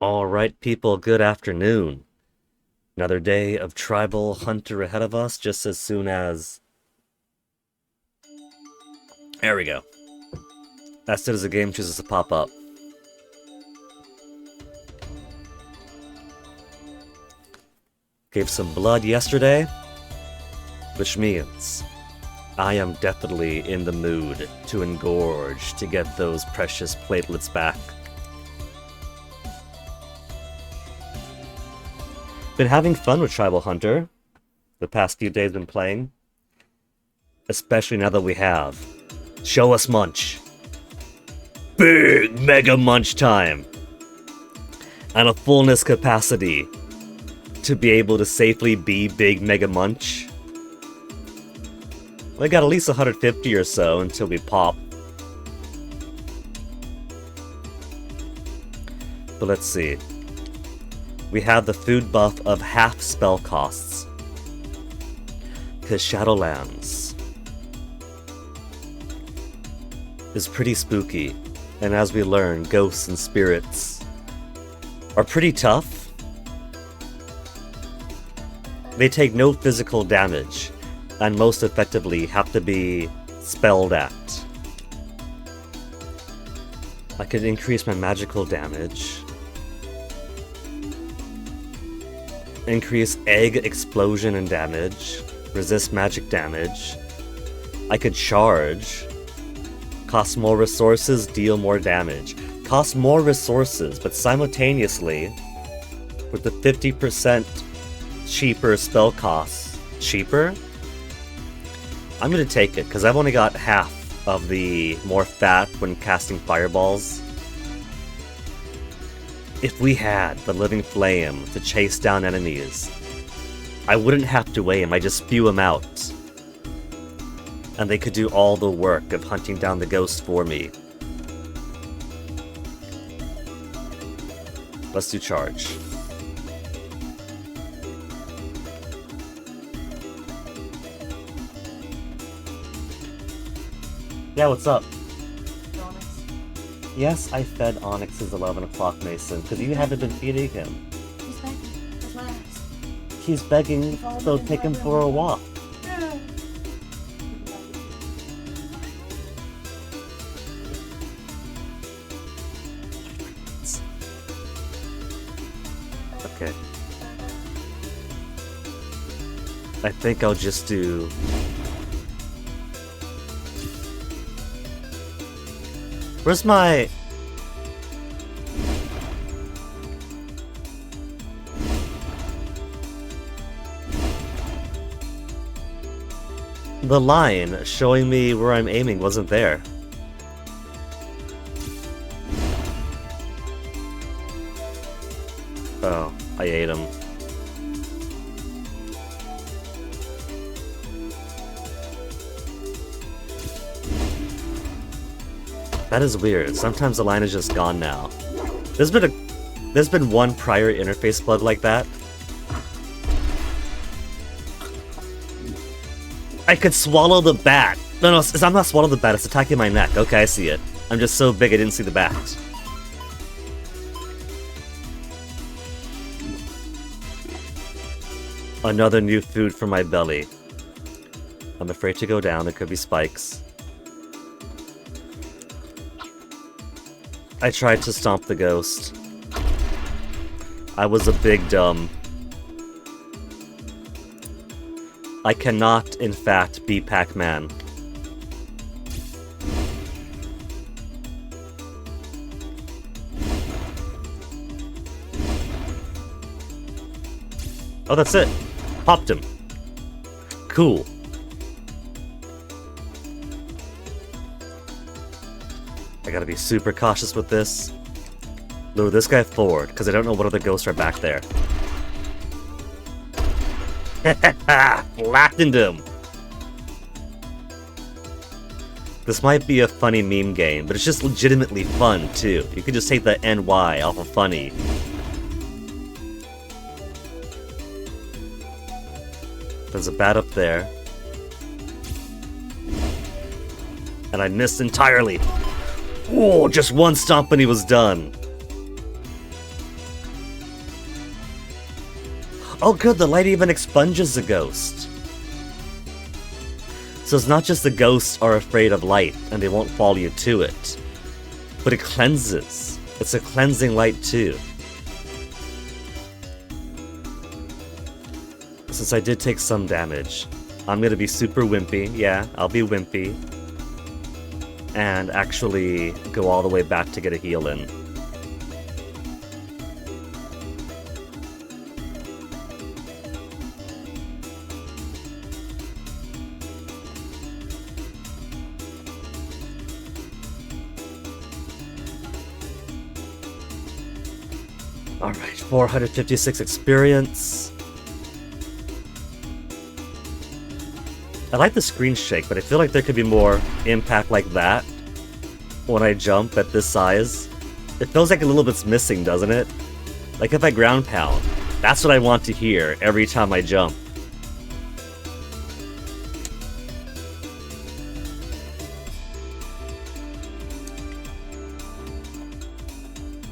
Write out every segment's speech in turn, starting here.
Alright people, good afternoon. Another day of Tribal Hunter ahead of us, just as soon as... There we go. As soon as the game chooses to pop up. Gave some blood yesterday, which means I am definitely in the mood to engorge to get those precious platelets back. Been having fun with Tribal Hunter the past few days been playing. Especially now that we have Show Us Munch. Big Mega Munch time! And a fullness capacity to be able to safely be Big Mega Munch. We got at least 150 or so until we pop. But let's see. We have the food buff of half spell costs. Because Shadowlands is pretty spooky, and as we learn, ghosts and spirits are pretty tough. They take no physical damage, and most effectively have to be spelled at. I could increase my magical damage. Increase egg explosion and damage. Resist magic damage. I could charge. Cost more resources, deal more damage. Cost more resources, but simultaneously, with the 50% cheaper spell costs. Cheaper? I'm gonna take it, because I've only got half of the more fat when casting fireballs. If we had the Living Flame to chase down enemies, I wouldn't have to aim, I just spew them out. And they could do all the work of hunting down the ghost for me. Let's do charge. Yeah, what's up? Yes, I fed Onyx's 11 o'clock Mason, because you haven't been feeding him. He's begging. That's why I asked. He's begging, so take him for a walk. Okay. I think I'll just do... Where's my... The line showing me where I'm aiming wasn't there. Oh, I ate him. That is weird. Sometimes the line is just gone now. There's been one prior interface bug like that. I could swallow the bat. No, I'm not swallowing the bat. It's attacking my neck. Okay, I see it. I'm just so big I didn't see the bat. Another new food for my belly. I'm afraid to go down. There could be spikes. I tried to stomp the ghost. I was a big dumb. I cannot, in fact, be Pac-Man. Oh, that's it. Popped him. Cool. I gotta be super cautious with this. Lure this guy forward, because I don't know what other ghosts are back there. Flattened him! This might be a funny meme game, but it's just legitimately fun, too. You can just take the NY off of funny. There's a bat up there. And I missed entirely. Oh, just one stomp and he was done. Oh good, the light even expunges the ghost. So it's not just the ghosts are afraid of light and they won't follow you to it, but it cleanses. It's a cleansing light too. Since I did take some damage, I'm gonna be super wimpy. Yeah, I'll be wimpy. And actually go all the way back to get a heal in. Alright, 456 experience. I like the screen shake, but I feel like there could be more impact like that when I jump at this size. It feels like a little bit's missing, doesn't it? Like if I ground pound, that's what I want to hear every time I jump.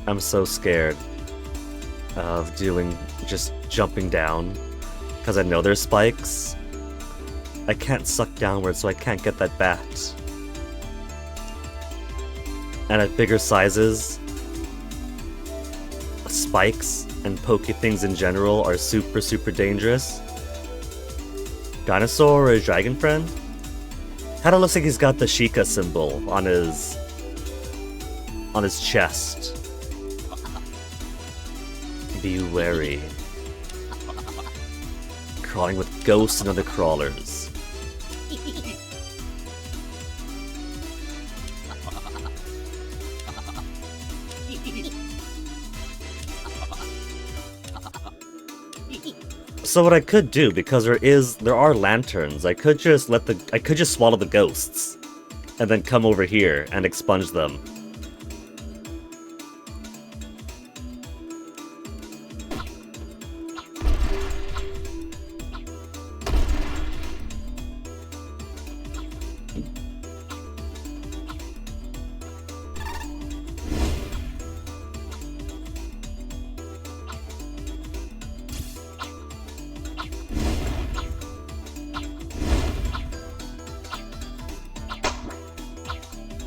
I'm so scared of just jumping down, because I know there's spikes. I can't suck downward, so I can't get that bat. And at bigger sizes, spikes and pokey things in general are super, super dangerous. Dinosaur or a dragon friend? Kinda looks like he's got the Sheikah symbol on his chest. Be wary. Crawling with ghosts and other crawlers. So what I could do, because there are lanterns, I could just swallow the ghosts and then come over here and expunge them.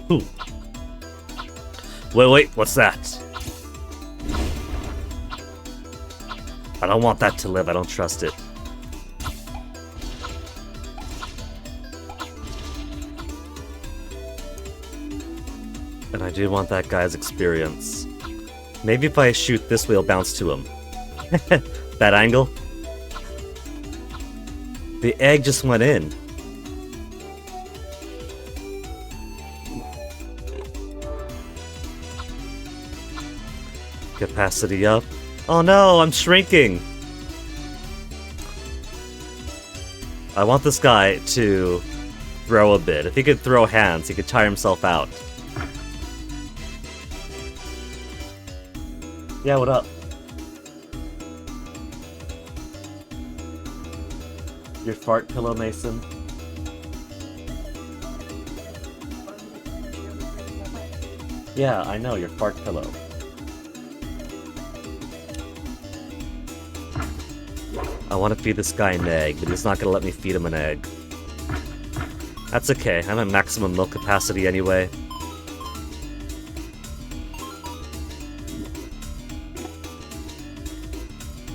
Ooh. Wait, what's that? I don't want that to live, I don't trust it. And I do want that guy's experience. Maybe if I shoot this way, it'll bounce to him. That angle? The egg just went in. Capacity up. Oh no, I'm shrinking! I want this guy to throw a bit. If he could throw hands, he could tire himself out. Yeah, what up? Your fart pillow, Mason? Yeah, I know, your fart pillow. I want to feed this guy an egg, but he's not going to let me feed him an egg. That's okay, I'm at maximum milk capacity anyway.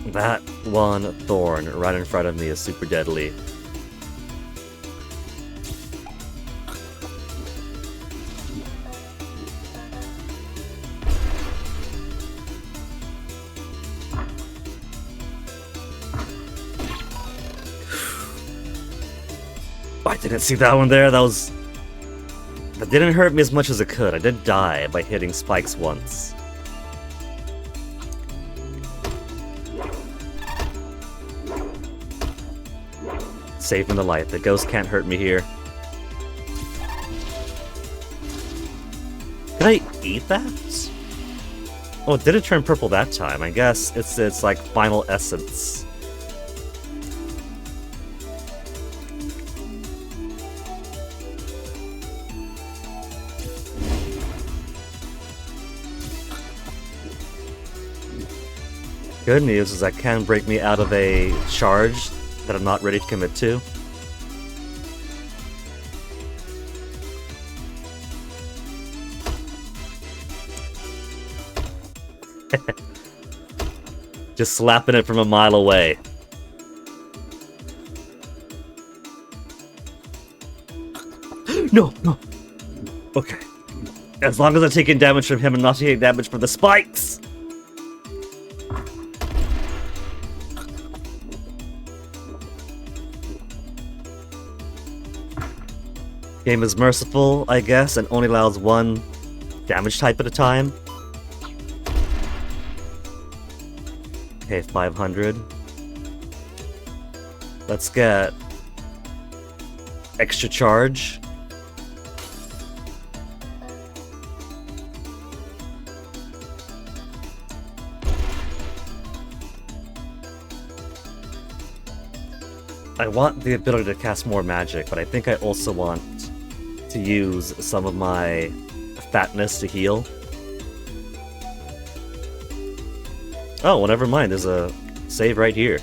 That one thorn right in front of me is super deadly. I didn't see that one there. That didn't hurt me as much as it could. I did die by hitting spikes once. Saving the light. The ghost can't hurt me here. Did I eat that? Oh, it didn't turn purple that time. I guess it's like final essence. Good news is that can break me out of a charge that I'm not ready to commit to. Just slapping it from a mile away. No, no. Okay. As long as I'm taking damage from him and not taking damage from the spikes. Game is merciful, I guess, and only allows one damage type at a time. Okay, 500. Let's get extra charge. I want the ability to cast more magic, but I think I also want to use some of my fatness to heal. Oh, well, never mind. There's a save right here.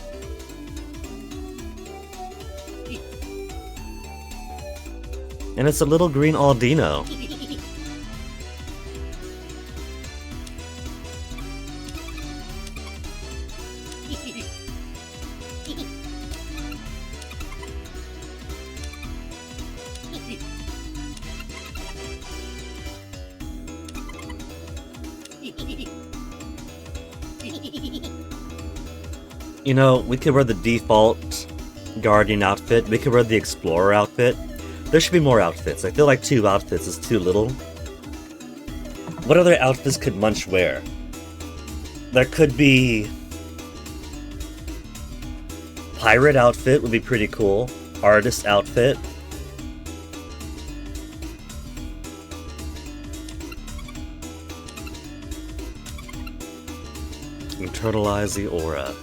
And it's a little green Aldino. You know, we could wear the default Guardian outfit. We could wear the Explorer outfit. There should be more outfits. I feel like 2 outfits is too little. What other outfits could Munch wear? There could be... Pirate outfit would be pretty cool. Artist outfit. Internalize the aura.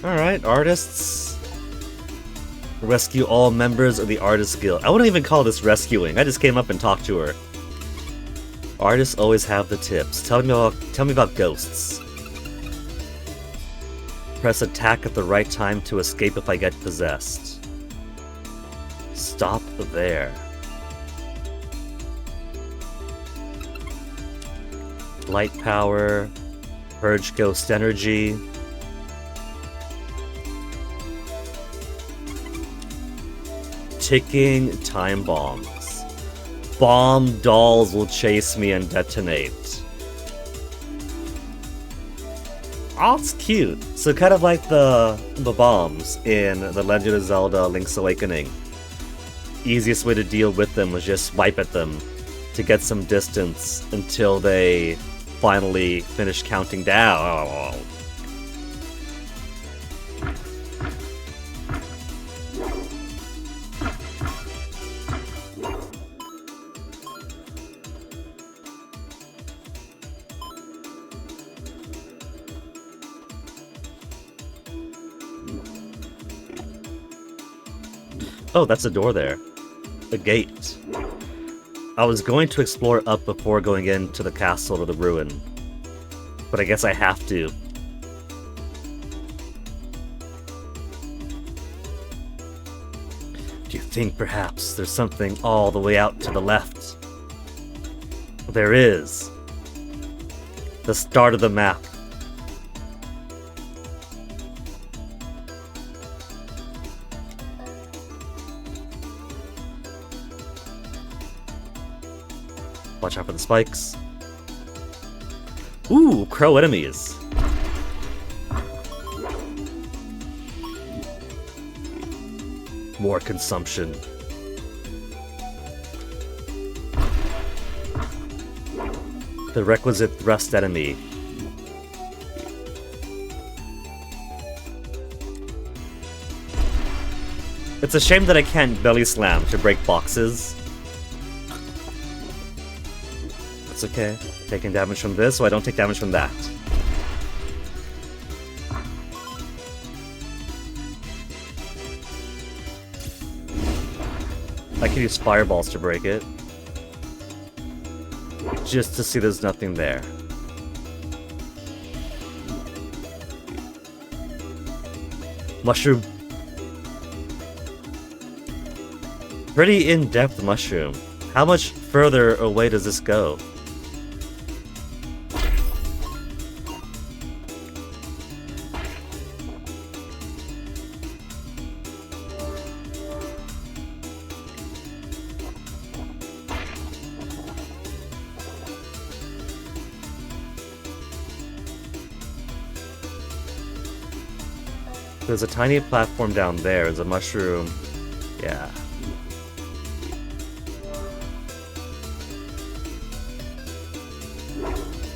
Alright, artists. Rescue all members of the Artist Guild. I wouldn't even call this rescuing. I just came up and talked to her. Artists always have the tips. Tell me about ghosts. Press attack at the right time to escape if I get possessed. Stop there. Light power. Purge ghost energy. Ticking time bombs. Bomb dolls will chase me and detonate. Oh, it's cute. So kind of like the bombs in The Legend of Zelda Link's Awakening. Easiest way to deal with them was just swipe at them to get some distance until they finally finish counting down. Oh, that's a door there. A gate. I was going to explore up before going into the castle or the ruin. But I guess I have to. Do you think perhaps there's something all the way out to the left? There is. The start of the map. Watch out for the spikes. Ooh, crow enemies. More consumption. The requisite thrust enemy. It's a shame that I can't belly slam to break boxes. That's okay. Taking damage from this, so I don't take damage from that. I can use fireballs to break it. Just to see there's nothing there. Mushroom. Pretty in-depth mushroom. How much further away does this go? There's a tiny platform down there. There's a mushroom. Yeah.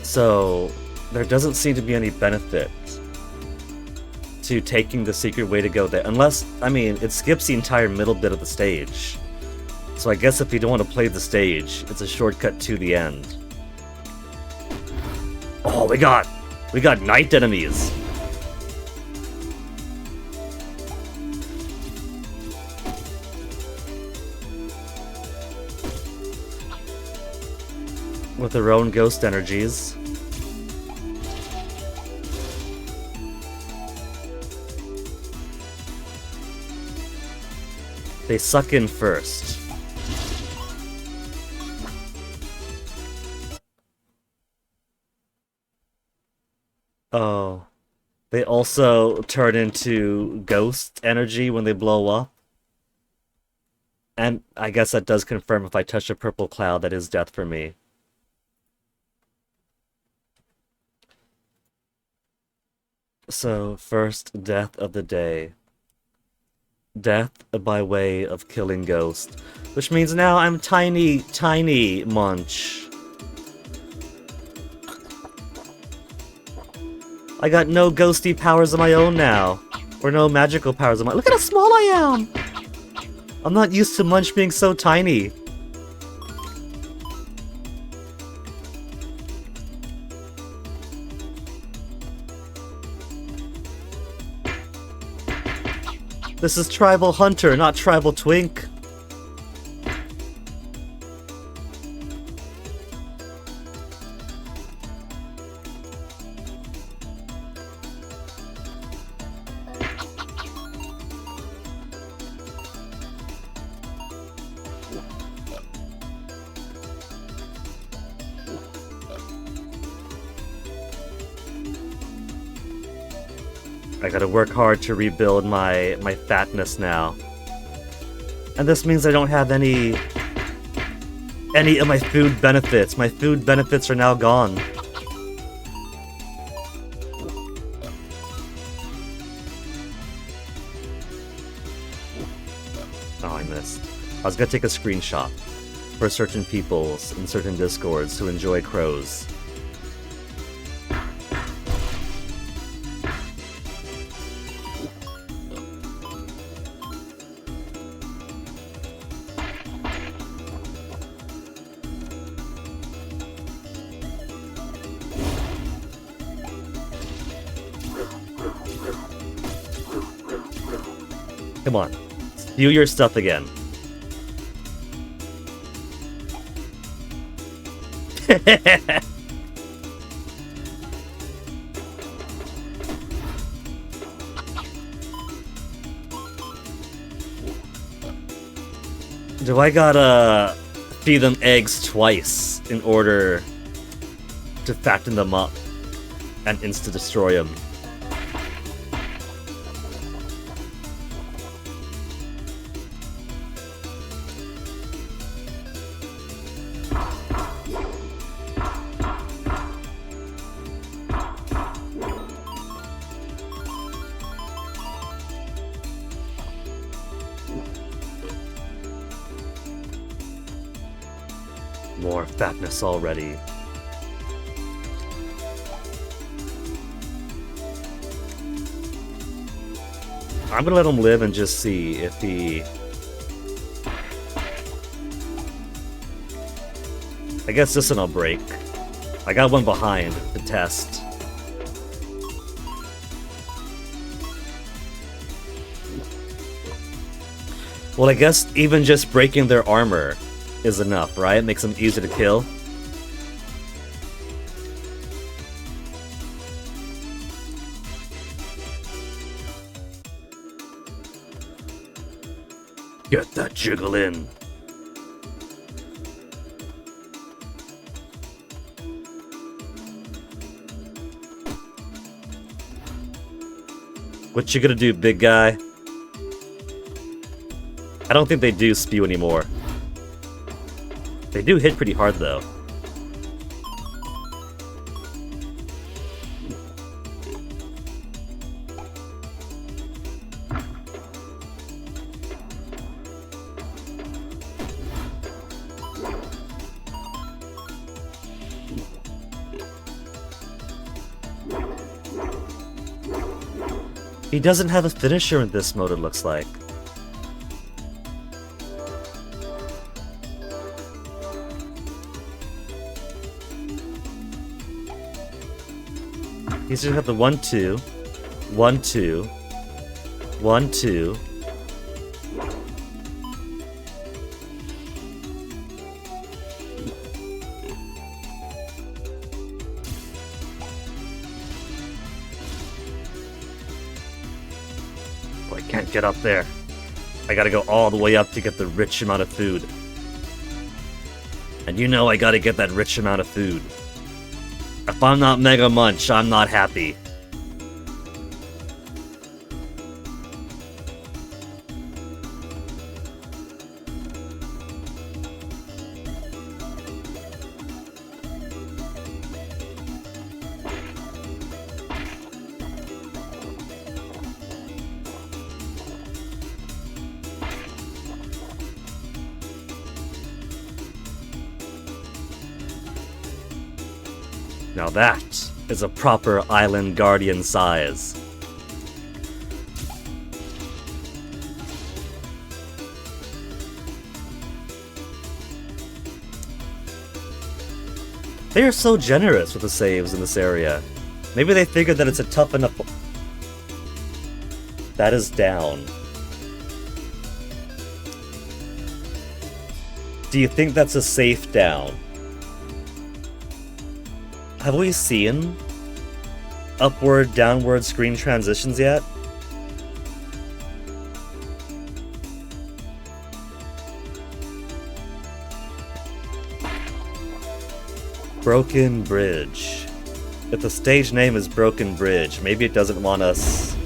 So, there doesn't seem to be any benefit to taking the secret way to go there. Unless, I mean, it skips the entire middle bit of the stage. So I guess if you don't want to play the stage, it's a shortcut to the end. Oh, we got night enemies! With their own ghost energies. They suck in first. Oh. They also turn into ghost energy when they blow up. And I guess that does confirm if I touch a purple cloud, that is death for me. So, first death of the day. Death by way of killing ghost. Which means now I'm tiny, tiny Munch. I got no ghosty powers of my own now. Or no magical powers of my own. Look at how small I am! I'm not used to Munch being so tiny. This is Tribal Hunter, not Tribal Twink. I gotta work hard to rebuild my fatness now. And this means I don't have any of my food benefits. My food benefits are now gone. Oh, I missed. I was gonna take a screenshot for certain peoples in certain discords who enjoy crows. Come on, steal your stuff again. Do I gotta feed them eggs twice in order to fatten them up and insta-destroy them? More fatness already. I'm gonna let him live and just see if he... I guess this one I'll break. I got one behind to test. Well, I guess even just breaking their armor is enough, right? It makes them easy to kill. Get that jiggle in. What you gonna do, big guy? I don't think they do spew anymore. They do hit pretty hard, though. He doesn't have a finisher in this mode, it looks like. He's just got the 1-2, 1-2, 1-2. Oh, I can't get up there. I gotta go all the way up to get the rich amount of food. And you know I gotta get that rich amount of food. If I'm not Mega Munch, I'm not happy. Now that is a proper Island Guardian size. They are so generous with the saves in this area. Maybe they figured that it's a tough enough... That is down. Do you think that's a safe down? Have we seen upward, downward screen transitions yet? Broken Bridge. If the stage name is Broken Bridge, maybe it doesn't want us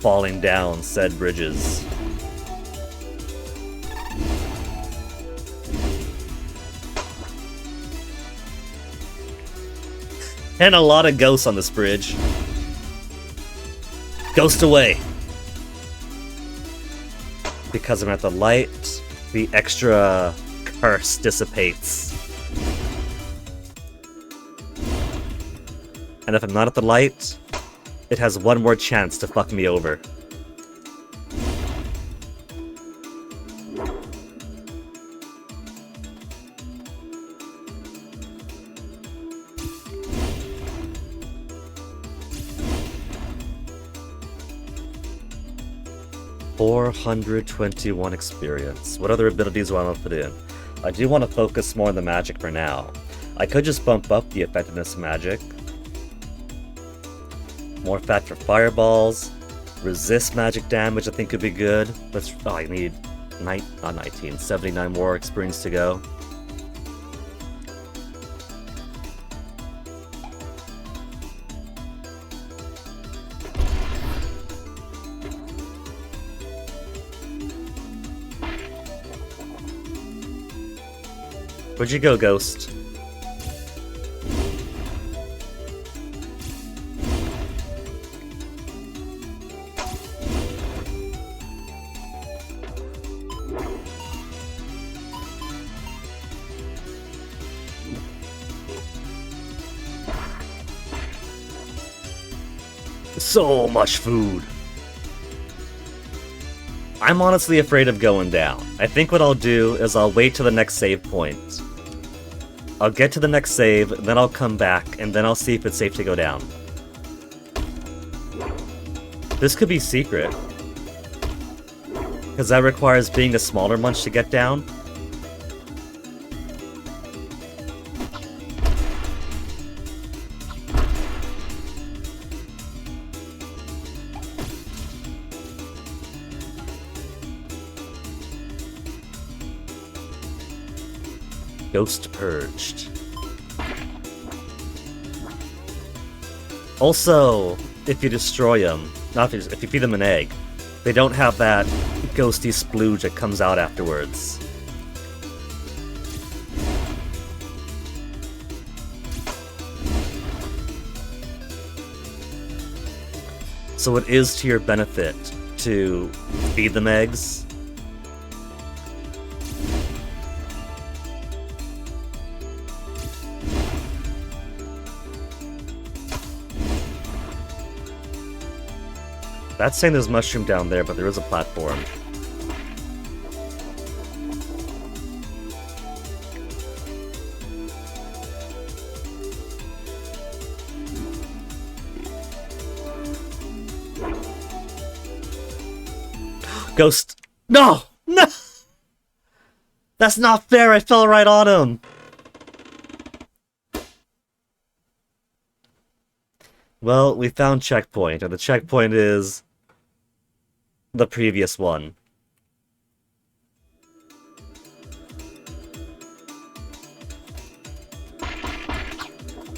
falling down said bridges. And a lot of ghosts on this bridge. Ghost away! Because I'm at the light, the extra curse dissipates. And if I'm not at the light, it has one more chance to fuck me over. $421 experience. What other abilities do I want to put in? I do want to focus more on the magic for now. I could just bump up the effectiveness of magic. More fat for fireballs. Resist magic damage I think could be good. Let's... Oh, I need... not 19. 79 more experience to go. Where'd you go, Ghost? So much food. I'm honestly afraid of going down. I think what I'll do is I'll wait till the next save point. I'll get to the next save, then I'll come back, and then I'll see if it's safe to go down. This could be secret. Because that requires being a smaller munch to get down. Ghost Purged. Also, if you destroy them, not if you feed them an egg, they don't have that ghosty splooge that comes out afterwards. So it is to your benefit to feed them eggs. That's saying there's mushroom down there, but there is a platform. Ghost. No! No! That's not fair, I fell right on him! Well, we found checkpoint, and the checkpoint is the previous one.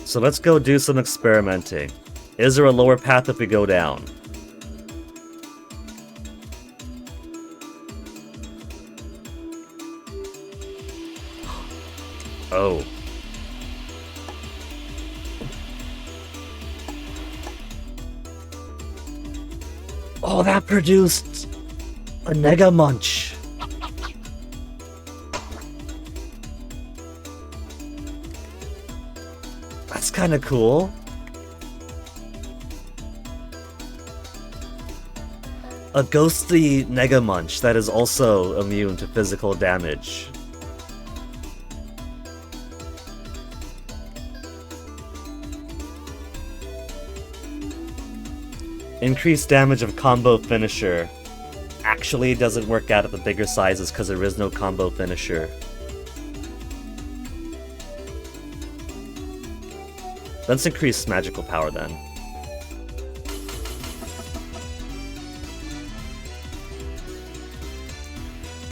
So let's go do some experimenting. Is there a lower path if we go down? Oh. Oh, that produced a Nega Munch. That's kind of cool. A ghostly Nega Munch that is also immune to physical damage. Increased damage of combo finisher. Actually, doesn't work out at the bigger sizes because there is no combo finisher. Let's increase magical power then.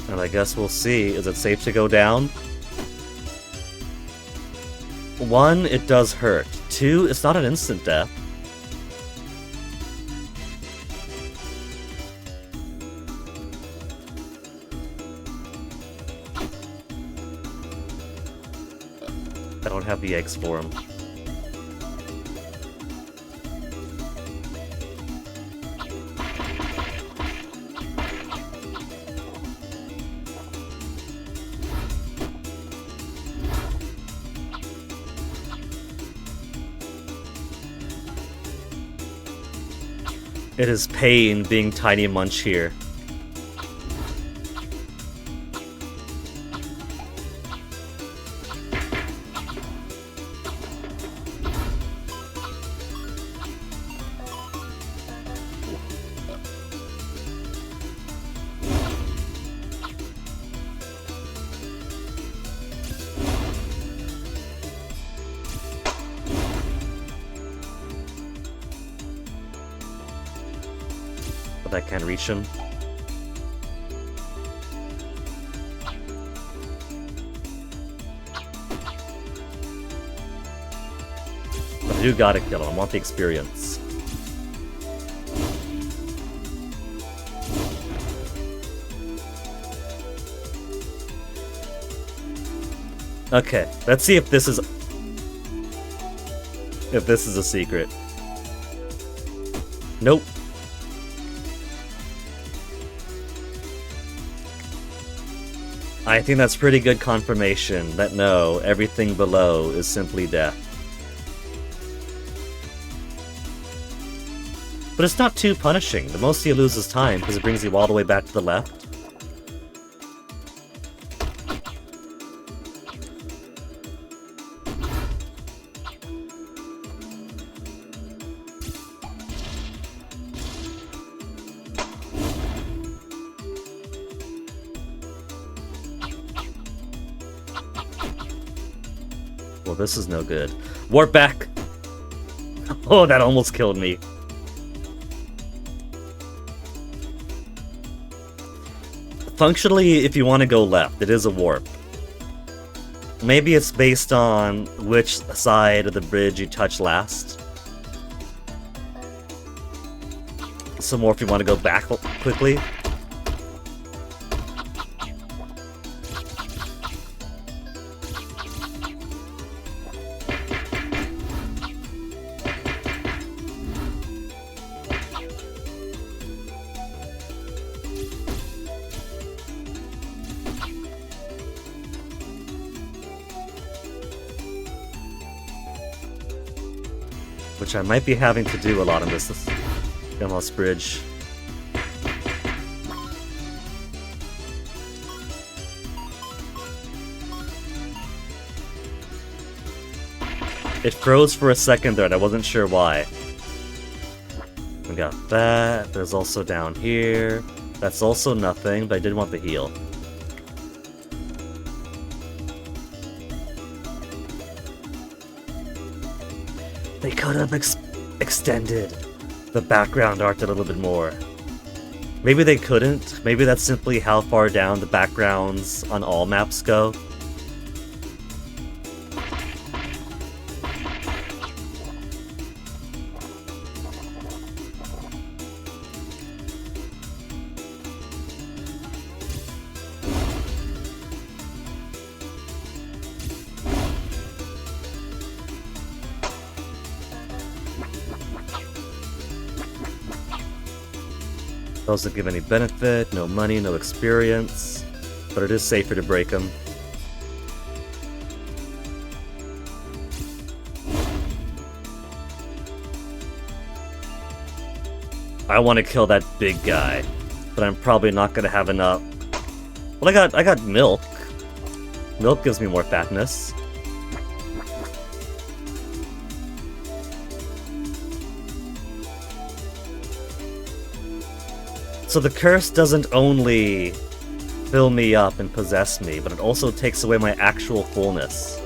And I guess we'll see. Is it safe to go down? 1, it does hurt. 2, it's not an instant death. I don't have the eggs for him. It is pain being Tiny Munch here. But I can't reach him. But I do gotta kill him. I want the experience. Okay, let's see if this is a secret. Nope. I think that's pretty good confirmation that no, everything below is simply death. But it's not too punishing. The most you lose is time, because it brings you all the way back to the left. Well, this is no good. Warp back! Oh, that almost killed me. Functionally, if you want to go left, it is a warp. Maybe it's based on which side of the bridge you touch last. Some more if you want to go back quickly. Which I might be having to do a lot on this almost bridge. It froze for a second there and I wasn't sure why. We got that. There's also down here. That's also nothing, but I did want the heal. They could have extended the background art a little bit more. Maybe they couldn't. Maybe that's simply how far down the backgrounds on all maps go. Doesn't give any benefit, no money, no experience, but it is safer to break them. I want to kill that big guy, but I'm probably not going to have enough. Well, I got milk. Milk gives me more fatness. So the curse doesn't only fill me up and possess me, but it also takes away my actual fullness.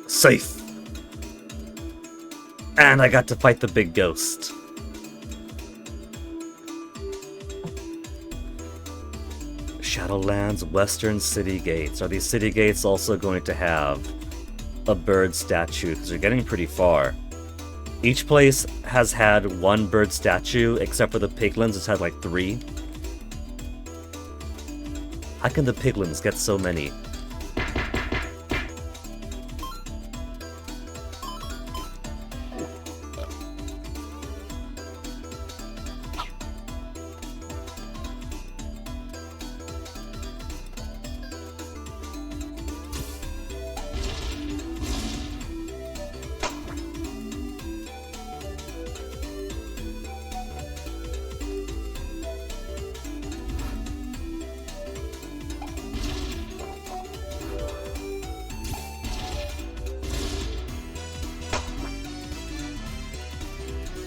Safe! And I got to fight the big ghost. Shadowlands Western City Gates. Are these city gates also going to have a bird statue? Because they're getting pretty far. Each place has had one bird statue, except for the piglins, it's had like 3. How can the piglins get so many?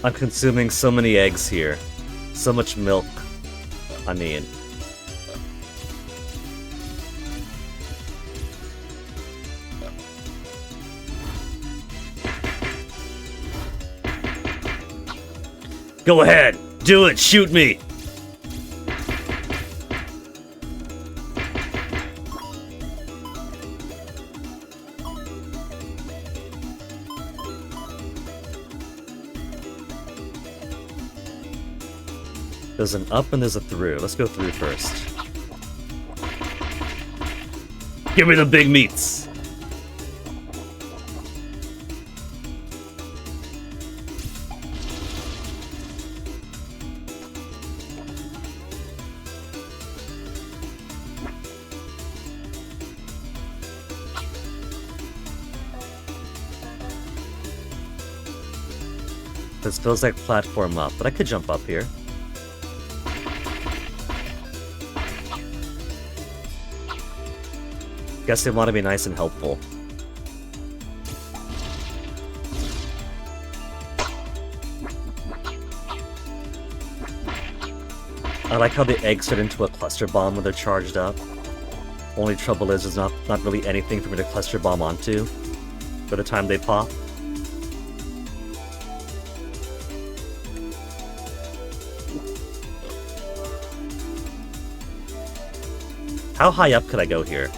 I'm consuming so many eggs here. So much milk. I mean... Go ahead! Do it! Shoot me! There's an up and there's a through. Let's go through first. Give me the big meats! This feels like platform up, but I could jump up here. Guess they want to be nice and helpful. I like how the eggs turn into a cluster bomb when they're charged up. Only trouble is there's not really anything for me to cluster bomb onto by the time they pop. How high up could I go here?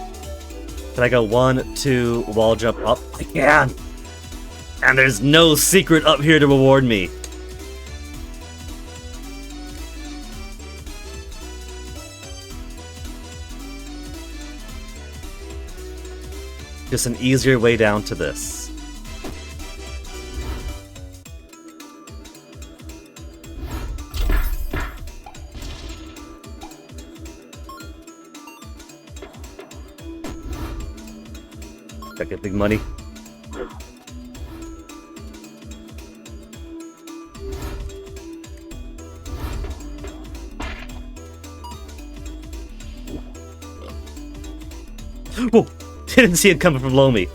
Can I go 1, 2, wall jump up? I can! And there's no secret up here to reward me. Just an easier way down to this. Gotta get big money. Whoa! Didn't see it coming from below me.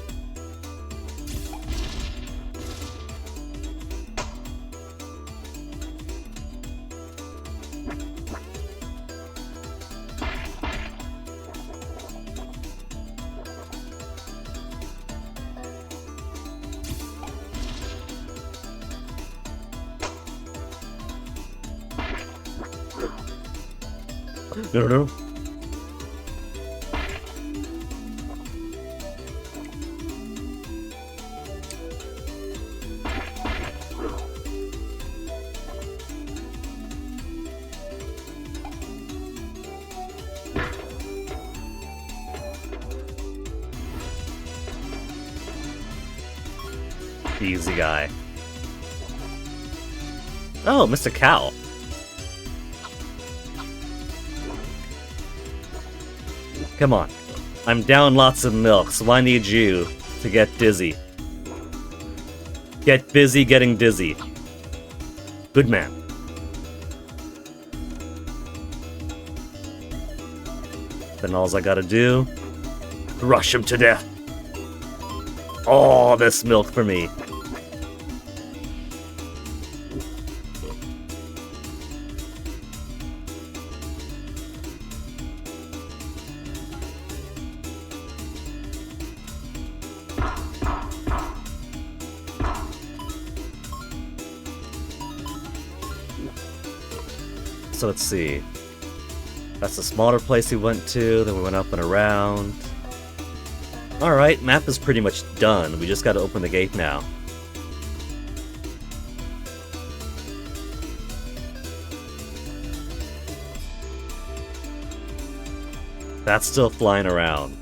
No, no, no. Easy guy. Oh, Mr. Cow. Come on. I'm down lots of milk, so I need you to get dizzy. Get busy getting dizzy. Good man. Then all I gotta do, rush him to death. All this milk for me. So let's see. That's the smaller place we went to, then we went up and around. Alright, map is pretty much done. We just gotta open the gate now. That's still flying around.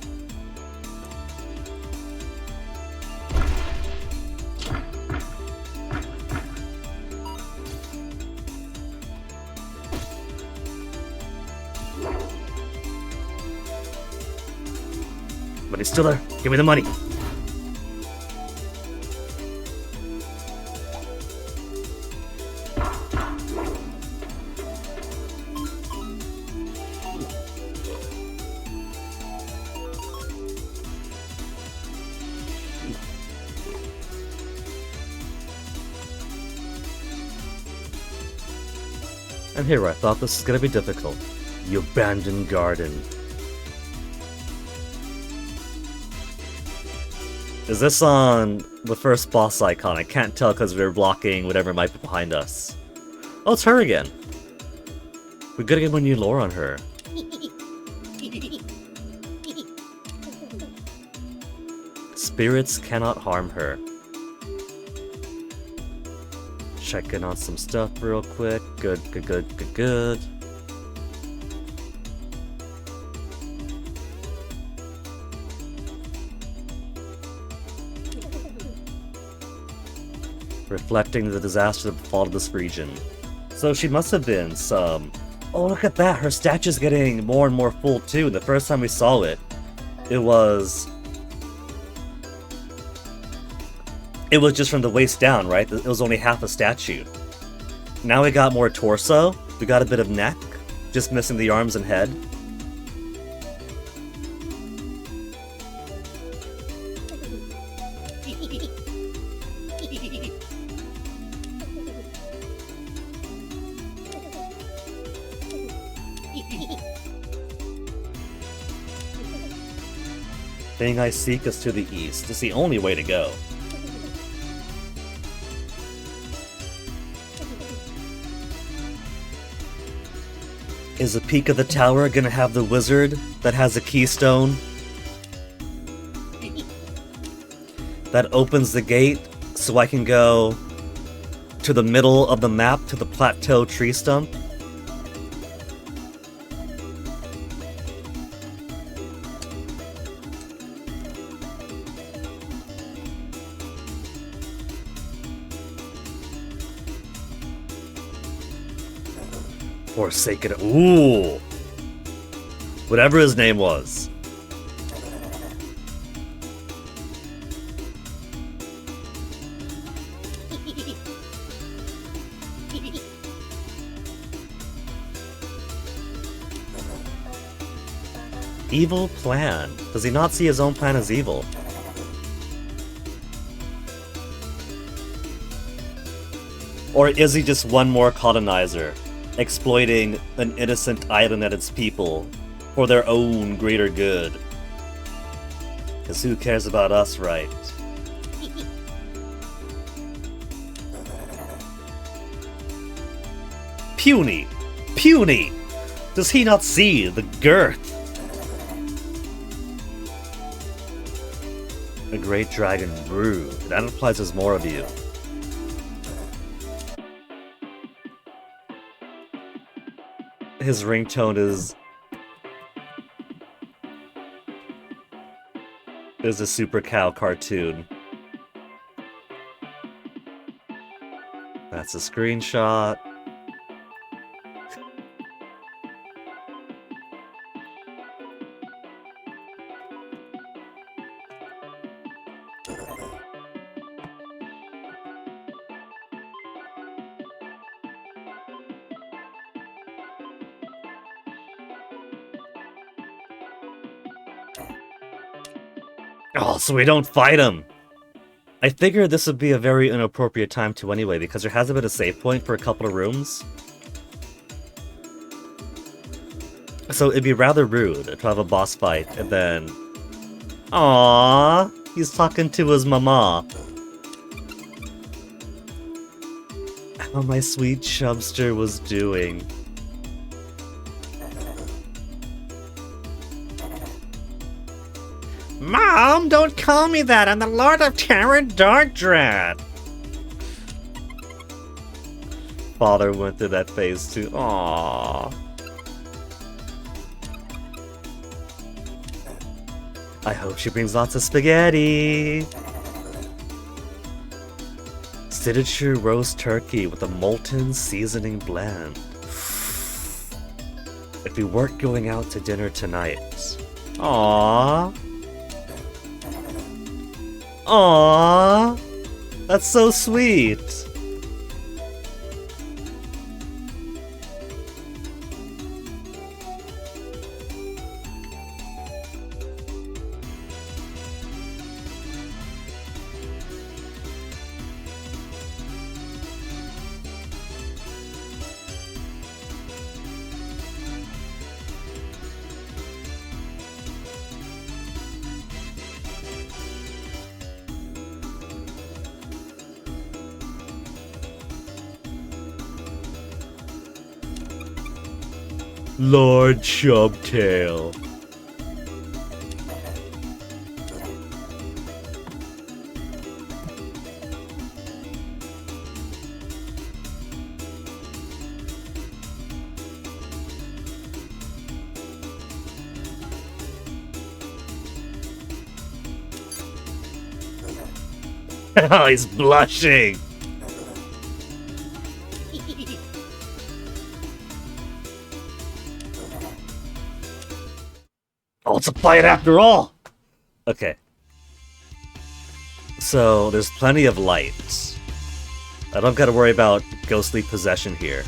But he's still there. Give me the money. And here I thought this was gonna be difficult. The abandoned garden. Is this on the first boss icon? I can't tell because we're blocking whatever might be behind us. Oh, it's her again. We gotta get more new lore on her. Spirits cannot harm her. check in on some stuff real quick. Good, good, good, good, good. Reflecting the disaster that befall this region. So she must have been some... Oh, look at that! Her statue's getting more and more full too. The first time we saw it, it was just from the waist down, right? It was only half a statue. Now we got more torso. We got a bit of neck. Just missing the arms and head. Thing I seek is to the east. It's the only way to go. Is the peak of the tower gonna have the wizard that has a keystone that opens the gate so I can go to the middle of the map to the plateau tree stump? Forsaken. Ooh! Whatever his name was. Evil plan. Does he not see his own plan as evil? Or is he just one more colonizer, exploiting an innocent island and its people for their own greater good? Because who cares about us, right? Puny! Puny! Does he not see the girth? A great dragon brood. That implies there's more of you. His ringtone is a Super Cow cartoon. That's a screenshot. Oh, so we don't fight him! I figured this would be a very inappropriate time to anyway, because there hasn't been a save point for a couple of rooms. So it'd be rather rude to have a boss fight, and then... Aww, he's talking to his mama. How my sweet chubster was doing. Mom, don't call me that! I'm the Lord of Terror Darkdread! Father went through that phase too. Aww. I hope she brings lots of spaghetti! Signature roast turkey with a molten seasoning blend. If we weren't going out to dinner tonight... Aww. Aww, that's so sweet. Lord Chubtail. Oh, he's blushing. Oh, it's a fight after all! Okay. So, there's plenty of light. I don't gotta worry about ghostly possession here.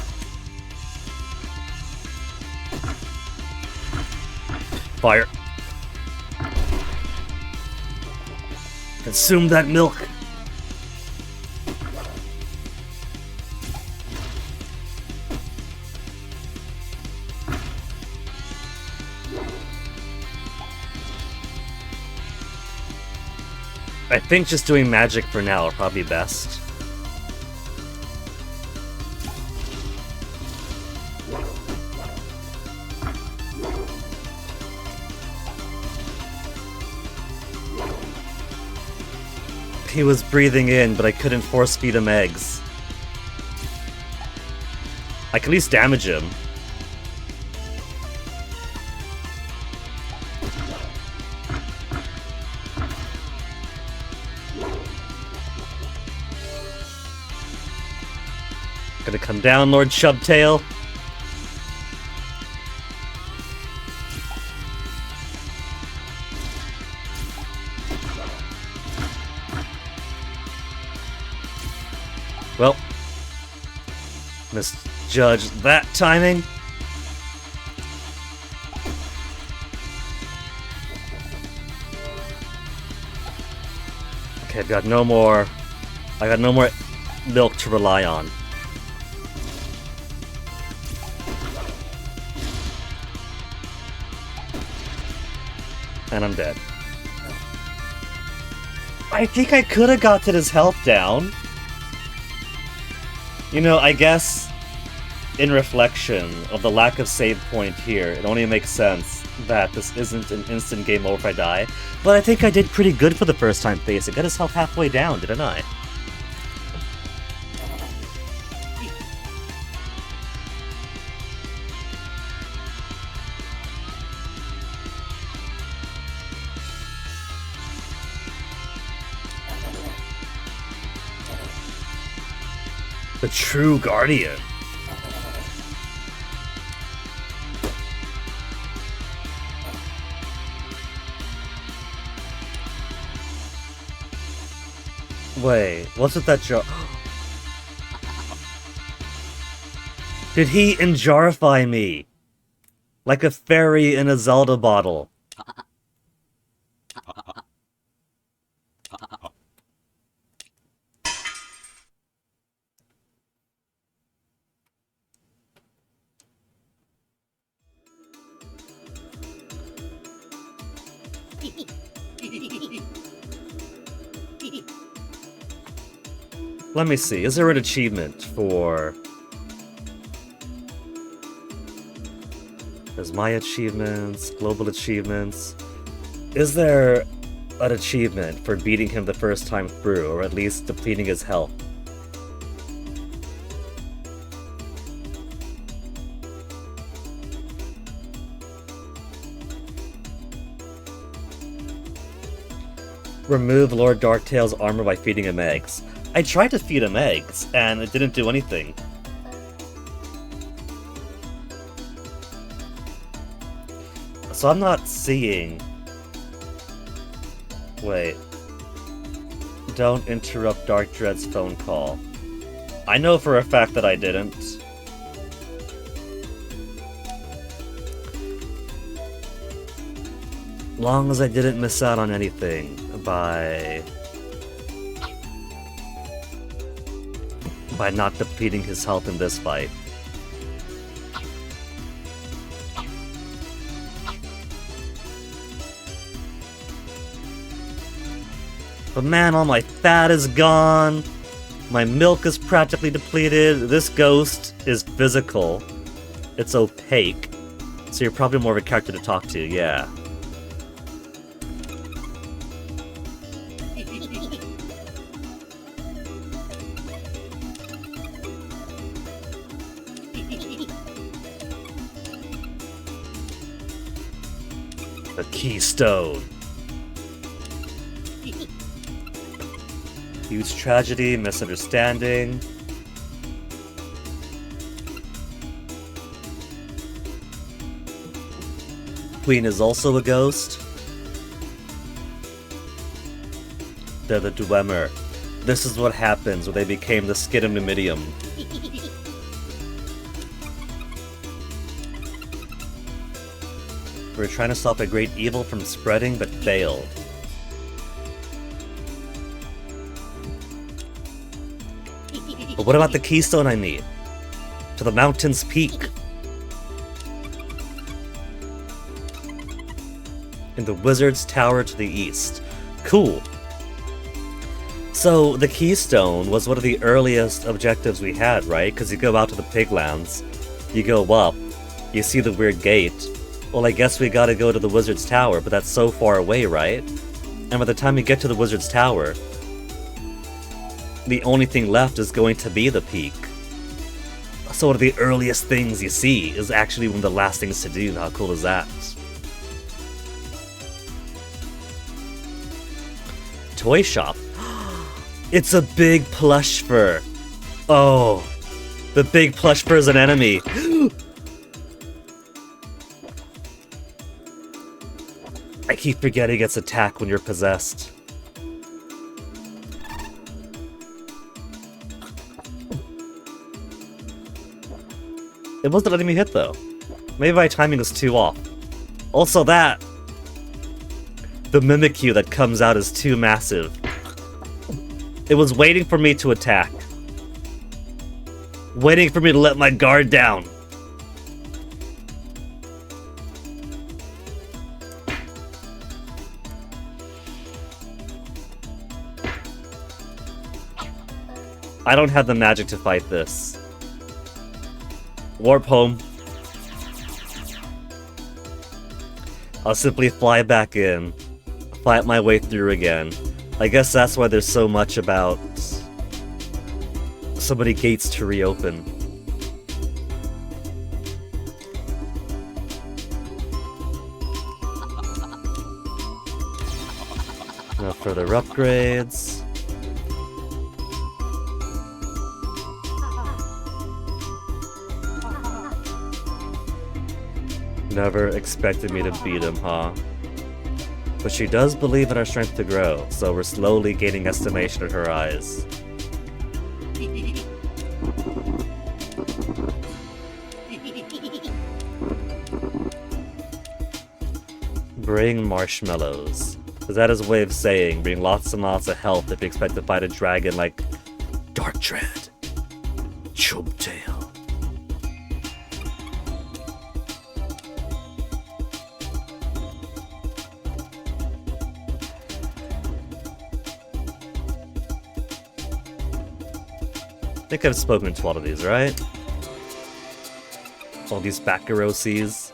Fire. Consume that milk. I think just doing magic for now are probably best. He was breathing in, but I couldn't force feed him eggs. I can at least damage him. Gonna come down, Lord Chubtail. Well, misjudged that timing. Okay, I got no more milk to rely on. And I'm dead. I think I could have gotten his health down. You know, I guess, in reflection of the lack of save point here, it only makes sense that this isn't an instant game over if I die. But I think I did pretty good for the first time face. I got his health halfway down, didn't I? The true guardian. Wait, wasn't that jar? Did he enjarify me? Like a fairy in a Zelda bottle. Let me see, is there an achievement for... There's my achievements, global achievements. Is there an achievement for beating him the first time through, or at least depleting his health? Remove Lord Darktail's armor by feeding him eggs. I tried to feed him eggs, and it didn't do anything. So I'm not seeing... Wait. Don't interrupt Dark Dread's phone call. I know for a fact that I didn't. Long as I didn't miss out on anything by not depleting his health in this fight. But man, all my fat is gone. My milk is practically depleted. This ghost is physical. It's opaque. So you're probably more of a character to talk to, yeah. The keystone. Huge tragedy, misunderstanding. Queen is also a ghost. They're the Dwemer. This is what happens when they became the Skidum Numidium. We're trying to stop a great evil from spreading, but failed. But what about the keystone I need? To the mountain's peak. In the wizard's tower to the east. Cool. So the keystone was one of the earliest objectives we had, right? Because you go out to the Piglands, you go up, you see the weird gate. Well, I guess we gotta go to the wizard's tower, but that's so far away, right? And by the time we get to the wizard's tower, the only thing left is going to be the peak. So one of the earliest things you see is actually one of the last things to do. How cool is that? Toy shop. It's a big plush fur. Oh, the big plush fur is an enemy. I keep forgetting its attack when you're possessed. It wasn't letting me hit though. Maybe my timing was too off. Also that. The Mimikyu that comes out is too massive. It was waiting for me to attack. Waiting for me to let my guard down. I don't have the magic to fight this. Warp home. I'll simply fly back in. Fight my way through again. I guess that's why there's so much about so many gates to reopen. No further upgrades. Never expected me to beat him, huh? But she does believe in our strength to grow, so we're slowly gaining estimation in her eyes. Bring marshmallows. Is that his way of saying bring lots and lots of health if you expect to fight a dragon like Dark Dread, Chubtail? I think I've spoken to all of these, right? All these Bakuroses.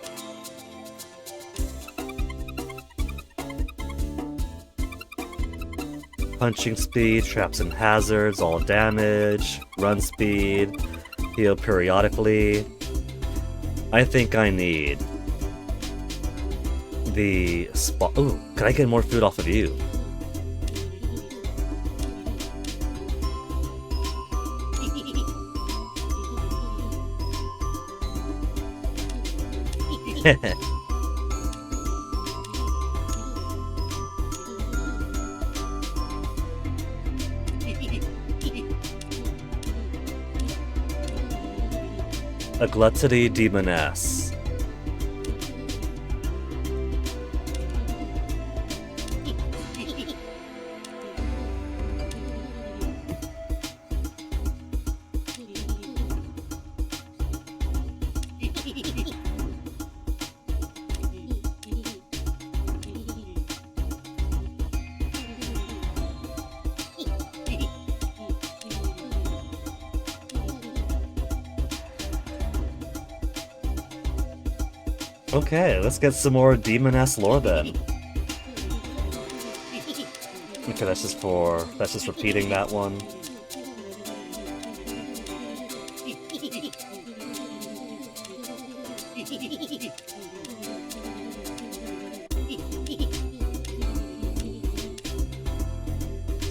Punching speed, traps and hazards, all damage, run speed, heal periodically. I think I need the spot. Ooh, can I get more food off of you? A gluttony demoness. Okay, let's get some more demoness lore then. Okay, that's just repeating that one.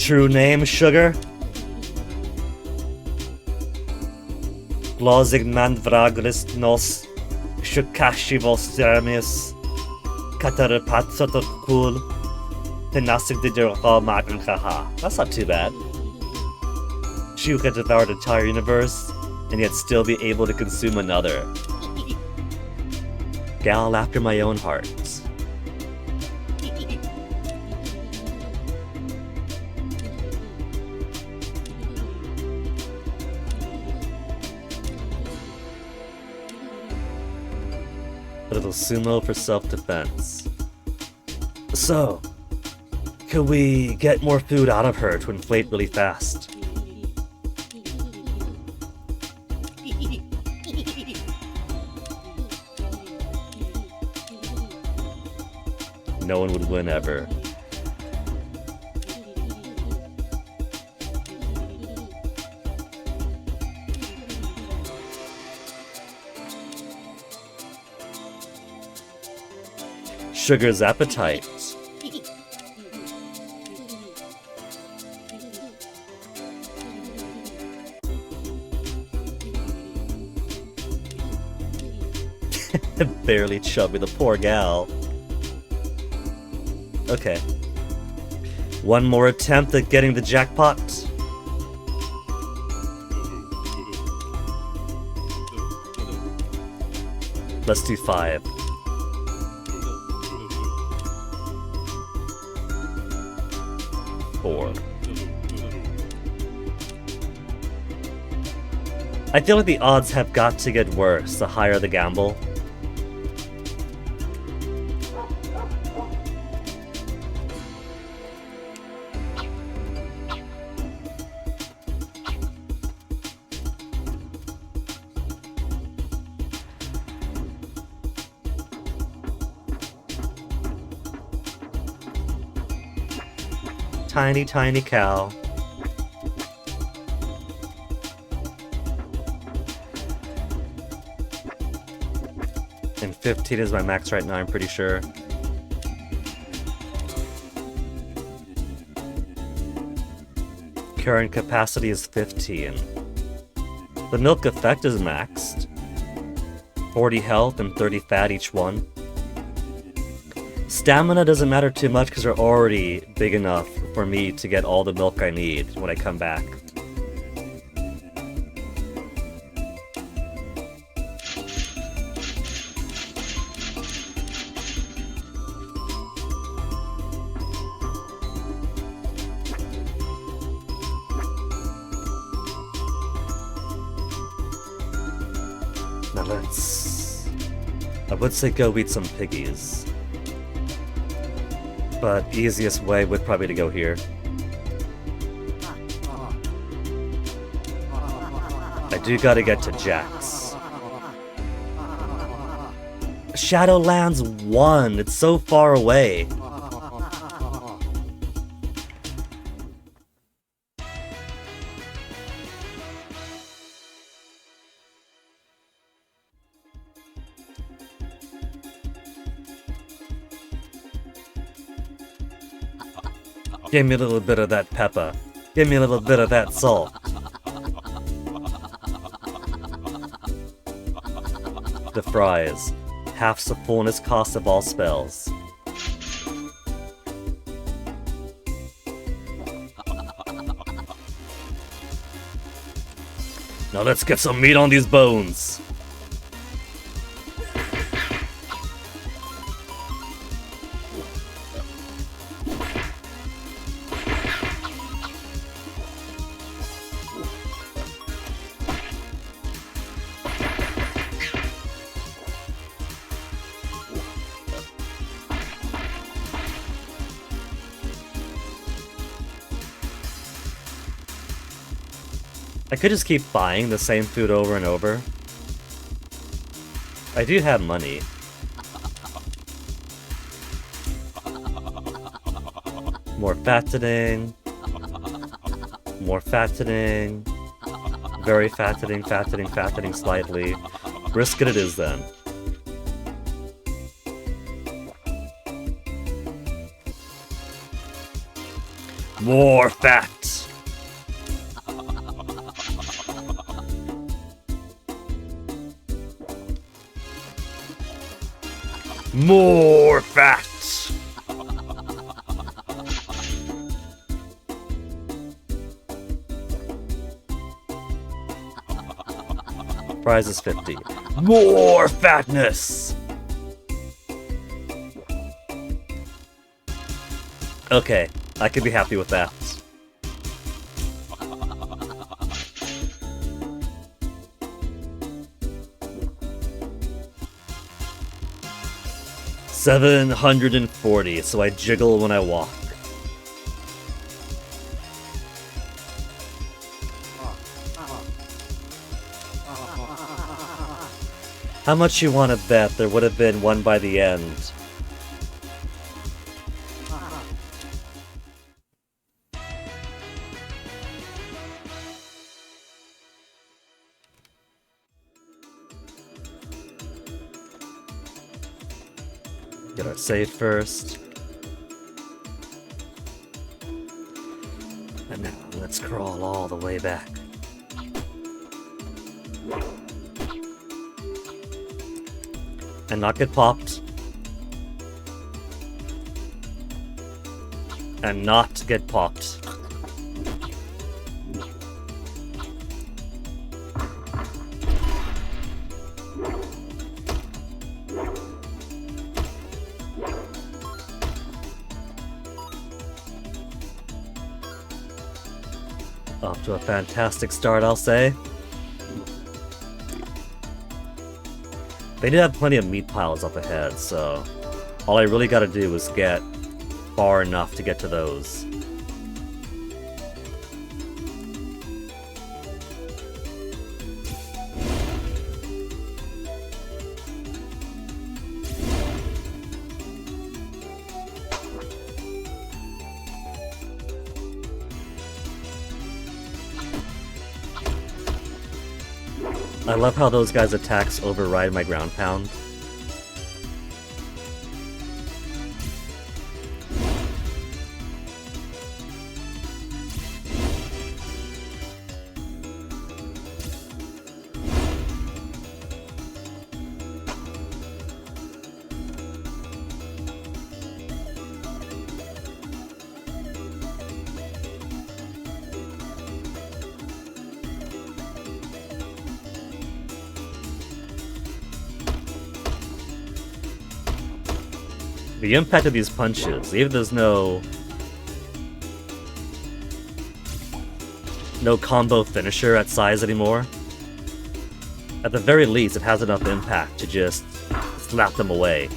true name, sugar? Glozigman vraglis nos shukashivos dermis katarapatsotakul tenasig didirha magankaha. That's not too bad. She could devour the entire universe and yet still be able to consume another. Gal after my own heart. A little sumo for self-defense. So, could we get more food out of her to inflate really fast? No one would win ever. Sugar's appetite. Barely chubby, the poor gal. Okay. One more attempt at getting the jackpot. Let's do 5. I feel like the odds have got to get worse the higher the gamble. Tiny, tiny cow. And 15 is my max right now, I'm pretty sure. Current capacity is 15. The milk effect is maxed. 40 health and 30 fat each one. Stamina doesn't matter too much because they're already big enough for me to get all the milk I need when I come back. Now let's... I would say go eat some piggies. But easiest way would probably to go here. I do gotta get to Jack's. Shadowlands 1, it's so far away. Give me a little bit of that pepper. Give me a little bit of that salt. The fries. Half the fullness cost of all spells. Now let's get some meat on these bones. I could just keep buying the same food over and over. I do have money. More fattening. More fattening. Very fattening, fattening, fattening slightly. Brisket it is then. More fat. More fat. Prize is 50. More fatness. Okay, I could be happy with that. $740, so I jiggle when I walk. How much you want to bet there would have been one by the end? Get our save first. And now let's crawl all the way back. And not get popped. And not get popped. Off to a fantastic start, I'll say. They did have plenty of meat piles up ahead, so all I really gotta do is get far enough to get to those. I love how those guys' attacks override my ground pound. The impact of these punches, even if there's no combo finisher at size anymore, at the very least it has enough impact to just slap them away.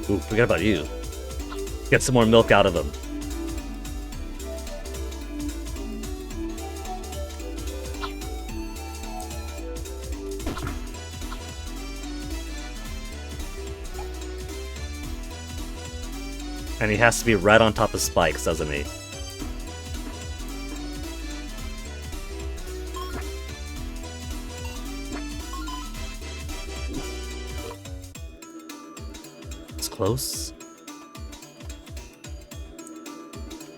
Ooh, forget about you. Get some more milk out of them. And he has to be right on top of spikes, doesn't he? Close.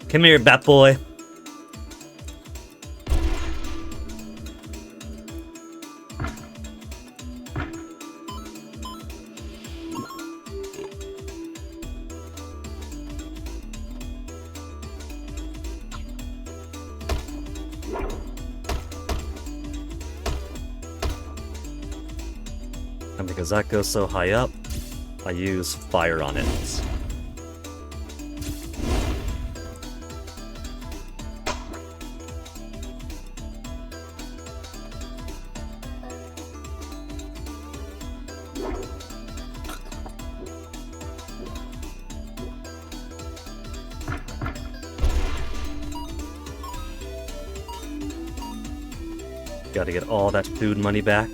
Come here, bat boy. And because that goes so high up, I use fire on it. Gotta get all that food money back.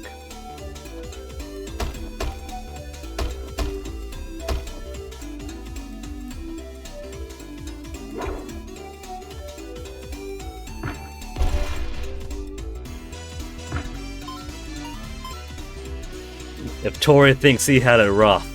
If Tori thinks he had it rough.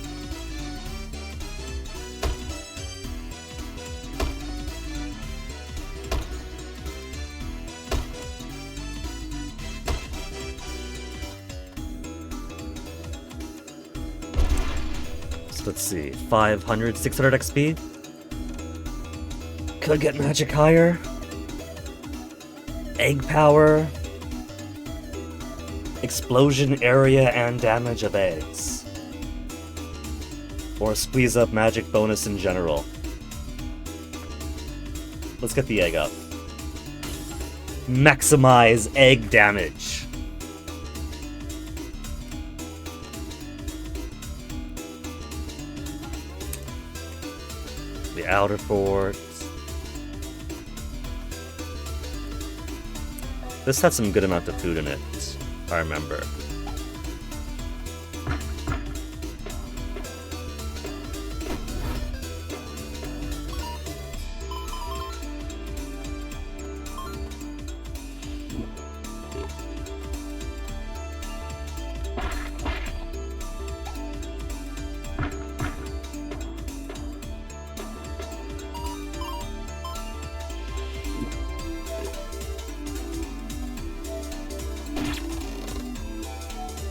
So let's see, 500, 600 XP? Could get magic higher. Egg power. Explosion area and damage of eggs. Or squeeze up magic bonus in general. Let's get the egg up. Maximize egg damage. The outer fort. This had some good amount of food in it, I remember.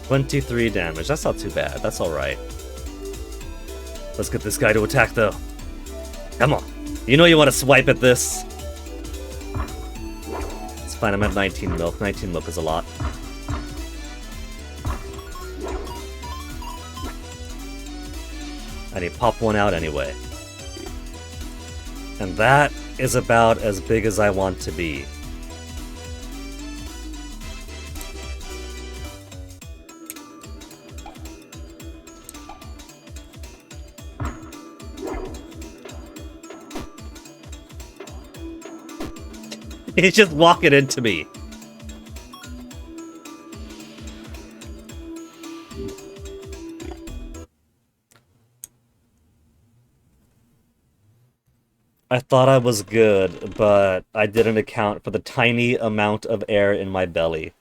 $23 damage. That's not too bad. That's alright. Let's get this guy to attack, though. Come on. You know you want to swipe at this. It's fine. I'm at 19 milk. 19 milk is a lot. And he popped one out anyway. And that is about as big as I want to be. He's just walking into me. I thought I was good, but I didn't account for the tiny amount of air in my belly.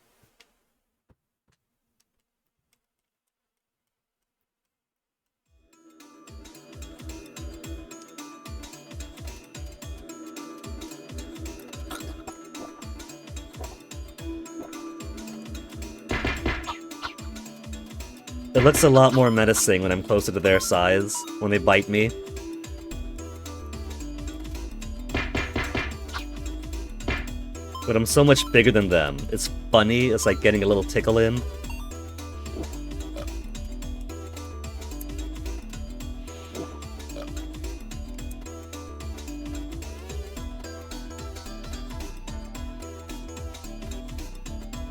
It looks a lot more menacing when I'm closer to their size, when they bite me. But I'm so much bigger than them. It's funny, it's like getting a little tickle in.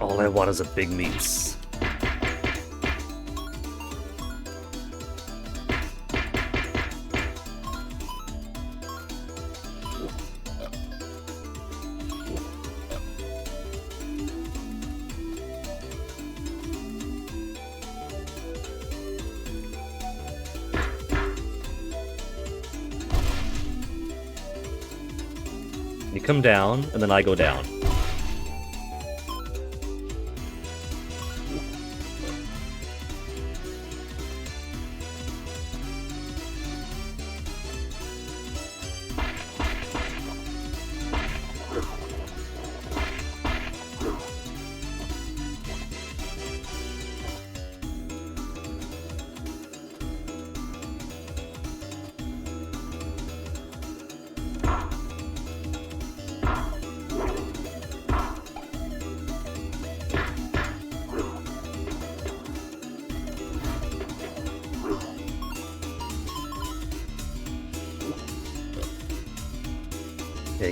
All I want is a big meats. You come down, and then I go down.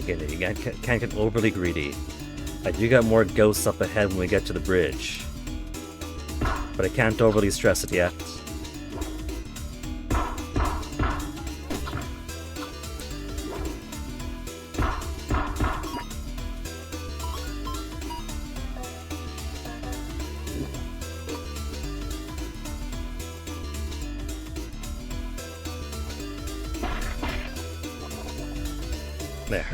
You can't get overly greedy. I do got more ghosts up ahead when we get to the bridge. But I can't overly stress it yet. There.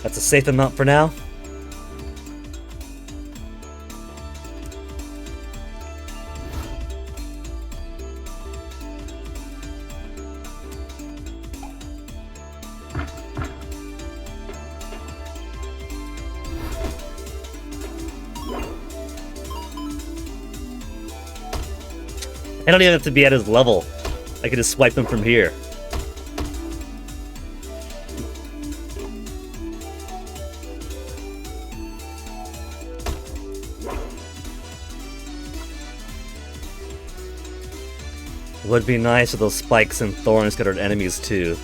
That's a safe amount for now. I don't even have to be at his level. I can just swipe him from here. Would be nice if those spikes and thorns could hurt enemies too.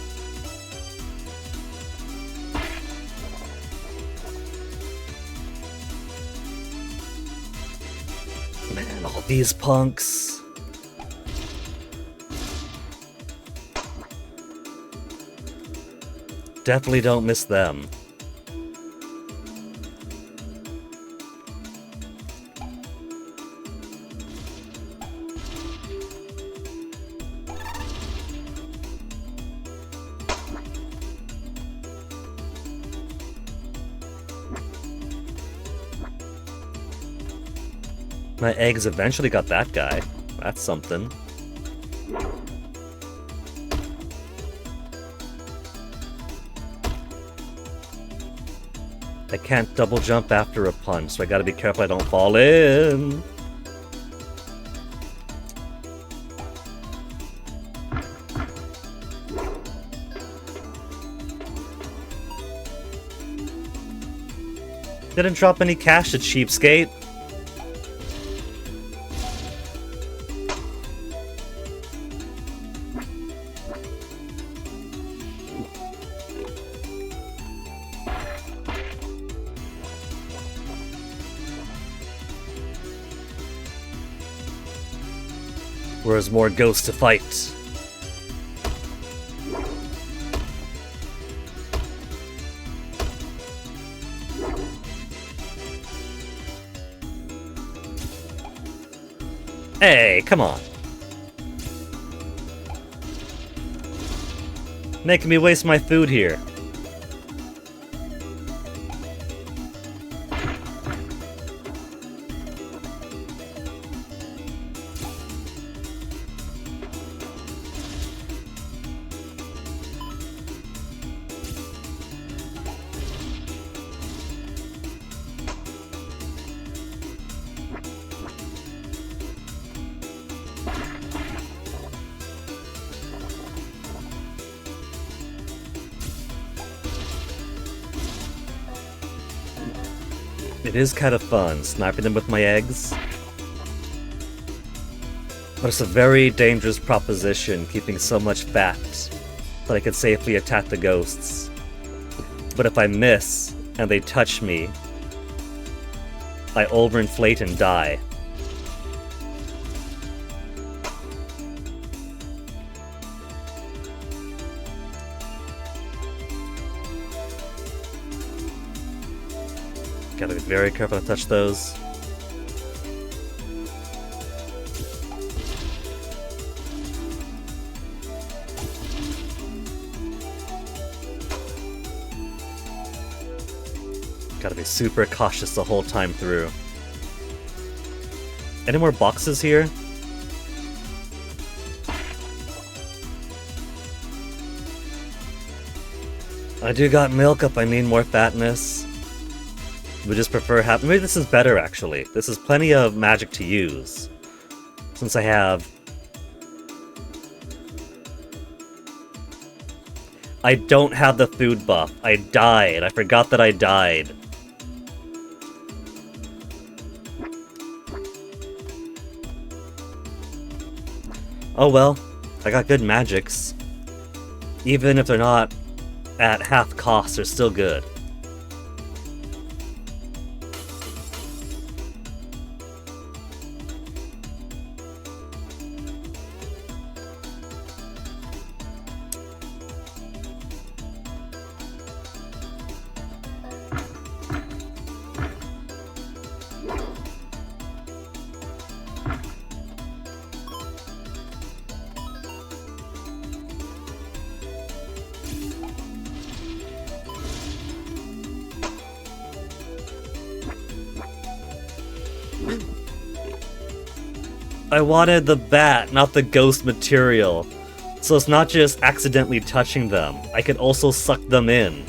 Man, all these punks. Definitely don't miss them. My eggs eventually got that guy. That's something. I can't double jump after a punch, so I gotta be careful I don't fall in. Didn't drop any cash, a cheapskate. Where's more ghosts to fight? Hey, come on. Making me waste my food here. It is kind of fun, sniping them with my eggs. But it's a very dangerous proposition, keeping so much fat that I can safely attack the ghosts. But if I miss, and they touch me, I overinflate and die. Gotta be very careful to touch those. Gotta be super cautious the whole time through. Any more boxes here? I do got milk if I need more fatness. Would just prefer maybe this is better actually. This is plenty of magic to use. Since I have... I don't have the food buff. I died. I forgot that I died. Oh well, I got good magics. Even if they're not at half cost, they're still good. I wanted the bat, not the ghost material. So it's not just accidentally touching them. I could also suck them in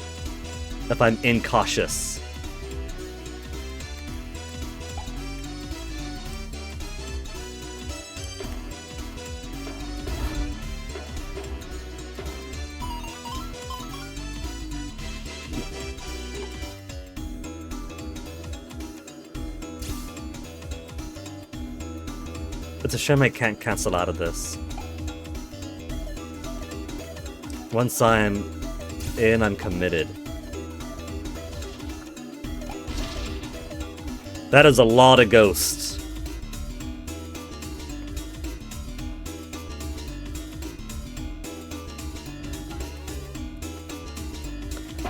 if I'm incautious. It's a shame I can't cancel out of this. Once I'm in, I'm committed. That is a lot of ghosts.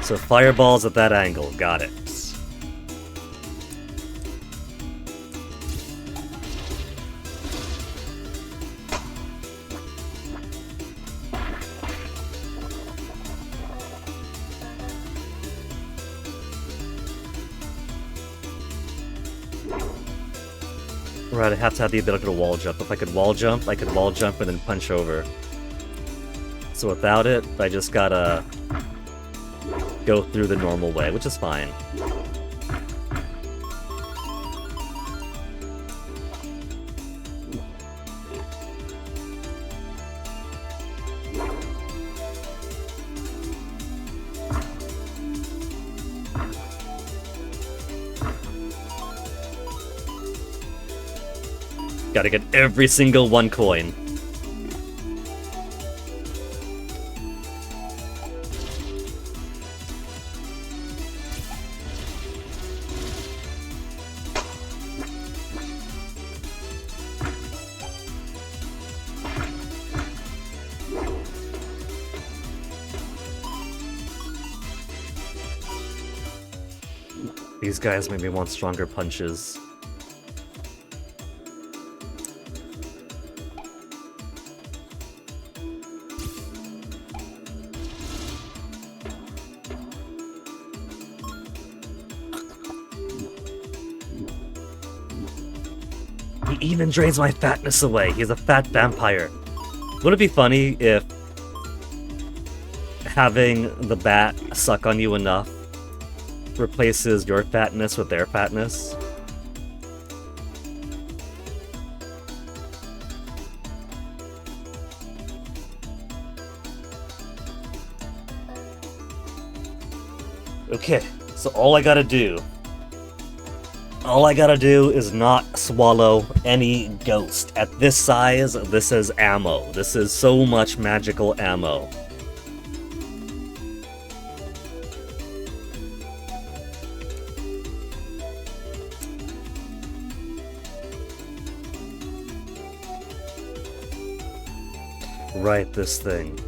So fireballs at that angle, got it. Right, I have to have the ability to wall jump. If I could wall jump, I could wall jump and then punch over. So without it, I just gotta go through the normal way, which is fine. Gotta get every single 1 coin. These guys make me want stronger punches. He even drains my fatness away. He's a fat vampire. Would it be funny if having the bat suck on you enough replaces your fatness with their fatness? Okay, so all I gotta do is not swallow any ghost. At this size, this is ammo. This is so much magical ammo. Right, this thing.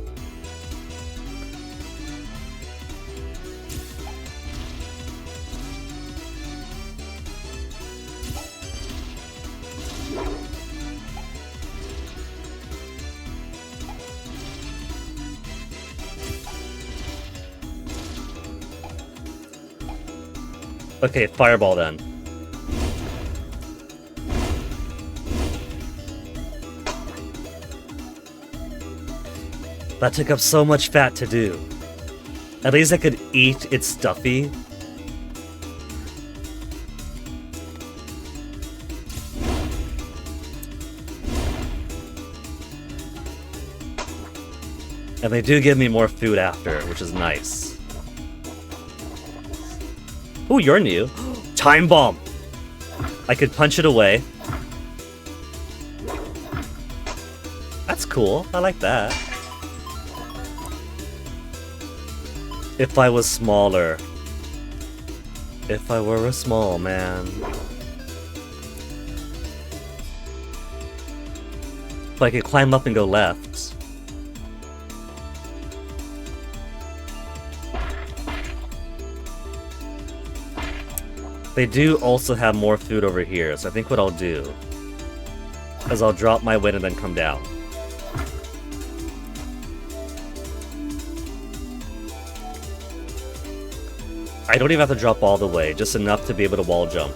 Okay, fireball then. That took up so much fat to do. At least I could eat its stuffy. And they do give me more food after, which is nice. Ooh, you're new. Time bomb! I could punch it away. That's cool. I like that. If I was smaller. If I were a small man. If I could climb up and go left. They do also have more food over here, so I think what I'll do is I'll drop my weight and then come down. I don't even have to drop all the way, just enough to be able to wall jump.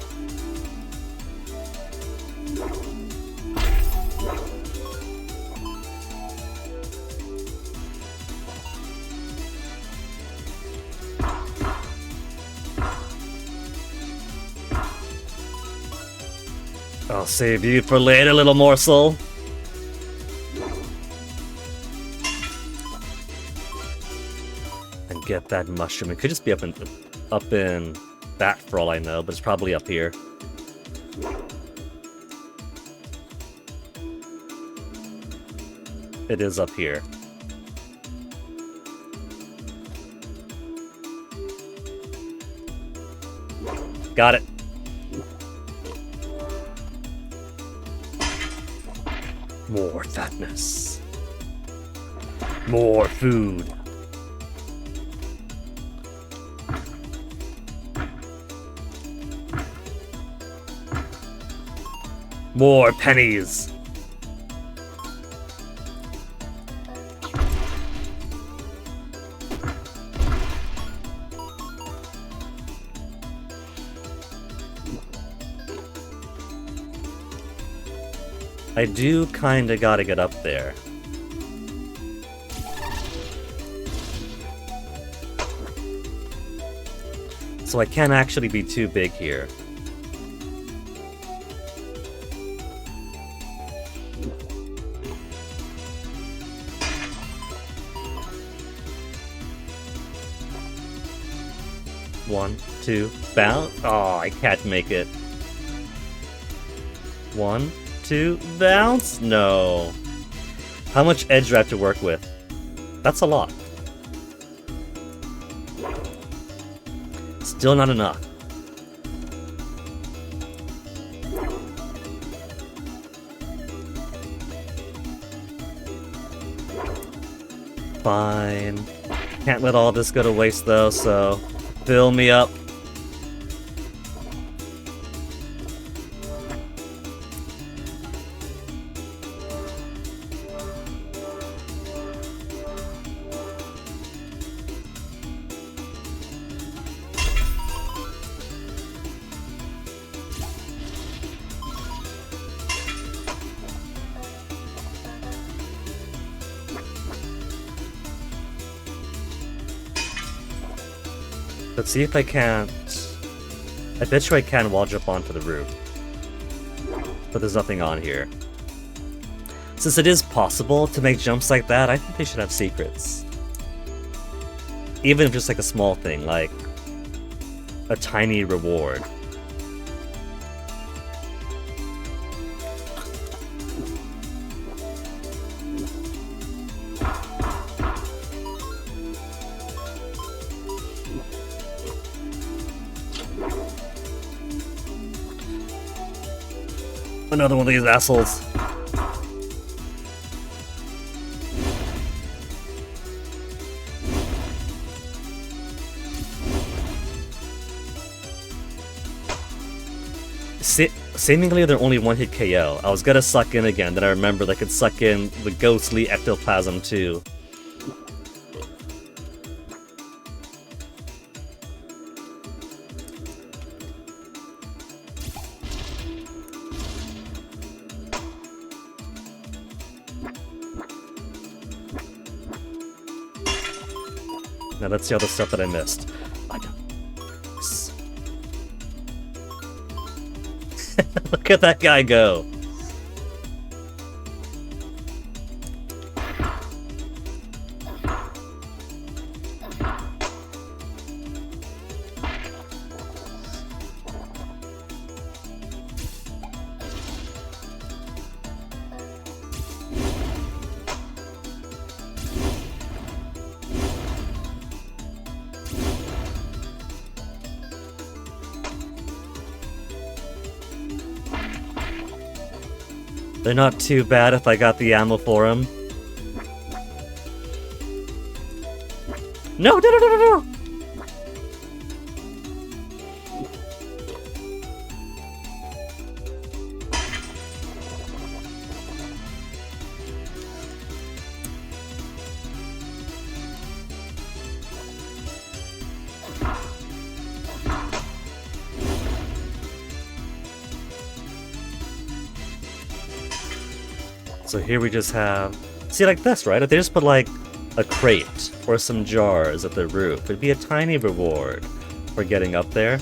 I'll save you for later, little morsel. And get that mushroom. It could just be up in that for all I know, but it's probably up here. It is up here. Got it. More fatness. More food. More pennies. I do kinda gotta get up there. So I can't actually be too big here. One, two, bounce. Oh, I can't make it. One, two, bounce? No. How much edge do I have to work with? That's a lot. Still not enough. Fine. Can't let all this go to waste though, so fill me up. Let's see if I can't... I bet you I can wall jump onto the roof. But there's nothing on here. Since it is possible to make jumps like that, I think they should have secrets. Even if just like a small thing, like a tiny reward. Another one of these assholes. Seemingly they're only one hit KO. I was gonna suck in again, then I remembered I could suck in the ghostly ectoplasm too. Now let's see all the stuff that I missed. Look at that guy go. They're not too bad if I got the ammo for him. No, no, no, no, no, no! So here we just have... See, like this, right? If they just put, like, a crate or some jars at the roof, it'd be a tiny reward for getting up there.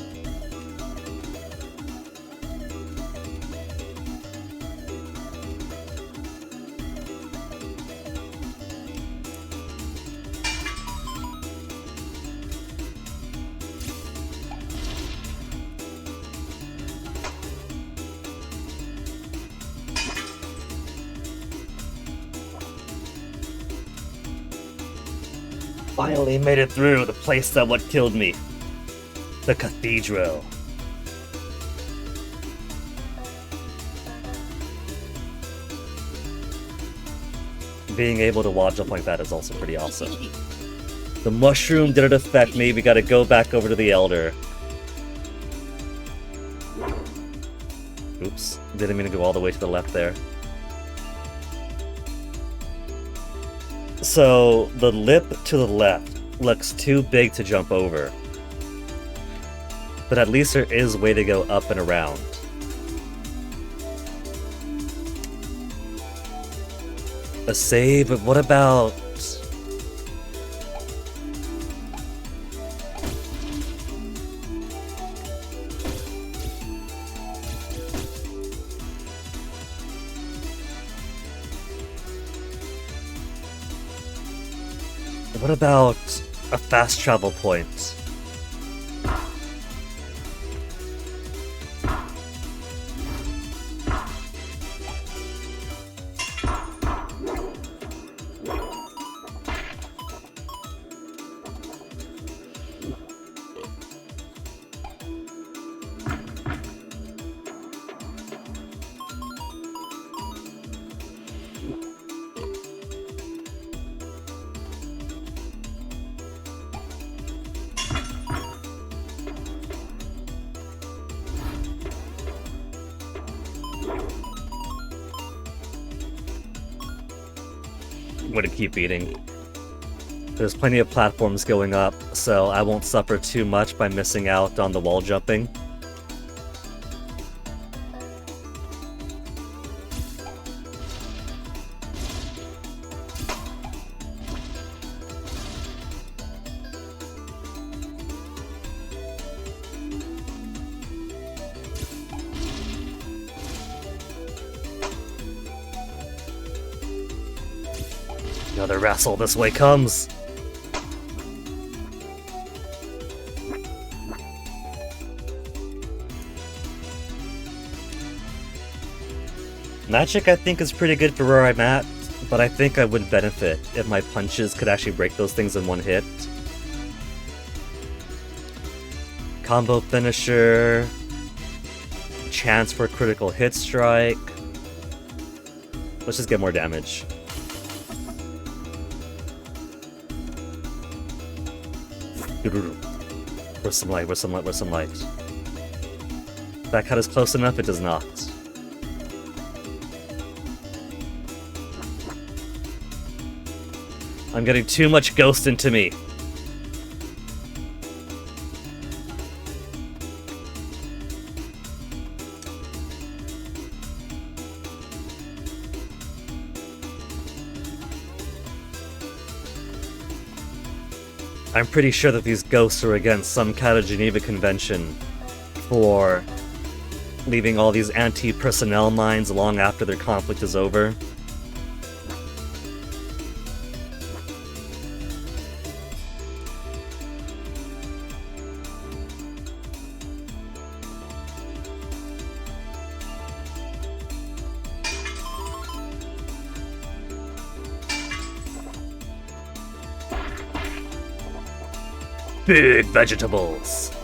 finally made it through the place that what killed me. The cathedral. Being able to wall jump like that is also pretty awesome. The mushroom didn't affect me, we gotta go back over to the Elder. Oops, didn't mean to go all the way to the left there. So, the lip to the left looks too big to jump over. But at least there is a way to go up and around. A save, but what about... What about a fast travel point? I'm gonna keep eating. There's plenty of platforms going up, so I won't suffer too much by missing out on the wall jumping. Another wrestle this way comes. Magic, I think, is pretty good for where I'm at, but I think I would benefit if my punches could actually break those things in one hit. Combo finisher. Chance for critical hit strike. Let's just get more damage. Where's some light? Where's some light? Where's some light? That cut is close enough? It does not. I'm getting too much ghost into me. I'm pretty sure that these ghosts are against some kind of Geneva Convention for leaving all these anti-personnel mines long after their conflict is over. Big vegetables.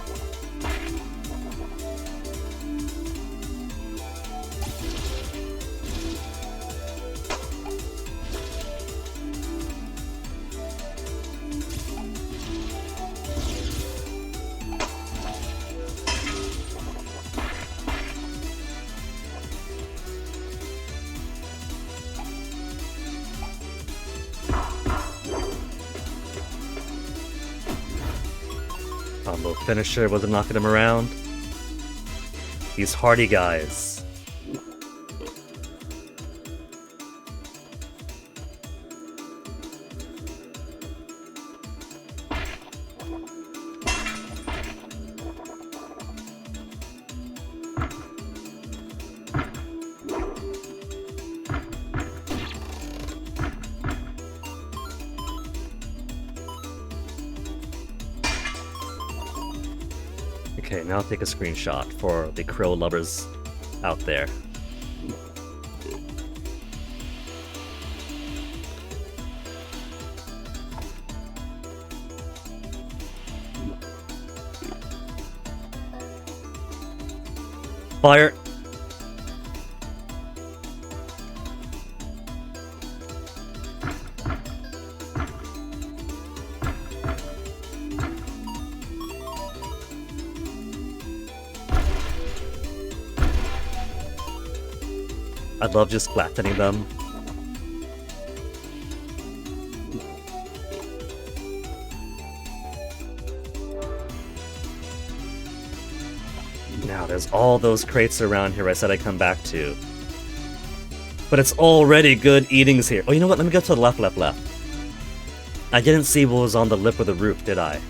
Combo finisher wasn't knocking him around. These hardy guys. Okay, now I'll take a screenshot for the crow lovers out there. Fire! I love just flattening them. Now, there's all those crates around here I said I'd come back to. But it's already good eatings here. Oh, you know what? Let me go to the left. I didn't see what was on the lip of the roof, did I?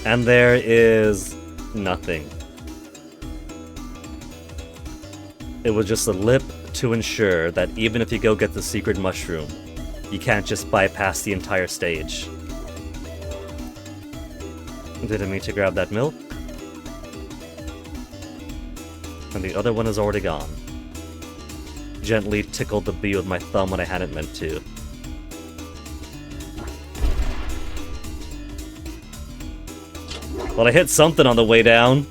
And there is nothing. It was just a lip to ensure that even if you go get the secret mushroom, you can't just bypass the entire stage. Didn't mean to grab that milk. And the other one is already gone. Gently tickled the bee with my thumb when I hadn't meant to. Well, I hit something on the way down.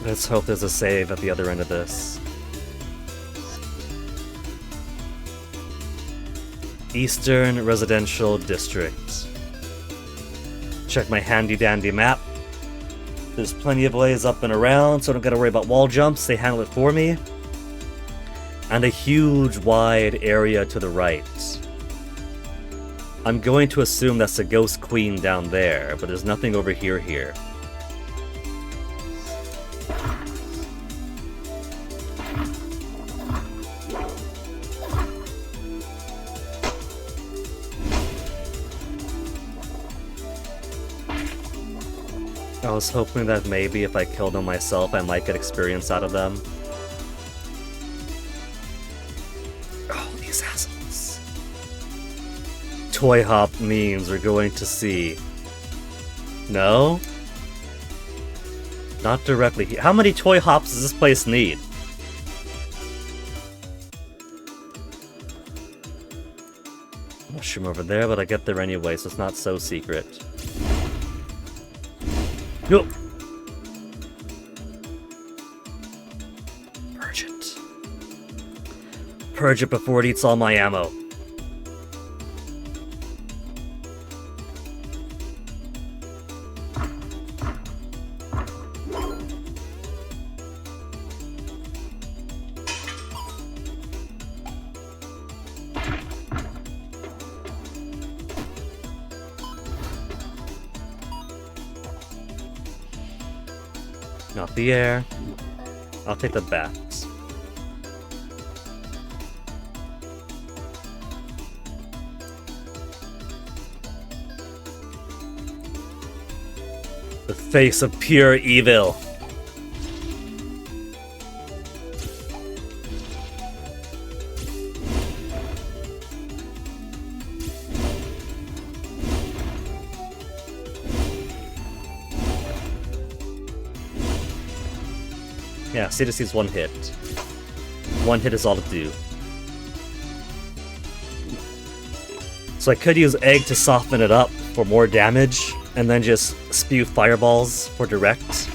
Let's hope there's a save at the other end of this. Eastern Residential District. Check my handy-dandy map. There's plenty of ways up and around, so I don't gotta worry about wall jumps. They handle it for me. And a huge, wide area to the right. I'm going to assume that's the Ghost Queen down there, but there's nothing over here. I was hoping that maybe if I killed them myself, I might get experience out of them. Oh, these assholes. Toy hop means we're going to see. No? Not directly here. How many toy hops does this place need? Mushroom over there, but I get there anyway, so it's not so secret. Yo! Purge it. Purge it before it eats all my ammo. Not the air. I'll take the bats. The face of pure evil. Yeah, CDC's one hit. One hit is all to do. So I could use egg to soften it up for more damage, and then just spew fireballs for direct.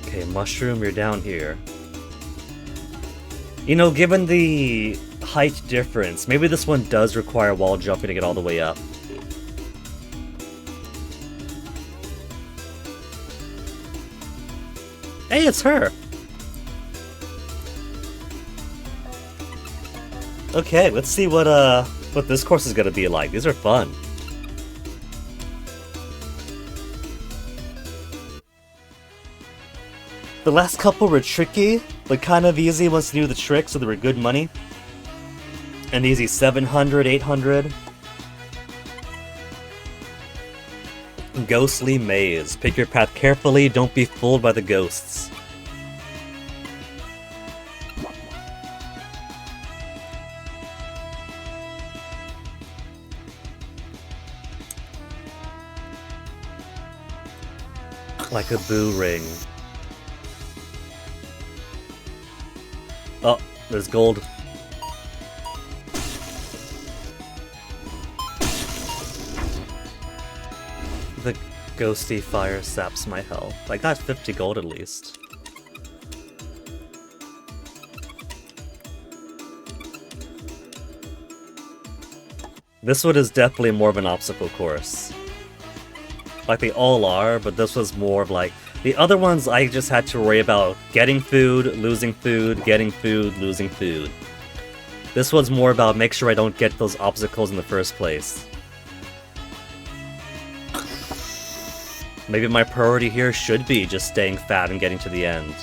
Okay, mushroom, you're down here. You know, given the height difference, maybe this one does require wall jumping to get all the way up. Hey, it's her! Okay, let's see what this course is gonna be like. These are fun. The last couple were tricky, but kind of easy once you knew the tricks, so they were good money. An easy 700, 800. ghostly maze. Pick your path carefully, don't be fooled by the ghosts. Like a boo ring. Oh, there's gold. The ghosty fire saps my health. I got 50 gold at least. This one is definitely more of an obstacle course. Like they all are, but this was more of like... The other ones I just had to worry about getting food, losing food, getting food, losing food. This one's more about make sure I don't get those obstacles in the first place. Maybe my priority here should be just staying fat and getting to the end.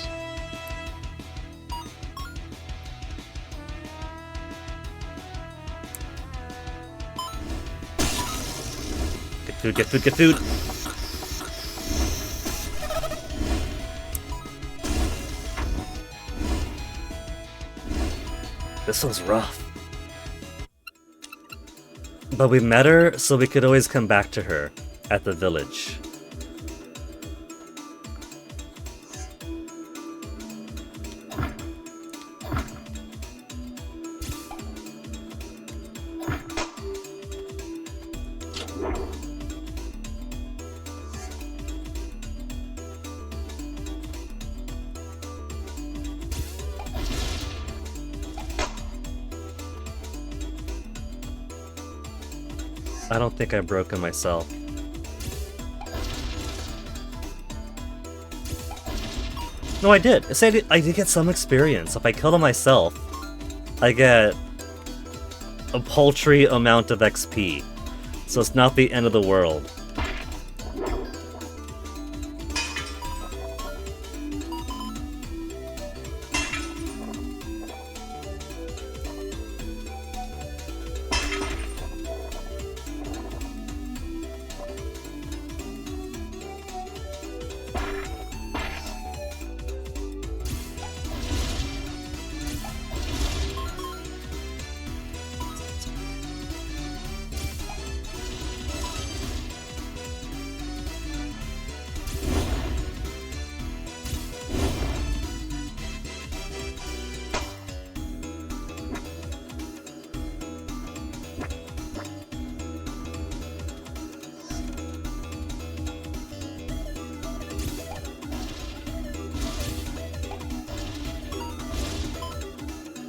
Get food, get food, get food! This one's rough. But we met her, so we could always come back to her at the village. I don't think I've broken myself. No, I did. I did get some experience. If I kill him myself, I get a paltry amount of XP. So it's not the end of the world.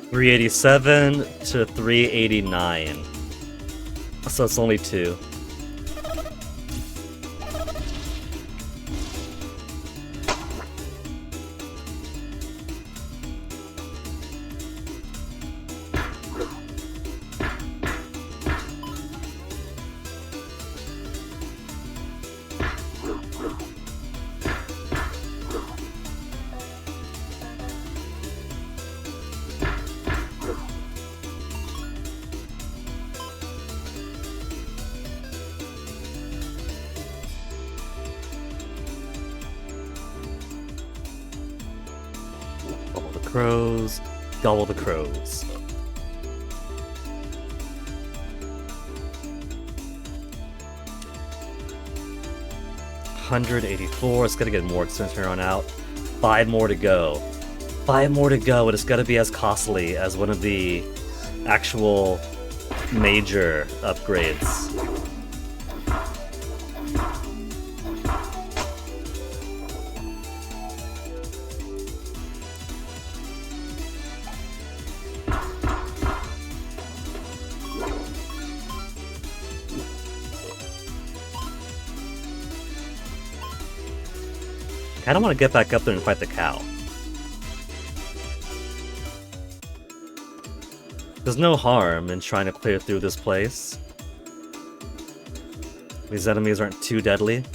$387 to $389. So it's only 2. Crows, gobble the crows. $184, it's gonna get more expensive from here on out. 5 more to go. 5 more to go, and it's gonna be as costly as one of the actual major upgrades. I don't want to get back up there and fight the cow. There's no harm in trying to clear through this place. These enemies aren't too deadly.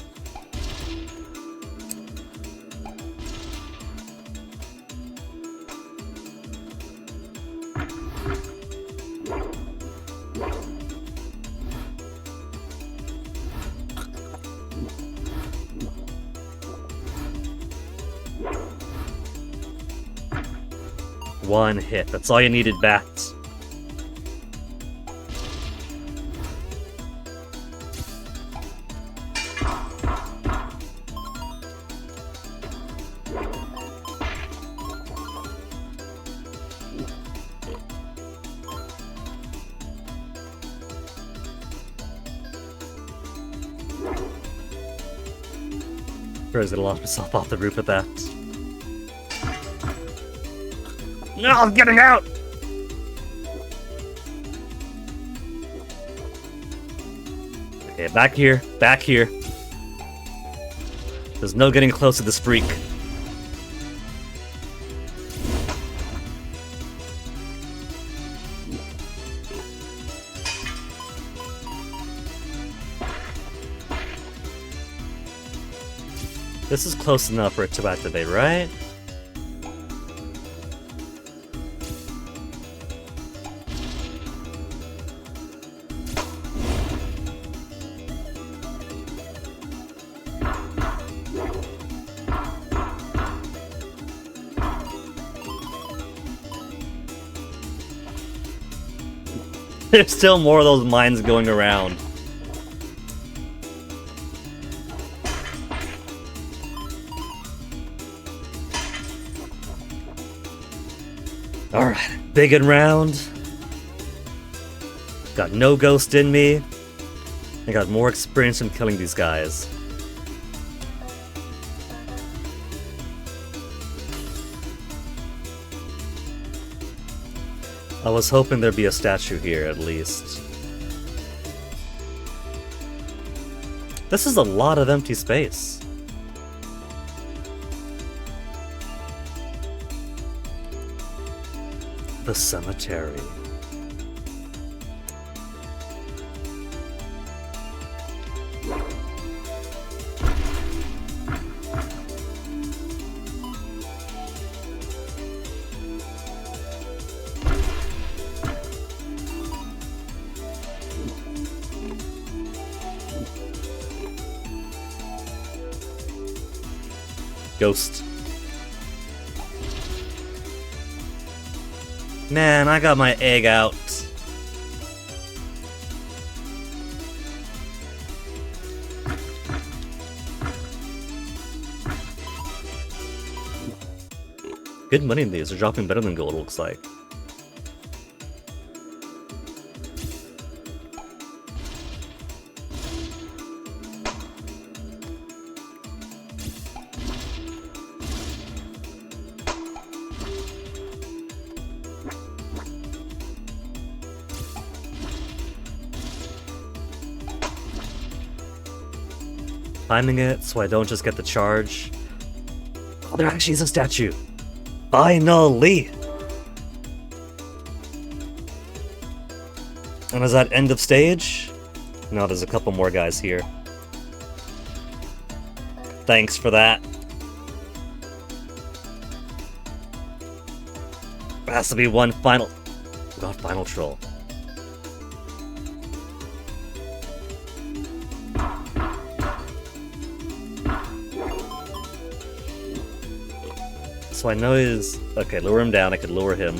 One hit. That's all you needed, Bat. Bro's gonna launch himself off the roof at that. No, I'm getting out! Okay, back here, back here. There's no getting close to this freak. This is close enough for it to activate, right? There's still more of those mines going around. Alright, big and round. Got no ghost in me. I got more experience in killing these guys. I was hoping there'd be a statue here, at least. This is a lot of empty space. The cemetery. Ghost. Man, I got my egg out. Good money in these. They're dropping better than gold, looks like. Timing it so I don't just get the charge. Oh, there actually is a statue. Finally! And is that end of stage? No, there's a couple more guys here. Thanks for that. There has to be one final... Not final troll. So I know he's... Okay, lure him down. I could lure him.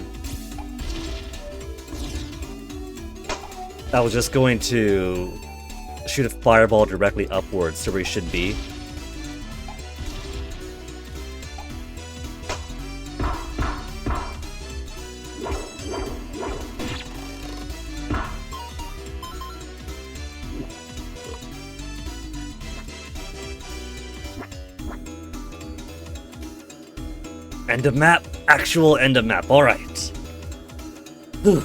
I was just going to shoot a fireball directly upwards to where he should be. End of map. Actual end of map. Alright. Took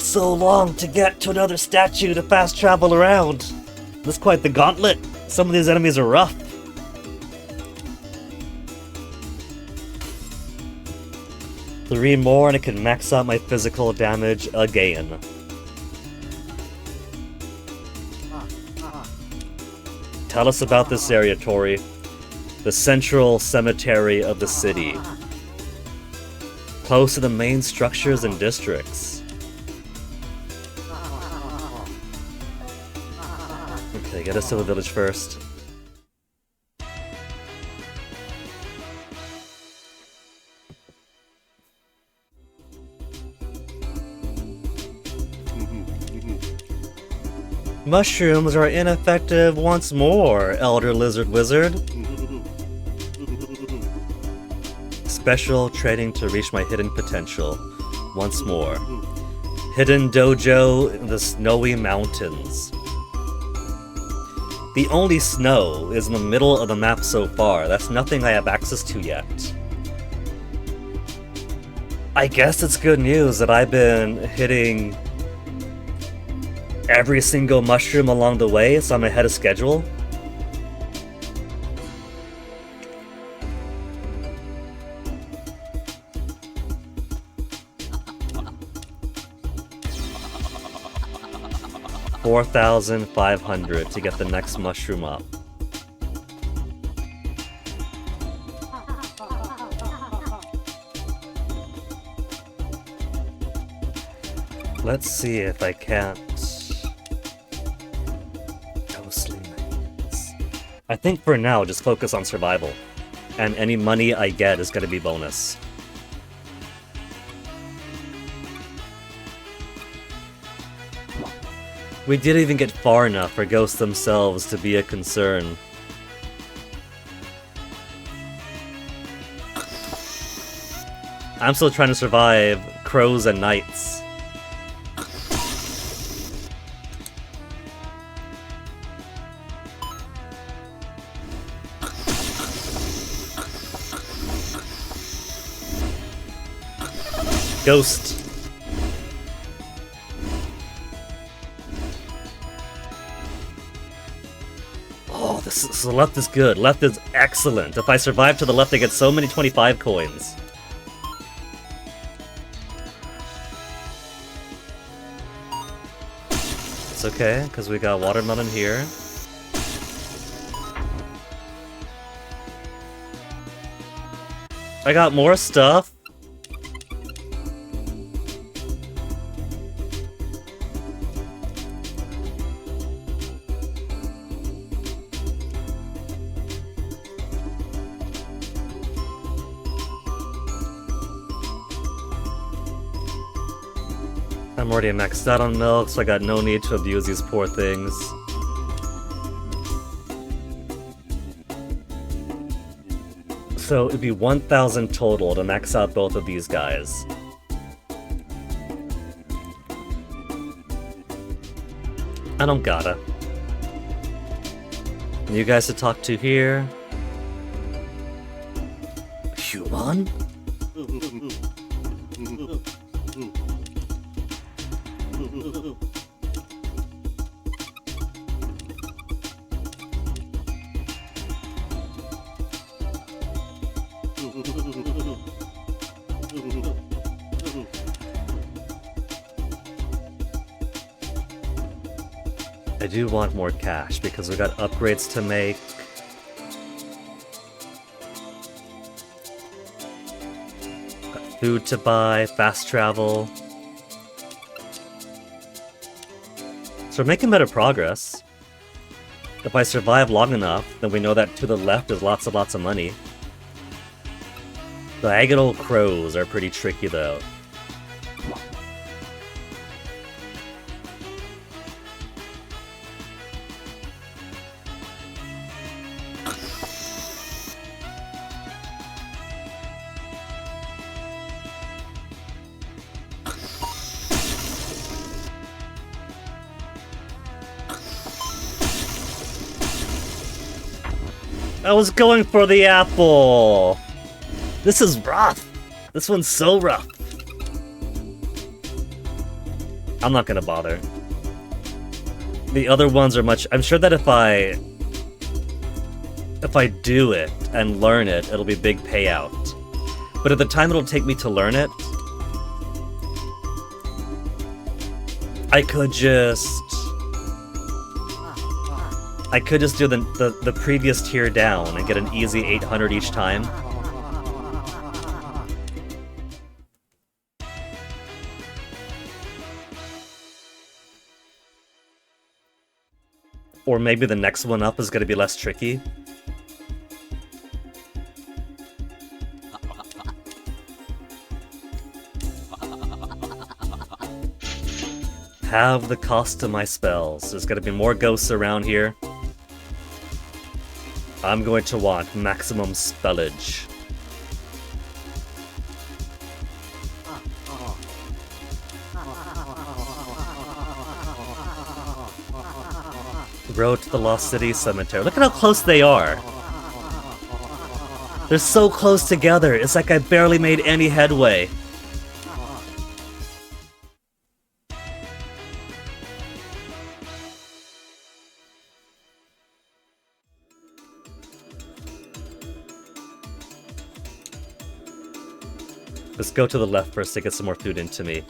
so long to get to another statue to fast travel around. That's quite the gauntlet. Some of these enemies are rough. Three more and I can max out my physical damage again. Tell us about this area, Tori. The central cemetery of the city. Close to the main structures and districts. Okay, get us to the village first. Mushrooms are ineffective once more, Elder Lizard Wizard. Special training to reach my hidden potential. Once more. Hidden dojo in the snowy mountains. The only snow is in the middle of the map so far. That's nothing I have access to yet. I guess it's good news that I've been hitting every single mushroom along the way, so I'm ahead of schedule. $4,500 to get the next mushroom up. Let's see if I can't... Ghostly maze. I think for now, just focus on survival. And any money I get is gonna be bonus. We didn't even get far enough for ghosts themselves to be a concern. I'm still trying to survive crows and knights. Ghost. Oh, so left is good. Left is excellent. If I survive to the left, I get so many 25 coins. It's okay, because we got watermelon here. I got more stuff. I'm already maxed out on milk, so I got no need to abuse these poor things. So it'd be 1,000 total to max out both of these guys. I don't gotta. You guys to talk to here. Human? I do want more cash because we got upgrades to make. Got food to buy, fast travel. So we're making better progress. If I survive long enough, then we know that to the left is lots of money. Diagonal crows are pretty tricky though. I was going for the apple! This is rough! This one's so rough. I'm not gonna bother. The other ones are much... I'm sure that if I do it and learn it, it'll be big payout. But at the time it'll take me to learn it, I could just do the previous tier down and get an easy 800 each time. Or maybe the next one up is going to be less tricky. Halve the cost of my spells. There's gonna be more ghosts around here. I'm going to want maximum spellage. Road to the Lost City Cemetery. Look at how close they are. They're so close together. It's like I barely made any headway. Let's go to the left first to get some more food into me.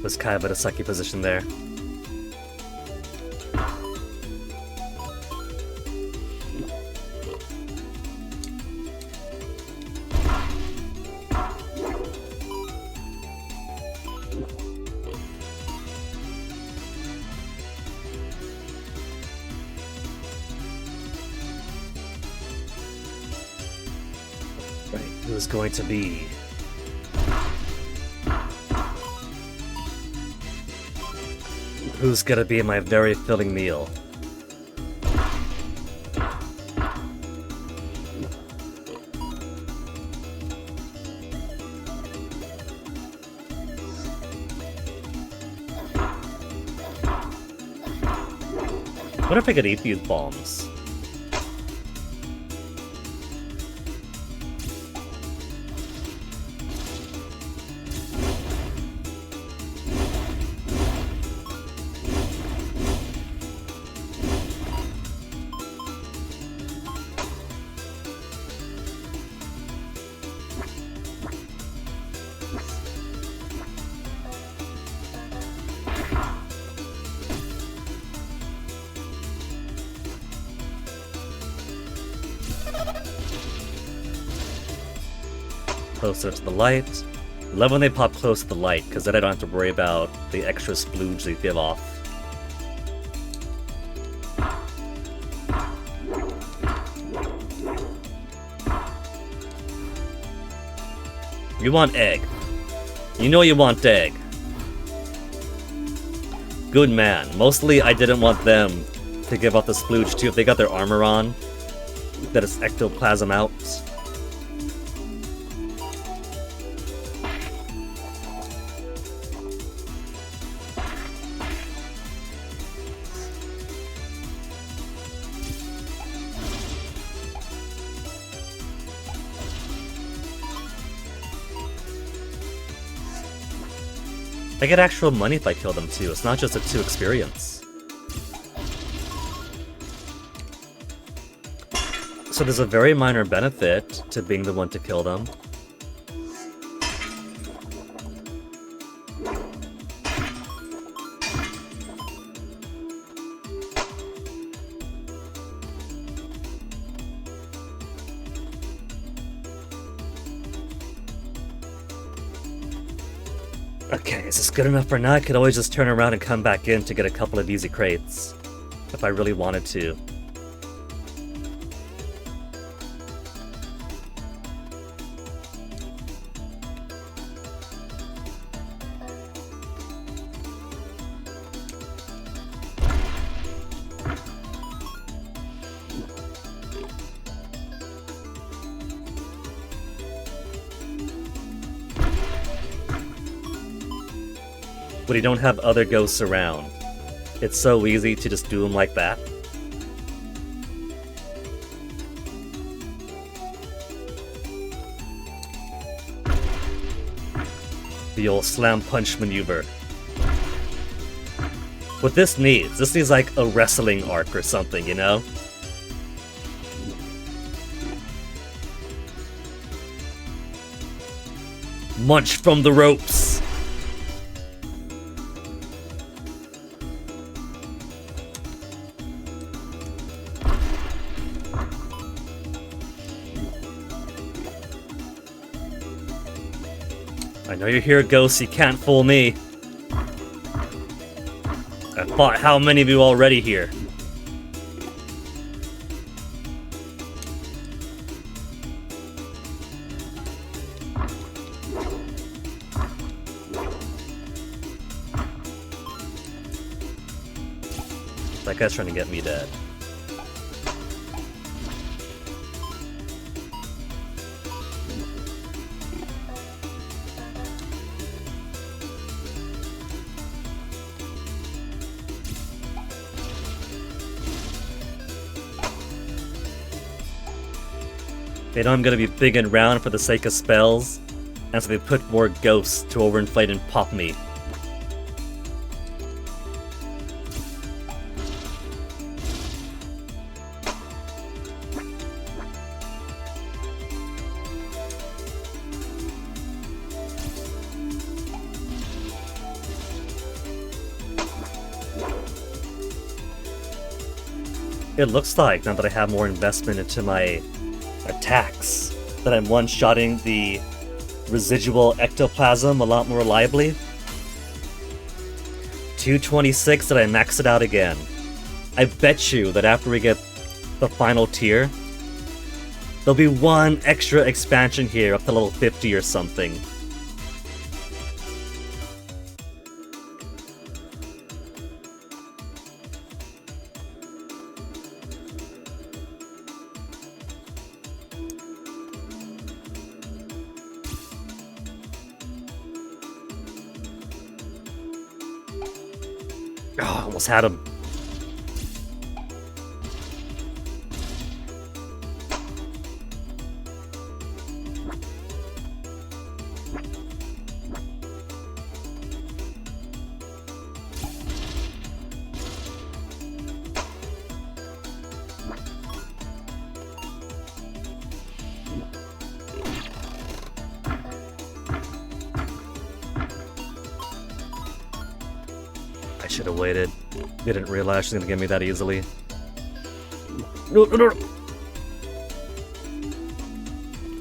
Was kind of at a sucky position there. Right, who's going to be? Who's gonna be my very filling meal? What if I could eat these bombs? Closer to the light. Love when they pop close to the light, because then I don't have to worry about the extra splooge they give off. You want egg. You know you want egg. Good man. Mostly I didn't want them to give off the splooge too. If they got their armor on, that is ectoplasm out. I get actual money if I kill them too, it's not just a 2 experience. So there's a very minor benefit to being the one to kill them. Okay, is this good enough for now? I could always just turn around and come back in to get a couple of easy crates. If I really wanted to. When you don't have other ghosts around. It's so easy to just do them like that. The old slam punch maneuver. What this needs like a wrestling arc or something, you know? Munch from the ropes! I know you're here, Ghost, you can't fool me. I fought how many of you already here? That guy's trying to get me dead. They know I'm gonna be big and round for the sake of spells, and so they put more ghosts to overinflate and pop me. It looks like, now that I have more investment into my attacks, that I'm one-shotting the residual ectoplasm a lot more reliably. 226, that I max it out again. I bet you that after we get the final tier, there'll be one extra expansion here up to level 50 or something. Oh, almost had him. I should have waited. Didn't realize she was gonna get me that easily. No, no, no.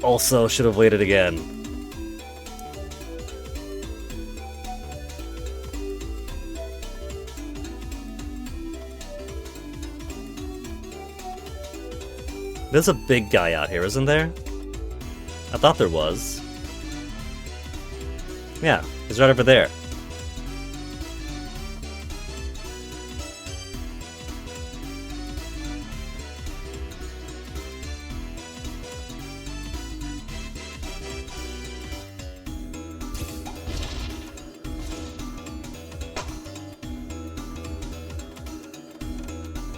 Also, should have waited again. There's a big guy out here, isn't there? I thought there was. Yeah, he's right over there.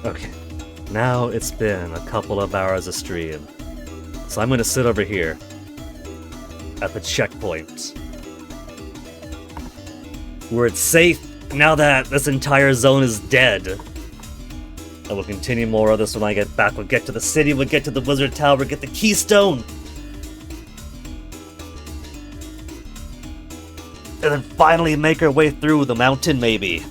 Okay, now it's been a couple of hours of stream, so I'm gonna sit over here at the checkpoint where it's safe now that this entire zone is dead. I will continue more of this when I get back. We'll get to the city, we'll get to the Wizard Tower, get the Keystone, and then finally make our way through the mountain, maybe.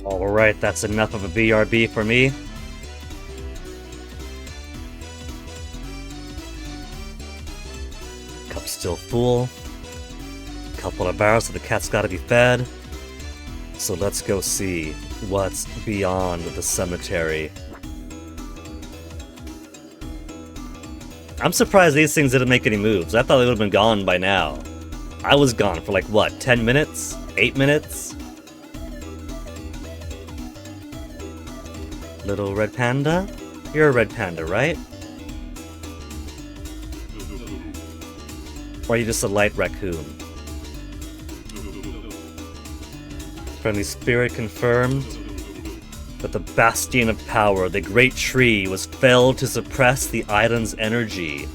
Alright, that's enough of a BRB for me. Cup's still full. Couple of barrels, so the cat's gotta be fed. So let's go see what's beyond the cemetery. I'm surprised these things didn't make any moves. I thought they would have been gone by now. I was gone for like, what, 10 minutes? 8 minutes? Little red panda? You're a red panda, right? Or are you just a light raccoon? Friendly spirit confirmed that the bastion of power, the great tree, was felled to suppress the island's energy.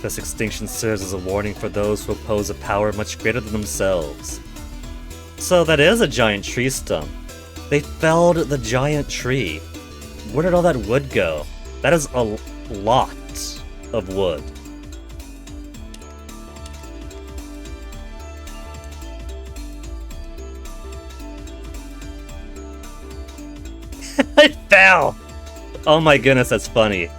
This extinction serves as a warning for those who oppose a power much greater than themselves. So that is a giant tree stump. They felled the giant tree. Where did all that wood go? That is a lot of wood. It fell! Oh my goodness, that's funny.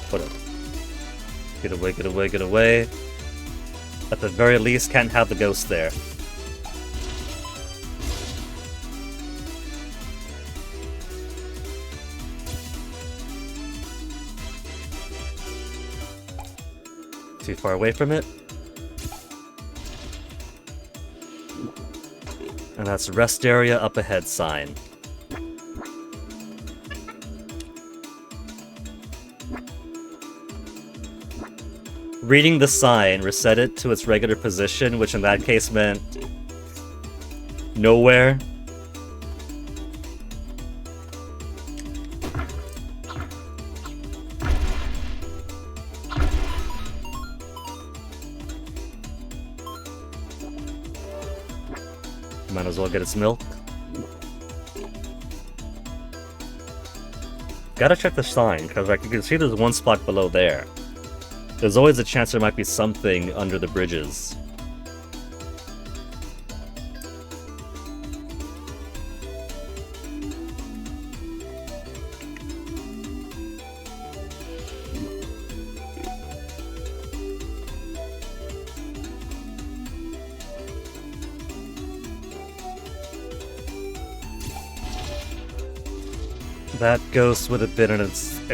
Put it. Get away, get away, get away. At the very least, can't have the ghost there. Too far away from it. And that's rest area up ahead sign. Reading the sign reset it to its regular position, which in that case meant nowhere. Might as well get its milk. Gotta check the sign, because like you can see there's one spot below there. There's always a chance there might be something under the bridges. That ghost would have been an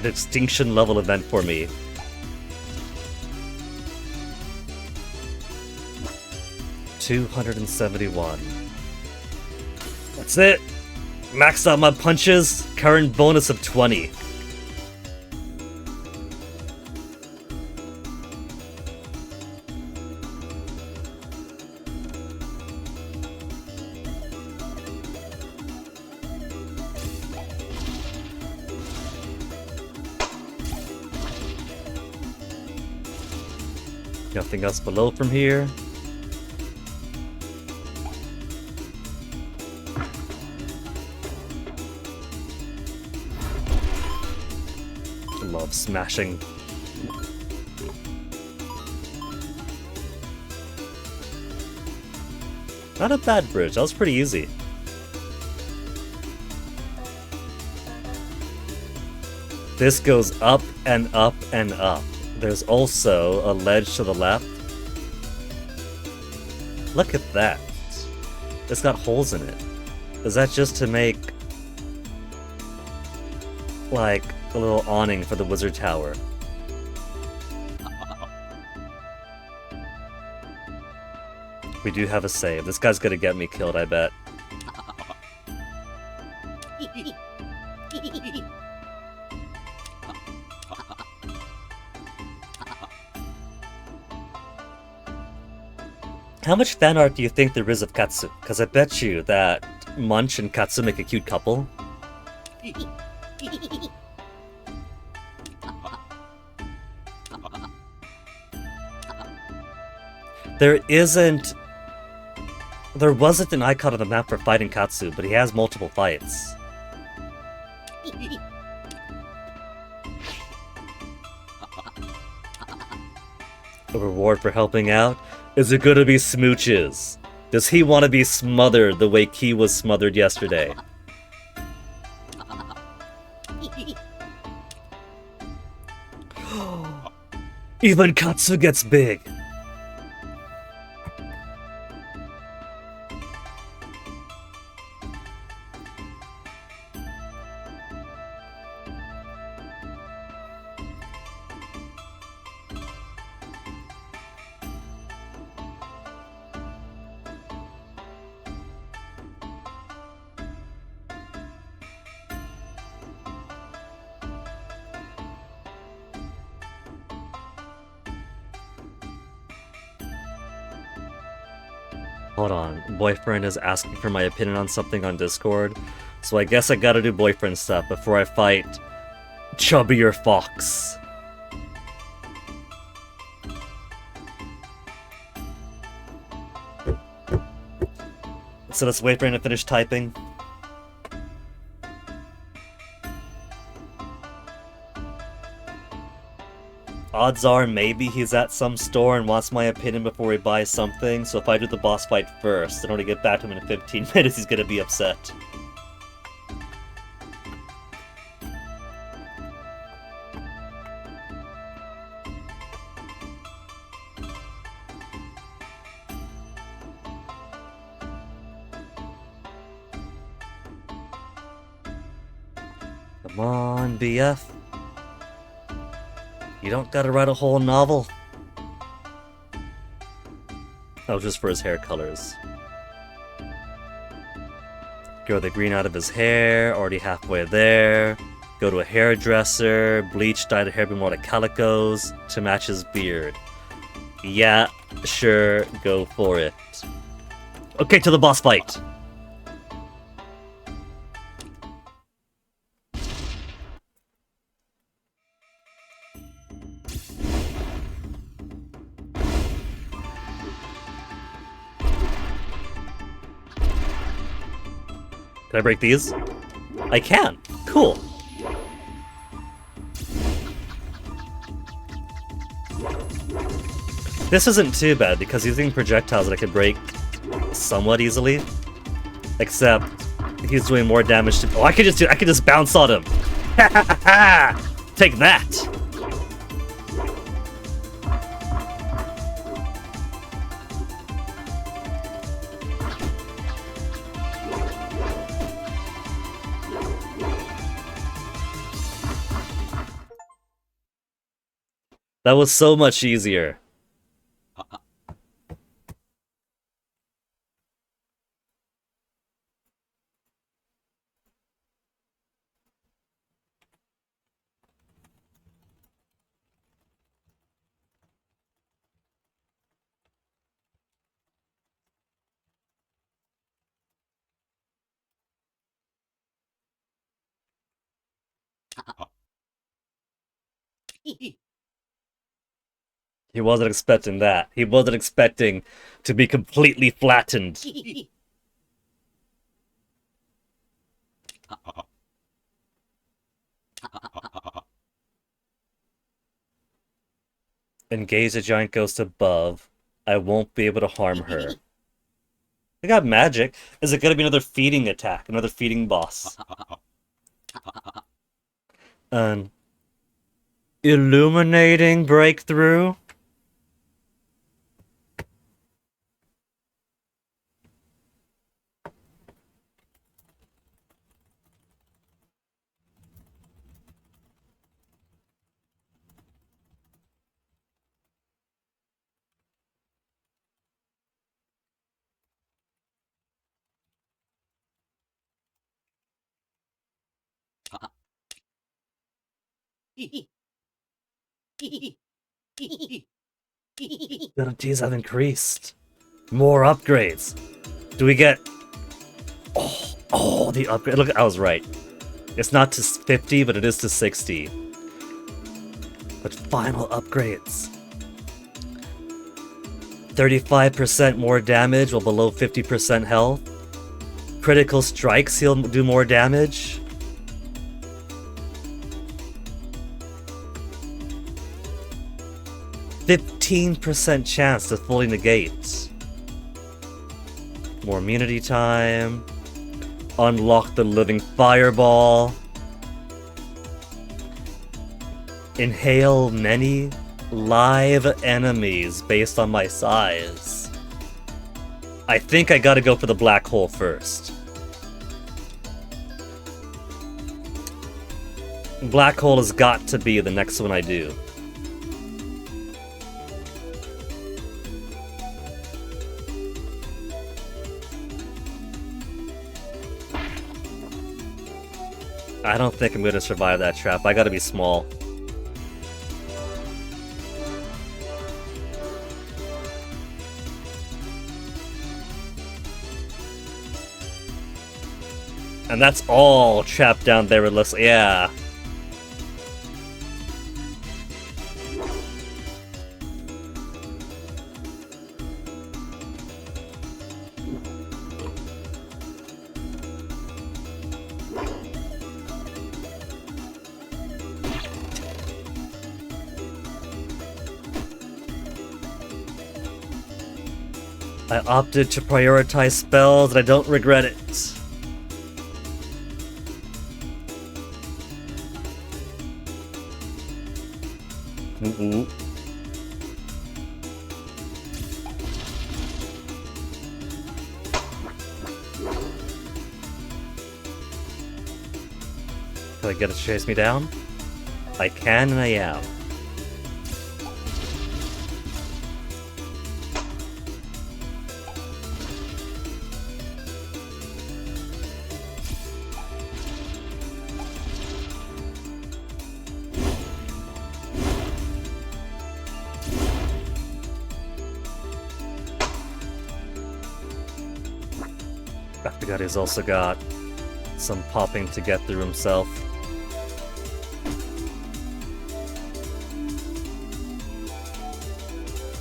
extinction level event for me. $271. That's it! Maxed out my punches, current bonus of 20. Nothing else below from here. Love smashing. Not a bad bridge, that was pretty easy. This goes up and up and up. There's also a ledge to the left. Look at that. It's got holes in it. Is that just to make like a little awning for the wizard tower? We do have a save. This guy's gonna get me killed, I bet. How much fan art do you think there is of Katsu? Because I bet you that Munch and Katsu make a cute couple. There isn't... There wasn't an icon on the map for fighting Katsu, but he has multiple fights. A reward for helping out? Is it gonna be smooches? Does he want to be smothered the way Key was smothered yesterday? Even Katsu gets big! Hold on, boyfriend is asking for my opinion on something on Discord, so I guess I gotta do boyfriend stuff before I fight Chubbier Fox. So let's wait for him to finish typing. Odds are maybe he's at some store and wants my opinion before he buys something, so if I do the boss fight first, in order to get back to him in 15 minutes, he's gonna be upset. Come on, BF. You don't gotta write a whole novel. Oh, just for his hair colors. Grow the green out of his hair, already halfway there. Go to a hairdresser, bleach, dye the hair more like calicos to match his beard. Yeah, sure, go for it. Okay, to the boss fight. Can I break these? I can! Cool! This isn't too bad because using projectiles that I could break somewhat easily. Except he's doing more damage to— oh, I could just bounce on him! Ha ha ha ha! Take that! That was so much easier. He wasn't expecting that. He wasn't expecting to be completely flattened. Engage the giant ghost above. I won't be able to harm her. I got magic. Is it gonna be another feeding attack? Another feeding boss? An illuminating breakthrough? Abilities have increased. More upgrades. Do we get... Oh, the upgrade. Look, I was right. It's not to 50, but it is to 60. But final upgrades. 35% more damage while below 50% health. Critical strikes, he'll do more damage. %15% chance to fully negate. More immunity time. Unlock the living fireball. Inhale many live enemies based on my size. I think I gotta go for the black hole first. Black hole has got to be the next one I do. I don't think I'm gonna survive that trap. I gotta be small. And that's all trapped down there. It looks, yeah. I opted to prioritize spells and I don't regret it. Ooh. Can I get it to chase me down? I can and I am. I forgot he's also got some popping to get through himself.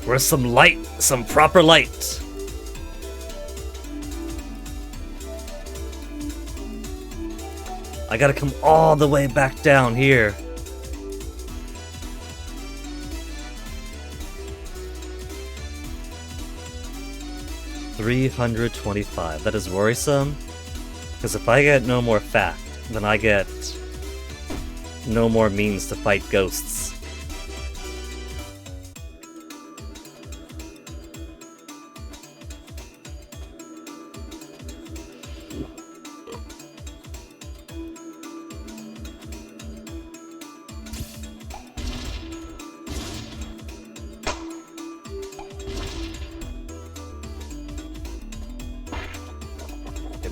Where's some light? Some proper light! I gotta come all the way back down here. $325. That is worrisome. Because if I get no more fat, then I get no more means to fight ghosts.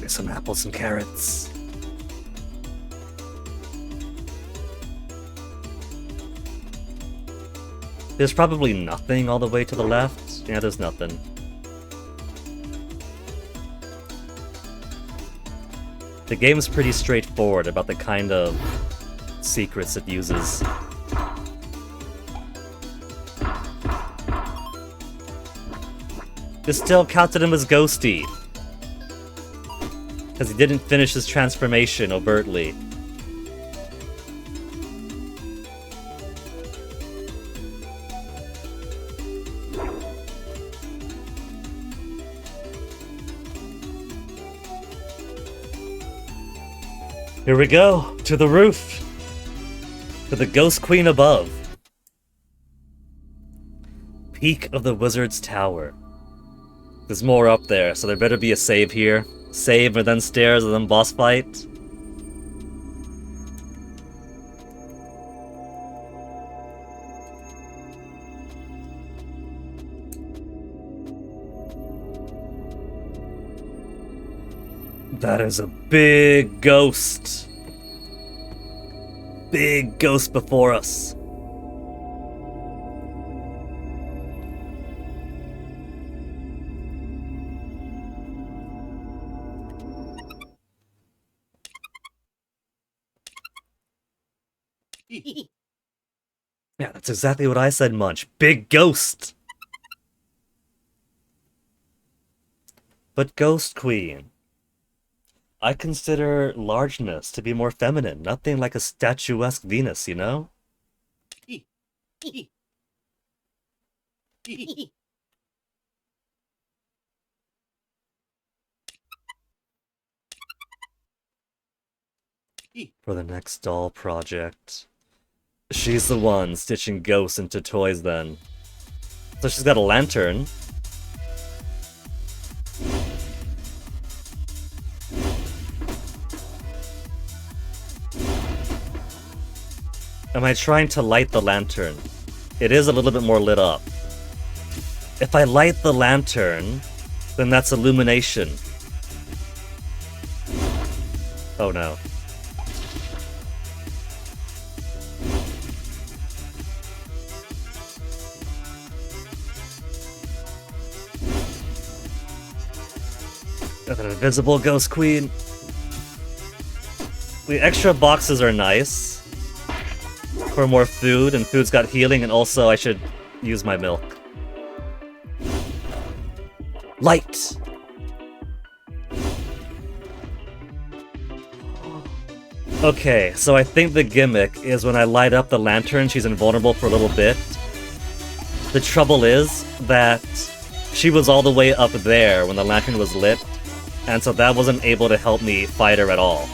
Some apples and carrots. There's probably nothing all the way to the left. Yeah, there's nothing. The game's pretty straightforward about the kind of secrets it uses. This still counted him as ghosty. Because he didn't finish his transformation overtly. Here we go, to the roof. To the Ghost Queen above. Peak of the Wizard's Tower. There's more up there, so there better be a save here. Save and then stairs and then boss fight. That is a big ghost. Big ghost before us. Yeah, that's exactly what I said, Munch. Big ghost! But Ghost Queen, I consider largeness to be more feminine, nothing like a statuesque Venus, you know? For the next doll project. She's the one stitching ghosts into toys then. So she's got a lantern. Am I trying to light the lantern? It is a little bit more lit up. If I light the lantern, then that's illumination. Oh no. An invisible Ghost Queen. The extra boxes are nice. For more food, and food's got healing, and also I should use my milk. Light! Okay, so I think the gimmick is when I light up the lantern, she's invulnerable for a little bit. The trouble is that she was all the way up there when the lantern was lit, and so that wasn't able to help me fight her at all.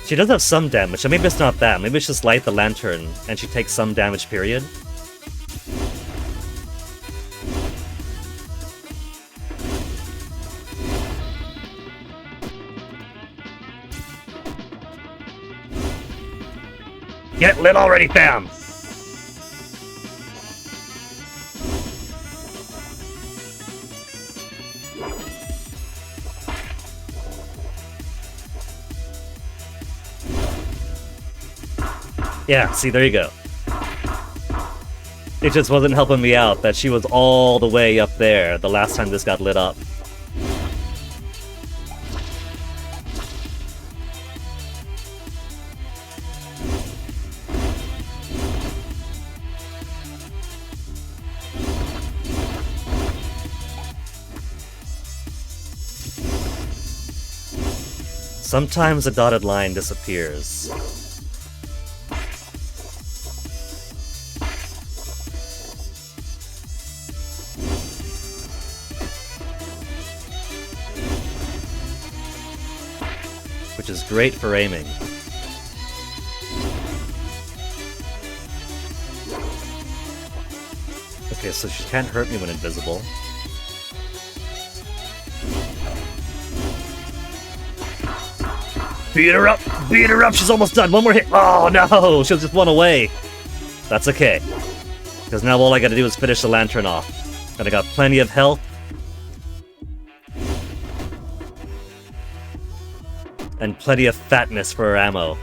She does have some damage, so maybe it's not that. Maybe it's just light the lantern, and she takes some damage, period. Get lit already, fam! Yeah, see, there you go. It just wasn't helping me out that she was all the way up there the last time this got lit up. Sometimes the dotted line disappears. Which is great for aiming. Okay, so she can't hurt me when invisible. Beat her up! Beat her up! She's almost done! One more hit! Oh no! She'll just run away! That's okay. Because now all I gotta do is finish the lantern off. And I got plenty of health. And plenty of fatness for her ammo.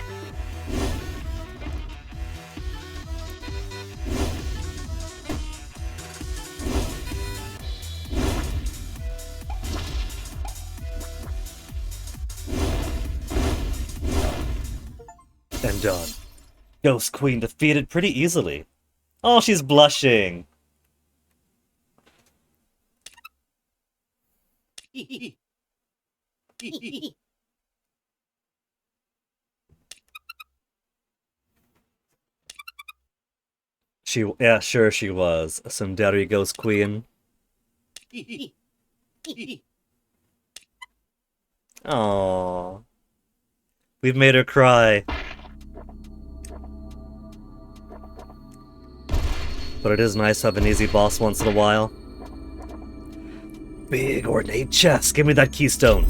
And done. Ghost Queen defeated pretty easily. Oh, she's blushing. Yeah, sure she was. A Sundari Ghost Queen. Aww. We've made her cry. But it is nice to have an easy boss once in a while. Big ornate chest, give me that keystone.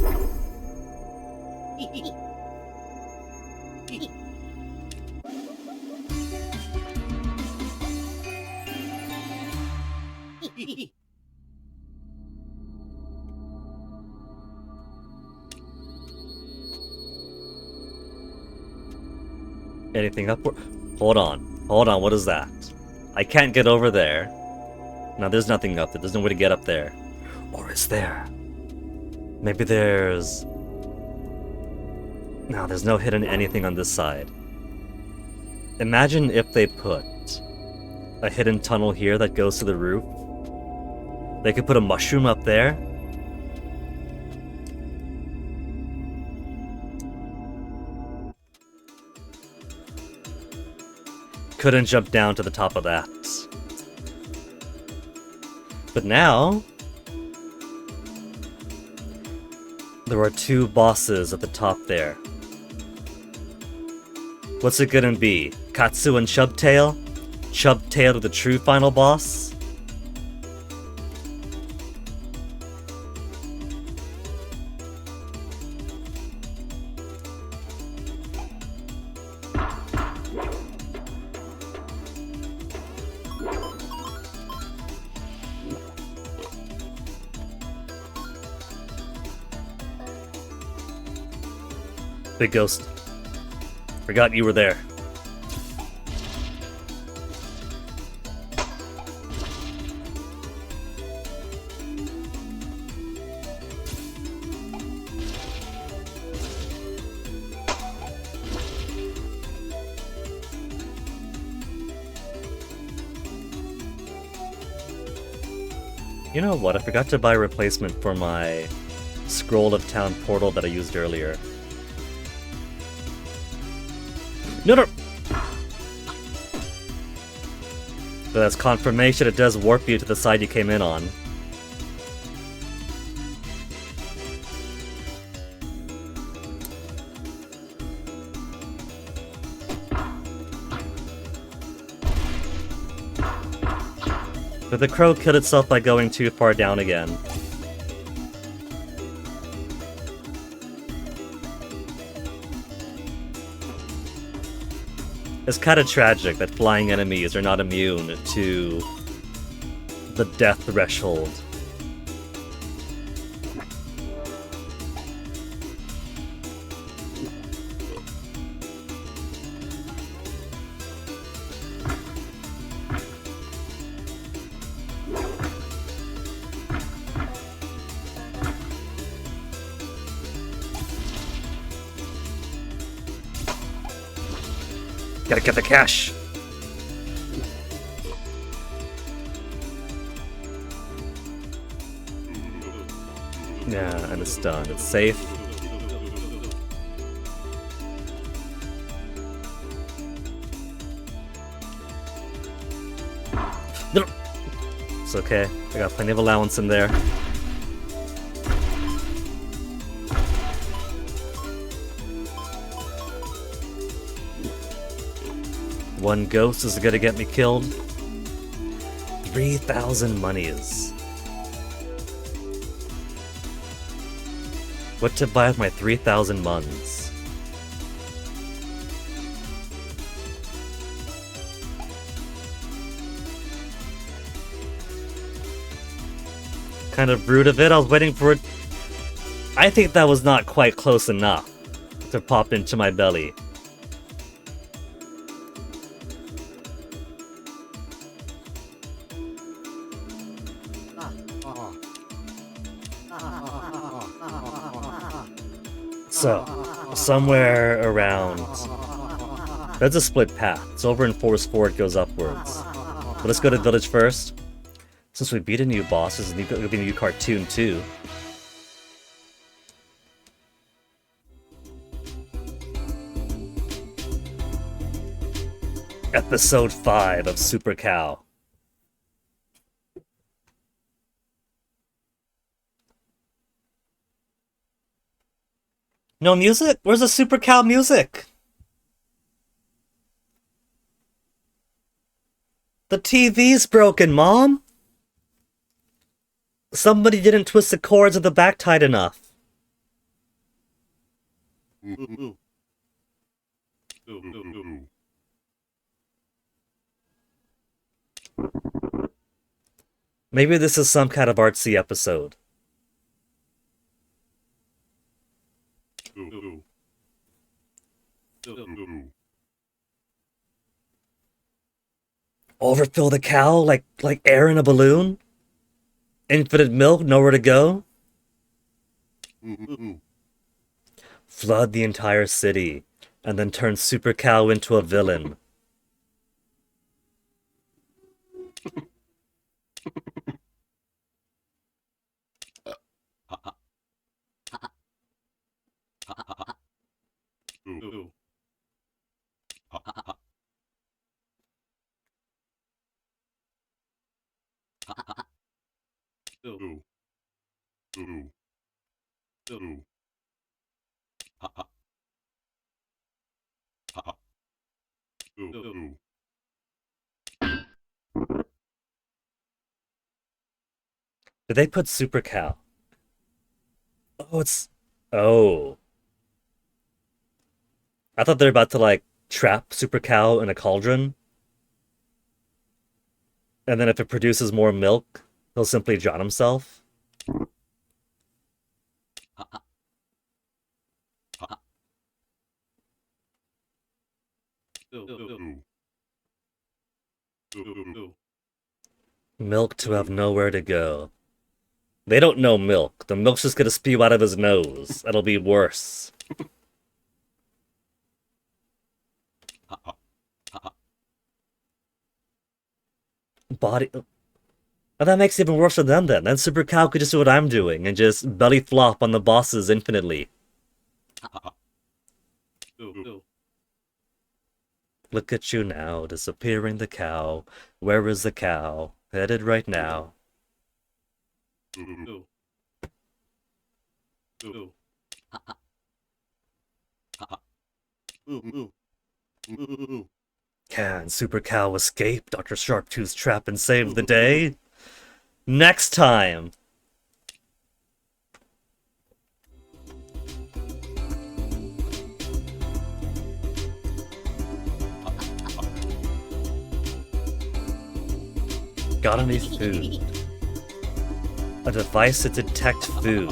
Anything upward? Hold on, what is that? I can't get over there. No, there's nothing up there. There's no way to get up there. Or is there? Maybe there's... No, there's no hidden anything on this side. Imagine if they put a hidden tunnel here that goes to the roof. They could put a mushroom up there. Couldn't jump down to the top of that. But now, there are two bosses at the top there. What's it gonna be? Katsu and Chubtail? Chubtail to the true final boss? Big Ghost. Forgot you were there. You know what? I forgot to buy a replacement for my Scroll of Town portal that I used earlier. No! But that's confirmation it does warp you to the side you came in on. But the crow killed itself by going too far down again. It's kind of tragic that flying enemies are not immune to the death threshold. Gotta get the cash! Yeah, and it's done. It's safe. No! It's okay. I got plenty of allowance in there. One ghost is gonna get me killed. 3,000 monies. What to buy with my 3,000 muns? Kind of rude of it, I was waiting for it. I think that was not quite close enough to pop into my belly. So, somewhere around... That's a split path. It's over in Forest 4, it goes upwards. But let's go to Village first. Since we beat a new boss, there's gonna be a new cartoon too. Episode 5 of Super Cow. No music? Where's the Super Cow music? The TV's broken, Mom! Somebody didn't twist the cords of the back tight enough. Maybe this is some kind of artsy episode. Overfill the cow like air in a balloon? Infinite milk, nowhere to go? Flood the entire city, and then turn Super Cow into a villain. Did they put Super Cow? Oh, it's... Oh. I thought they were about to, like, trap Super Cow in a cauldron. And then if it produces more milk, he'll simply drown himself. Milk to have nowhere to go. They don't know milk. The milk's just gonna spew out of his nose. That'll be worse. Body... Oh, that makes it even worse for them then. Then Super Cow could just do what I'm doing and just belly flop on the bosses infinitely. Look at you now, disappearing the cow. Where is the cow? Headed right now. Can Super Cow escape Dr. Sharptooth's trap and save the day? Next time! Got any food? A device to detect food.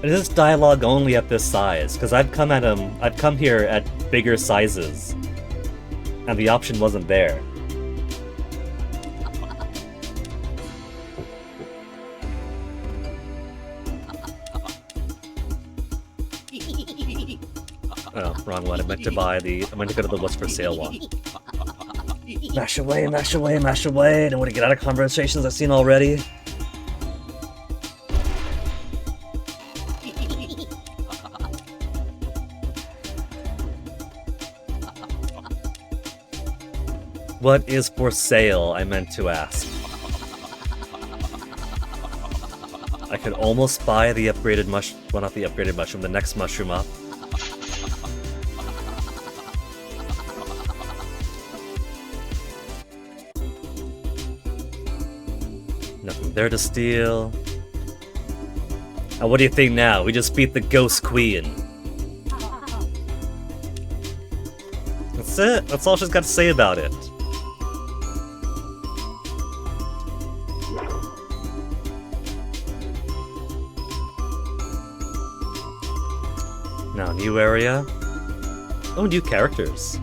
Is this dialogue only at this size? Because I've come here at bigger sizes, and the option wasn't there. Oh, wrong one. I meant to go to the what's for sale one. Mash away, mash away, mash away. I don't want to get out of conversations I've seen already. What is for sale, I meant to ask. I could almost buy the upgraded mushroom, well, not the upgraded mushroom, the next mushroom up. Nothing there to steal. And what do you think now? We just beat the Ghost Queen. That's it. That's all she's got to say about it. Now, new area. Oh, new characters.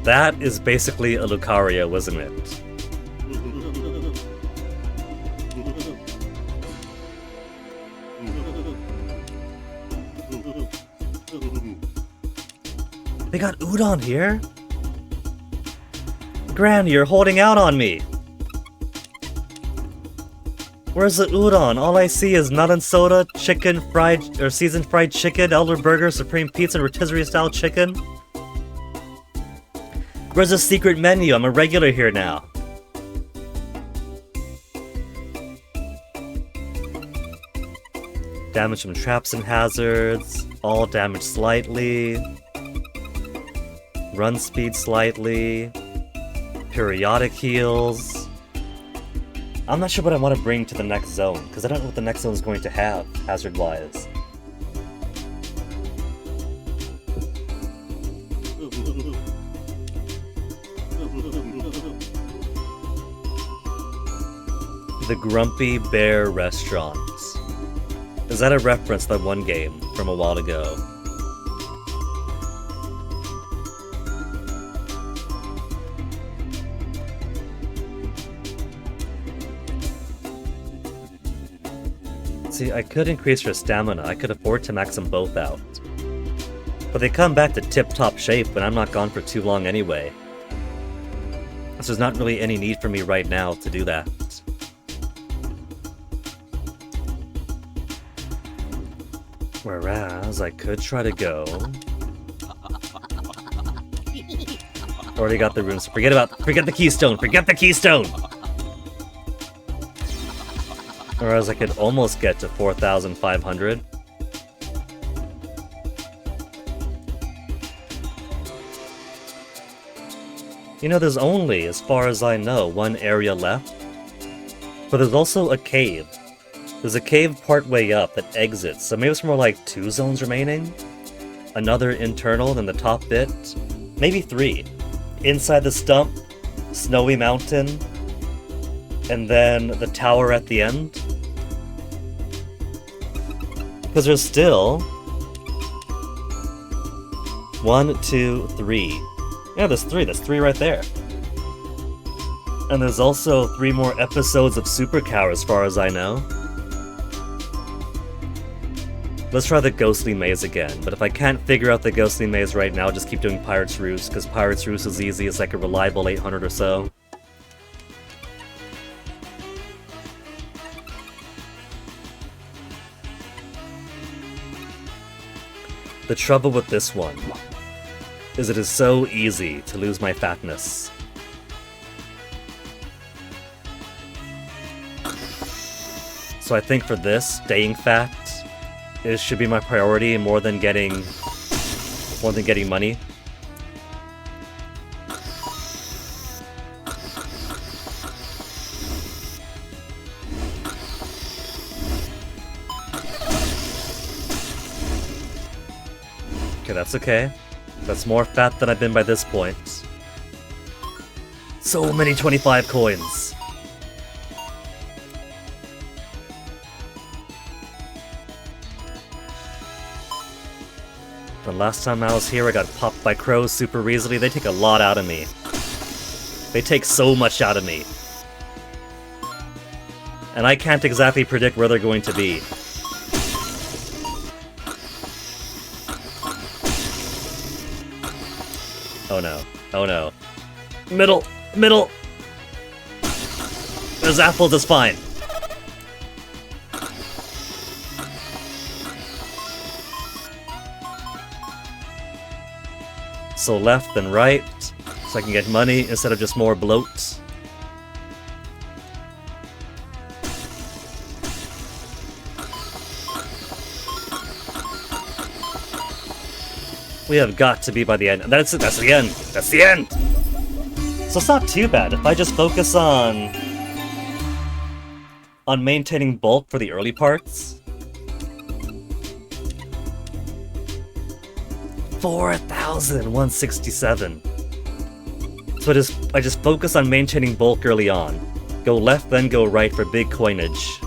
That is basically a Lucario, wasn't it? They got Udon here? Gran, you're holding out on me! Where's the udon? All I see is nut and soda, chicken, fried, or seasoned fried chicken, elder burger, supreme pizza, and rotisserie style chicken. Where's the secret menu? I'm a regular here now. Damage from traps and hazards. All damage slightly. Run speed slightly. Periodic heals. I'm not sure what I want to bring to the next zone, because I don't know what the next zone is going to have, hazard-wise. The Grumpy Bear Restaurant. Is that a reference to that one game from a while ago? See, I could increase her stamina. I could afford to max them both out. But they come back to tip-top shape when I'm not gone for too long anyway. So there's not really any need for me right now to do that. Whereas I could try to go. Already got the runes. Forget the keystone. Forget the keystone. Whereas I could almost get to 4,500. You know, there's only, as far as I know, one area left. But there's also a cave. There's a cave partway up that exits, so maybe it's more like 2 zones remaining? Another internal than the top bit? Maybe 3. Inside the stump, Snowy Mountain, and then the tower at the end? Because there's still 1, 2, 3. Yeah, there's 3. There's 3 right there. And there's also 3 more episodes of Super Cow as far as I know. Let's try the Ghostly Maze again, but if I can't figure out the Ghostly Maze right now, I'll just keep doing Pirate's Roost, because Pirate's Roost is easy, it's like a reliable 800 or so. The trouble with this one is it is so easy to lose my fatness. So I think for this, staying fat should be my priority more than getting money. Okay, that's okay. That's more fat than I've been by this point. So many 25 coins. The last time I was here, I got popped by crows super easily. They take a lot out of me. They take so much out of me. And I can't exactly predict where they're going to be. Oh no. Oh no. Middle! Middle! There's apples, it's fine. So left then right, so I can get money instead of just more bloat. We have got to be by the end. That's it, that's the end! That's the end! So it's not too bad if I just focus on maintaining bulk for the early parts. 4,167. So I just focus on maintaining bulk early on. Go left, then go right for big coinage.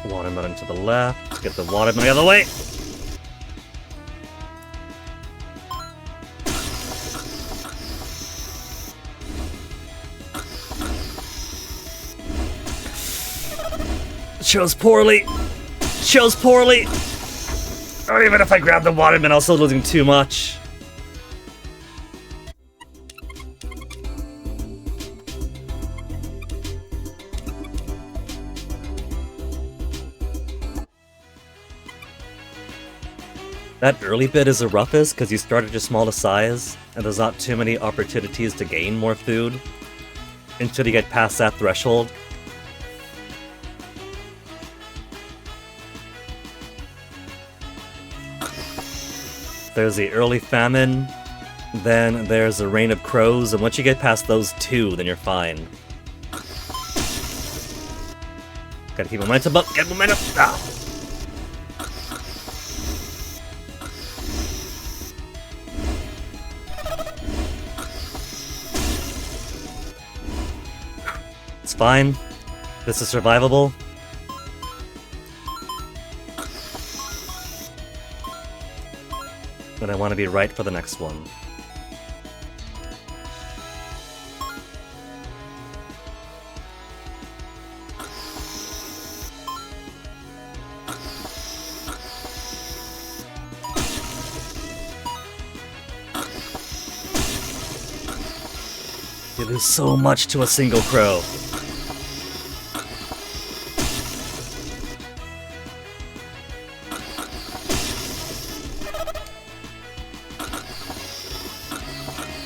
Watermelon to the left. Get the watermelon out of the way! Chose poorly! Chose poorly! Or even if I grab the watermelon, I'm still losing too much. That early bit is the roughest because you start at your smallest size, and there's not too many opportunities to gain more food until you get past that threshold. There's the early famine, then there's the rain of crows, and once you get past those 2, then you're fine. Gotta keep momentum up, get momentum! Ah. Fine. This is survivable. But I want to be right for the next one. You lose so much to a single crow.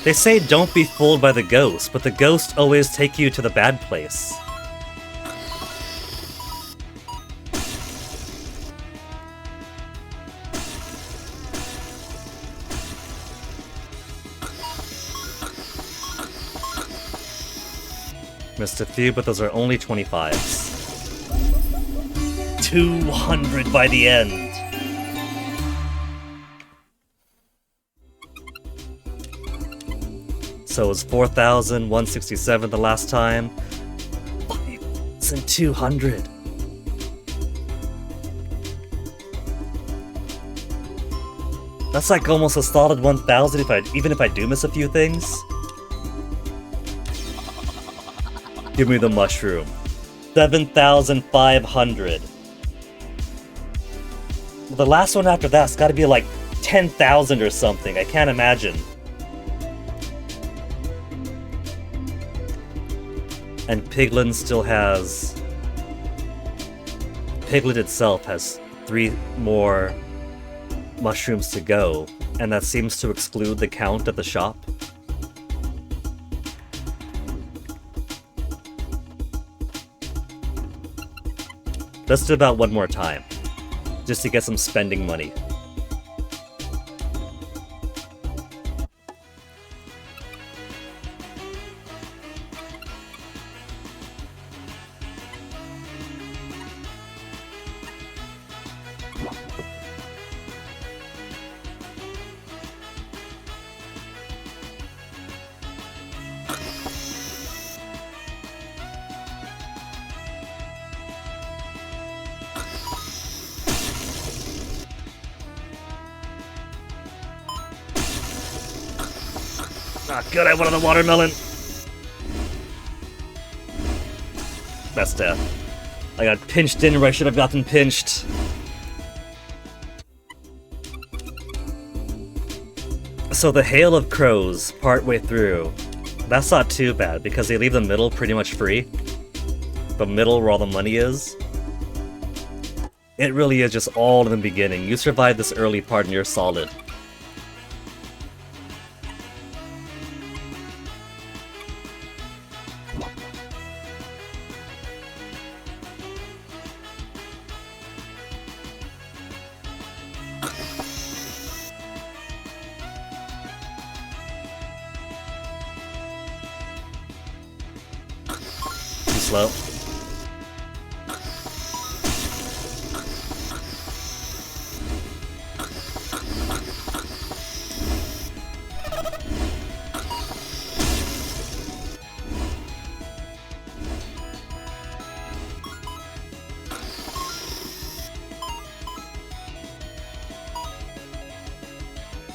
They say don't be fooled by the ghost, but the ghosts always take you to the bad place. Missed a few, but those are only 25s. 200 by the end. So it was 4,167 the last time. It's in 200. That's like almost a solid 1,000 even if I do miss a few things. Give me the mushroom. 7,500. The last one after that's gotta be like 10,000 or something. I can't imagine. And Piglet still has... Piglet itself has 3 more mushrooms to go, and that seems to exclude the count at the shop. Let's do about one more time, just to get some spending money. Ah, good, I wanted the watermelon! That's death. I got pinched in where I should have gotten pinched. So the Hail of Crows, partway through, that's not too bad, because they leave the middle pretty much free. The middle where all the money is. It really is just all in the beginning. You survive this early part and you're solid. Slow.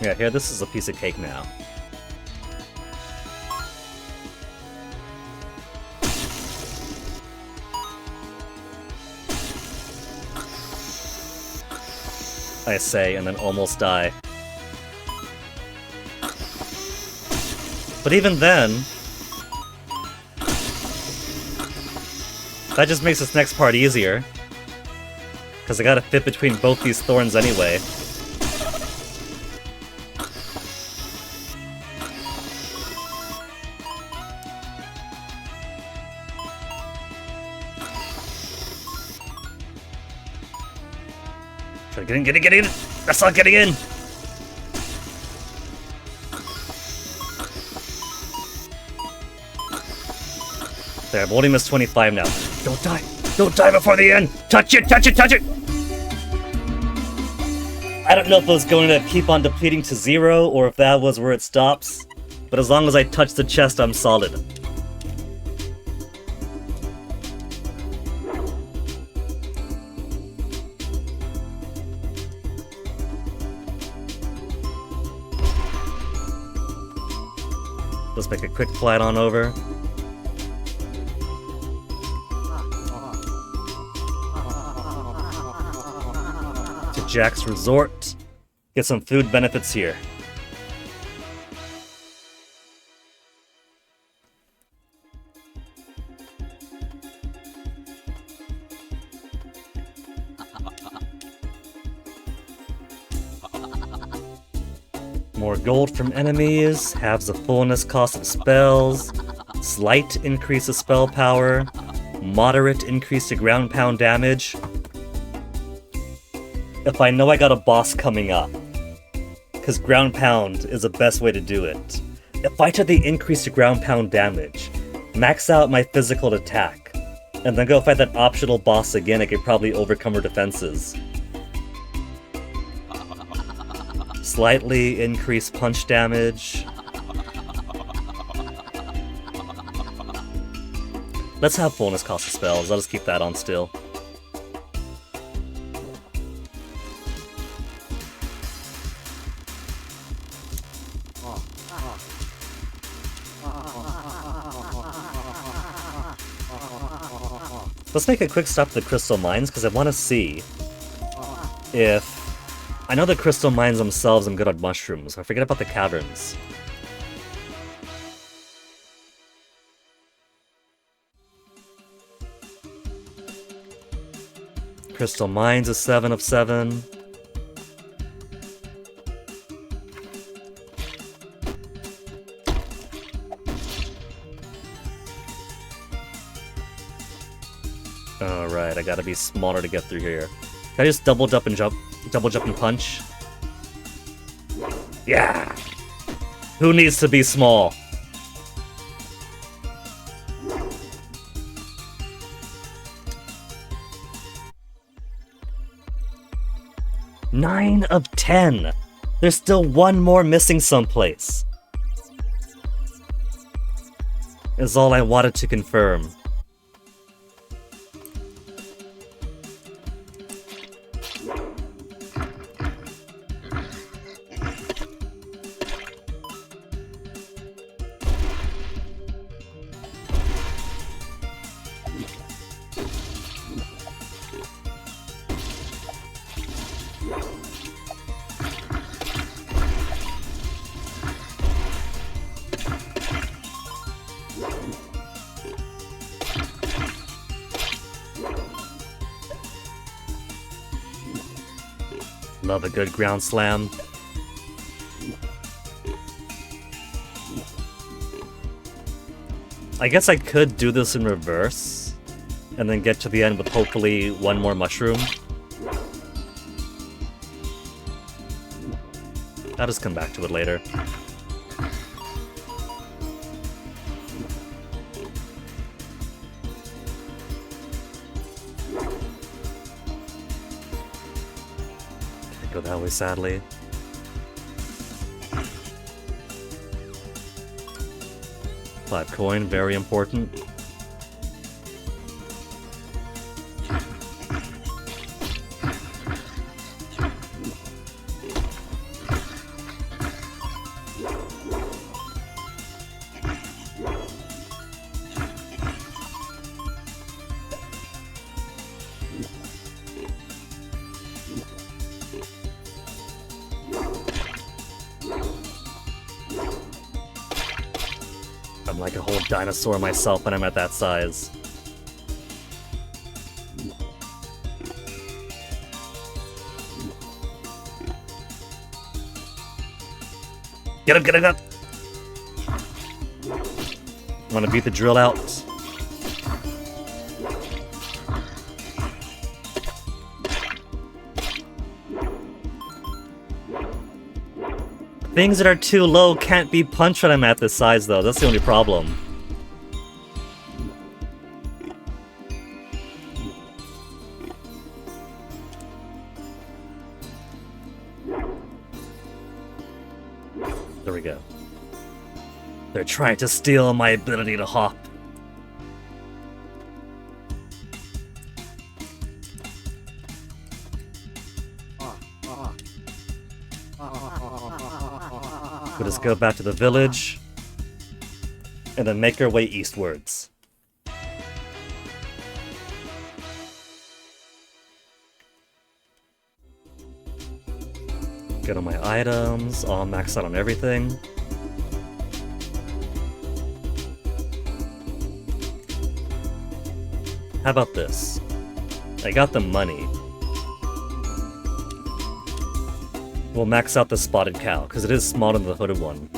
Yeah, here, this is a piece of cake now. I say, and then almost die. But even then... that just makes this next part easier. Because I gotta fit between both these thorns anyway. Get in! That's not getting in! There, I've only missed 25 now. Don't die! Don't die before the end! Touch it! Touch it! Touch it! I don't know if it was going to keep on depleting to 0, or if that was where it stops. But as long as I touch the chest, I'm solid. Let's make a quick flight on over. To Jack's Resort. Get some food benefits here. More gold from enemies, halves the fullness cost of spells, slight increase of spell power, moderate increase to ground pound damage. If I know I got a boss coming up, because ground pound is the best way to do it. If I took the increase to ground pound damage, max out my physical attack, and then go fight that optional boss again, I could probably overcome her defenses. Slightly increased punch damage. Let's have fullness cost of spells. I'll just keep that on still. Let's make a quick stop at the crystal mines, because I want to see if... I know the crystal mines themselves, I'm good at mushrooms. I forget about the caverns. Crystal mines is 7 of 7. Alright, I gotta be smaller to get through here. Can I just double jump and punch? Yeah! Who needs to be small? Nine of 10! There's still one more missing someplace. Is all I wanted to confirm. Love a good ground slam. I guess I could do this in reverse, and then get to the end with hopefully one more mushroom. I'll just come back to it later. Go that way, sadly. Flat coin, very important. I'm like a whole dinosaur myself when I'm at that size. Get him, get him up! I want to beat the drill out. Things that are too low can't be punched when I'm at this size, though. That's the only problem. There we go. They're trying to steal my ability to hop. We'll just go back to the village. And then make our way eastwards. Get all my items, all maxed out on everything. How about this? I got the money. We'll max out the spotted cow, because it is smaller than the hooded one.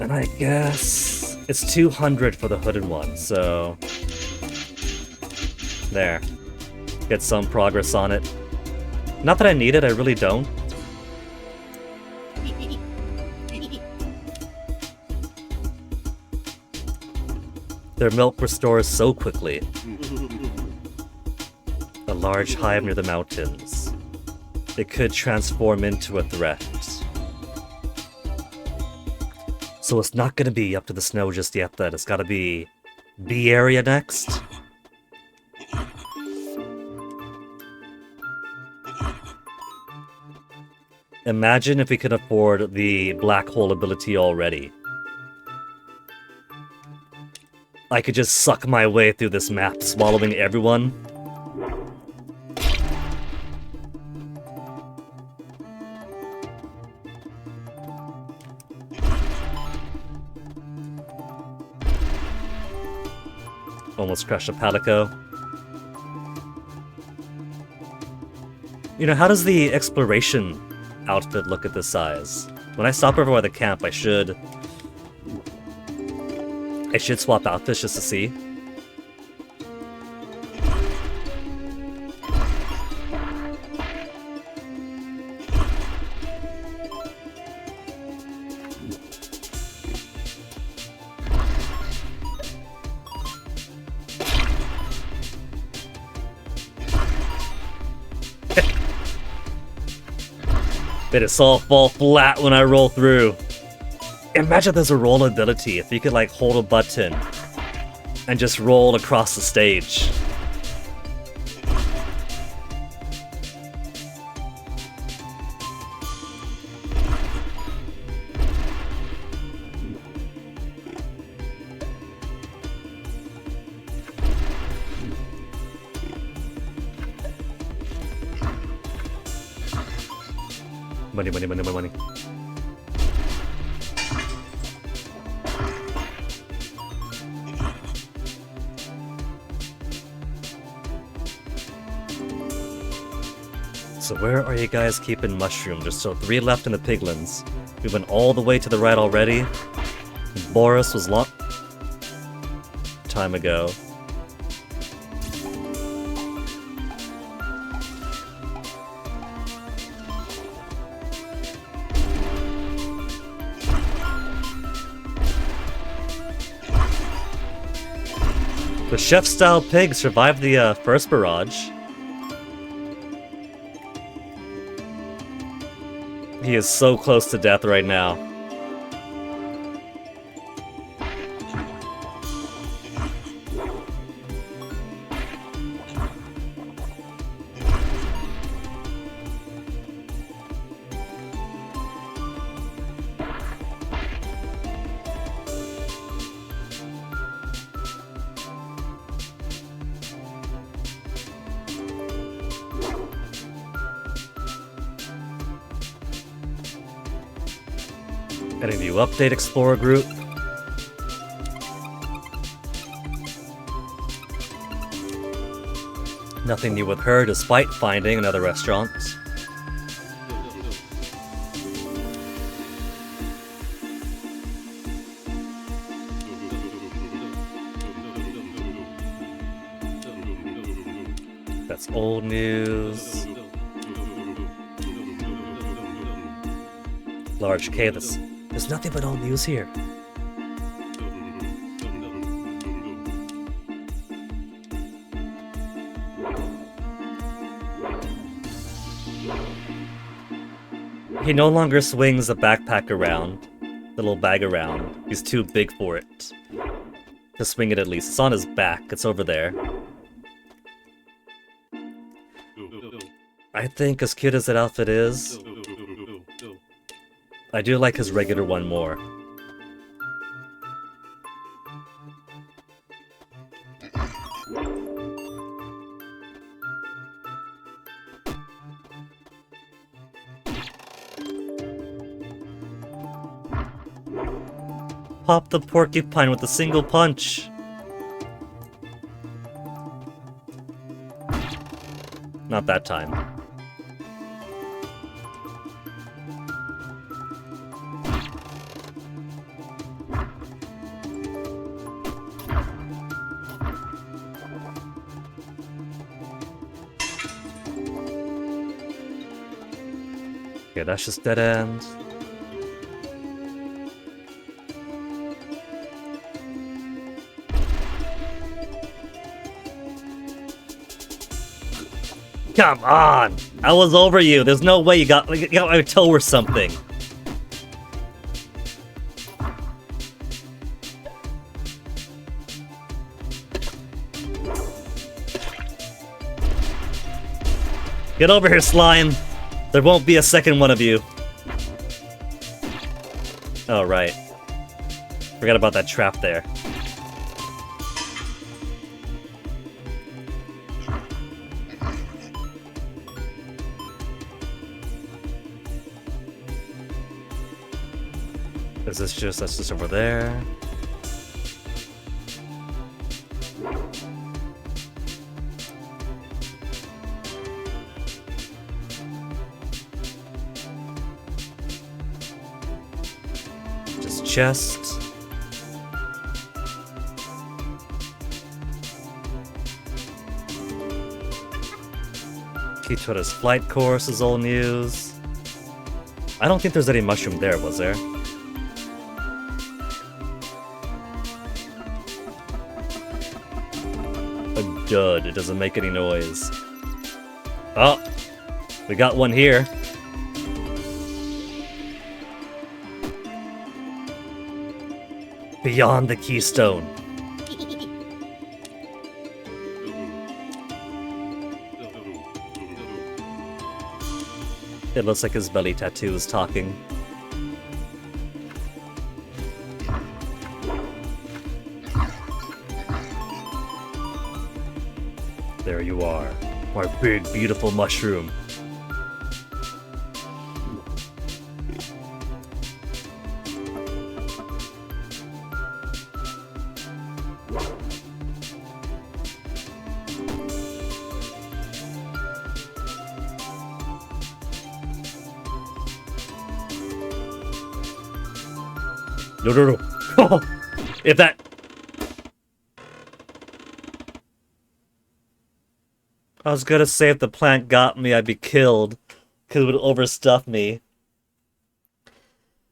And I guess it's 200 for the hooded one, so... There. Get some progress on it. Not that I need it, I really don't. Their milk restores so quickly. A large hive near the mountains. It could transform into a threat. So it's not gonna be up to the snow just yet then. It's gotta be B area next. Imagine if we could afford the black hole ability already. I could just suck my way through this map, swallowing everyone. Almost crushed a Palico. You know, how does the exploration outfit look at this size? When I stop over by the camp, I should swap outfits just to see. But it's all fall flat when I roll through. Imagine there's a roll ability, if you could like hold a button and just roll across the stage. Money, money, money, money, money. So where are you guys keeping mushrooms? There's still 3 left in the piglins. We went all the way to the right already. Boris was long time ago. The chef-style pig survived the first barrage. He is so close to death right now. Any new update Explorer group? Nothing new with her despite finding another restaurant. That's old news. Large K, there's nothing but old news here. He no longer swings the backpack around, the little bag around. He's too big for it. To swing it at least. It's on his back, it's over there. I think as cute as that outfit is, I do like his regular one more. Pop the porcupine with a single punch. Not that time. Okay, that's just dead end. Come on! I was over you. There's no way you got my toe or something. Get over here, slime. There won't be a second one of you. Oh, right. Forgot about that trap there. Is this just, that's just over there? Just chest. Kitora's flight course is all news. I don't think there's any mushroom there, was there? A dud, it doesn't make any noise. Oh, we got one here. Beyond the keystone. It looks like his belly tattoo is talking. There you are, our big, beautiful mushroom. No. If that... I was gonna say if the plant got me, I'd be killed. Because it would overstuff me.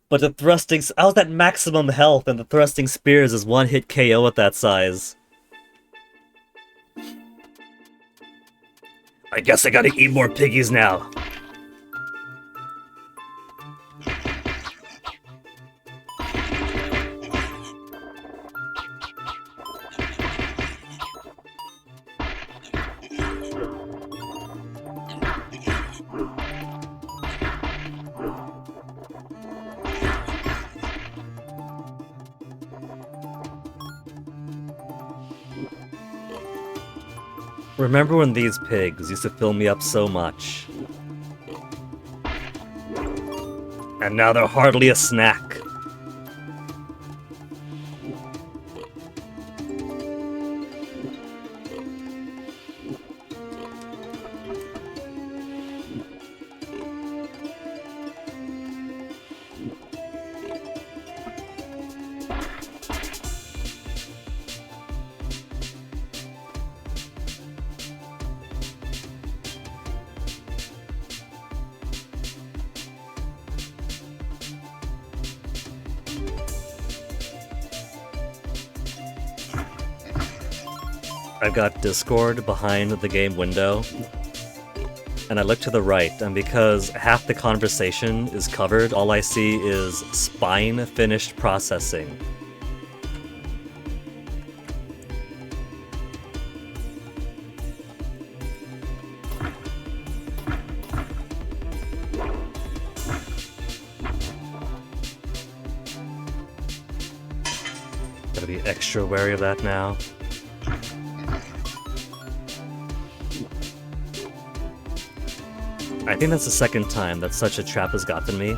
But the thrusting... I was at maximum health, and the thrusting spears is one-hit KO at that size. I guess I gotta eat more piggies now. Remember when these pigs used to fill me up so much? And now they're hardly a snack. I've got Discord behind the game window, and I look to the right, and because half the conversation is covered, all I see is spine finished processing. Gotta be extra wary of that now. I think that's the second time that such a trap has gotten me.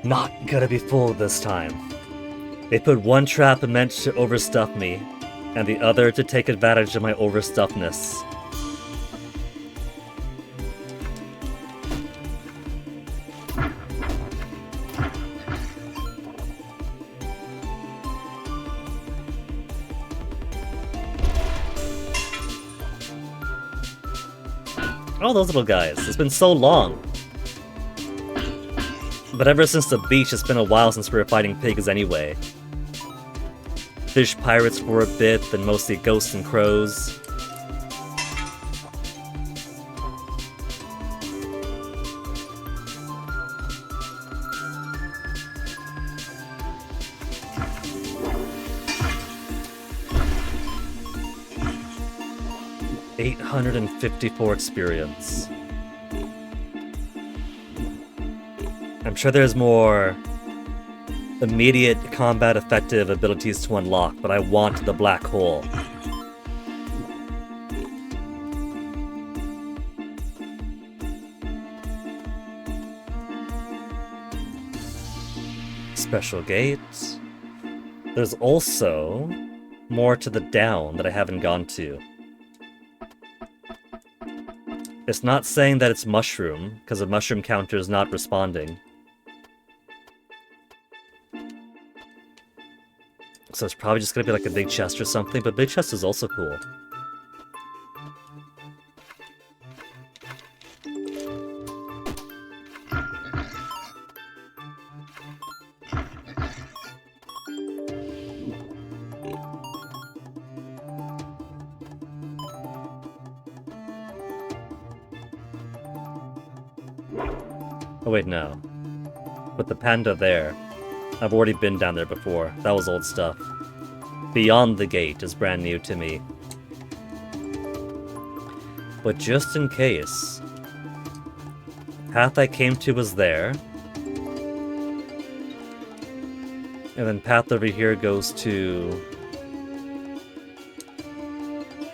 Not gonna be fooled this time. They put one trap meant to overstuff me, and the other to take advantage of my overstuffedness. Oh, those little guys. It's been so long. But ever since the beach, it's been a while since we were fighting pigs anyway. Fish pirates for a bit, then mostly ghosts and crows. $854 experience. I'm sure there's more immediate combat effective abilities to unlock, but I want the black hole. Special gate. There's also more to the down that I haven't gone to. It's not saying that it's mushroom, because the mushroom counter is not responding. So it's probably just gonna be like a big chest or something, but big chest is also cool. Oh wait, no. With the panda there, I've already been down there before. That was old stuff. Beyond the gate is brand new to me. But just in case, the path I came to was there. And then path over here goes to...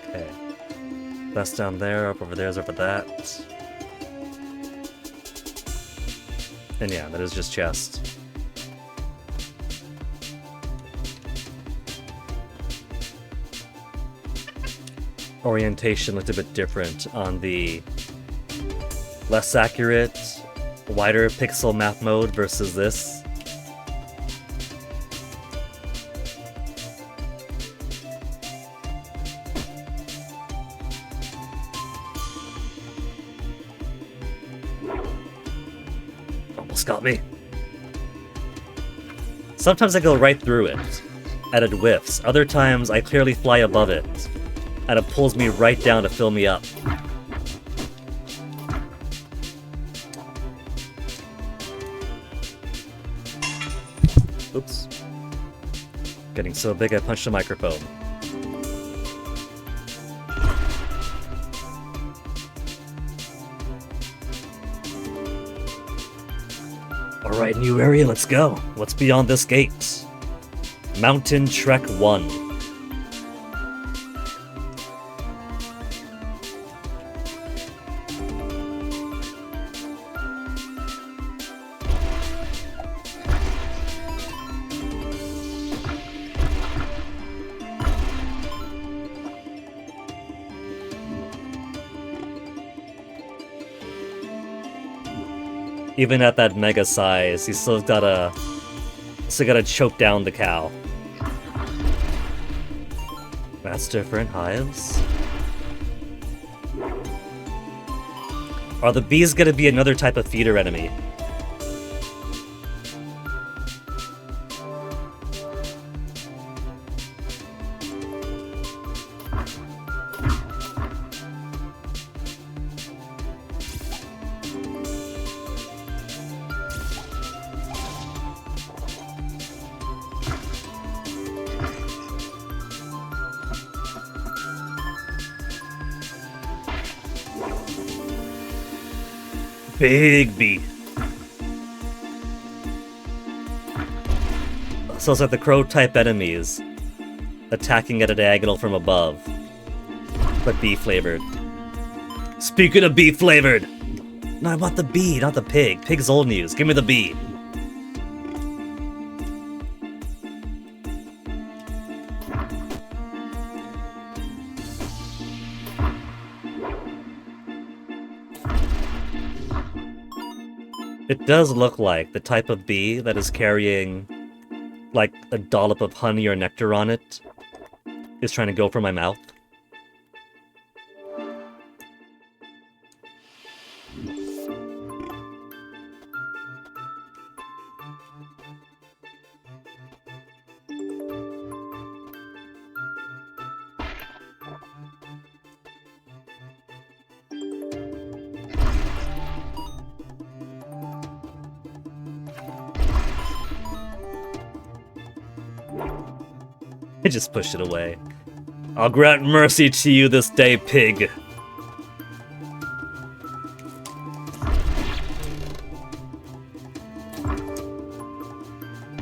Okay. That's down there, up over there is over that. And yeah, that is just chest. Orientation looked a bit different on the less accurate, wider pixel map mode versus this. Almost got me. Sometimes I go right through it, and it whiffs. Other times I clearly fly above it, and it pulls me right down to fill me up. Oops. Getting so big I punched the microphone. Alright, new area, let's go. What's beyond this gate? Mountain Trek 1. Even at that mega size, he's still gotta choke down the cow. That's different. Hives. Are the bees gonna be another type of feeder enemy? Big bee. So it's like the crow-type enemies attacking at a diagonal from above, but bee-flavored. Speaking of bee-flavored! No, I want the bee, not the pig. Pig's old news. Give me the bee. It does look like the type of bee that is carrying, like, a dollop of honey or nectar on it is trying to go for my mouth. I just pushed it away. I'll grant mercy to you this day, pig.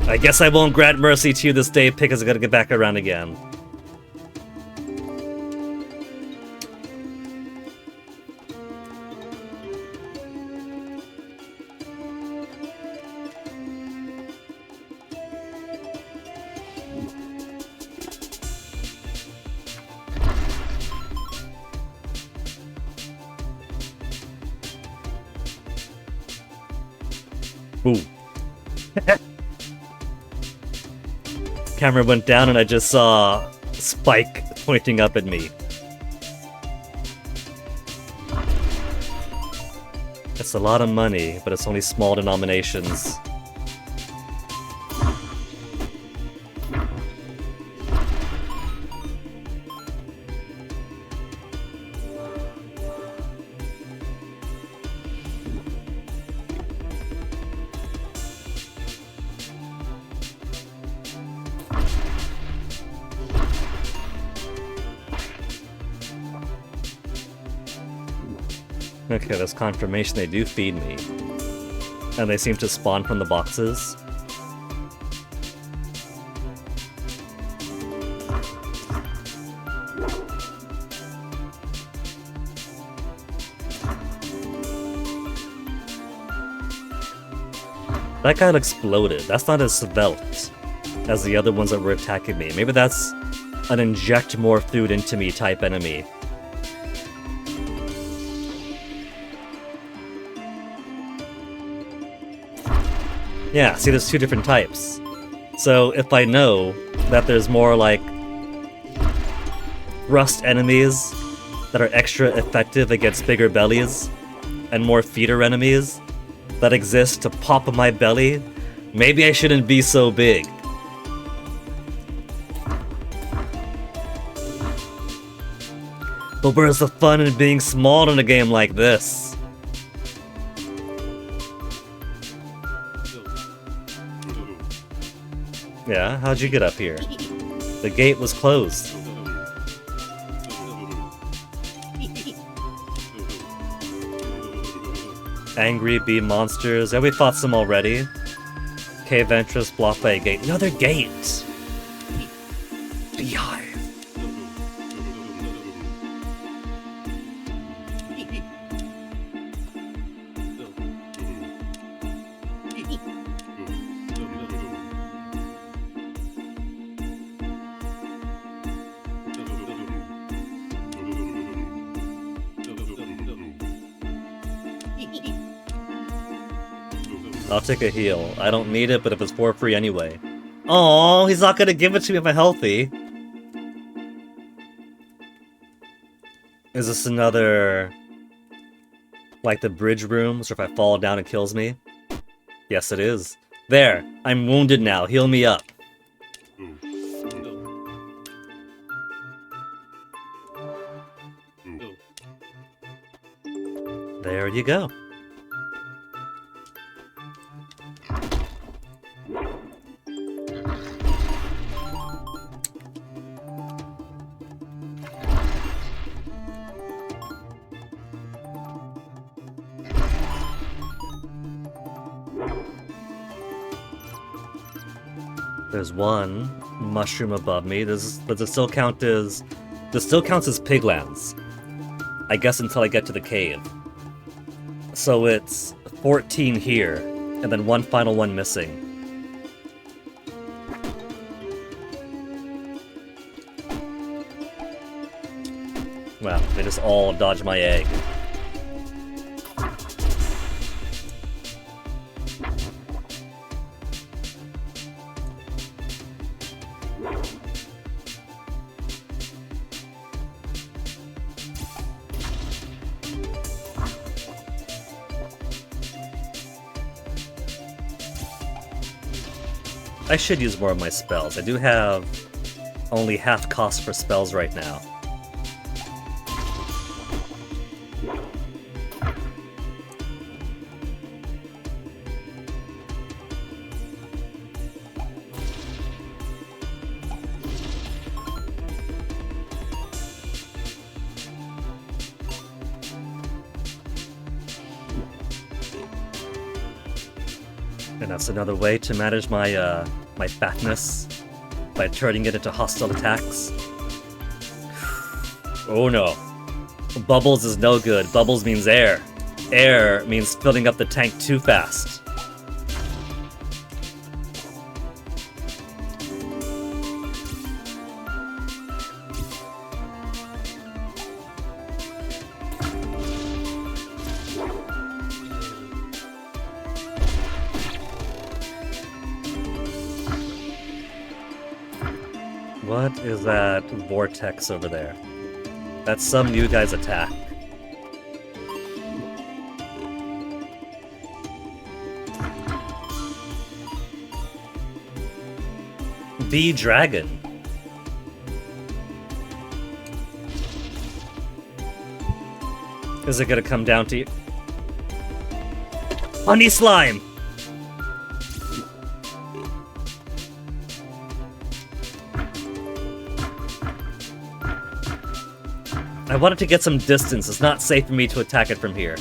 I guess I won't grant mercy to you this day, pig, because I gotta get back around again. Ooh. Camera went down and I just saw Spike pointing up at me. It's a lot of money, but it's only small denominations. Okay, there's confirmation they do feed me. And they seem to spawn from the boxes. That guy exploded. That's not as svelte as the other ones that were attacking me. Maybe that's an inject more food into me type enemy. Yeah, see, there's two different types. So if I know that there's more like rust enemies that are extra effective against bigger bellies, and more feeder enemies that exist to pop my belly, maybe I shouldn't be so big. But where's the fun in being small in a game like this? Yeah, how'd you get up here? The gate was closed. Angry bee monsters. Yeah, we fought some already. Cave entrance blocked by a gate. Another gate! Beehive. I'll take a heal. I don't need it, but if it's for free anyway. Oh, he's not gonna give it to me if I'm healthy. Is this another... like the bridge rooms, or if I fall down it kills me? Yes, it is. There! I'm wounded now. Heal me up. There you go. There's one mushroom above me. Does it still count as... This still counts as piglands. I guess until I get to the cave. So it's 14 here, and then one final one missing. Wow, they just all dodged my egg. I should use more of my spells. I do have only half cost for spells right now. And that's another way to manage my my fatness, by turning it into hostile attacks. Oh no. Bubbles is no good. Bubbles means air. Air means filling up the tank too fast. What is that vortex over there? That's some new guy's attack. The dragon. Is it gonna come down to you? Honey slime! I wanted to get some distance. It's not safe for me to attack it from here.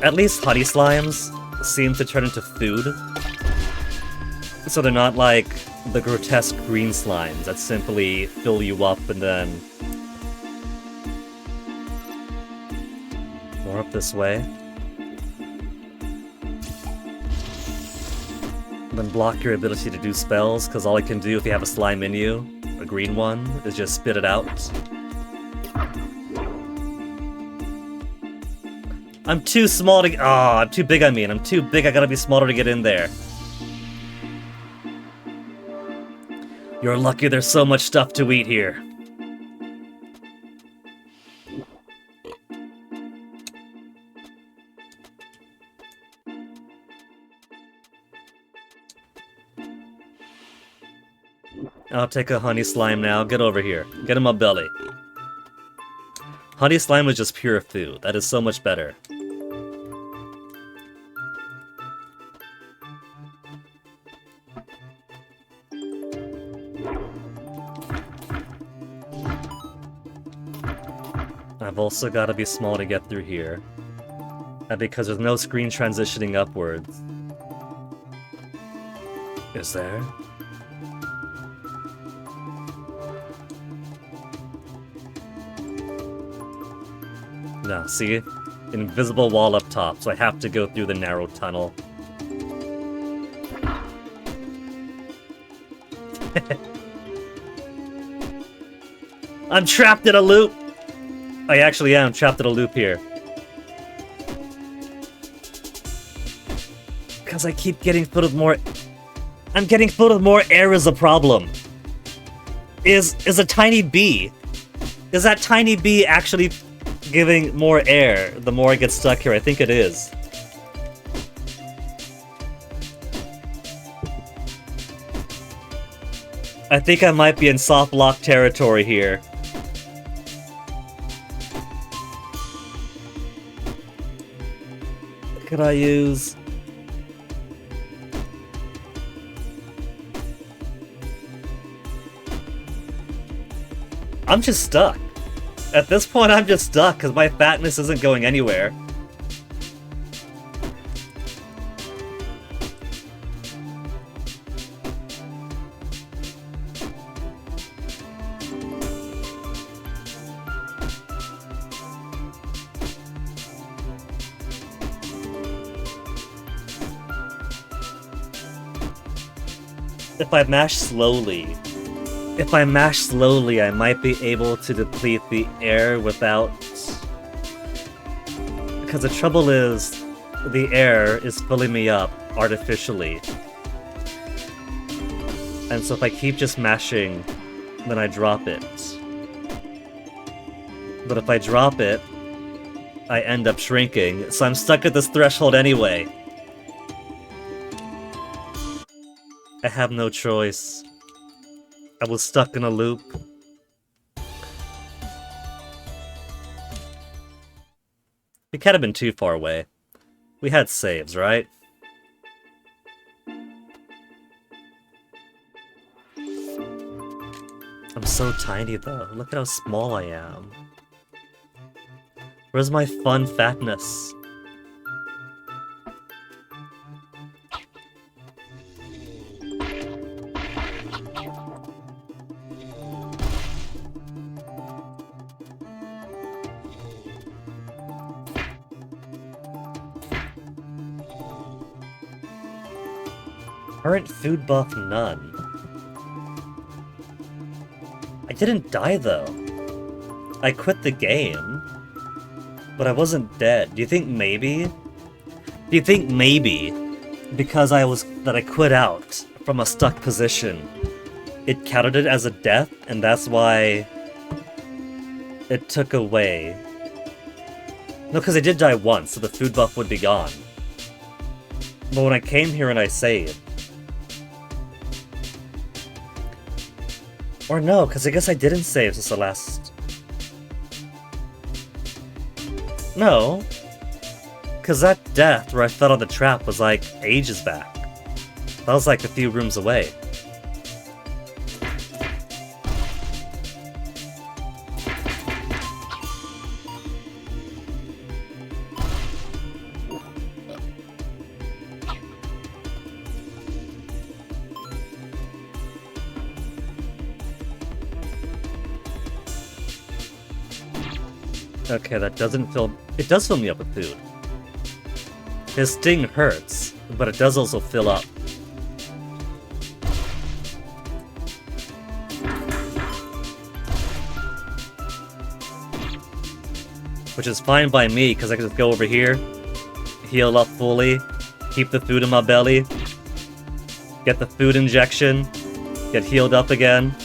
At least honey slimes seem to turn into food. So they're not like the grotesque green slimes that simply fill you up and then... More up this way. Then block your ability to do spells, because all it can do if you have a slime in you, a green one, is just spit it out. I'm too small to... Oh, I'm too big, I mean. I'm too big, I gotta be smaller to get in there. You're lucky there's so much stuff to eat here. I'll take a honey slime now. Get over here. Get in my belly. Honey slime is just pure food. That is so much better. I've also got to be small to get through here. And because there's no screen transitioning upwards. Is there? No, see? Invisible wall up top, so I have to go through the narrow tunnel. I'm trapped in a loop! I actually am trapped in a loop here. Because I keep getting filled with more... I'm getting filled with more air is a problem. Is a tiny bee... Is that tiny bee actually... giving more air the more I get stuck here? I think it is. I think I might be in soft lock territory here. Could I use... I'm just stuck. At this point, I'm just stuck, because my fatness isn't going anywhere. If I mash slowly... If I mash slowly, I might be able to deplete the air without... Because the trouble is, the air is filling me up artificially. And so if I keep just mashing, then I drop it. But if I drop it, I end up shrinking, so I'm stuck at this threshold anyway. I have no choice. I was stuck in a loop. We can't have been too far away. We had saves, right? I'm so tiny though. Look at how small I am. Where's my fun fatness? Current food buff none. I didn't die though. I quit the game. But I wasn't dead. Do you think maybe? Do you think maybe because I quit out from a stuck position, it counted it as a death, and that's why it took away? No, because I did die once, so the food buff would be gone. But when I came here and I saved, or no, because I guess I didn't save since the last. No, because that death where I fell on the trap was like ages back. That was like a few rooms away. Okay, that doesn't fill... It does fill me up with food. His sting hurts, but it does also fill up. Which is fine by me, because I can just go over here, heal up fully, keep the food in my belly, get the food injection, get healed up again.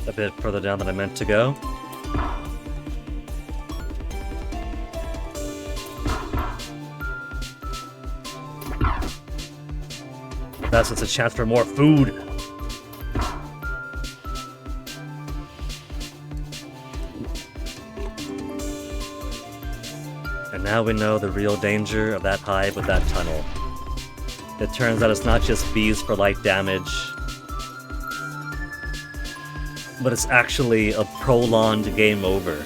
A bit further down than I meant to go. That's just a chance for more food. And now we know the real danger of that hive with that tunnel. It turns out it's not just bees for light damage, but it's actually a prolonged game over.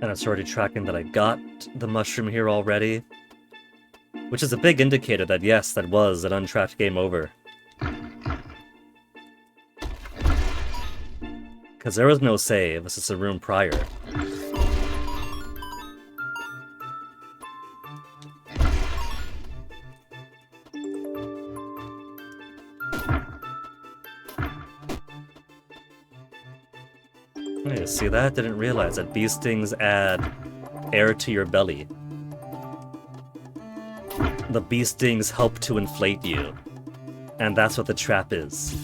And it's already tracking that I got the mushroom here already. Which is a big indicator that yes, that was an untracked game over. Because there was no save, this is a room prior. Hey, see that? Didn't realize that bee stings add air to your belly. the bee stings help to inflate you. And that's what the trap is.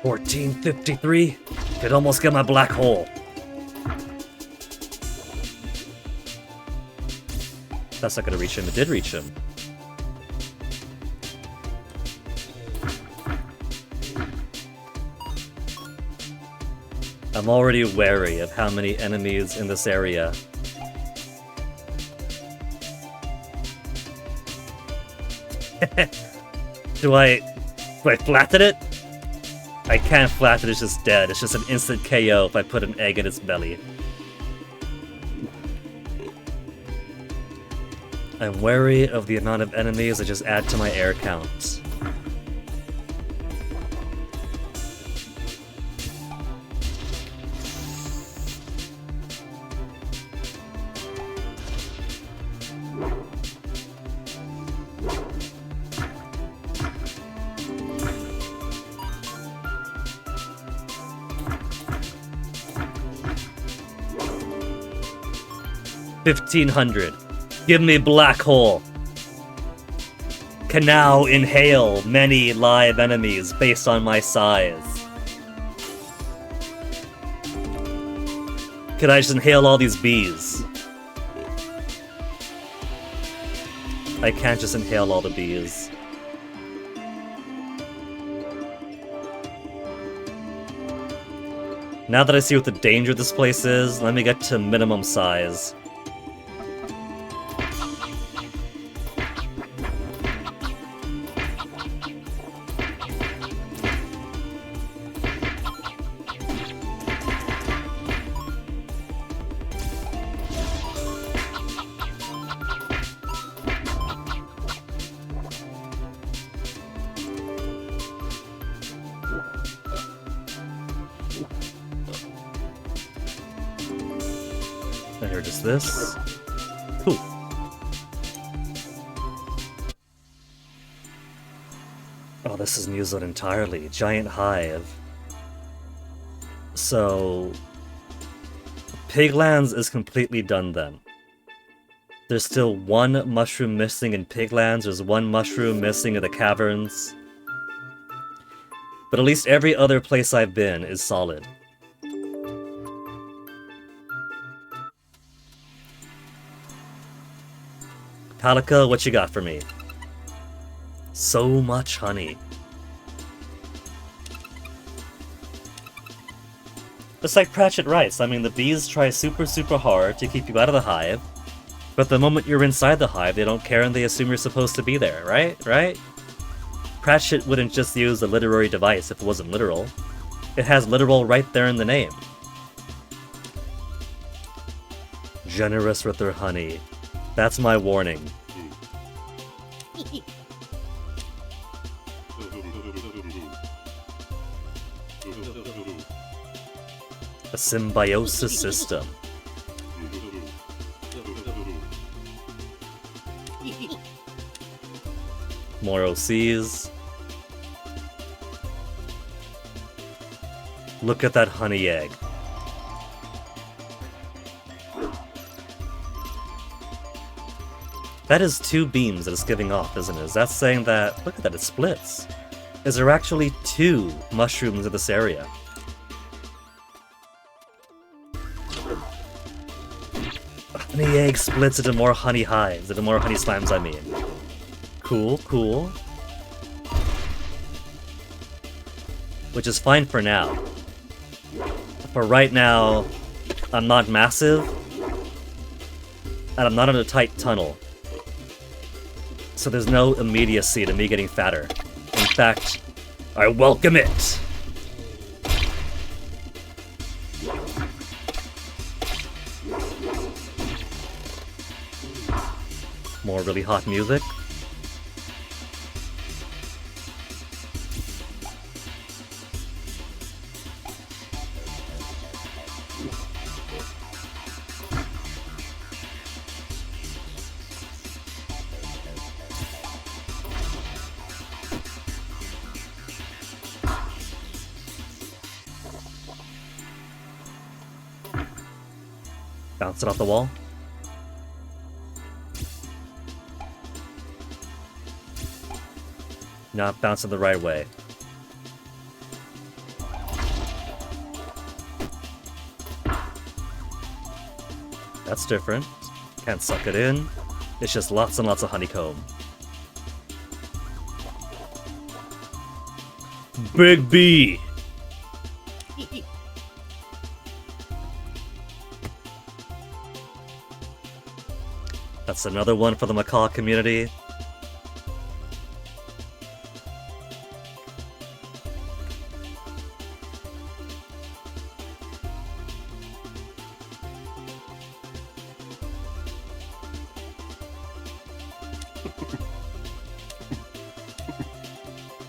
$14.53? Could almost get my black hole. That's not gonna reach him. It did reach him. I'm already wary of how many enemies in this area. Do I flatten it? I can't flatten it, it's just dead. It's just an instant KO if I put an egg in its belly. I'm wary of the amount of enemies I just add to my air count. $1,500. Give me black hole. Can now inhale many live enemies based on my size. Could I just inhale all these bees? I can't just inhale all the bees. Now that I see what the danger of this place is, let me get to minimum size. And here, just this. Cool. Oh, this is new zone entirely. Giant hive. So... Piglands is completely done then. There's still one mushroom missing in Piglands, there's one mushroom missing in the caverns. But at least every other place I've been is solid. Palika, what you got for me? So much honey. It's like Pratchett writes, I mean, the bees try super hard to keep you out of the hive, but the moment you're inside the hive, they don't care and they assume you're supposed to be there, right? Right? Pratchett wouldn't just use a literary device if it wasn't literal. It has literal right there in the name. Generous with their honey. That's my warning. A symbiosis system. More OCs. Look at that honey egg. That is 2 beams that it's giving off, isn't it? Is that saying that... Look at that, it splits. Is there actually 2 mushrooms in this area? Honey egg splits into more honey hives, into more honey slimes, I mean. Cool, cool. Which is fine for now. For right now, I'm not massive, and I'm not in a tight tunnel. So there's no immediacy to me getting fatter. In fact, I welcome it! More really hot music. Bounce it off the wall. Not bouncing the right way. That's different. Can't suck it in. It's just lots and lots of honeycomb. Big B! That's another one for the macaw community.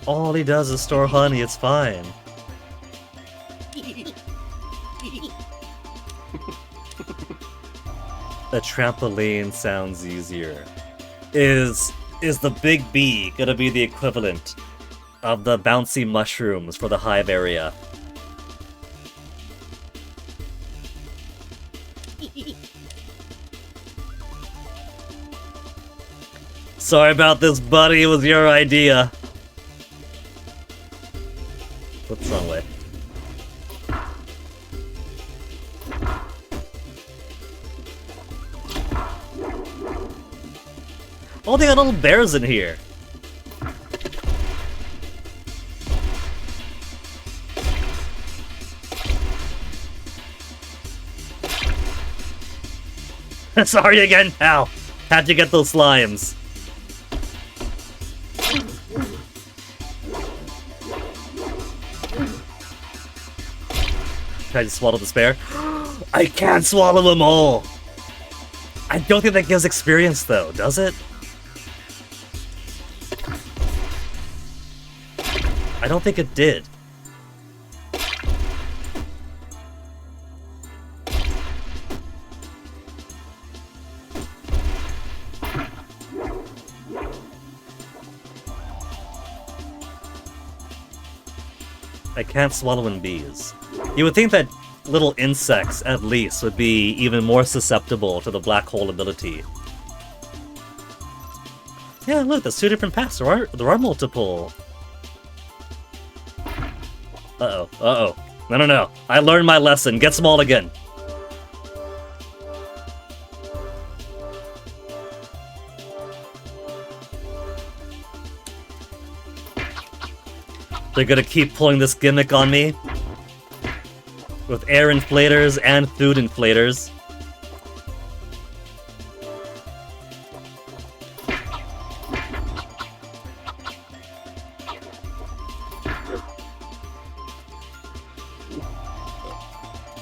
All he does is store honey, it's fine. A trampoline sounds easier. Is the big B gonna be the equivalent of the bouncy mushrooms for the hive area? Sorry about this, buddy, it was your idea. What's wrong way? Oh, they got little bears in here. Sorry again, pal. How'd you get those slimes? Can I just swallow the spare? I can't swallow them all! I don't think that gives experience though, does it? I don't think it did. I can't swallow in bees. You would think that little insects, at least, would be even more susceptible to the black hole ability. Yeah, look, there's two different paths. There are multiple. Uh-oh, uh-oh. No. I learned my lesson. Get small again. They're gonna keep pulling this gimmick on me. With air inflators and food inflators.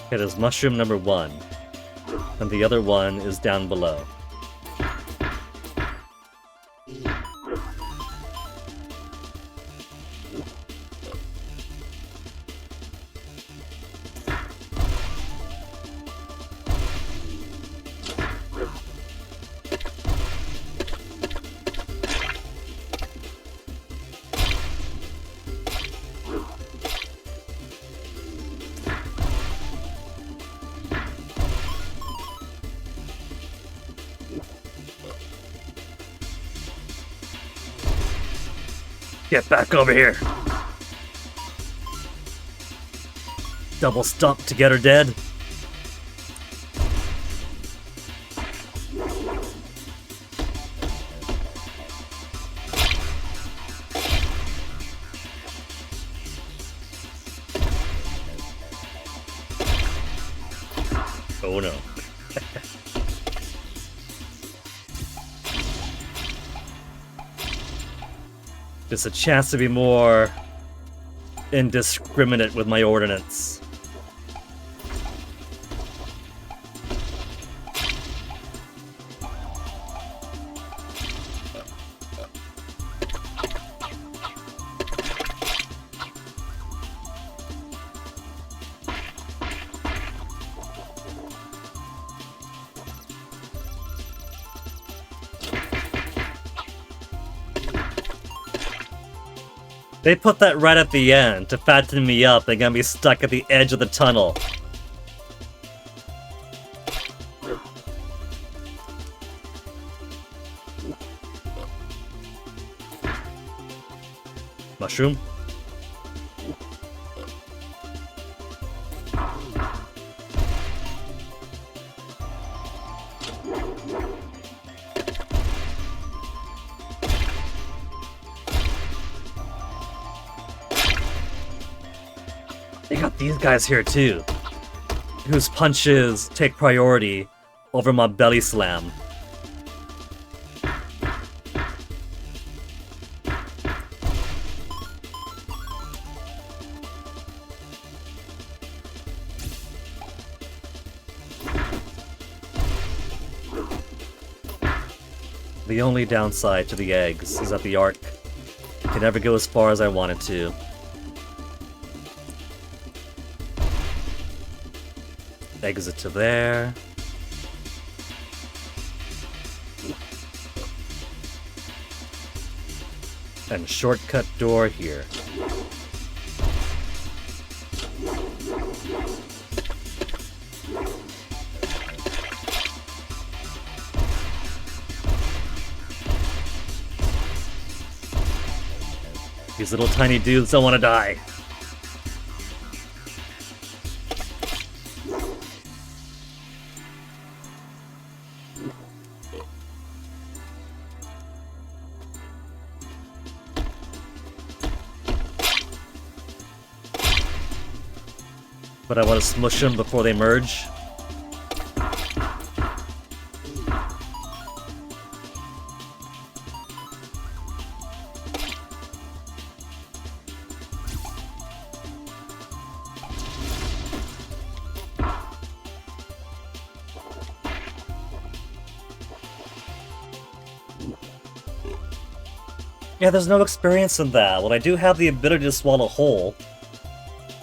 Okay, there's mushroom number 1. And the other one is down below. Get back over here! Double stump to get her dead. Oh no. Just a chance to be more indiscriminate with my ordnance. They put that right at the end to fatten me up and get me stuck at the edge of the tunnel. mushroom. They got these guys here too, whose punches take priority over my belly slam. The only downside to the eggs is that the arc can never go as far as I want it to. Exit to there. And shortcut door here. These little tiny dudes don't want to die. But I want to smush them before they merge. Yeah, there's no experience in that. When I do have the ability to swallow whole,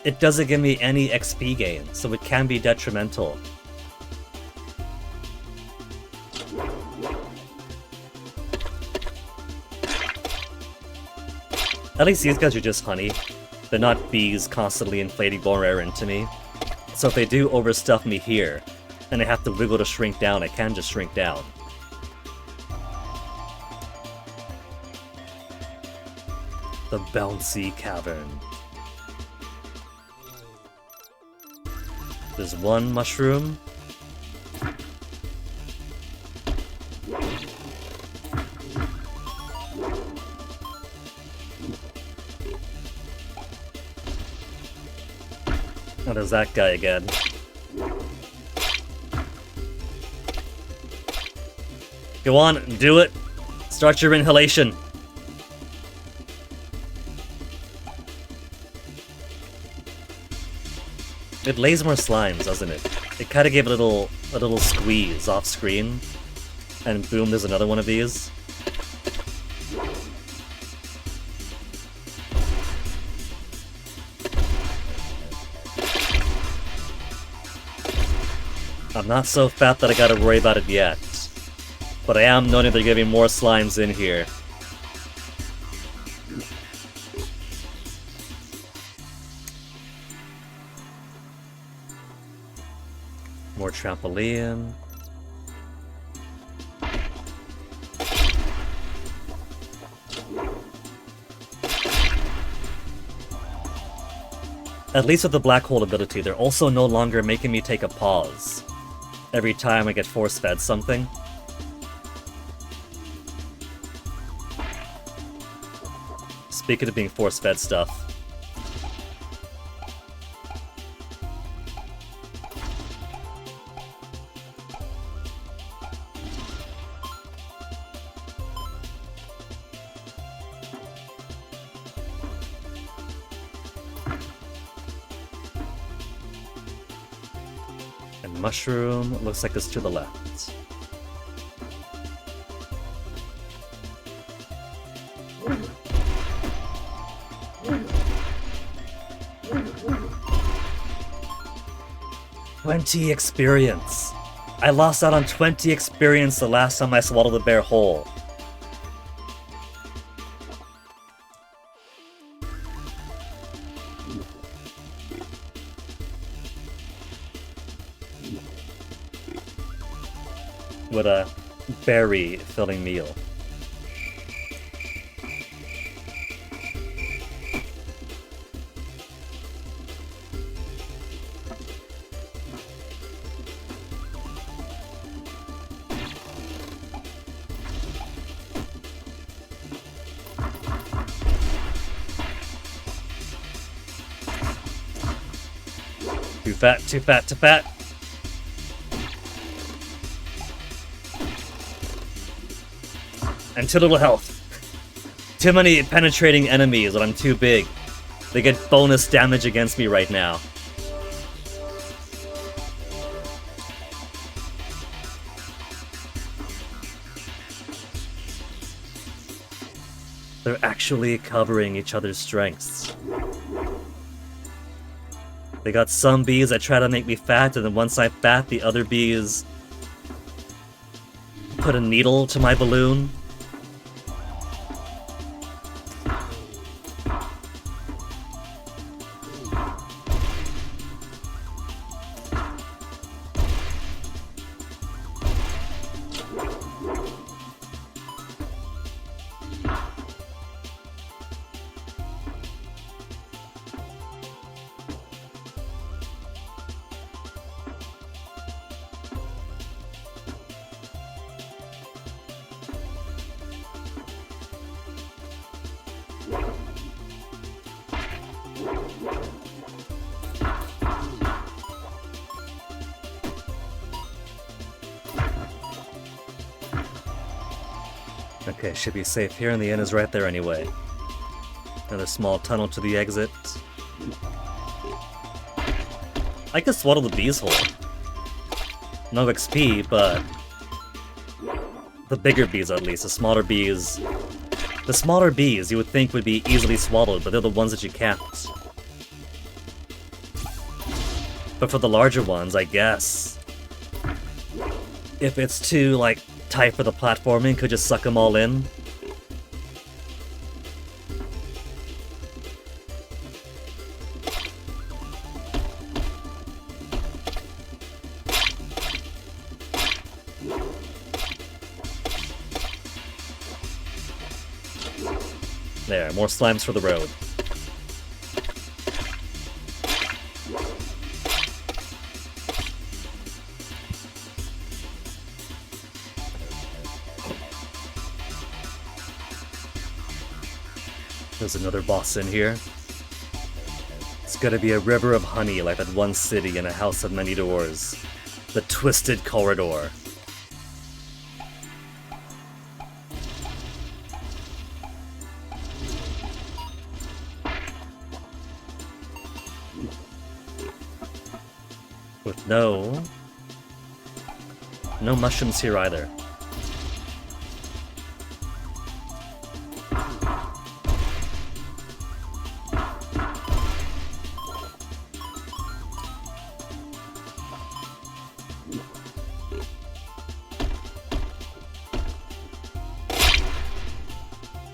it doesn't give me any XP gain, so it can be detrimental. At least these guys are just honey. They're not bees constantly inflating bone air into me. So if they do overstuff me here, and I have to wiggle to shrink down, I can just shrink down. The bouncy cavern. There's one mushroom. Oh, there's that guy again. Go on, do it. Start your inhalation. It lays more slimes, doesn't it? It kind of gave a little squeeze off screen, and boom, there's another one of these. I'm not so fat that I gotta worry about it yet, but I am noting they're giving more slimes in here. More trampoline. At least with the black hole ability, they're also no longer making me take a pause every time I get force-fed something. Speaking of being force-fed stuff, mushroom looks like it's to the left. "20 experience. I lost out on 20 experience the last time I swallowed the bear whole. With a berry-filling meal. Too fat, too fat, too fat. And too little health. Too many penetrating enemies when I'm too big. They get bonus damage against me right now. They're actually covering each other's strengths. They got some bees that try to make me fat, and then once I'm fat, the other bees put a needle to my balloon. Okay, should be safe here, and the inn is right there anyway. Another small tunnel to the exit. I could swaddle the bees whole. No XP, but the bigger bees at least. The smaller bees you would think would be easily swaddled, but they're the ones that you can't. But for the larger ones, I guess, if it's too, like, tight for the platforming, could just suck them all in. There, more slimes for the road. There's another boss in here. It's gonna be a river of honey like that one city in a house of many doors. The Twisted Corridor. With no mushrooms here either.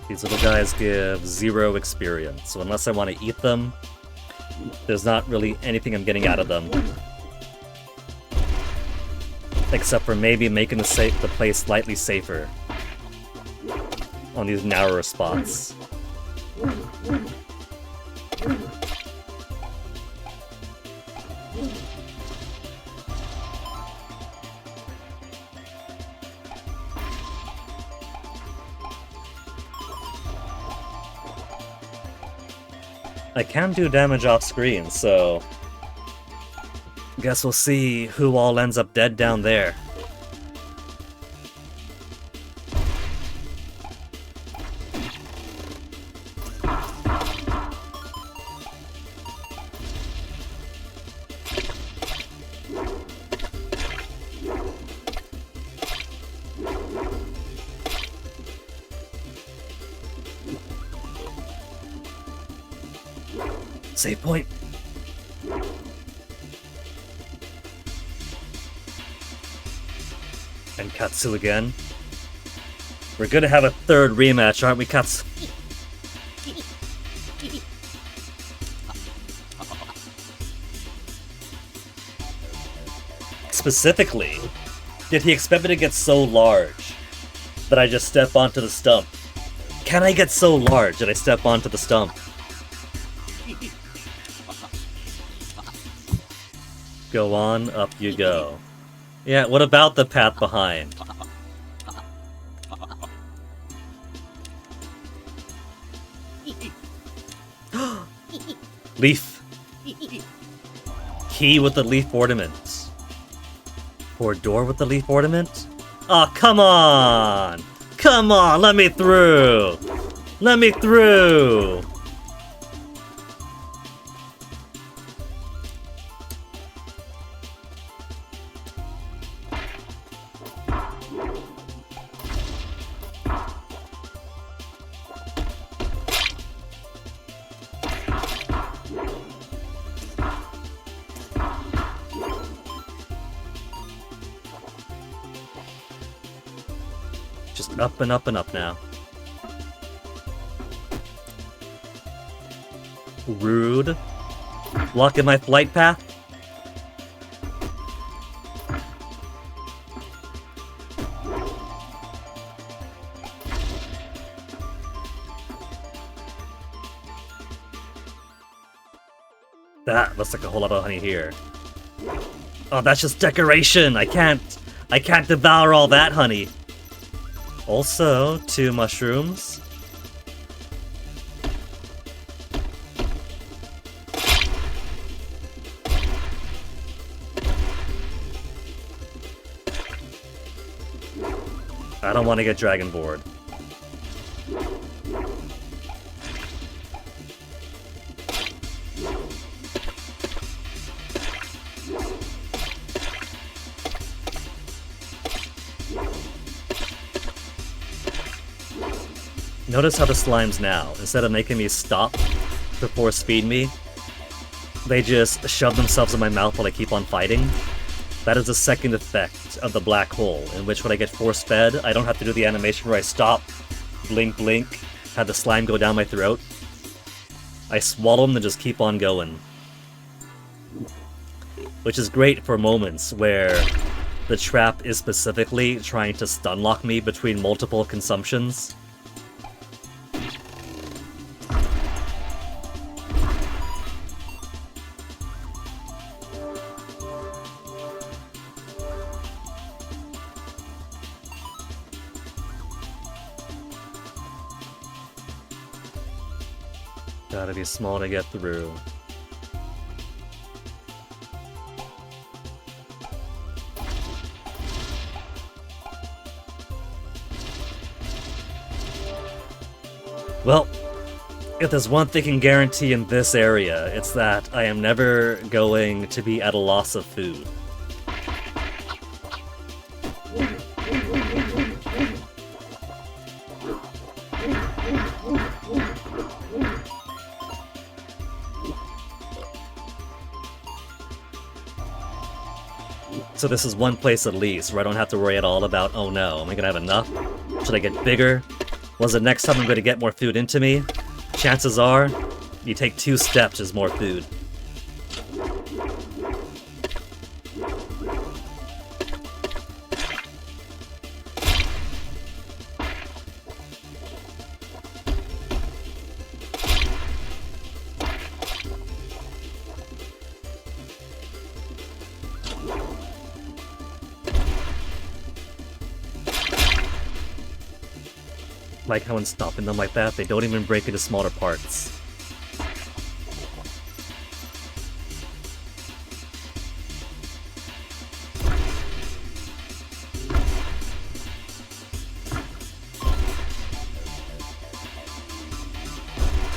These little guys give 0 experience, so unless I want to eat them, there's not really anything I'm getting out of them. Except for maybe making the place slightly safer on these narrower spots. I can do damage off screen, so guess we'll see who all ends up dead down there. Save point. And Katsu again. We're gonna have a third rematch, aren't we, Katsu? Specifically, did he expect me to get so large that I just step onto the stump? Can I get so large that I step onto the stump? Go on, up you go. Yeah, what about the path behind? Leaf. Key with the leaf ornament. Or door with the leaf ornament? Oh, come on! Come on, let me through! Let me through! Just up and up and up now. Rude. Blocking my flight path? That looks like a whole lot of honey here. Oh, that's just decoration! I can't devour all that honey. Also, 2 mushrooms. I don't want to get dragon bored. Notice how the slimes now, instead of making me stop to force feed me, they just shove themselves in my mouth while I keep on fighting. That is the second effect of the black hole, in which when I get force fed, I don't have to do the animation where I stop, blink blink, have the slime go down my throat. I swallow them and just keep on going. Which is great for moments where the trap is specifically trying to stun lock me between multiple consumptions. Gotta be small to get through. Well, if there's one thing I can guarantee in this area, it's that I am never going to be at a loss of food. So this is one place at least where I don't have to worry at all about, oh no, am I gonna have enough? Should I get bigger? Was the next time I'm gonna get more food into me? Chances are, you take 2 steps is more food. Like how in stopping them like that, they don't even break into smaller parts.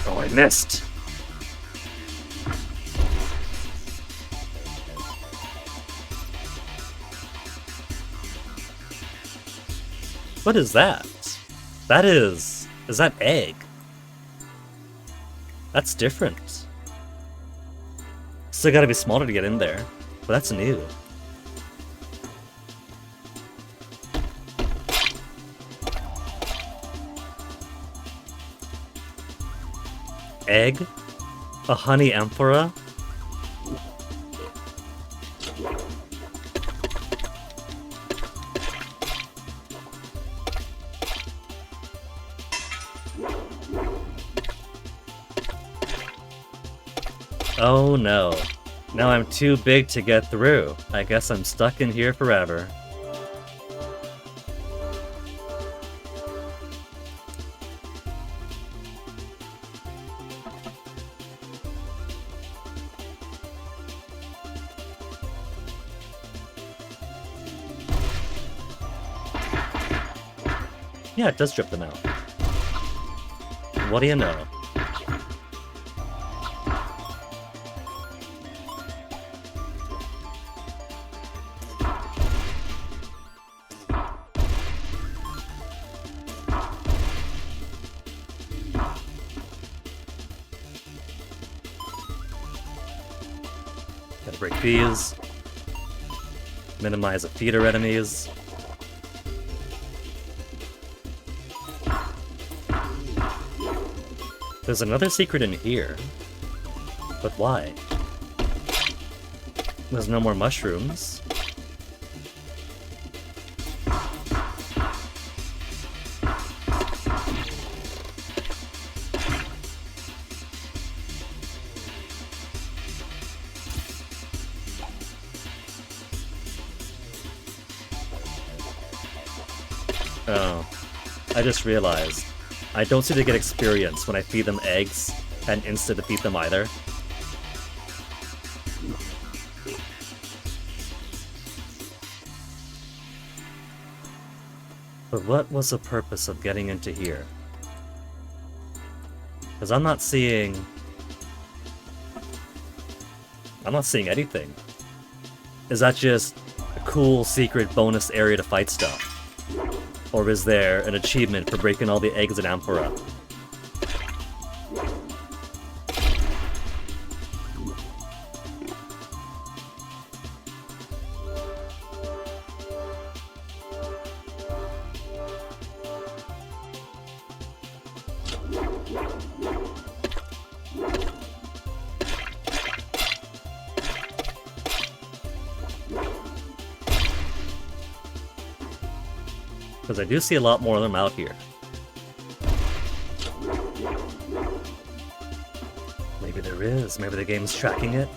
Oh, I missed! What is that? That is that egg? That's different. Still gotta be smaller to get in there, but that's new. Egg? A honey amphora? Oh no. Now I'm too big to get through. I guess I'm stuck in here forever. Yeah, it does drip them out. What do you know? Gotta break these. Minimize the feeder enemies. There's another secret in here. But why? There's no more mushrooms. Oh, I just realized. I don't seem to get experience when I feed them eggs and insta-defeat them either. But what was the purpose of getting into here? Because I'm not seeing anything. Is that just a cool secret bonus area to fight stuff? Or is there an achievement for breaking all the eggs in Amphora? Because I do see a lot more of them out here. Maybe there is. Maybe the game's tracking it.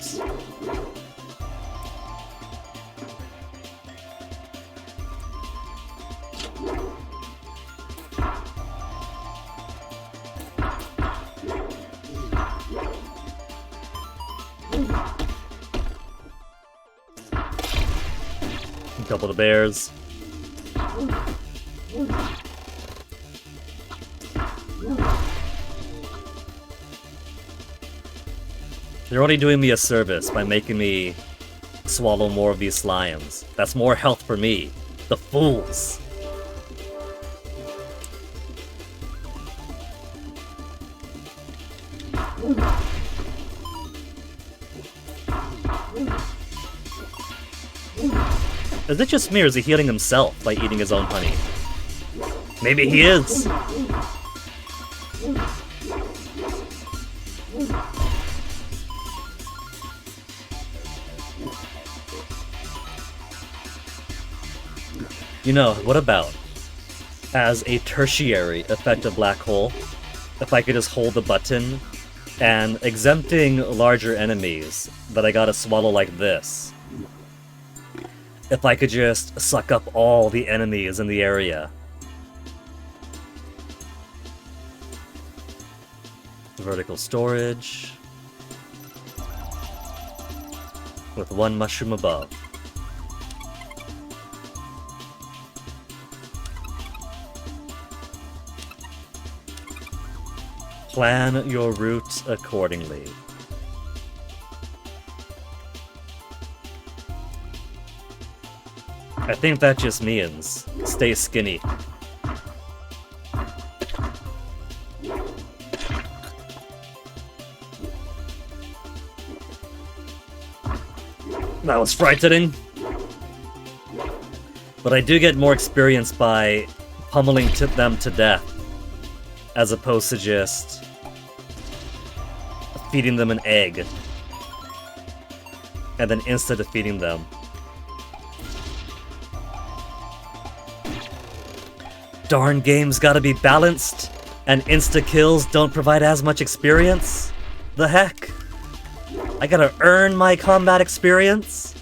Double the bears. They're only doing me a service by making me swallow more of these slimes. That's more health for me. The fools! Is it just me or is he healing himself by eating his own honey? Maybe he is! You know, what about, as a tertiary effective black hole, if I could just hold the button, and exempting larger enemies that I gotta swallow like this, if I could just suck up all the enemies in the area. Vertical storage, with one mushroom above. Plan your route accordingly. I think that just means stay skinny. That was frightening. But I do get more experience by pummeling them to death, as opposed to just feeding them an egg and then insta-defeating them. Darn game's gotta be balanced, and insta-kills don't provide as much experience? The heck? I gotta earn my combat experience?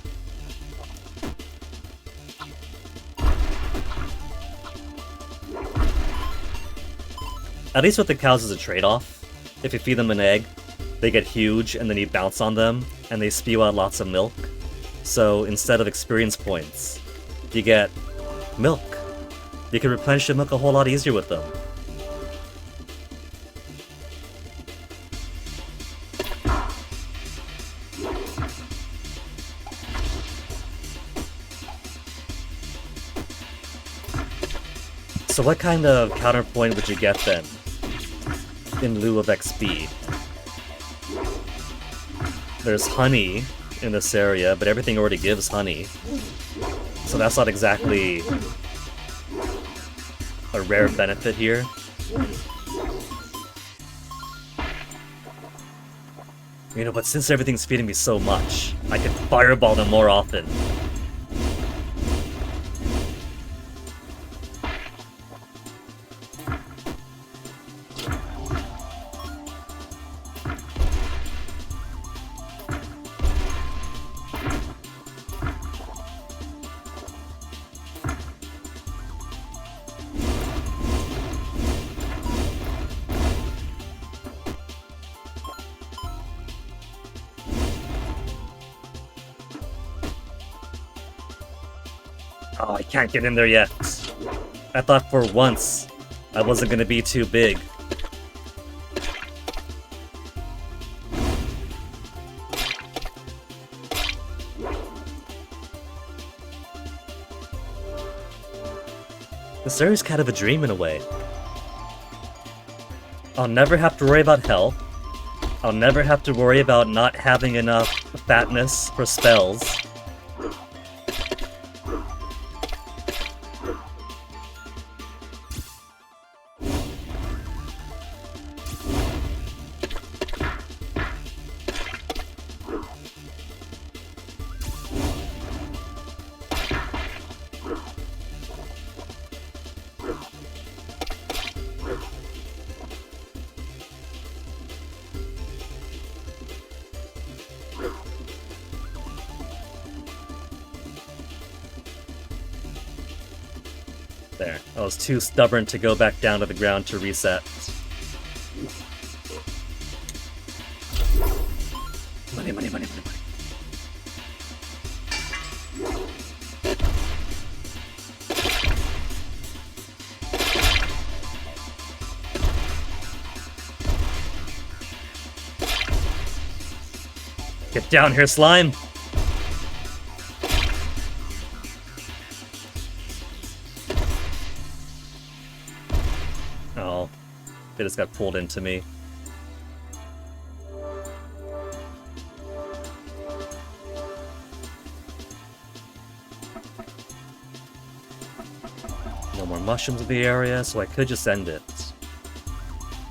At least with the cows is a trade-off. If you feed them an egg, they get huge and then you bounce on them and they spew out lots of milk. So instead of experience points, you get milk. You can replenish your milk a whole lot easier with them. So what kind of counterpoint would you get then, in lieu of XP? There's honey in this area, but everything already gives honey. So that's not exactly a rare benefit here. You know, but since everything's feeding me so much, I can fireball them more often. Oh, I can't get in there yet. I thought for once I wasn't gonna be too big. This area's kind of a dream in a way. I'll never have to worry about health. I'll never have to worry about not having enough fatness for spells. There. I was too stubborn to go back down to the ground to reset. Money, money, money, money, money. Get down here, slime! Oh, they just got pulled into me. No more mushrooms in the area, so I could just end it.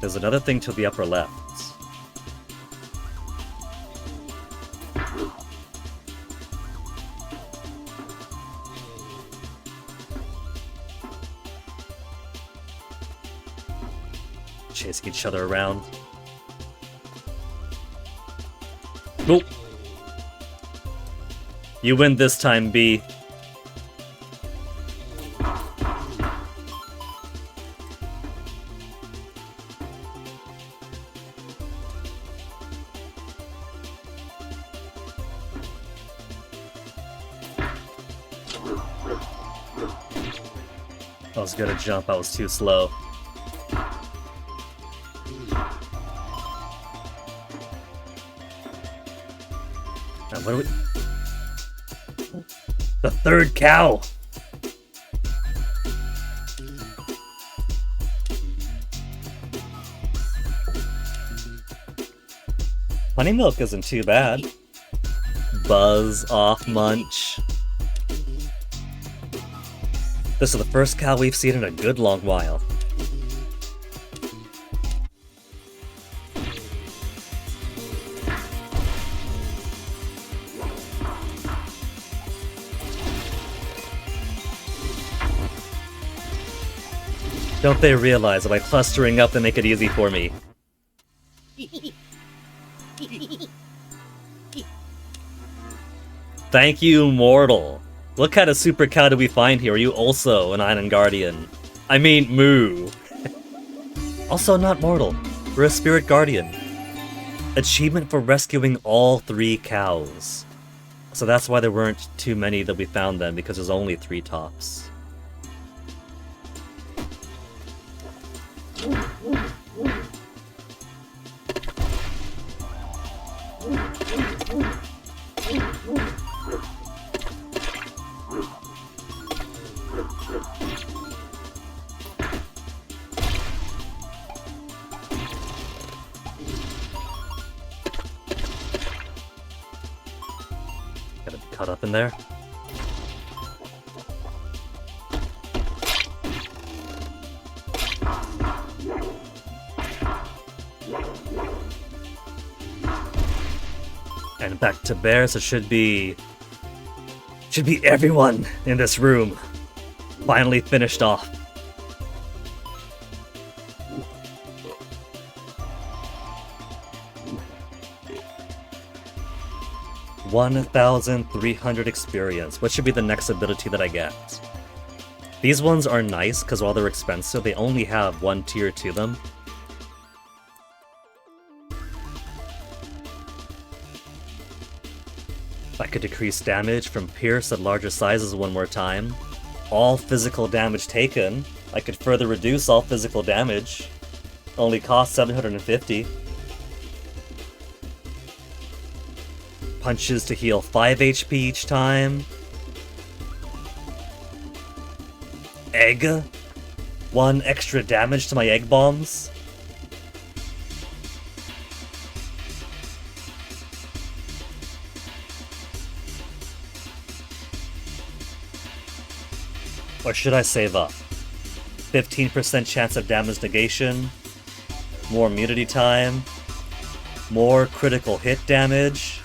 There's another thing to the upper left. Chasing each other around. Nope. You win this time, B. I was gonna jump, I was too slow. Now, what do we... The third cow! Honey milk isn't too bad. Buzz off munch. This is the first cow we've seen in a good long while. Don't they realize that by clustering up they make it easy for me? Thank you, Mortal. What kind of super cow did we find here? Are you also an Island Guardian? I mean, moo. Also not mortal. We're a Spirit Guardian. Achievement for rescuing all 3 cows. So that's why there weren't too many that we found them, because there's only 3 tops. Gotta be cut up in there. And back to bear, so should be everyone in this room finally finished off. $1,300 experience. What should be the next ability that I get? These ones are nice because while they're expensive, they only have one tier to them. I could decrease damage from pierce at larger sizes one more time. All physical damage taken. I could further reduce all physical damage. Only cost 750. Punches to heal 5 HP each time. Egg. 1 extra damage to my egg bombs. Or should I save up? 15% chance of damage negation. More immunity time. More critical hit damage.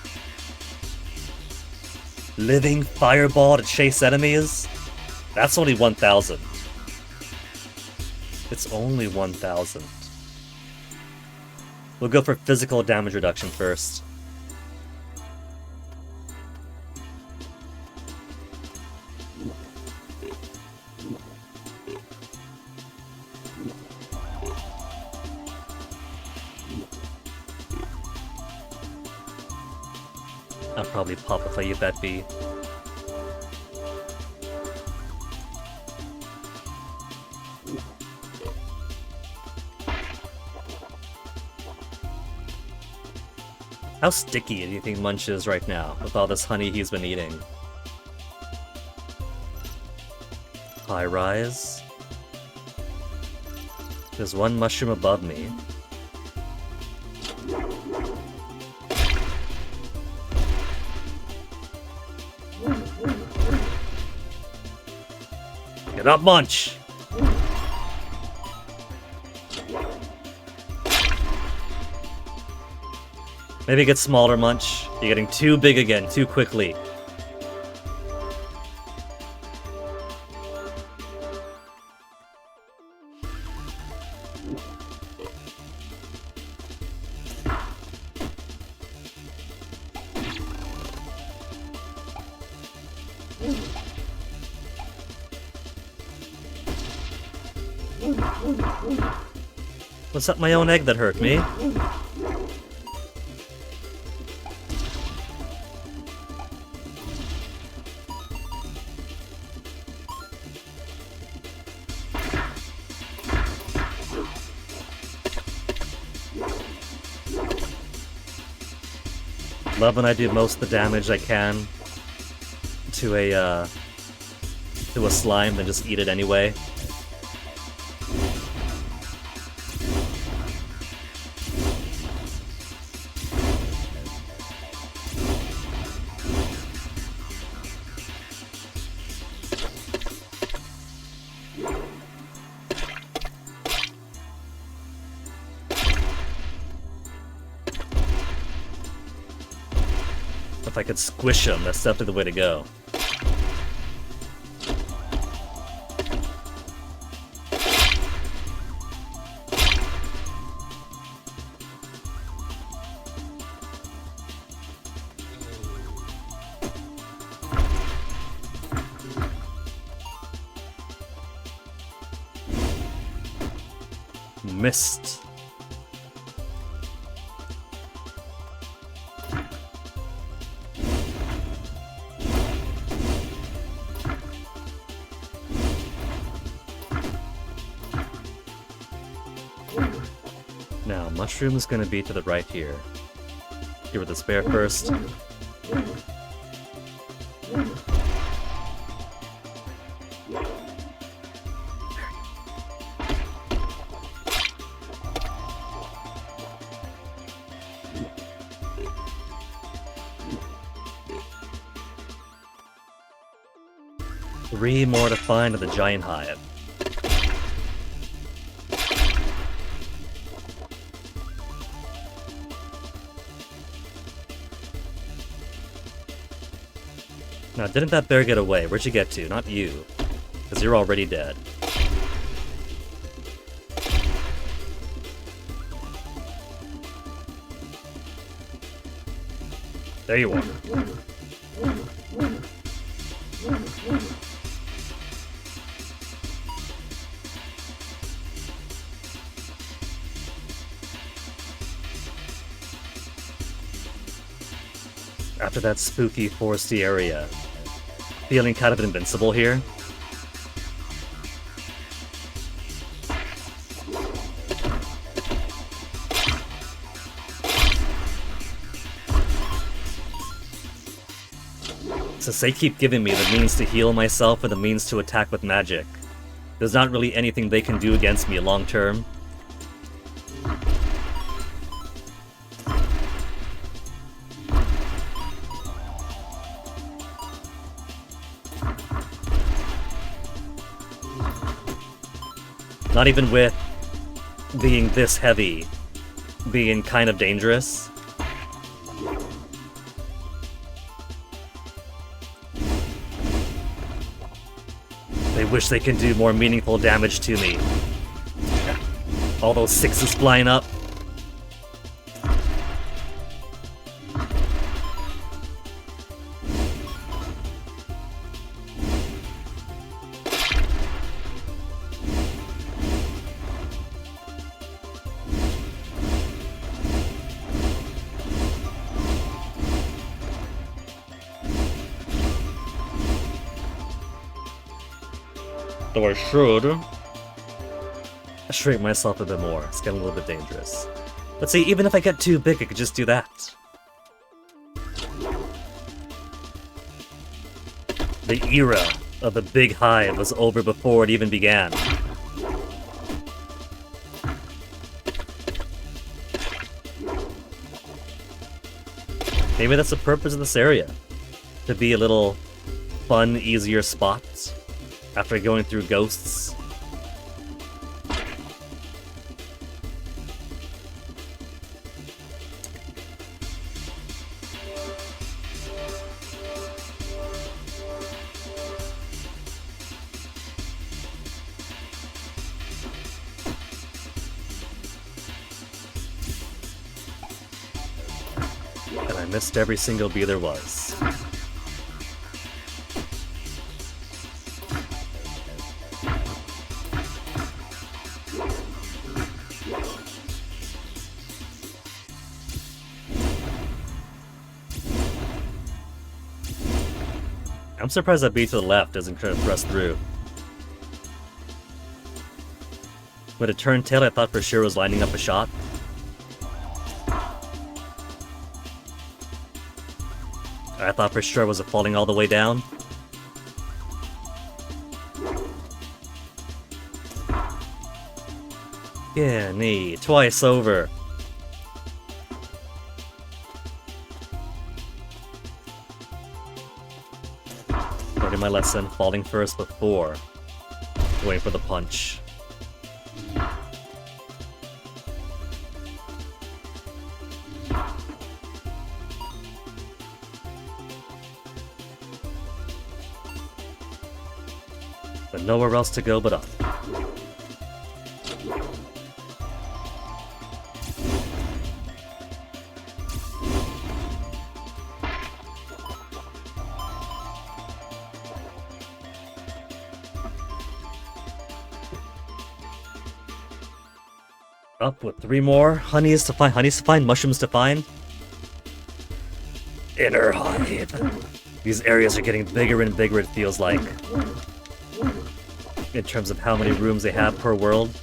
Living fireball to chase enemies. That's only 1,000. It's only 1,000. We'll go for physical damage reduction first. I'll probably pop if I eat that bee. How sticky do you think Munch is right now, with all this honey he's been eating? High rise. There's one mushroom above me. Get up, Munch! Maybe get smaller, Munch. You're getting too big again, too quickly. Was that my own egg that hurt me? Love when I do most of the damage I can to a slime, then just eat it anyway. If I could squish him, that's definitely the way to go. Missed. Now, mushroom is gonna be to the right here. Give her the spare first. 3 more to find at the giant hive. Now, didn't that bear get away? Where'd you get to? Not you. Because you're already dead. There you are. After that spooky, foresty area, feeling kind of invincible here. Since they keep giving me the means to heal myself and the means to attack with magic, there's not really anything they can do against me long term. Not even with being this heavy, being kind of dangerous. They wish they can do more meaningful damage to me. All those 6s flying up. Though I should shrink myself a bit more. It's getting a little bit dangerous. But see, even if I get too big, I could just do that. The era of the big hive was over before it even began. Maybe that's the purpose of this area. To be a little fun, easier spot. After going through ghosts. And I missed every single bee there was. I'm surprised that bee to the left isn't trying to press through. When it turned tail, I thought for sure it was lining up a shot. I thought for sure it was falling all the way down. Yeah, nee, twice over. Learning my lesson, falling first before waiting for the punch. But nowhere else to go but up. Up with 3 more honeys to find, mushrooms to find. Inner hive. These areas are getting bigger and bigger, it feels like. In terms of how many rooms they have per world.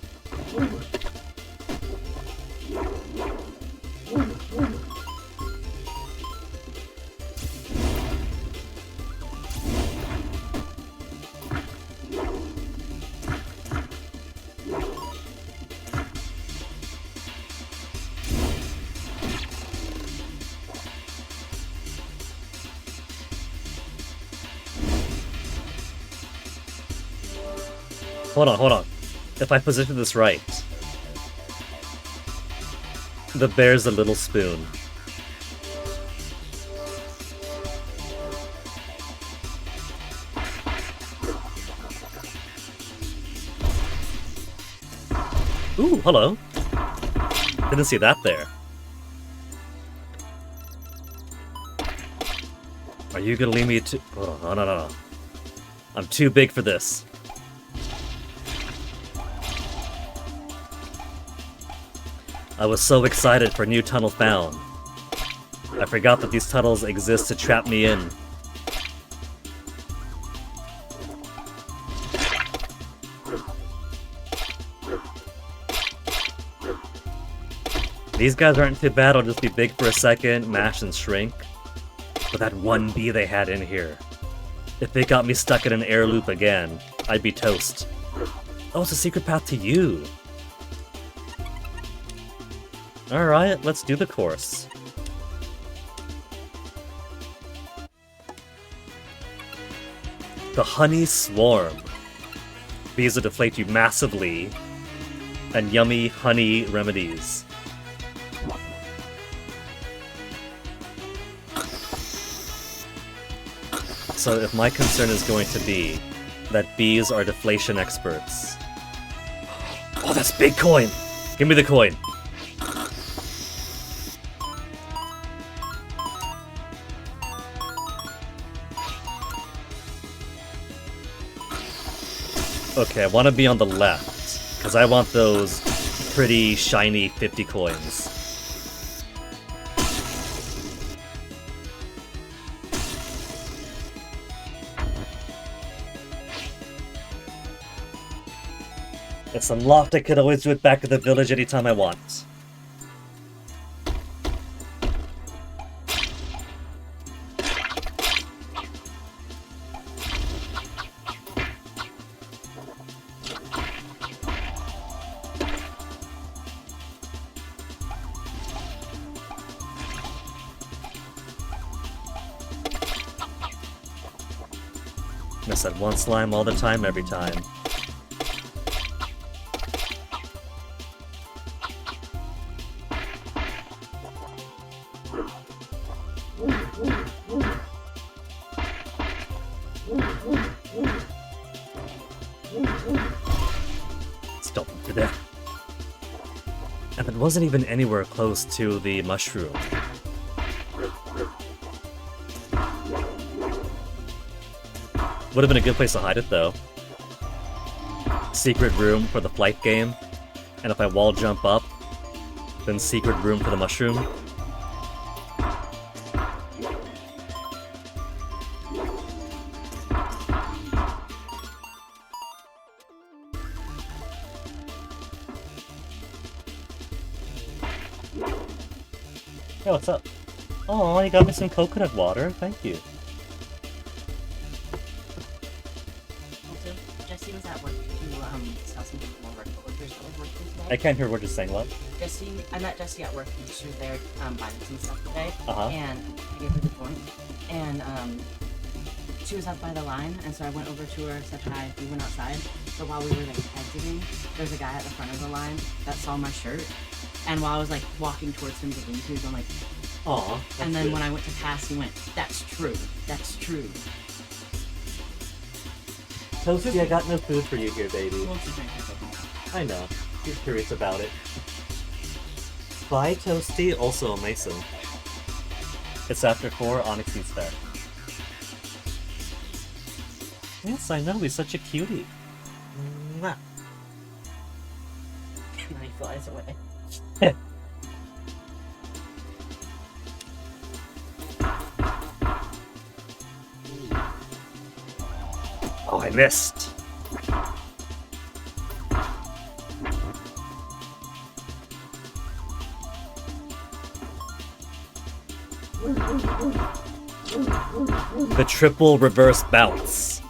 Hold on, hold on. If I position this right, the bear's a little spoon. Ooh, hello. Didn't see that there. Are you gonna leave me to... Oh, no. I'm too big for this. I was so excited for new tunnel found. I forgot that these tunnels exist to trap me in. These guys aren't too bad, I'll just be big for a second, mash and shrink. But that one bee they had in here. If it got me stuck in an air loop again, I'd be toast. Oh, it's a secret path to you. Alright, let's do the course. The honey swarm. Bees will deflate you massively. And yummy honey remedies. So if my concern is going to be that bees are deflation experts. Oh, that's big coin! Give me the coin! Okay, I want to be on the left, because I want those pretty shiny 50 coins. It's unlocked, I could always do it back at the village anytime I want. Miss that one slime all the time, every time. Stop him to death. And it wasn't even anywhere close to the mushroom. Would have been a good place to hide it, though. Secret room for the flight game. And if I wall jump up, then secret room for the mushroom. Hey, what's up? Oh, you got me some coconut water. Thank you. Jesse was at work to sell some more work coworkers that were working today. I can't hear what you're saying, love. I met Jessie at work and she was there buying some stuff today. Uh-huh. And I gave her the joint. And she was up by the line, and so I went over to her, said hi, we went outside. But while we were like exiting, there's a guy at the front of the line that saw my shirt. And while I was like walking towards him to leave, he was going like, Aw. and then when I went to pass, he went, that's true, that's true. Toasty, I got no food for you here, baby. He wants to drink my coconut. I know. He's curious about it. Bye, Toasty. Also a Mason. It's after 4, Onyx eats there. Yes, I know. He's such a cutie. Mwah. And then he flies away. Oh, I missed. The triple reverse bounce.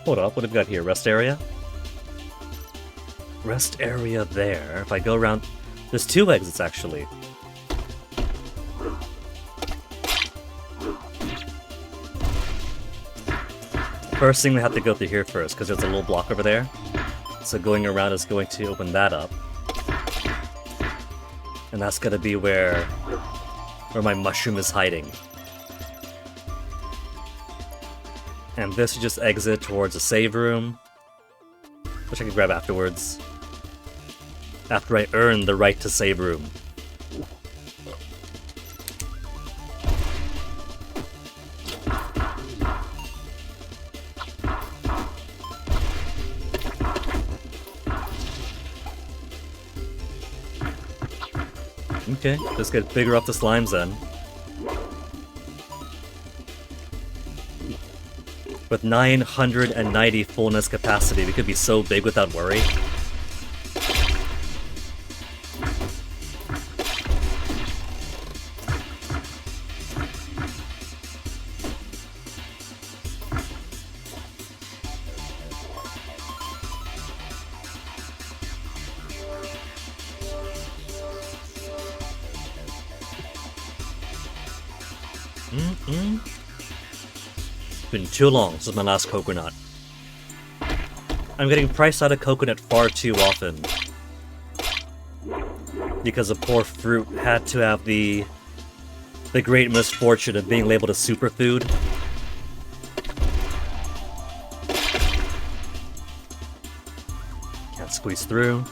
Hold up, what have we got here? Rest area? Rest area there. If I go around... There's 2 exits, actually. First thing we have to go through here first, because there's a little block over there. So going around is going to open that up. And that's gonna be where my mushroom is hiding. And this is just exit towards a save room, which I can grab afterwards. After I earn the right to save room. Okay, let's get bigger up the slimes then. With 990 fullness capacity, we could be so big without worry. Been too long since my last coconut. I'm getting priced out of coconut far too often. Because the poor fruit had to have the great misfortune of being labeled a superfood. Can't squeeze through.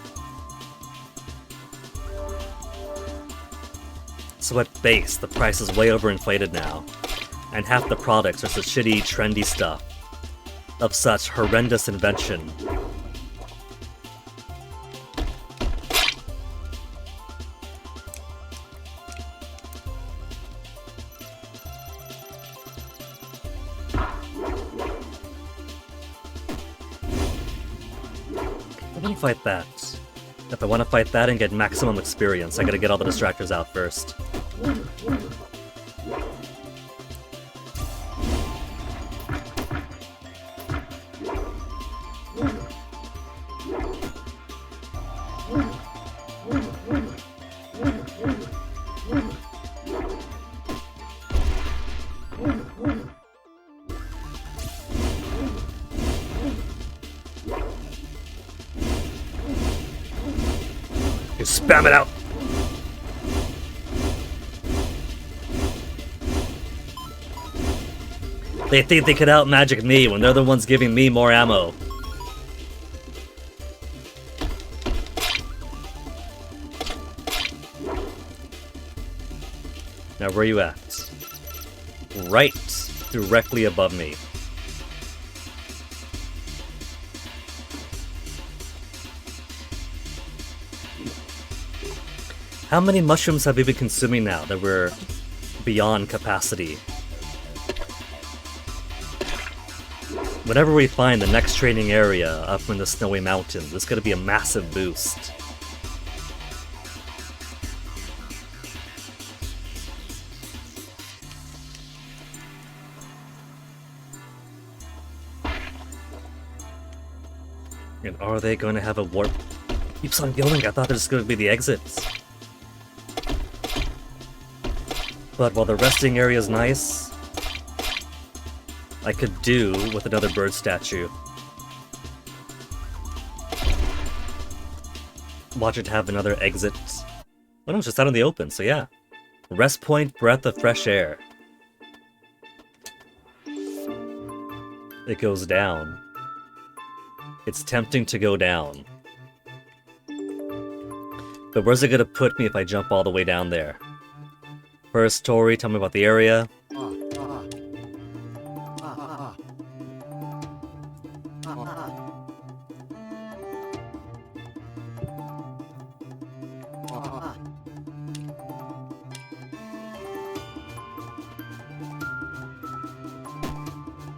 So at base, the price is way overinflated now. And half the products are such shitty, trendy stuff of such horrendous invention. I want to fight that. If I want to fight that and get maximum experience, I gotta get all the distractors out first. Spam it out! They think they could out-magic me when they're the ones giving me more ammo. Now where are you at? Right directly above me. How many mushrooms have we been consuming now that we're beyond capacity? Whenever we find the next training area up in the snowy mountains, it's gonna be a massive boost. And are they going to have a warp? Keeps on going, I thought there's going to be the exits. But while the resting area is nice, I could do with another bird statue. Watch it have another exit. Oh no, it's just out in the open, so yeah. Rest point, breath of fresh air. It goes down. It's tempting to go down. But where's it gonna put me if I jump all the way down there? First, Tori, tell me about the area.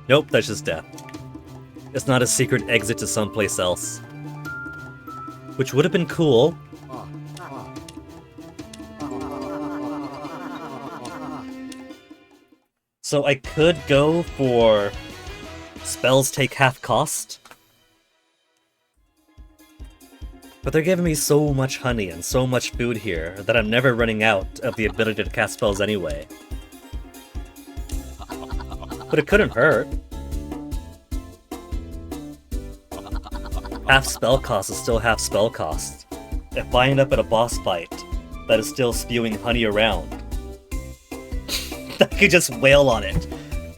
Nope, that's just death. It's not a secret exit to someplace else. Which would have been cool. So I could go for spells take half cost. But they're giving me so much honey and so much food here that I'm never running out of the ability to cast spells anyway. But it couldn't hurt. Half spell cost is still half spell cost. If I end up at a boss fight that is still spewing honey around, I could just wail on it.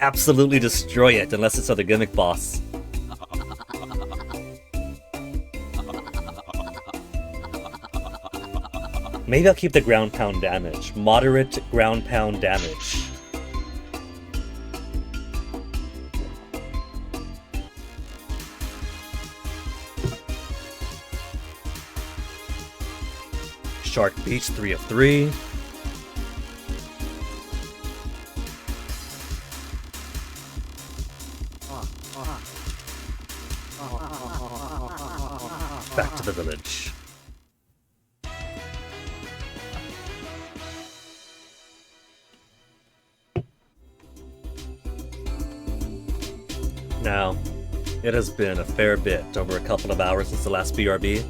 Absolutely destroy it unless it's another gimmick boss. Maybe I'll keep the ground pound damage. Moderate ground pound damage. Shark Beach, 3 of 3. Back to the village. Now, it has been a fair bit, over a couple of hours since the last BRB,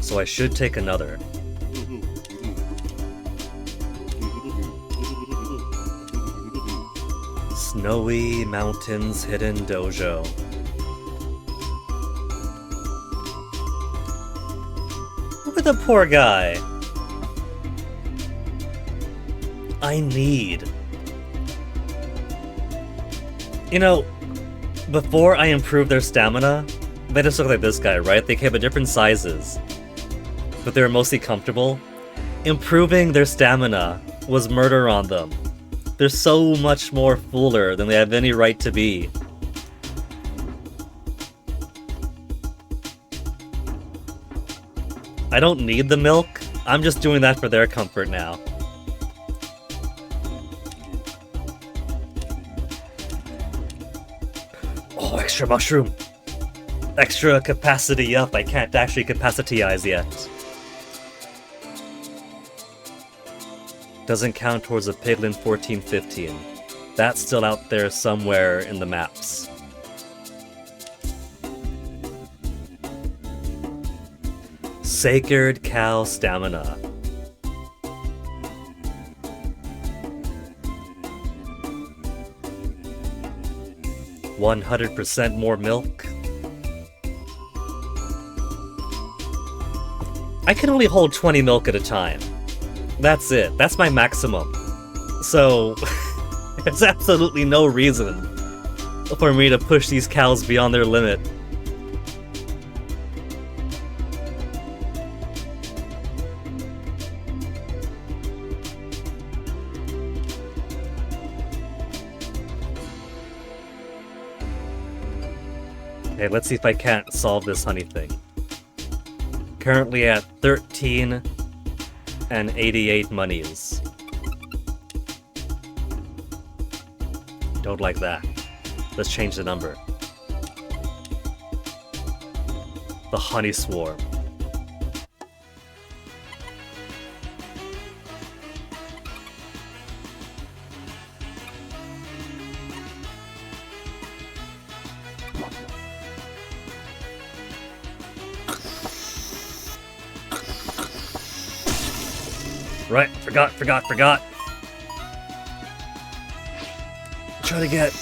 so I should take another. Snowy Mountains Hidden Dojo. Look at the poor guy. I need. You know, before I improved their stamina, they just look like this guy, right? They came in different sizes, but they were mostly comfortable. Improving their stamina was murder on them. They're so much more fuller than they have any right to be. I don't need the milk, I'm just doing that for their comfort now. Oh, extra mushroom! Extra capacity up, I can't actually capacityize yet. Doesn't count towards a Piglin 1415. That's still out there somewhere in the maps. Sacred Cow Stamina. %100% more milk. I can only hold 20 milk at a time. That's it. That's my maximum. So, there's absolutely no reason for me to push these cows beyond their limit. Okay, let's see if I can't solve this honey thing. Currently at 13 and 88 monies. Don't like that. Let's change the number. The honey swarm. Right, forgot. Try to get...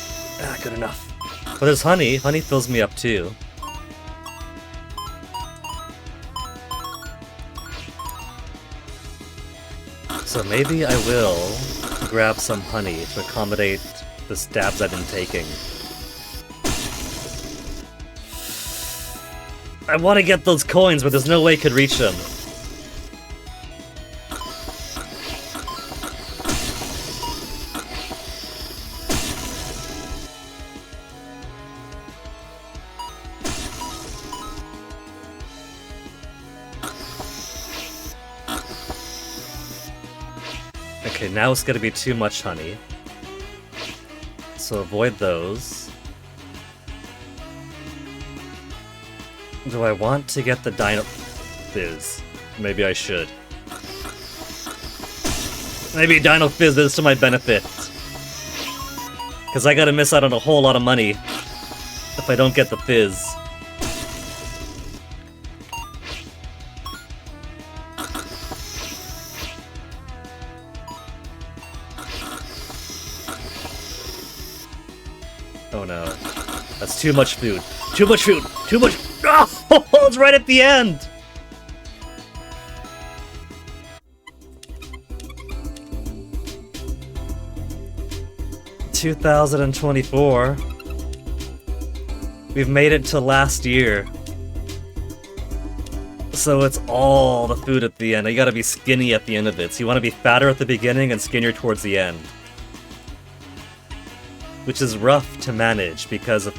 good enough. But there's honey. Honey fills me up too. So maybe I will grab some honey to accommodate the stabs I've been taking. I want to get those coins, but there's no way I could reach them. Okay, now it's gonna be too much honey. So avoid those. Do I want to get the Dino Fizz? Maybe I should. Maybe Dino Fizz is to my benefit. Because I gotta miss out on a whole lot of money if I don't get the Fizz. That's too much food. Too much food. Too much. Oh, it's right at the end. $2024. We've made it to last year. So it's all the food at the end. You gotta be skinny at the end of it. So you want to be fatter at the beginning and skinnier towards the end. Which is rough to manage because of...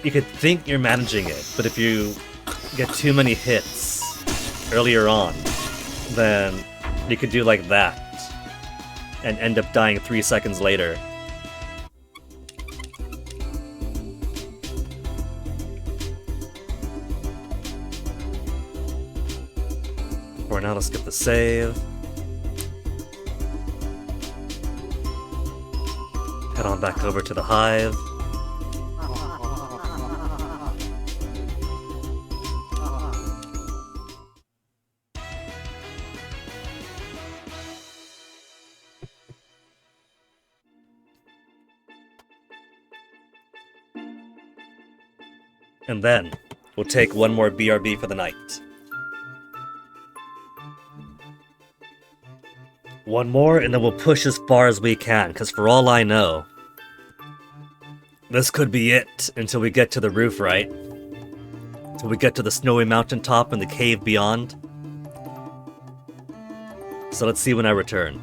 You could think you're managing it, but if you get too many hits earlier on, then you could do like that and end up dying 3 seconds later. For now, let's get the save. Head on back over to the hive. And then, we'll take one more BRB for the night. One more, and then we'll push as far as we can, because for all I know, this could be it until we get to the roof, right? Until we get to the snowy mountaintop and the cave beyond. So let's see when I return.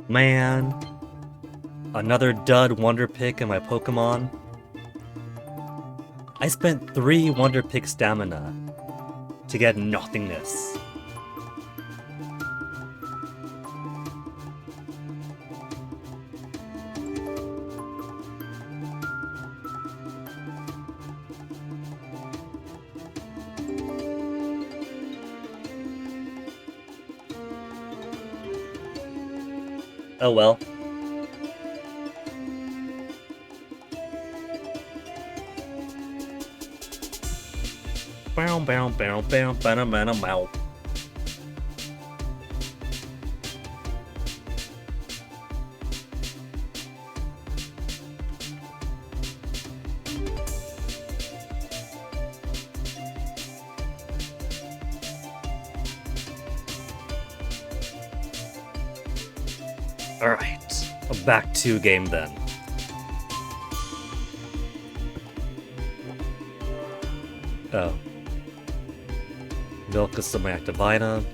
Man. Another dud Wonder Pick in my Pokemon. I spent 3 Wonder Pick stamina to get nothingness. Oh well. Bow bow bow bow bow bow bow. Alright, back to game then. Oh. Milk is some active item.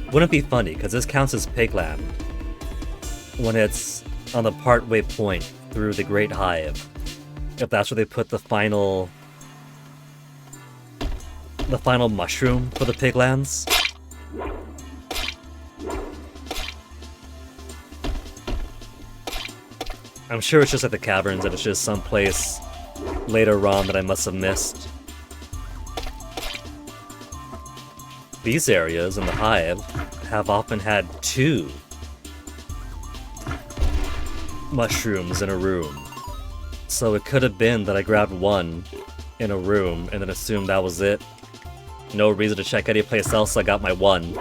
Wouldn't it be funny, because this counts as Pigland when it's on the partway point through the Great Hive. If that's where they put the final mushroom for the Piglands. I'm sure it's just at the caverns and it's just someplace later on that I must have missed. These areas in the hive have often had 2 mushrooms in a room. So it could have been that I grabbed 1 in a room and then assumed that was it. No reason to check any place else, so I got my 1.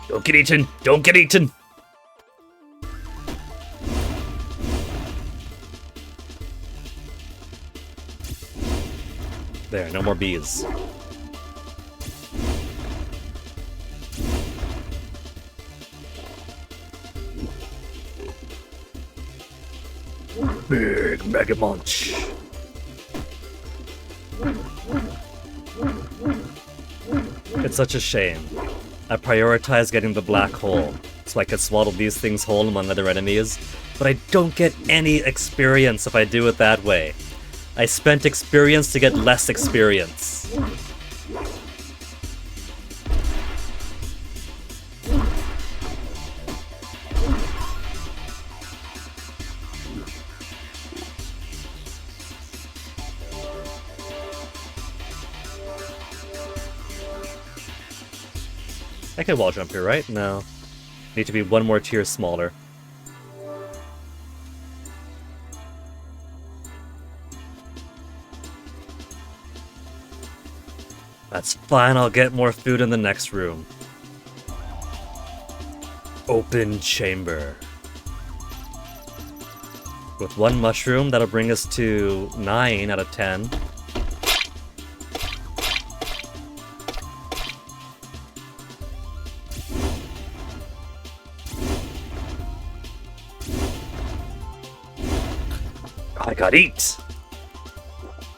Don't get eaten! Don't get eaten! There, no more bees. Big Mega Munch. It's such a shame. I prioritize getting the black hole, so I could swaddle these things whole among other enemies, but I don't get any experience if I do it that way. I spent experience to get less experience. I can wall jump here, right? No. Need to be 1 more tier smaller. That's fine, I'll get more food in the next room. Open chamber. With 1 mushroom, that'll bring us to 9 out of 10. I got eat!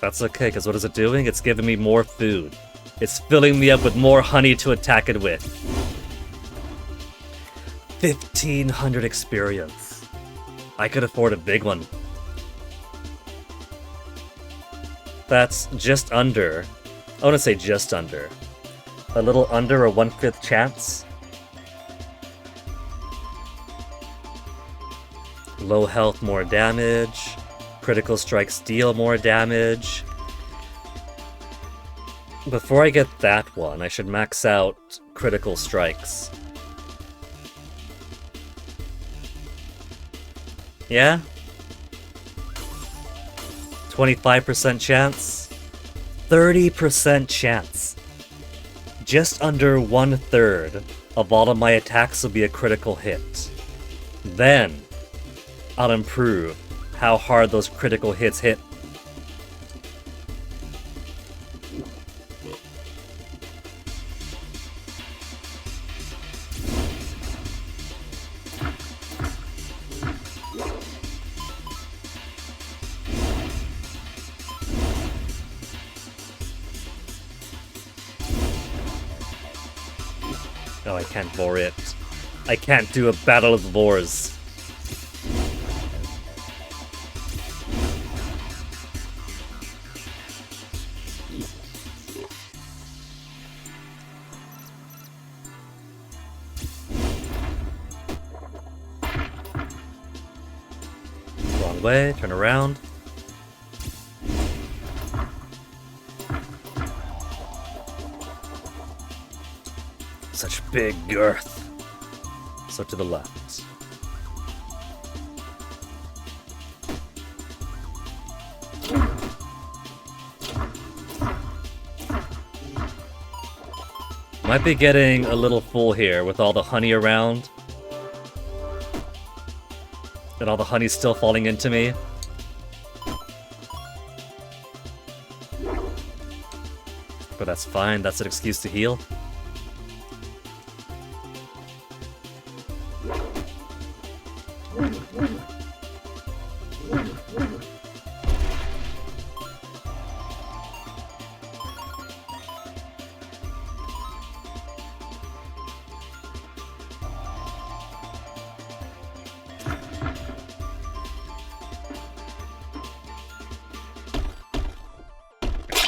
That's okay, because what is it doing? It's giving me more food. It's filling me up with more honey to attack it with. 1,500 experience. I could afford a big one. That's just under. I want to say just under. A little under a 1/5 chance. Low health, more damage. Critical strikes deal more damage. Before I get that one, I should max out critical strikes. Yeah? 25% chance? 30% chance. just under 1/3 of all of my attacks will be a critical hit. Then, I'll improve how hard those critical hits hit. No, I can't vor it. I can't do a battle of the Vors. Wrong way, turn around. Such big girth. So to the left. Might be getting a little full here with all the honey around. And all the honey still falling into me. But that's fine, that's an excuse to heal.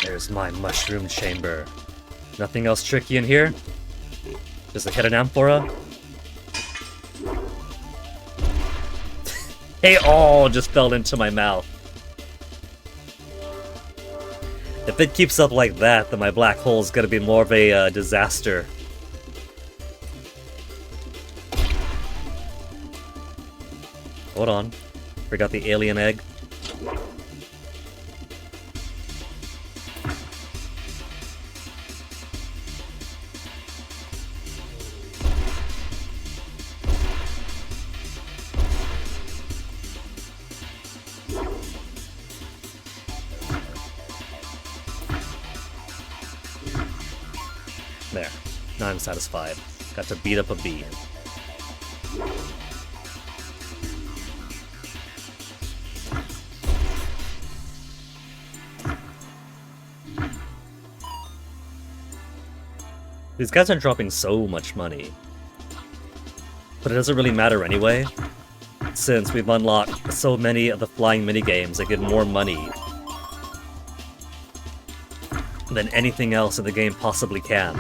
There's my mushroom chamber. Nothing else tricky in here? Just a hidden amphora? They all just fell into my mouth. If it keeps up like that, then my black hole is gonna be more of a disaster. Hold on. Forgot the alien egg. There. Now I'm satisfied. Got to beat up a bee. These guys are dropping so much money. But it doesn't really matter anyway, since we've unlocked so many of the flying minigames that give more money than anything else in the game possibly can.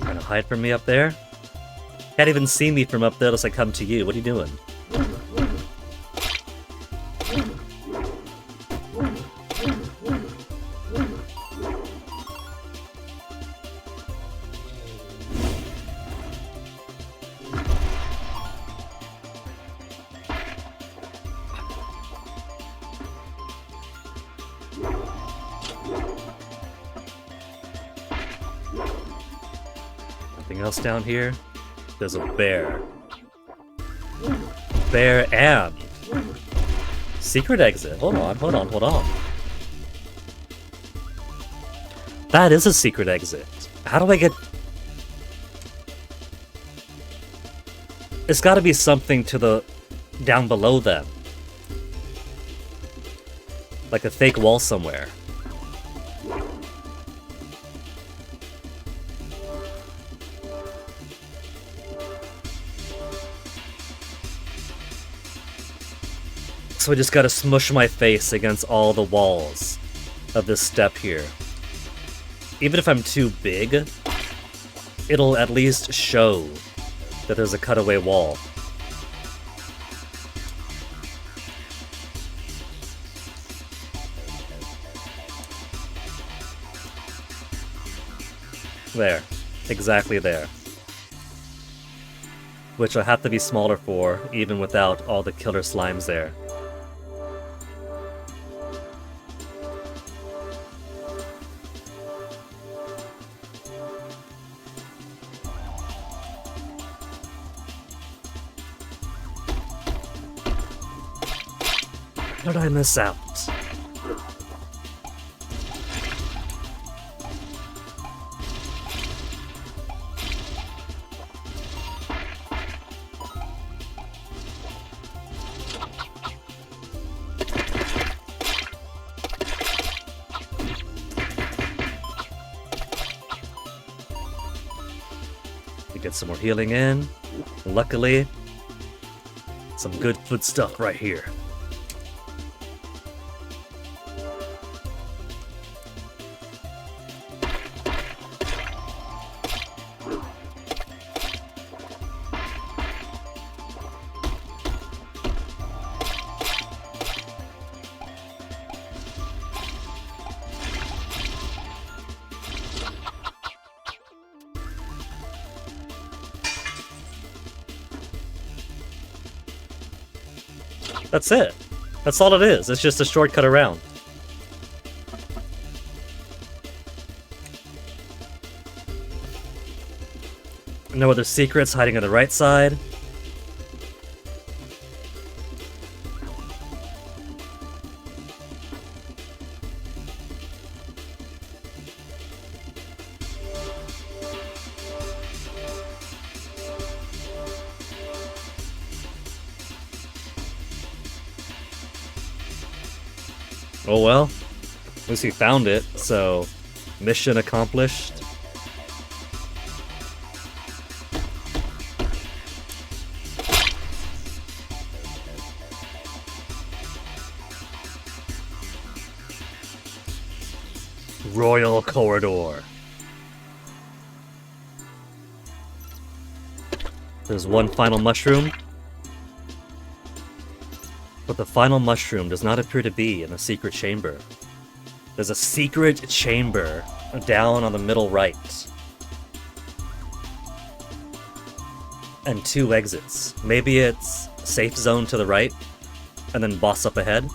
Trying to hide from me up there? Can't even see me from up there unless I come to you. What are you doing? Nothing else down here? There's a bear. Bear and secret exit. Hold on, hold on, hold on. That is a secret exit. How do I get... It's gotta be something to the... down below them. Like a fake wall somewhere. So I just gotta smush my face against all the walls of this step here. Even if I'm too big, it'll at least show that there's a cutaway wall. There. Exactly there. Which I have to be smaller for, even without all the killer slimes there. How did I miss out? We get some more healing in. Luckily, some good food stuff right here. That's it. That's all it is. It's just a shortcut around. No other secrets hiding on the right side. Oh well, at least we found it, so mission accomplished. Royal Corridor. There's one final mushroom. But the final mushroom does not appear to be in a secret chamber. There's a secret chamber down on the middle right. And 2 exits. Maybe it's safe zone to the right, and then boss up ahead.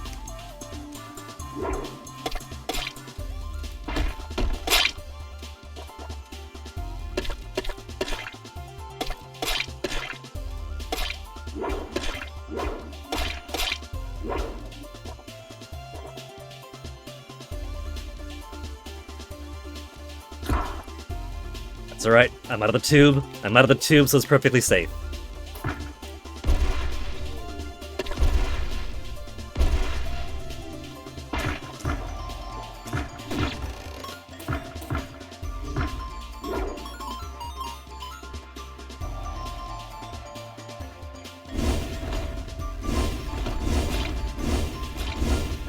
It's alright, I'm out of the tube. I'm out of the tube, so it's perfectly safe.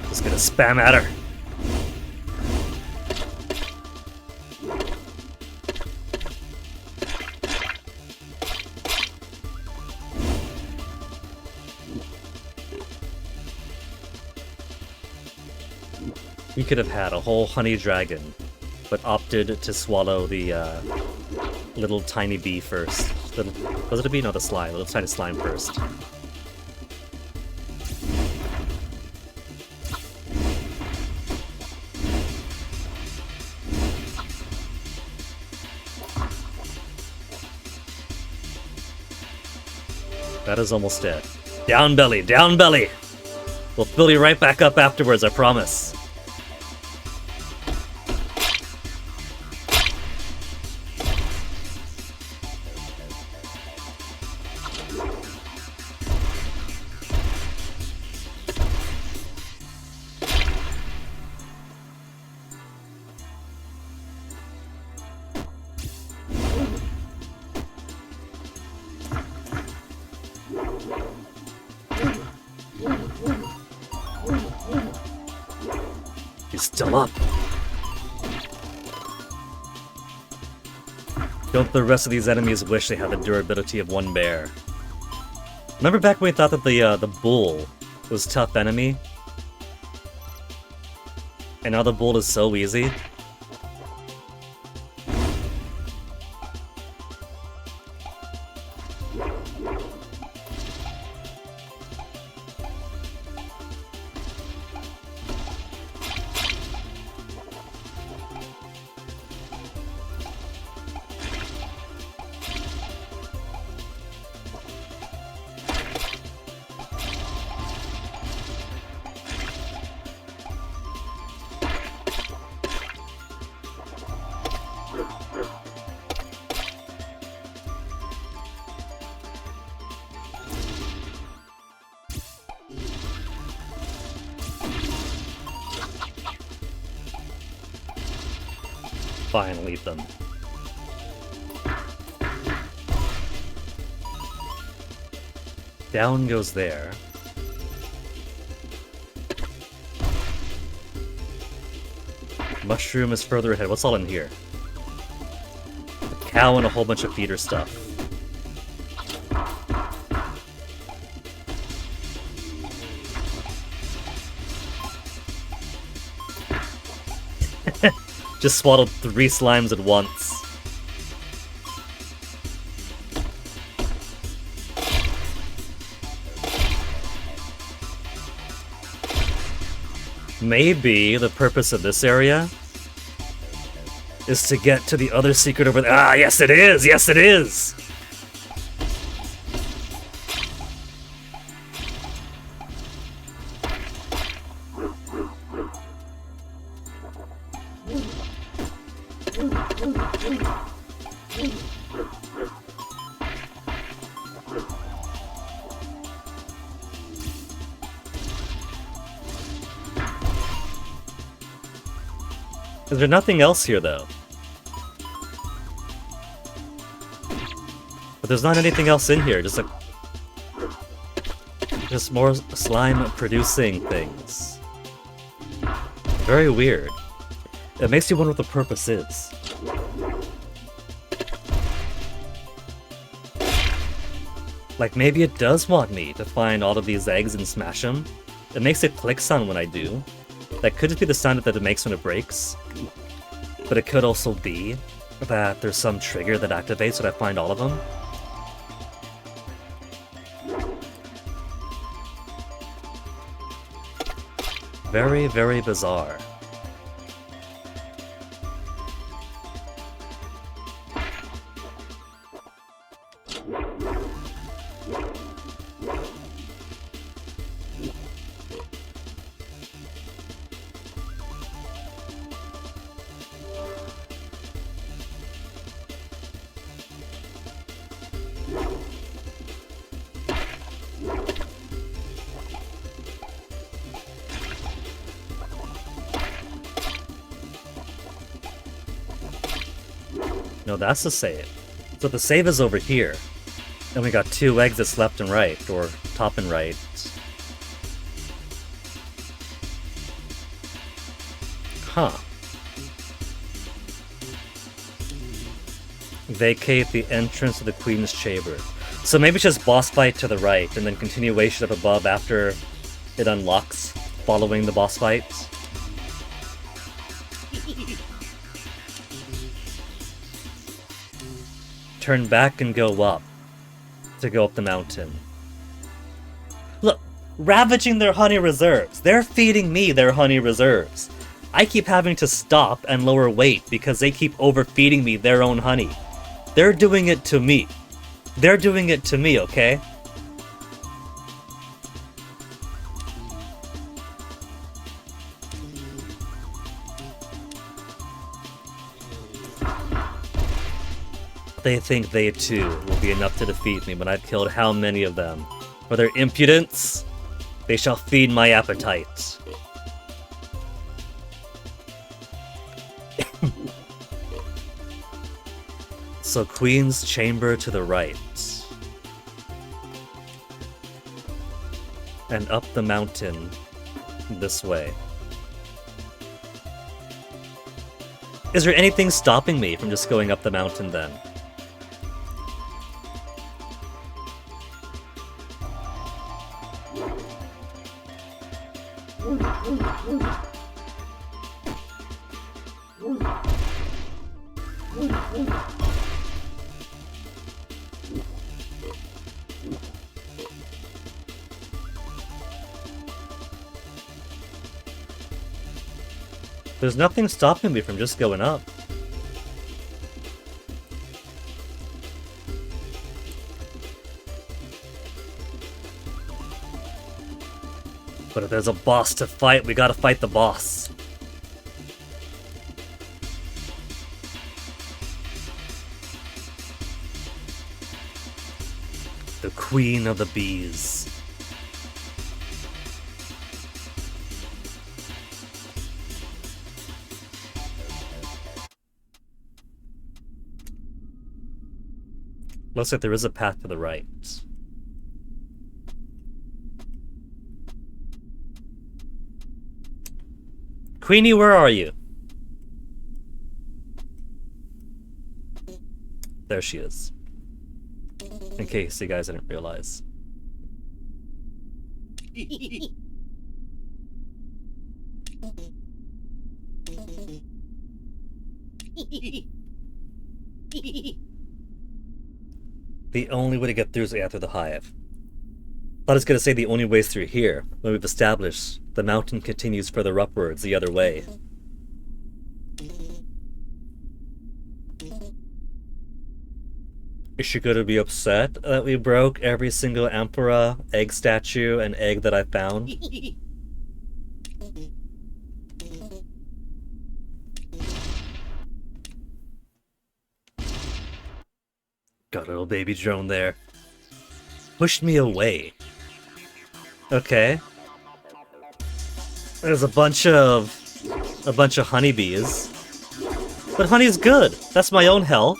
Just gonna spam at her. You could have had a whole honey dragon, but opted to swallow the little tiny bee first. Was it a bee? No, the slime. Little tiny slime first. That is almost it. Down belly, down belly! We'll fill you right back up afterwards, I promise. He's still up. Don't the rest of these enemies wish they had the durability of one bear? Remember back when we thought that the bull was tough enemy? And now the bull is so easy? Fine, leave them. Down goes there. Mushroom is further ahead. What's all in here? A cow and a whole bunch of feeder stuff. Just swaddled 3 slimes at once. Maybe the purpose of this area is to get to the other secret over there. Ah, yes it is! Yes it is! Is there nothing else here, though? But there's not anything else in here, just more slime-producing things. Very weird. It makes you wonder what the purpose is. Like, maybe it does want me to find all of these eggs and smash them. It makes a click sound when I do. That could just be the sound that it makes when it breaks. But it could also be that there's some trigger that activates when I find all of them. Very, very bizarre. No, that's the save. So the save is over here. And we got 2 exits left and right, or top and right. Huh. Vacate the entrance to the Queen's Chamber. So maybe it's just boss fight to the right, and then continuation up above after it unlocks, following the boss fight. Turn back and go up to go up the mountain. Look, ravaging their honey reserves. They're feeding me their honey reserves. I keep having to stop and lower weight because they keep overfeeding me their own honey. They're doing it to me. They're doing it to me, okay? They think they too will be enough to defeat me when I've killed how many of them. For their impudence, they shall feed my appetite. So Queen's Chamber to the right. And up the mountain this way. Is there anything stopping me from just going up the mountain then? There's nothing stopping me from just going up. But if there's a boss to fight, we gotta fight the boss. The Queen of the Bees. Looks like there is a path to the right. Queenie, where are you? There she is. In case you guys didn't realize. The only way to get through is through the hive. Thought I was gonna say the only way is through here, when we've established the mountain continues further upwards the other way. Is she gonna be upset that we broke every single Emperor, egg statue, and egg that I found? Got a little baby drone there. Pushed me away. Okay. There's a bunch of honeybees. But honey's good. That's my own health.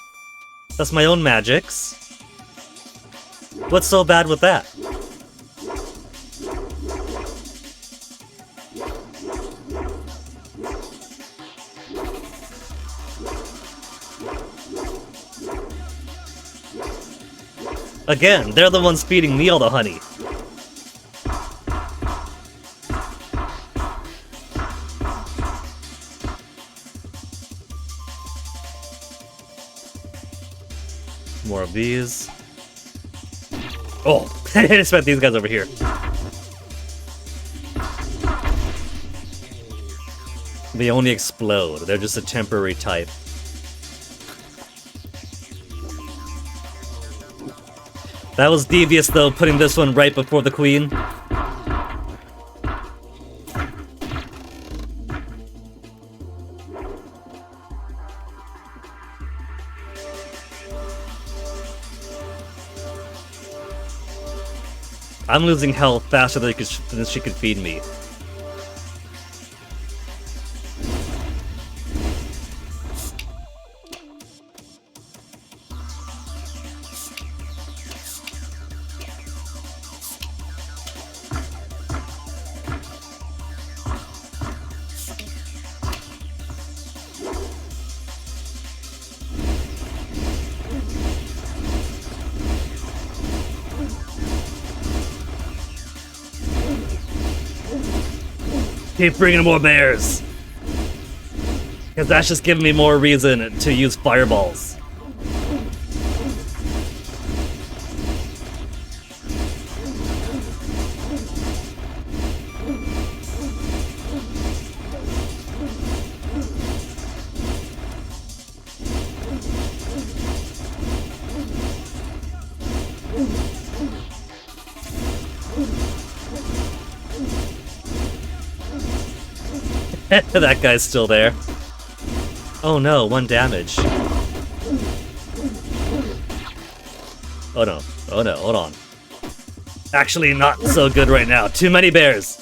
That's my own magics. What's so bad with that? Again, they're the ones feeding me all the honey. More of these. Oh, I didn't expect these guys over here. They only explode. They're just a temporary type. That was devious, though, putting this one right before the queen. I'm losing health faster than she could feed me. Keep bringing more bears! Because that's just giving me more reason to use fireballs. That guy's still there. Oh no, 1 damage. Oh no, oh no, hold on. Actually not so good right now. Too many bears.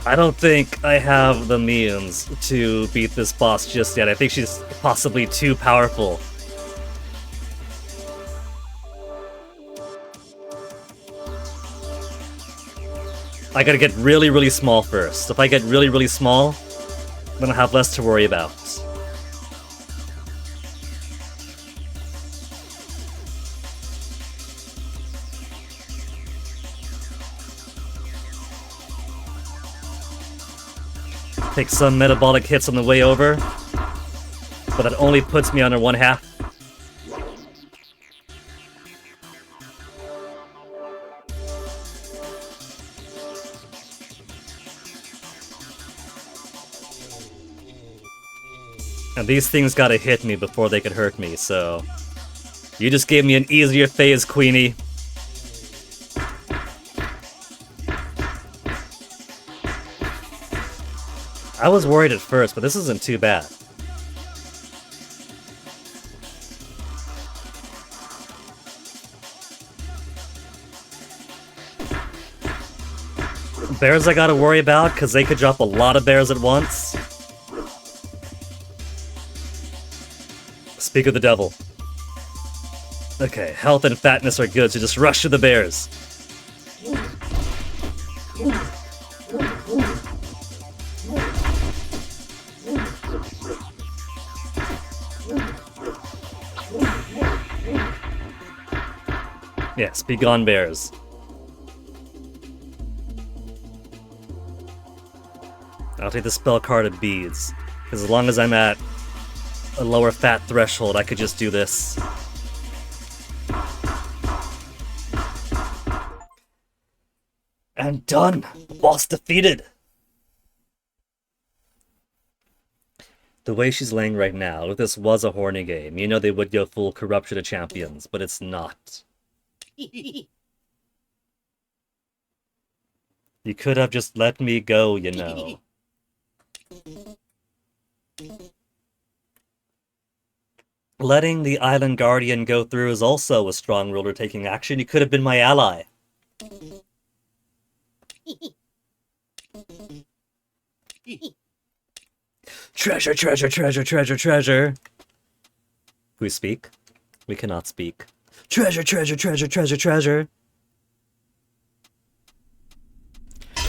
I don't think I have the means to beat this boss just yet. I think she's possibly too powerful. I gotta get really, really small first. If I get really, really small, then I'll have less to worry about. Take some metabolic hits on the way over, but that only puts me under 1/2. And these things gotta hit me before they could hurt me, so... You just gave me an easier phase, Queenie. I was worried at first, but this isn't too bad. Bears I gotta worry about, because they could drop a lot of bears at once. Speak of the devil. Okay, health and fatness are good, so just rush to the bears. Yes, be gone, bears. I'll take the spell card of beads, because as long as I'm at a lower fat threshold, I could just do this. And done! Boss defeated! The way she's laying right now, if this was a horny game, you know they would go full corruption of champions, but it's not. You could have just let me go, you know. Letting the Island Guardian go through is also a strong ruler taking action. You could have been my ally. Treasure, treasure, treasure, treasure, treasure. We speak? We cannot speak. Treasure, treasure, treasure, treasure, treasure.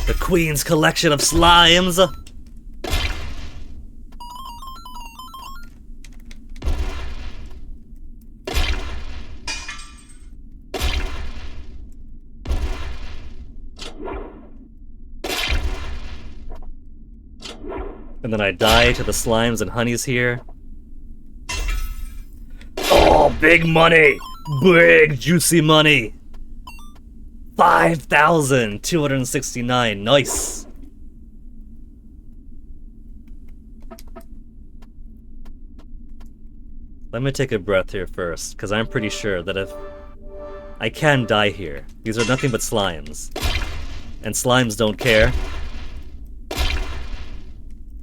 The Queen's collection of slimes. And then I die to the slimes and honeys here. Oh, big money! Big, juicy money! 5,269, nice! Let me take a breath here first, because I'm pretty sure that if I can die here, these are nothing but slimes. And slimes don't care.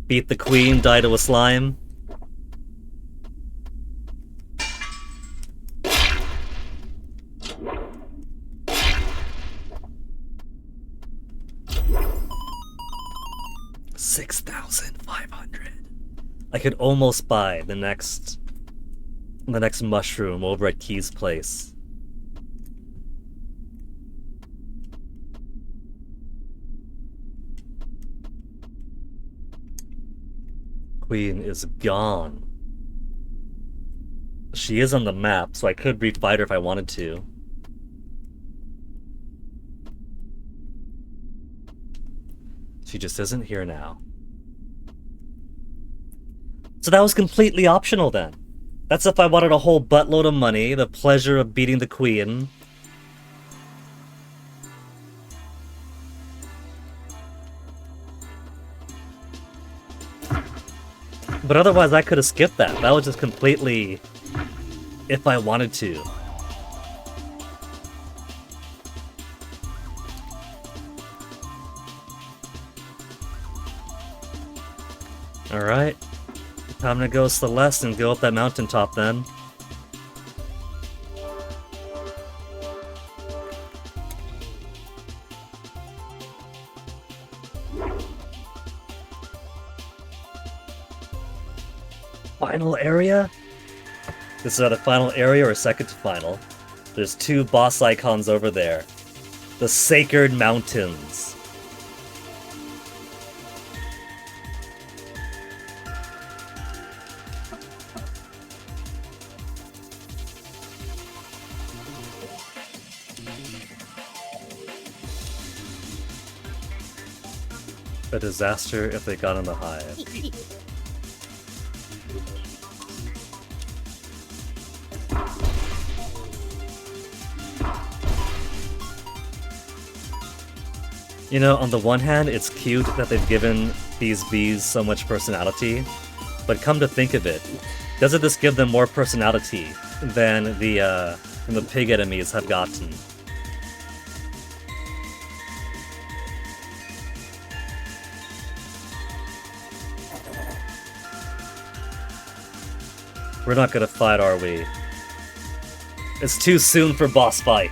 Beat the queen, die to a slime. $6,500. I could almost buy the next mushroom over at Key's place. Queen is gone. She is on the map, so I could refight her if I wanted to. She just isn't here now. So that was completely optional then. That's if I wanted a whole buttload of money, the pleasure of beating the queen. But otherwise I could have skipped that. That was just completely if I wanted to. Alright. Time to go Celeste and go up that mountaintop then. Final area? This is either final area or second to final. There's two boss icons over there. The Sacred Mountains. A disaster if they got in the hive. You know, on the one hand, it's cute that they've given these bees so much personality, But come to think of it, doesn't this give them more personality than the pig enemies have gotten? We're not gonna fight, are we? It's too soon for boss fight.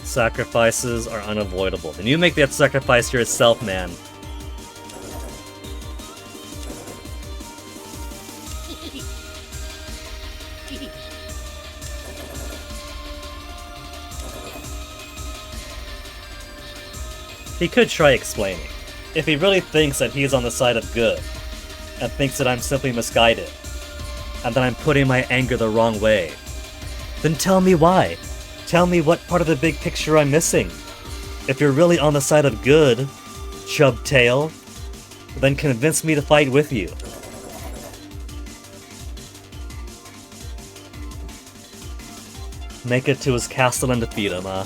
Sacrifices are unavoidable. And you make that sacrifice yourself, man. He could try explaining. If he really thinks that he's on the side of good, and thinks that I'm simply misguided, and that I'm putting my anger the wrong way, then tell me why. Tell me what part of the big picture I'm missing. If you're really on the side of good, Chubtail, then convince me to fight with you. Make it to his castle and defeat him, huh?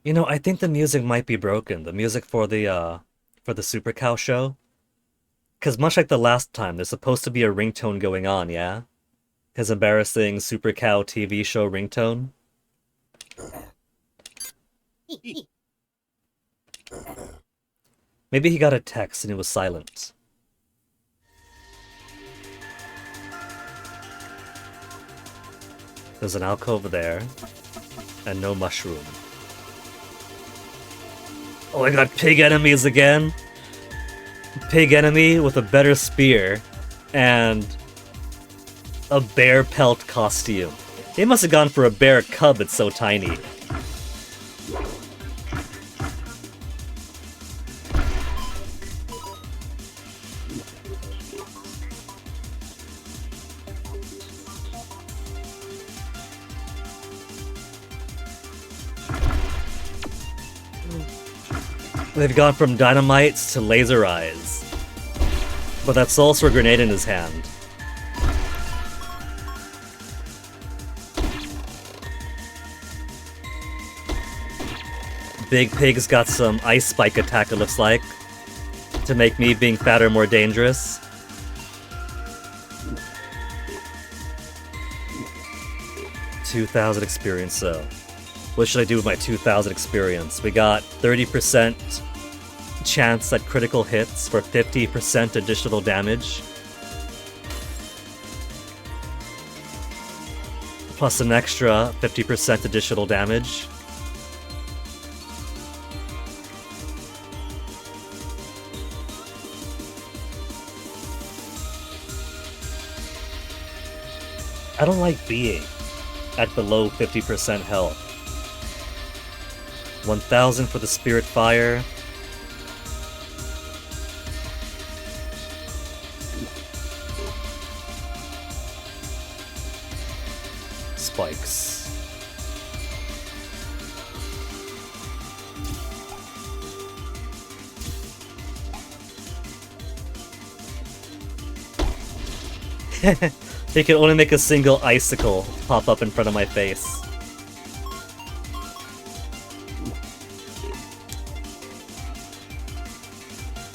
You know, I think the music might be broken. The music for the Super Cow show. Because much like the last time, there's supposed to be a ringtone going on, yeah? His embarrassing Super Cow TV show ringtone. Maybe he got a text and it was silent. There's an alcove there, and no mushroom. Oh, I got pig enemies again? Pig enemy with a better spear, and a bear pelt costume. They must have gone for a bear cub, it's so tiny. They've gone from dynamites to laser eyes. But that's also a grenade in his hand. Big Pig's got some ice spike attack, it looks like, to make me being fatter more dangerous. $2,000 experience, though. What should I do with my 2,000 experience? We got 30% chance at critical hits for 50% additional damage. Plus an extra 50% additional damage. I don't like being at below 50% health. 1,000 for the Spirit Fire. Spikes. They can only make a single icicle pop up in front of my face.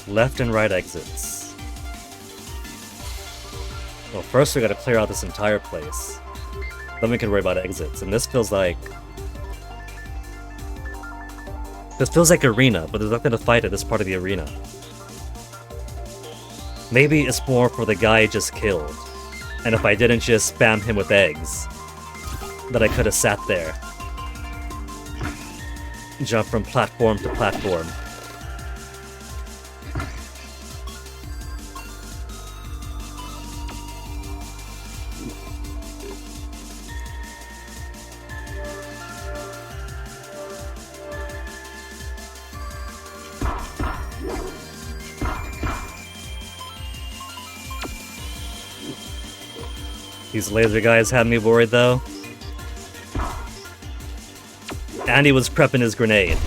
Left and right exits. Well, first we gotta clear out this entire place. Then we can worry about exits. And this feels like... This feels like arena, but there's nothing to fight at this part of the arena. Maybe it's more for the guy I just killed. And if I didn't just spam him with eggs, that I could have sat there. Jump from platform to platform. These laser guys have me worried, though. And he was prepping his grenade.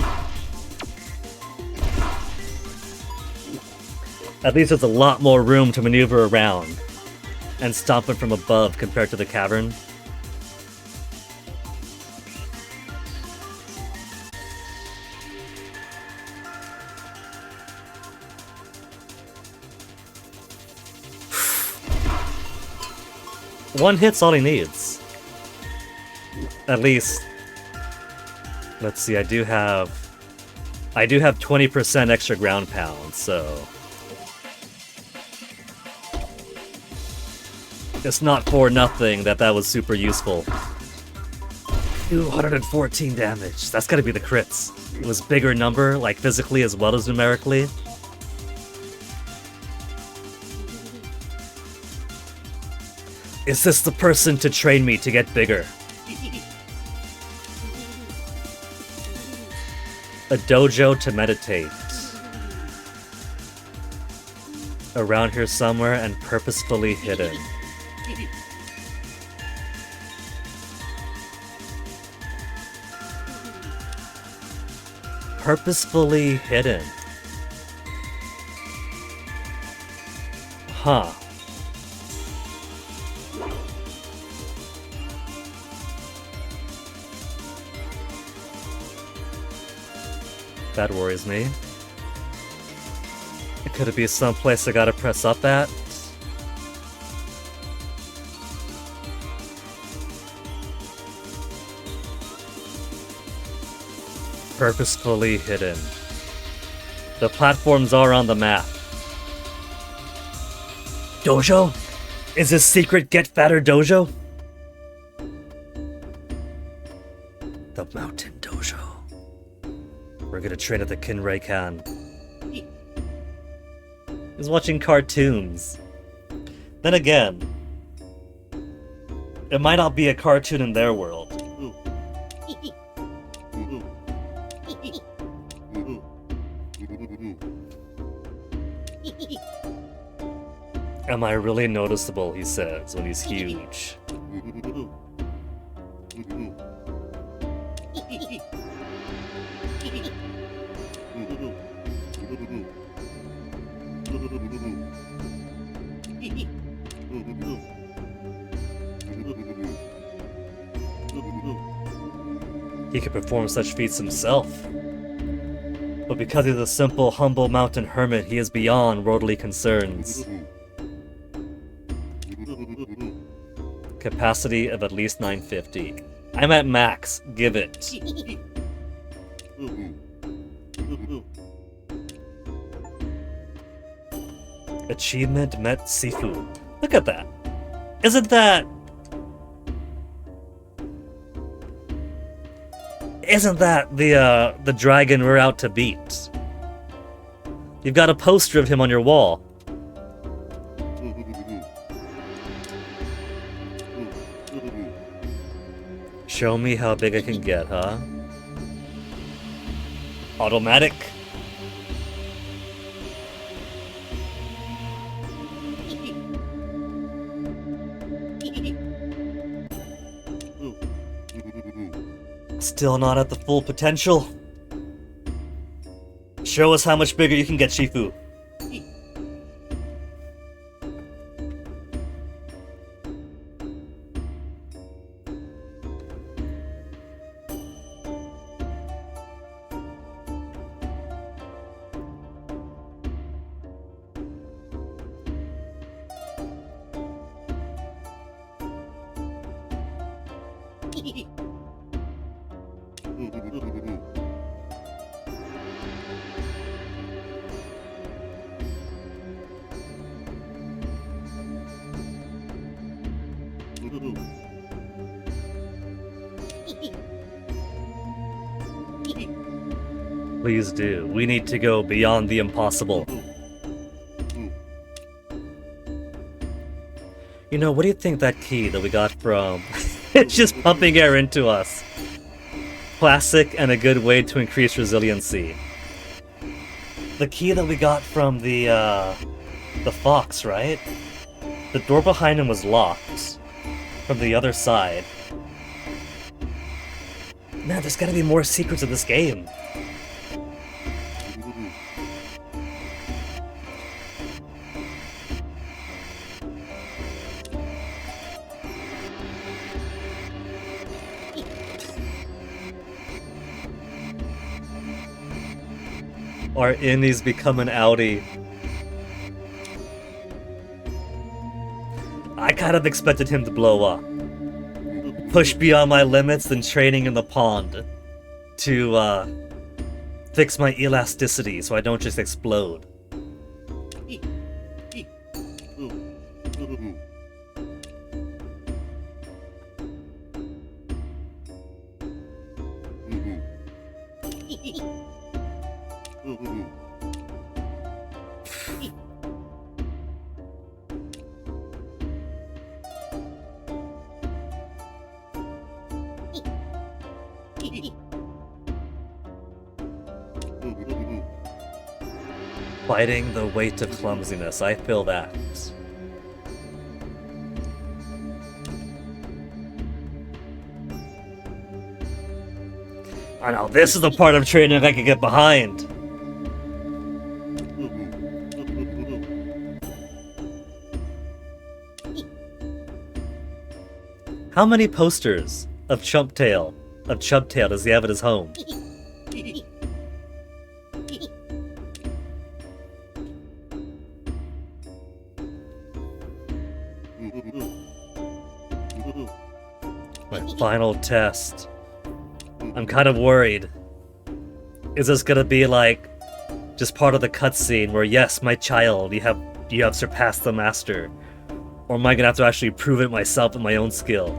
At least there's a lot more room to maneuver around and stomp it from above compared to the cavern. One hit's all he needs. At least. Let's see, I do have 20% extra ground pound, so it's not for nothing that was super useful. 214 damage. That's gotta be the crits. It was bigger number, like physically as well as numerically. Is this the person to train me to get bigger? A dojo to meditate. Around here somewhere and purposefully hidden. Purposefully hidden. Huh. That worries me. Could it be someplace I gotta press up at? Purposefully hidden. The platforms are on the map. Dojo? Is this secret Get Fatter Dojo? The Mountain Dojo. We're gonna train at the Kinrai-kan. He's watching cartoons. Then again, it might not be a cartoon in their world. Am I really noticeable, he says, when he's huge. He could perform such feats himself. But because he's a simple, humble mountain hermit, he is beyond worldly concerns. Capacity of at least 950. I'm at max. Give it. Achievement met Sifu. Look at that. Isn't that the dragon we're out to beat? You've got a poster of him on your wall. Show me how big I can get, huh? Automatic? Still not at the full potential? Show us how much bigger you can get, Shifu. Please do. We need to go beyond the impossible. You know, what do you think that key that we got from... It's just pumping air into us. Classic and a good way to increase resiliency. The key that we got from the fox, right? The door behind him was locked from the other side. Man, there's gotta be more secrets in this game. Our innies become an outie. I kind of expected him to blow up. Push beyond my limits than training in the pond. To, fix my elasticity so I don't just explode. Fighting the weight of clumsiness, I feel that. I know, this is the part of training I can get behind. How many posters of Chubtail does he have at his home? My final test. I'm kind of worried. Is this gonna be like just part of the cutscene where, yes, my child, you have surpassed the master, or am I gonna have to actually prove it myself with my own skill?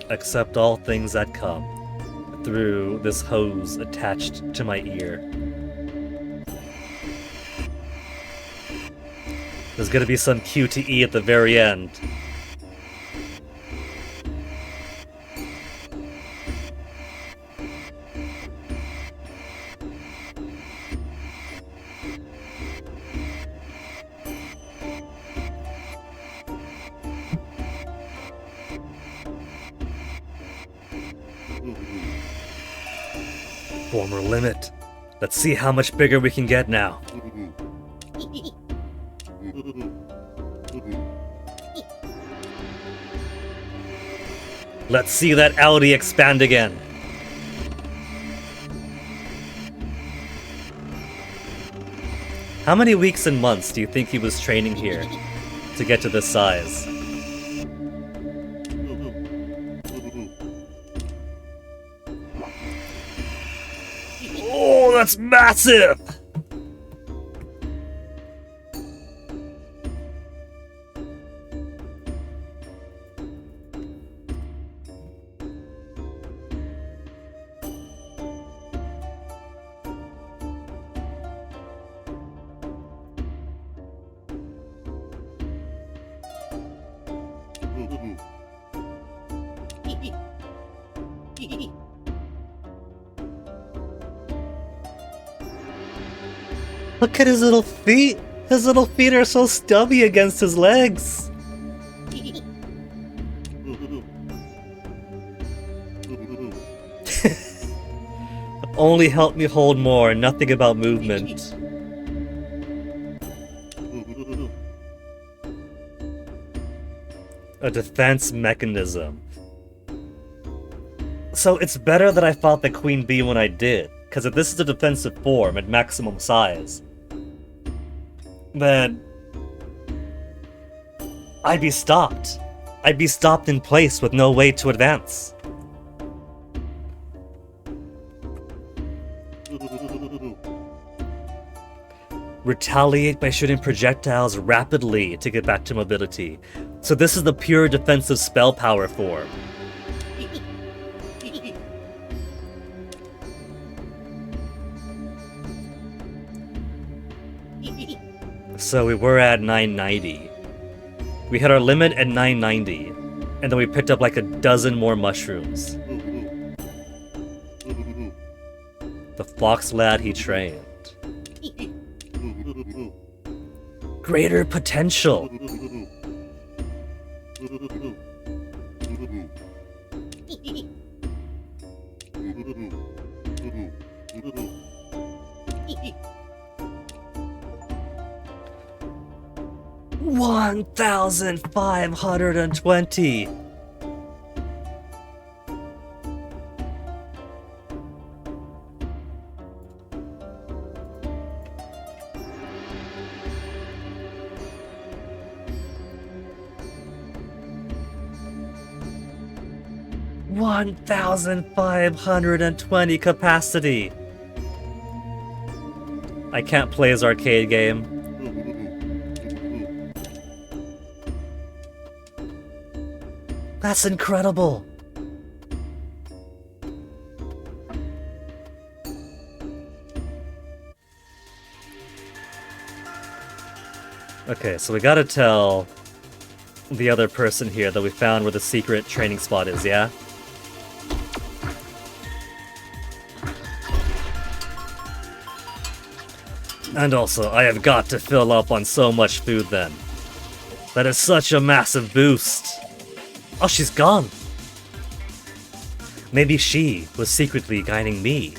Accept all things that come through this hose attached to my ear. There's gonna be some QTE at the very end. Former limit. Let's see how much bigger we can get now. Let's see that outie expand again. How many weeks and months do you think he was training here to get to this size? Oh, that's massive! Look at his little feet! His little feet are so stubby against his legs! Only help me hold more, nothing about movement. A defense mechanism. So it's better that I fought the Queen Bee when I did, because if this is a defensive form at maximum size, then I'd be stopped. I'd be stopped in place with no way to advance. Retaliate by shooting projectiles rapidly to get back to mobility. So this is the pure defensive spell power form. So we were at 990. We hit our limit at 990, and then we picked up like a dozen more mushrooms. The fox lad he trained. Greater potential. $1,520. $1,520 capacity. I can't play his arcade game. That's incredible. Okay, so we gotta tell the other person here that we found where the secret training spot is, yeah? And also, I have got to fill up on so much food then. That is such a massive boost. Oh, she's gone. Maybe she was secretly guiding me.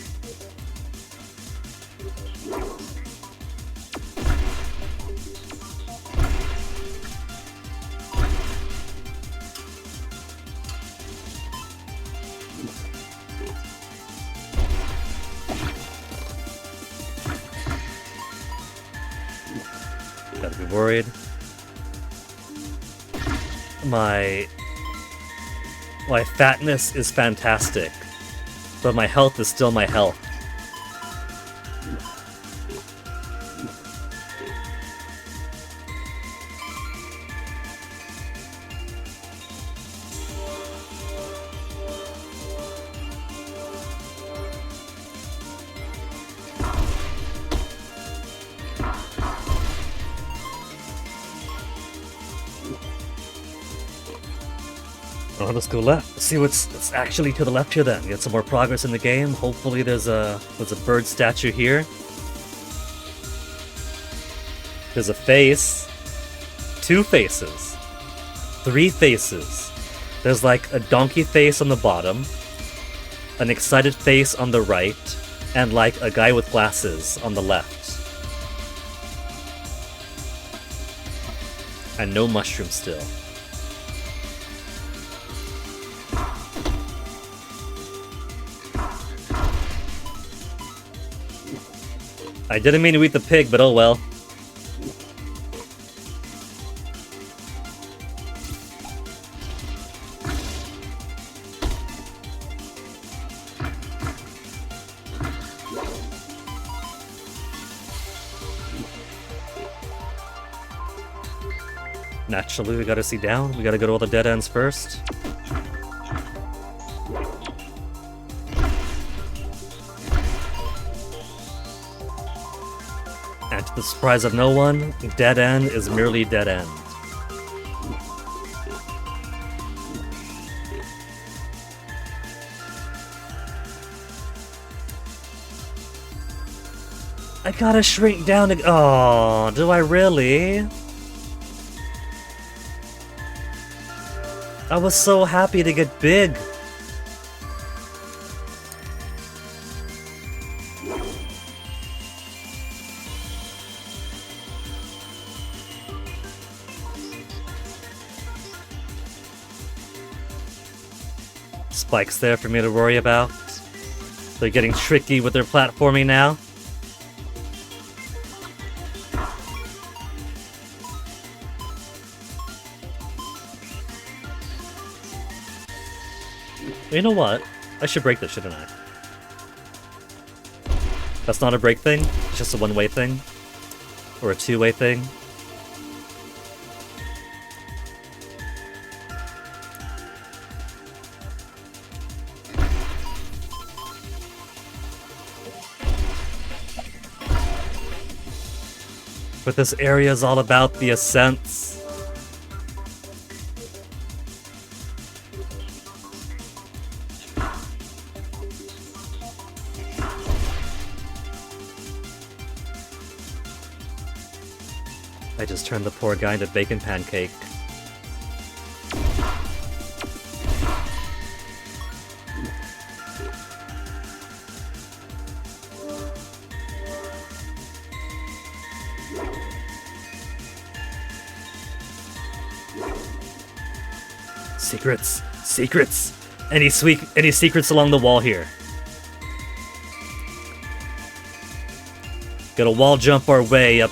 Gotta be worried. My fatness is fantastic, but my health is still my health. Oh, let's go left. Let's see what's actually to the left here then. Get some more progress in the game. Hopefully there's a bird statue here. There's a face. 2 faces. 3 faces. There's like a donkey face on the bottom, an excited face on the right, and like a guy with glasses on the left. And no mushroom still. I didn't mean to eat the pig, but oh well. Naturally, we gotta see down. We gotta go to all the dead ends first. And to the surprise of no one, dead end is merely dead end. I gotta shrink down to— oh, do I really? I was so happy to get big. Spikes there for me to worry about. They're getting tricky with their platforming now. You know what? I should break this, shouldn't I? That's not a break thing? It's just a one-way thing? Or a two-way thing? But this area is all about the ascents. I I just turned the poor guy into bacon pancake. Secrets! Secrets! Any secrets along the wall here? Gotta wall jump our way up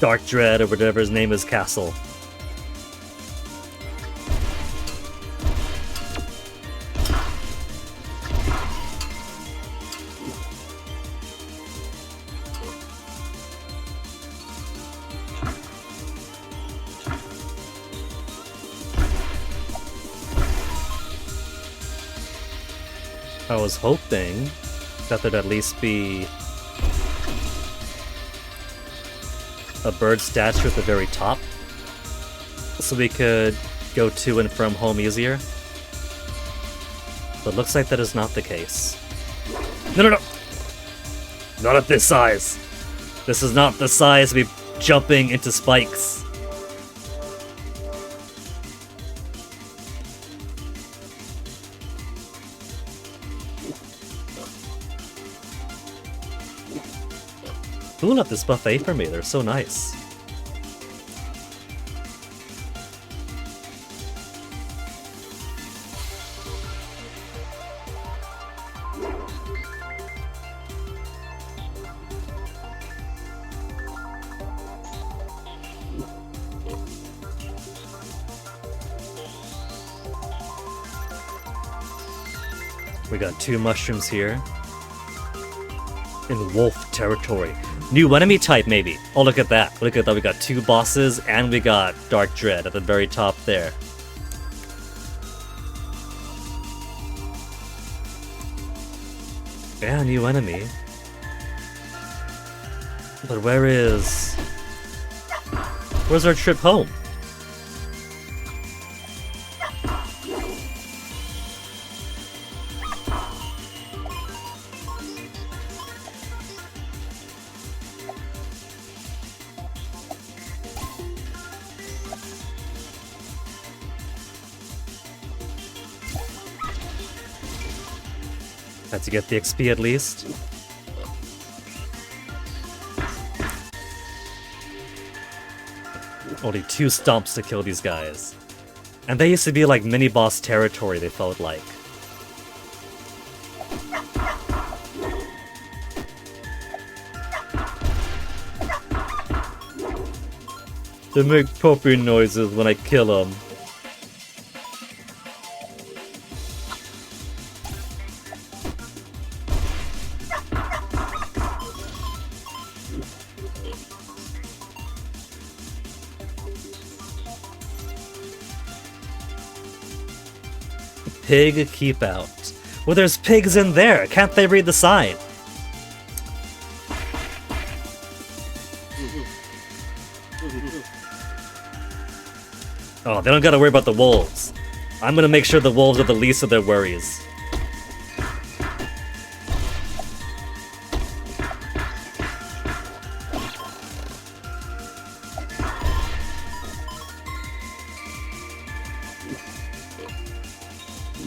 Dark Dread or whatever his name is castle. I was hoping that there'd at least be a bird statue at the very top, so we could go to and from home easier. But looks like that is not the case. No! Not at this size! This is not the size to be jumping into spikes. Who left this buffet for me? They're so nice. We got 2 mushrooms here. In wolf territory. New enemy type, maybe. Oh, look at that. Look at that. We got 2 bosses, and we got Dark Dread at the very top there. Yeah, new enemy. But where's our trip home? Had to get the XP at least. Only 2 stomps to kill these guys. And they used to be like mini-boss territory, they felt like. They make puppy noises when I kill them. Pig keep out. Well, there's pigs in there. Can't they read the sign? Oh, they don't gotta worry about the wolves. I'm gonna make sure the wolves are the least of their worries.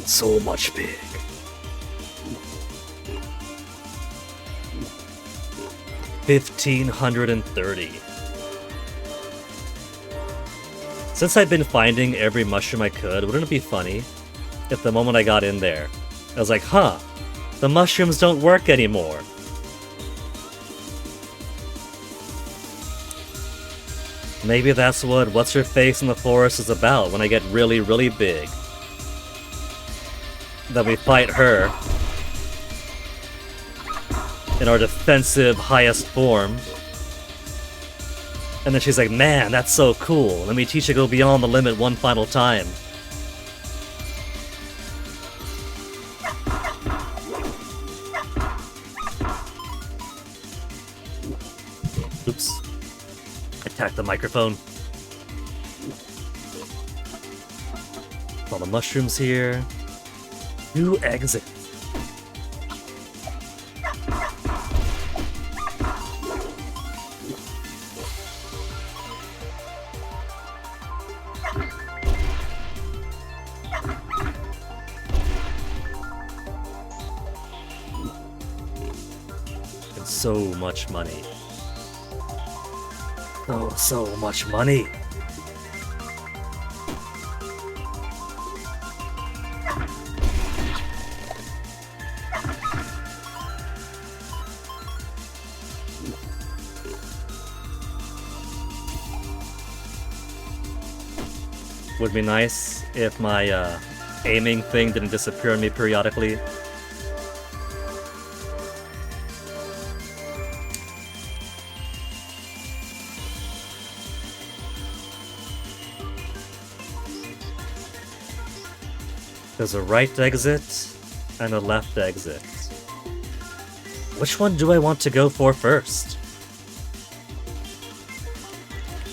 So much pig. $1,530. Since I've been finding every mushroom I could, wouldn't it be funny if the moment I got in there, I was like, huh, the mushrooms don't work anymore. Maybe that's what What's-Her-Face in the forest is about when I get really, really big. Then we fight her in our defensive highest form. And then she's like, man, that's so cool. Let me teach you to go beyond the limit one final time. Oops. Attack the microphone. All the mushrooms here. New exit. so much money. Oh, so much money. Would be nice if my aiming thing didn't disappear on me periodically. There's a right exit and a left exit. Which one do I want to go for first?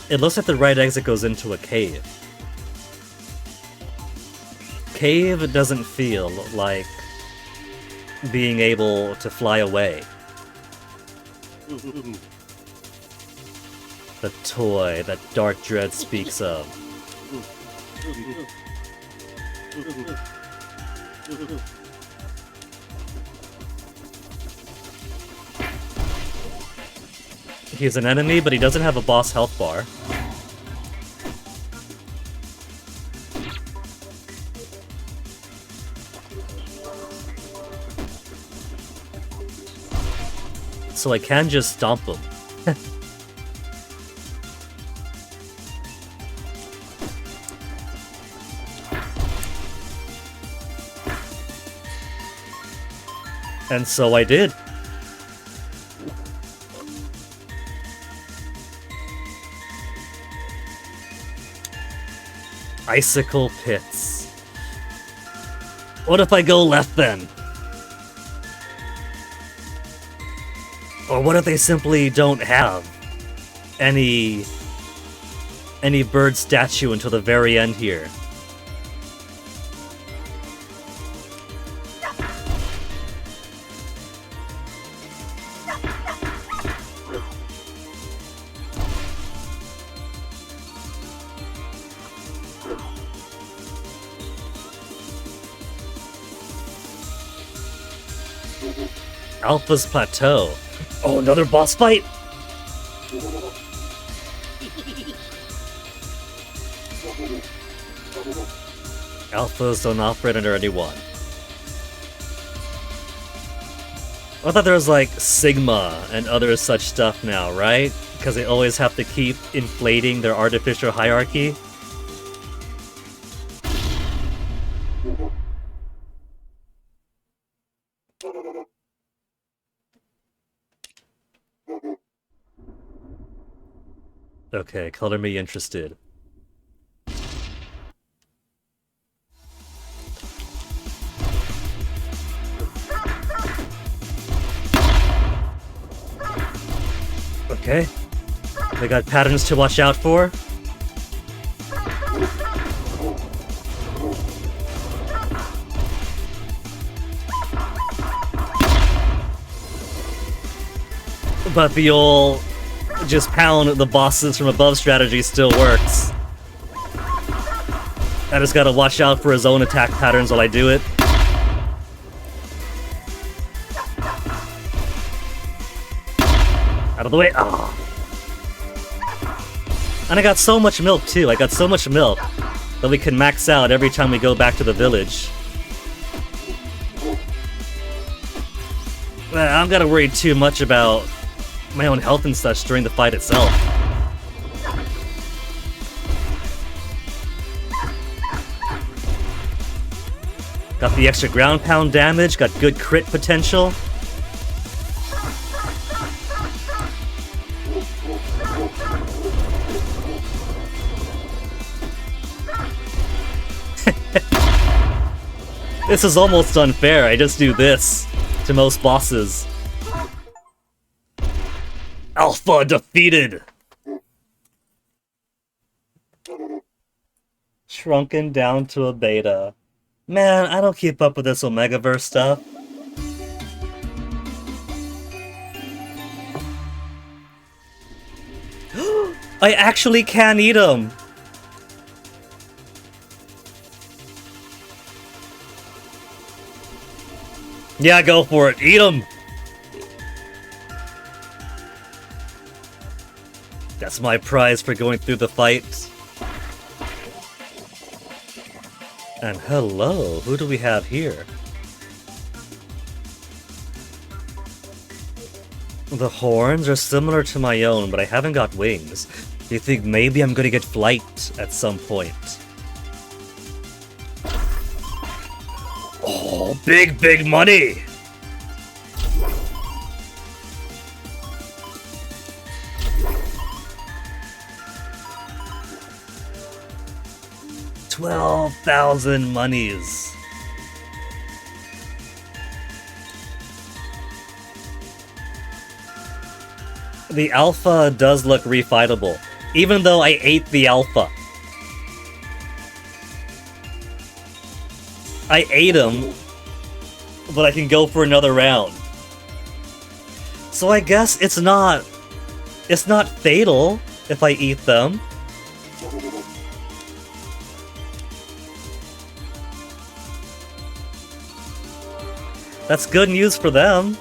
It looks like the right exit goes into a cave. Cave doesn't feel like being able to fly away. The toy that Dark Dread speaks of. He's an enemy, but he doesn't have a boss health bar. So I can just stomp him. And so I did. Icicle pits. What if I go left then? Or what if they simply don't have any bird statue until the very end here? Alpha's Plateau. Oh, another boss fight? Alphas don't operate under anyone. I thought there was like Sigma and other such stuff now, right? Because they always have to keep inflating their artificial hierarchy. Okay, color me interested. Okay. They got patterns to watch out for. But the old just pound the bosses from above strategy still works. I just gotta watch out for his own attack patterns while I do it. Out of the way. Oh. And I got so much milk too. I got so much milk that we can max out every time we go back to the village. I don't gotta worry too much about my own health and such during the fight itself. Got the extra ground pound damage, got good crit potential. This is almost unfair, I just do this to most bosses. Alpha defeated! Shrunken down to a beta. Man, I don't keep up with this Omegaverse stuff. I actually can eat them! Yeah, go for it. Eat them! That's my prize for going through the fight. And hello, who do we have here? The horns are similar to my own, but I haven't got wings. Do you think maybe I'm gonna get flight at some point? Oh, big money! $12,000 monies. The alpha does look refightable, even though I ate the alpha. I ate him, but I can go for another round. So I guess it's not fatal if I eat them. That's good news for them.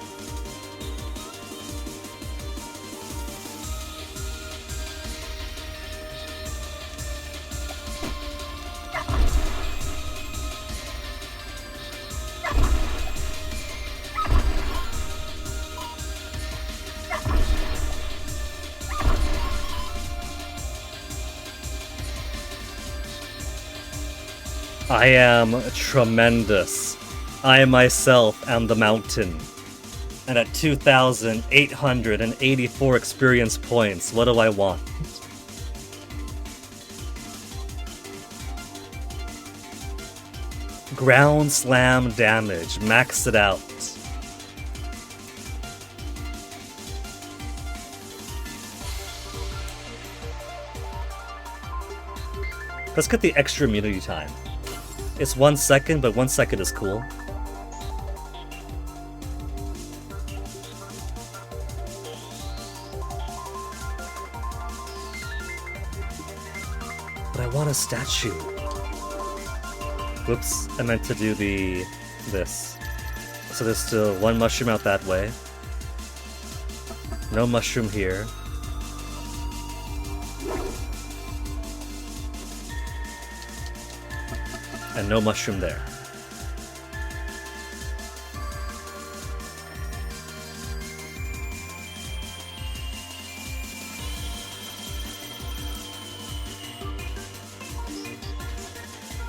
I am tremendous. I myself am the mountain. And at 2,884 experience points, what do I want? Ground slam damage, max it out. Let's get the extra immunity time. It's 1 second, but 1 second is cool. But I want a statue. Whoops, I meant to do this. So there's still one mushroom out that way. No mushroom here. And no mushroom there.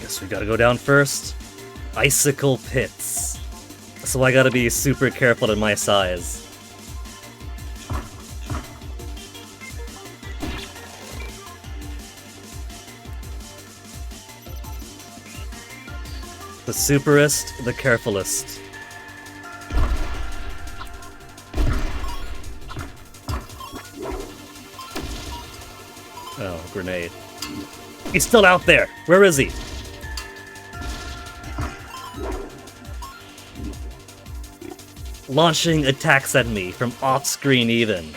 Guess we gotta go down first. Icicle pits. So I gotta be super careful in my size. The superest, the carefulest. Oh, grenade. He's still out there! Where is he? Launching attacks at me from off-screen even.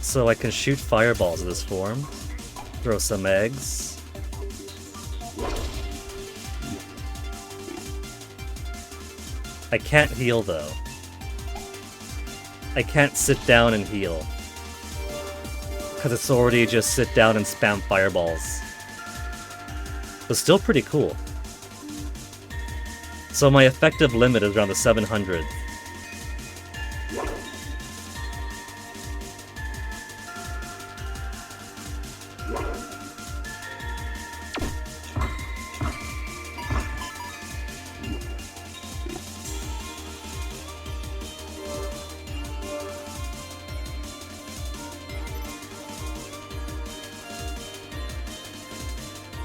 So I can shoot fireballs in this form. Throw some eggs. I can't heal though. I can't sit down and heal. Because it's already just sit down and spam fireballs. But still pretty cool. So my effective limit is around the 700.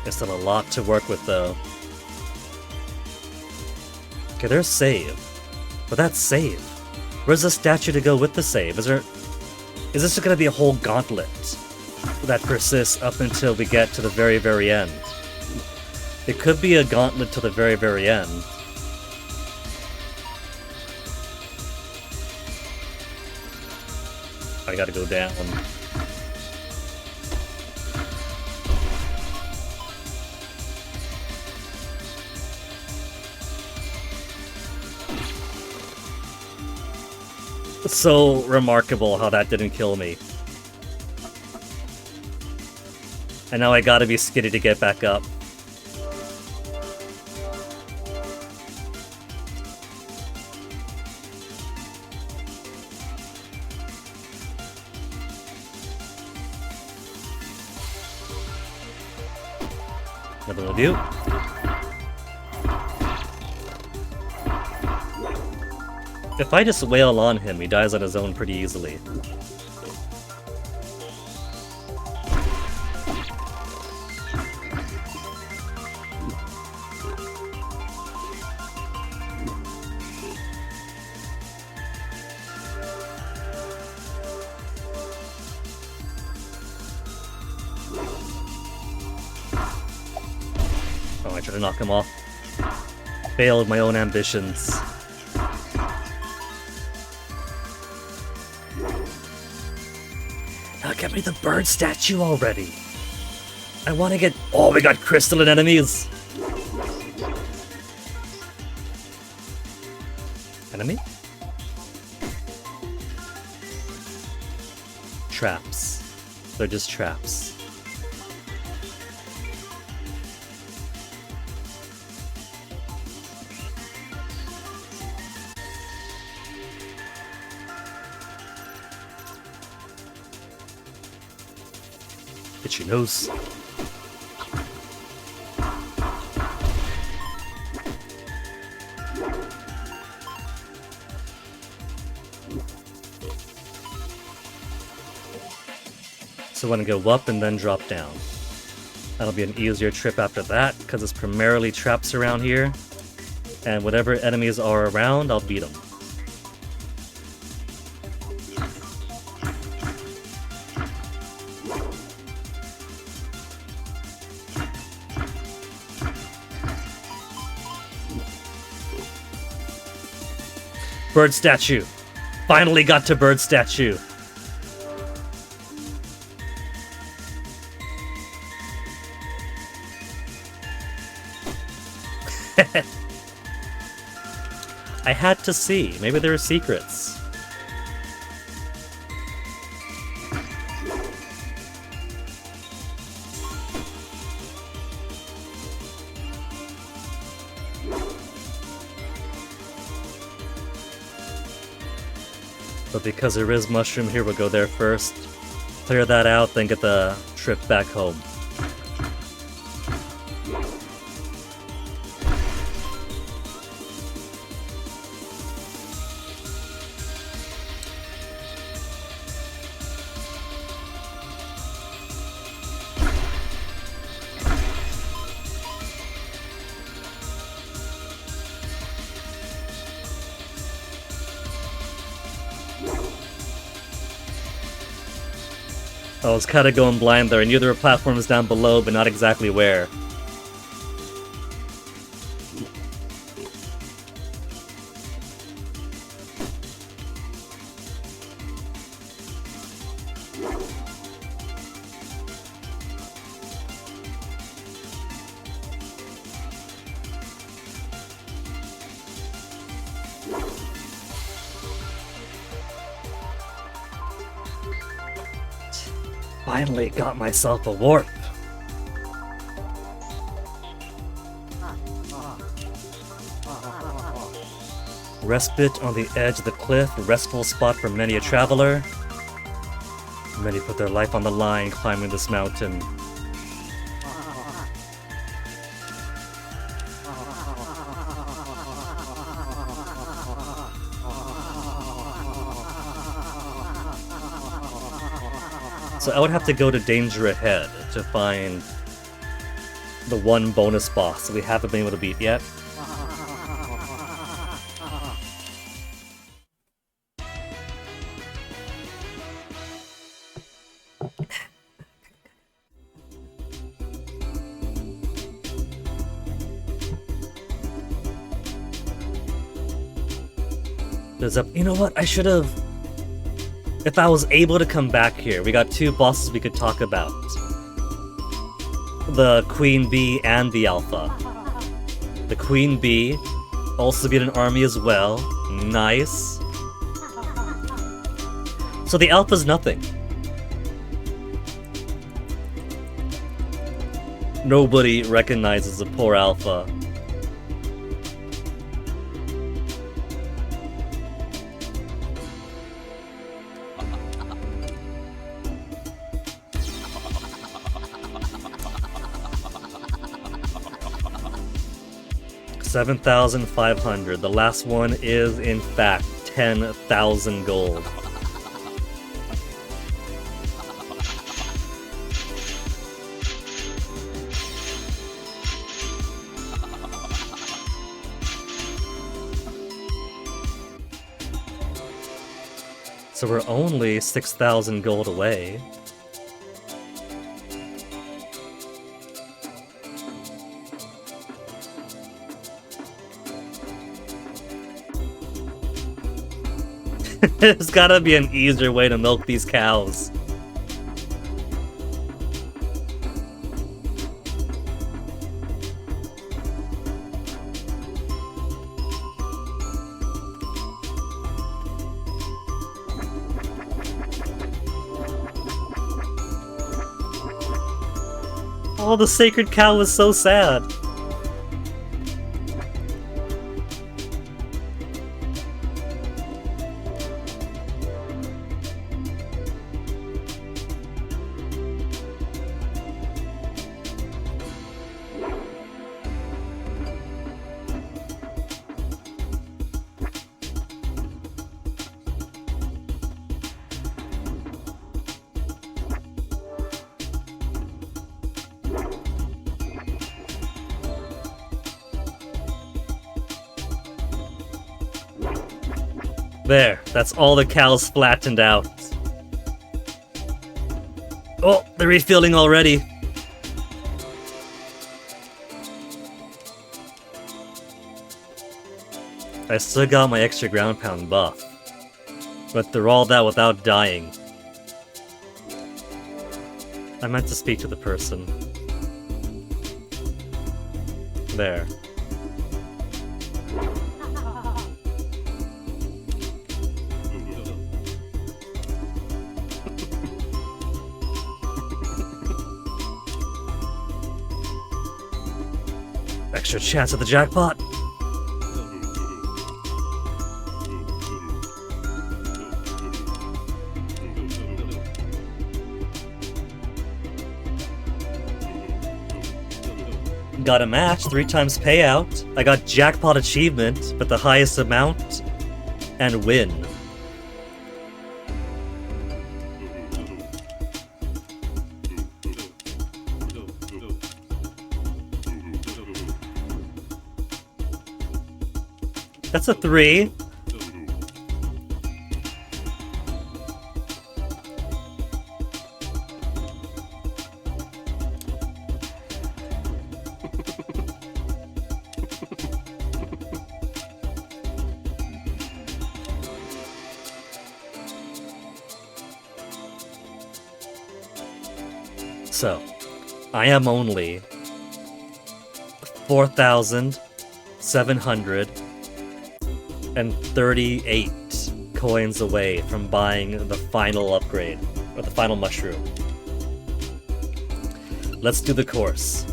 There's still a lot to work with, though. Okay, there's save. But that's save. Where's the statue to go with the save? Is this gonna be a whole gauntlet that persists up until we get to the very, very end? It could be a gauntlet to the very, very end. I gotta go down. So remarkable how that didn't kill me. And now I gotta be skitty to get back up. Nothing will do. If I just wail on him, he dies on his own pretty easily. Oh, I tried to knock him off. Failed my own ambitions. Now get me the bird statue already. I want to get... Oh, we got crystalline enemies. Enemy? Traps. They're just traps. Hit your nose. So I want to go up and then drop down. That'll be an easier trip after that, because it's primarily traps around here. And whatever enemies are around, I'll beat them. Bird statue. Finally got to bird statue. I had to see. Maybe there are secrets. But because there is mushroom here, we'll go there first. Clear that out, then get the trip back home. I was kind of going blind there. I knew there were platforms down below, but not exactly where. Finally got myself a warp. Respite on the edge of the cliff, a restful spot for many a traveler. Many put their life on the line climbing this mountain. So I would have to go to Danger Ahead to find the one bonus boss that we haven't been able to beat yet. You know what? I should have... If I was able to come back here, we got two bosses we could talk about. The Queen Bee and the Alpha. The Queen Bee also beat an army as well. Nice. So the alpha's nothing. Nobody recognizes a poor alpha. $7,500. The last one is, in fact, 10,000 gold. So we're only 6,000 gold away. There's gotta be an easier way to milk these cows. Oh, the sacred cow was so sad. There, that's all the cows flattened out. Oh, they're refilling already. I still got my extra ground pound buff, but they're all that without dying. I meant to speak to the person. There. Extra chance at the jackpot. Got a match, 3 times payout. I got jackpot achievement, but the highest amount, and win. That's a 3. So, I am only 4,738 coins away from buying the final upgrade, or the final mushroom. Let's do the course.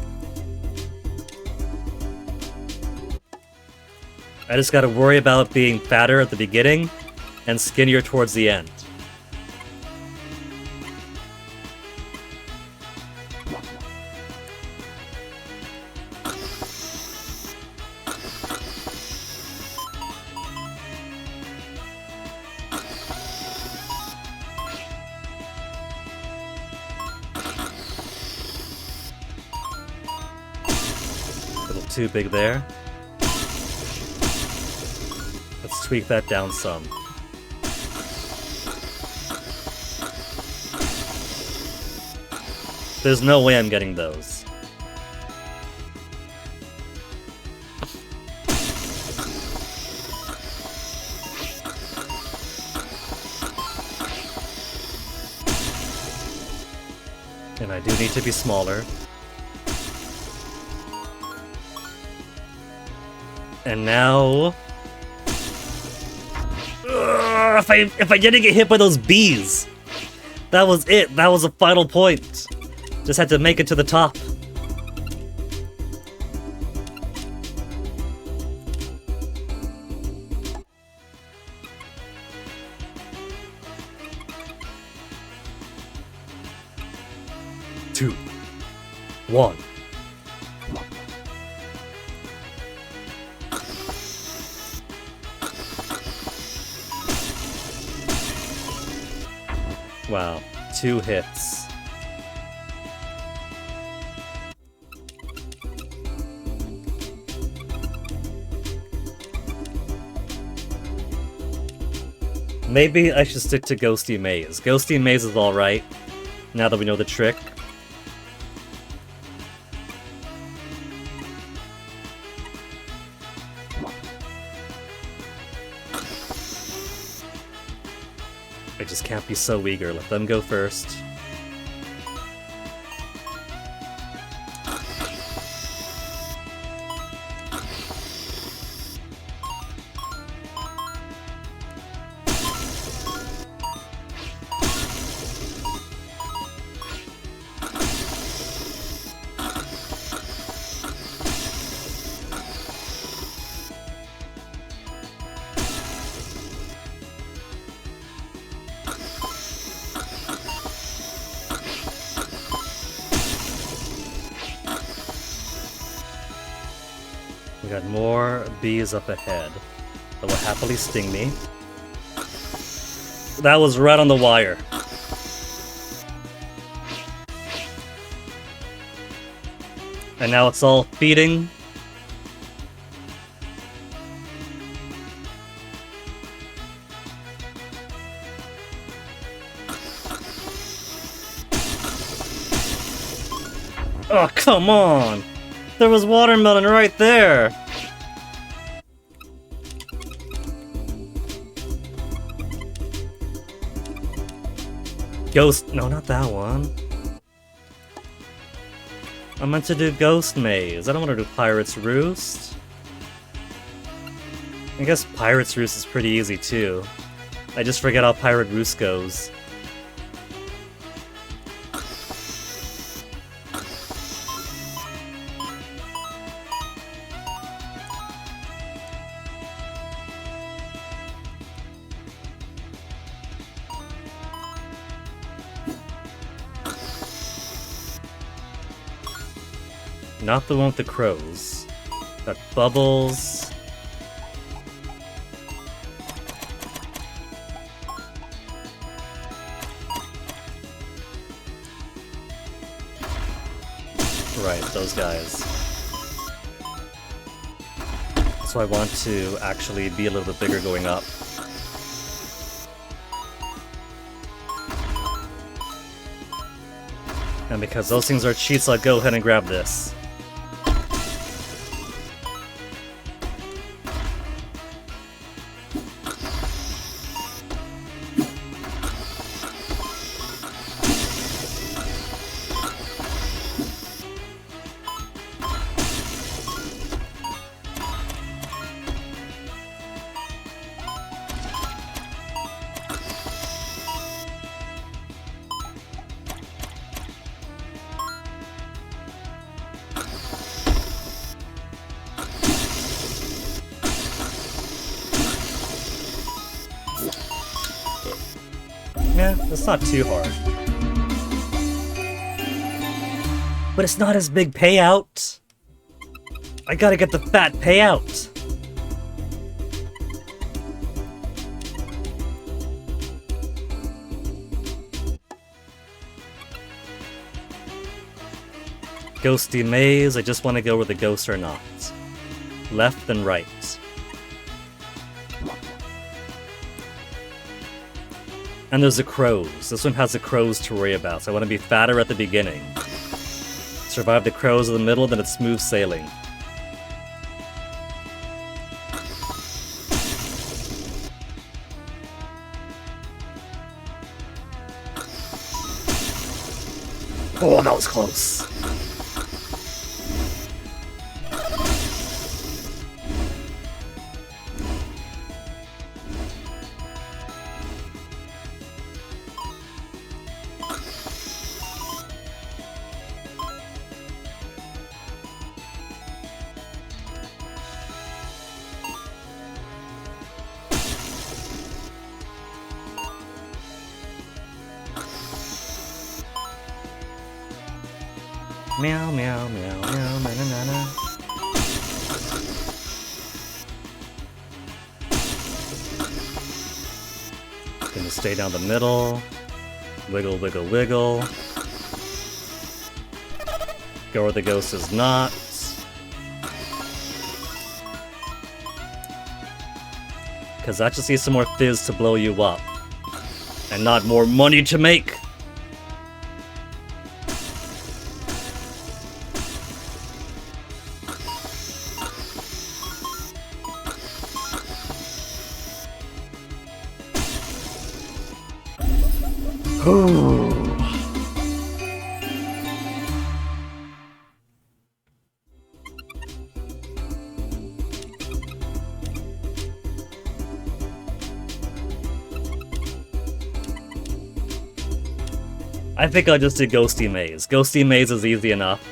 I just gotta worry about being fatter at the beginning and skinnier towards the end. Too big there. Let's tweak that down some. There's no way I'm getting those. And I do need to be smaller. And now... If I didn't get hit by those bees, that was it. That was the final point. Just had to make it to the top. Two, one. Wow, 2 hits. Maybe I should stick to Ghosty Maze. Ghosty Maze is alright, now that we know the trick. I just can't be so eager. Let them go first. We got more bees up ahead that will happily sting me. That was right on the wire. And now it's all feeding. Oh, come on! There was watermelon right there! Ghost... No, not that one. I meant to do Ghost Maze. I don't want to do Pirate's Roost. I guess Pirate's Roost is pretty easy, too. I just forget how Pirate Roost goes. Not the one with the crows. Got bubbles. Right, those guys. So I want to actually be a little bit bigger going up. And because those things are cheats, I'll go ahead and grab this. Yeah, it's not too hard. But it's not as big payout. I gotta get the fat payout. Ghosty Maze, I just want to go where the ghosts are not. Left and right. And there's the crows. This one has the crows to worry about, so I want to be fatter at the beginning. Survive the crows in the middle, then it's smooth sailing. Oh, that was close. Meow, meow, meow, meow, na na na na. Gonna stay down the middle. Wiggle, wiggle, wiggle. Go where the ghost is not. Cause I just need some more fizz to blow you up. And not more money to make! I think I'll just do Ghosty Maze. Ghosty Maze is easy enough.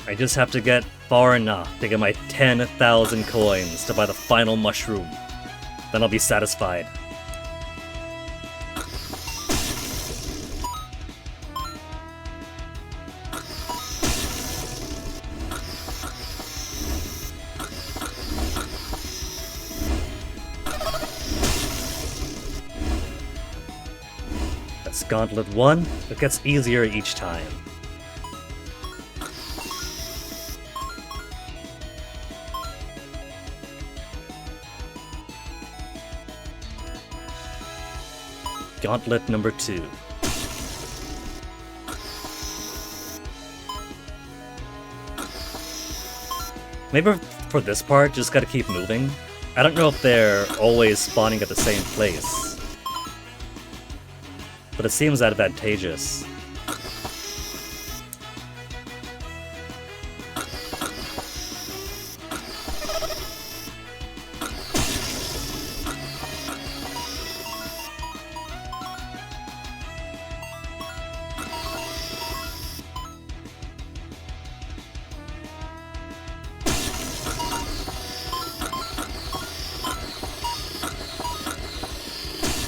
I just have to get far enough to get my 10,000 coins to buy the final mushroom. Then I'll be satisfied. That's Gauntlet 1. It gets easier each time. Gauntlet number 2. Maybe for this part, just gotta keep moving. I don't know if they're always spawning at the same place, but it seems advantageous.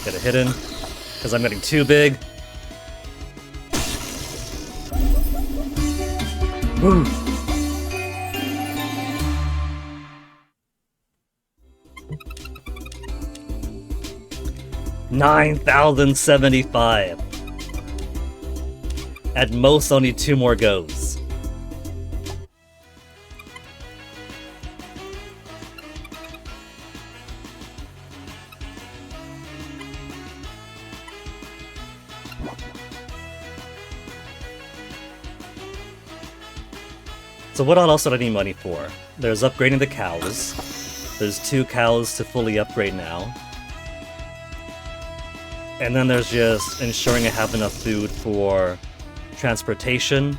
Get it hidden, because I'm getting too big. Woo. $9,075. At most, only 2 more goes. So what else do I need money for? There's upgrading the cows. There's 2 cows to fully upgrade now. And then there's just ensuring I have enough food for transportation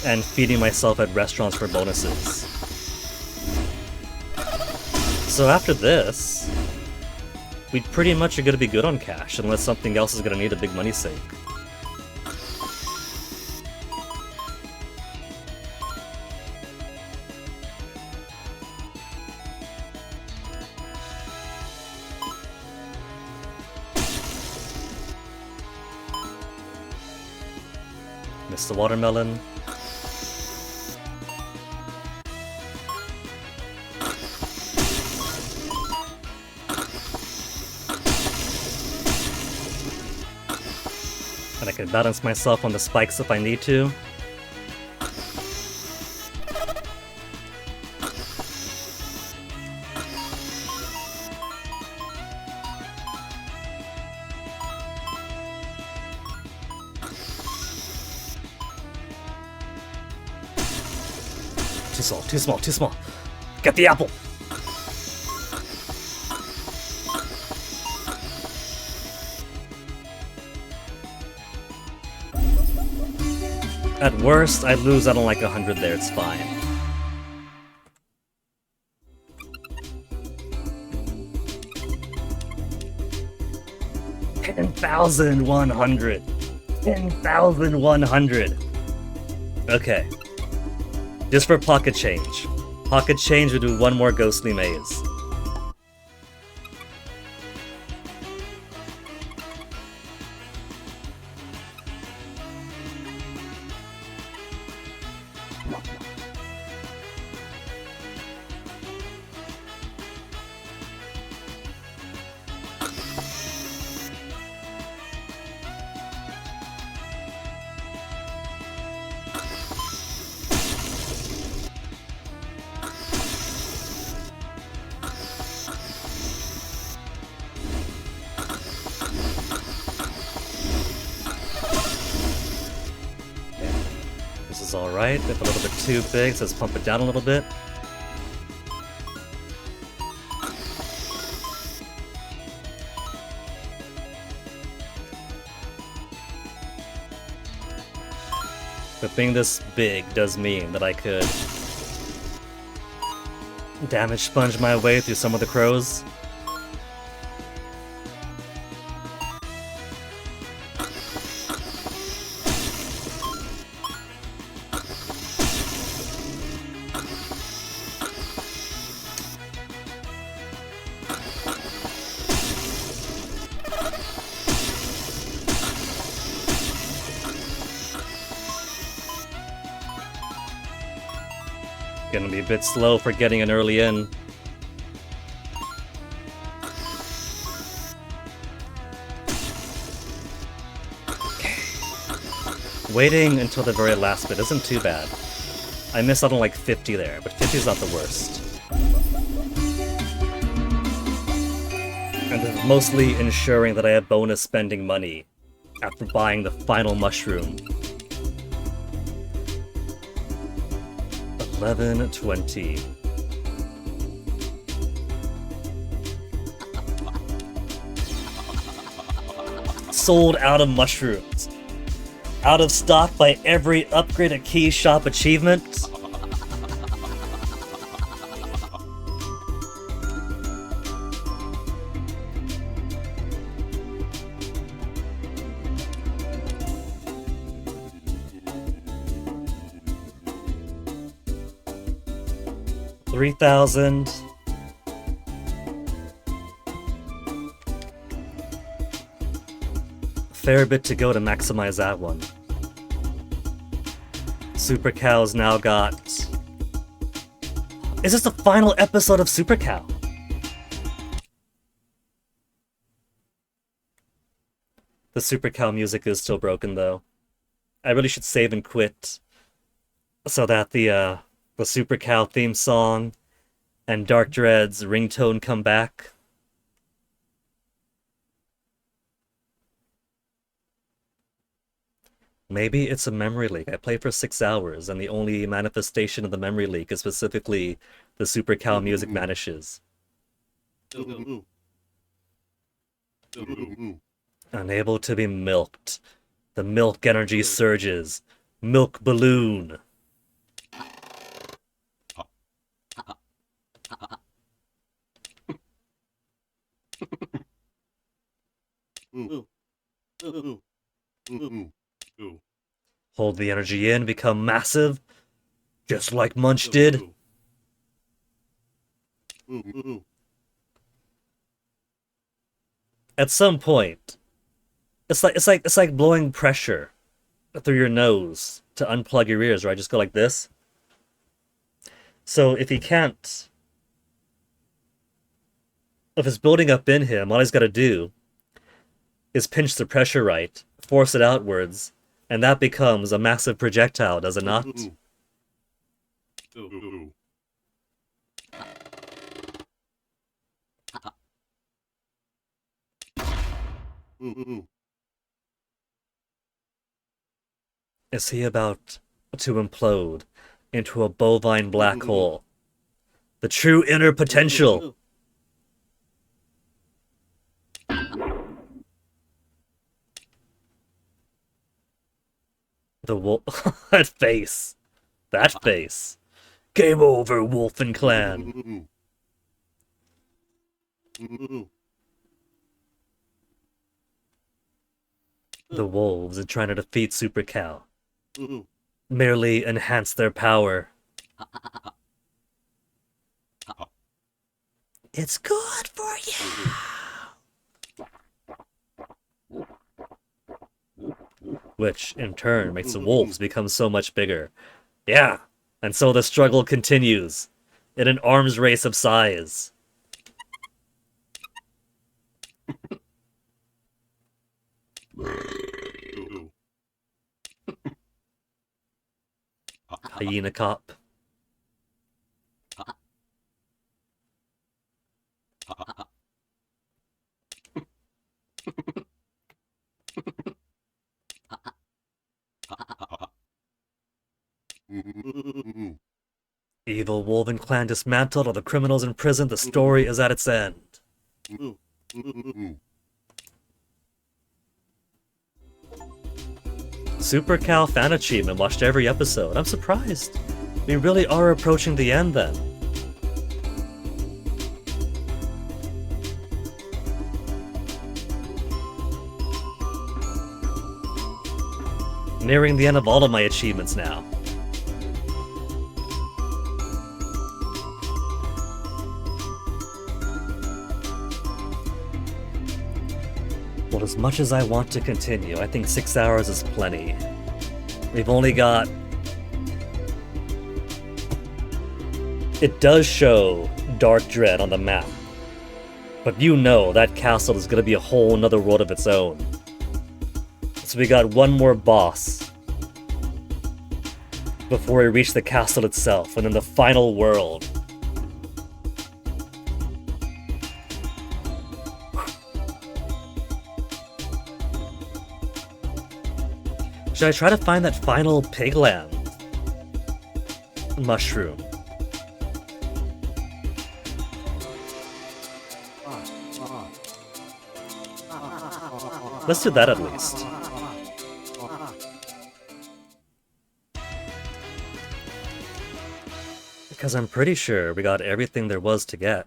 and feeding myself at restaurants for bonuses. So after this, we pretty much are going to be good on cash unless something else is going to need a big money sink. Missed the watermelon. And I can balance myself on the spikes if I need to. Too small, too small, too small. Get the apple! At worst, I lose out on like 100 there, it's fine. $10,100. 10,100. Okay. Just for pocket change. Pocket change would do one more ghostly maze. This is alright. If a little bit too big, so let's pump it down a little bit. But being this big does mean that I could damage sponge my way through some of the crows. Gonna be a bit slow for getting an early in. Waiting until the very last bit isn't too bad. I missed out on like 50 there, but 50 is not the worst. And this is mostly ensuring that I have bonus spending money after buying the final mushroom. 11:20. Sold out of mushrooms. Out of stock by every upgrade at Key Shop achievement. $3,000. Fair bit to go to maximize that one. Super Cow's now got... Is this the final episode of Super Cow? The Super Cow music is still broken though. I really should save and quit so that the Super Cow theme song and Dark Dread's ringtone come back. Maybe it's a memory leak. I played for 6 hours, and the only manifestation of the memory leak is specifically the Super Cow music vanishes. Unable to be milked. The milk energy surges. Milk balloon. Hold the energy in, become massive, just like Munch did. At some point, it's like blowing pressure through your nose to unplug your ears, right? Just go like this. So if he can't, if it's building up in him, all he's got to do is pinch the pressure right, force it outwards, and that becomes a massive projectile, does it not? Is he about to implode into a bovine black hole? The true inner potential! The wolf... that face! That face! Game over, Wolf and Clan! The wolves are trying to defeat Super Cow. merely enhance their power. It's good for you! Which, in turn, makes the wolves become so much bigger. Yeah, and so the struggle continues, in an arms race of size. Hyena cop. Evil Wolven clan dismantled, all the criminals in prison, the story is at its end. Super Cal fan achievement, watched every episode. I'm surprised. We really are approaching the end then. Nearing the end of all of my achievements now. Well, as much as I want to continue, I think 6 hours is plenty. We've only got... It does show Dark Dread on the map. But you know that castle is gonna be a whole nother world of its own. So we got one more boss before we reach the castle itself, and then the final world. Should I try to find that final pigland mushroom? Let's do that at least. Because I'm pretty sure we got everything there was to get.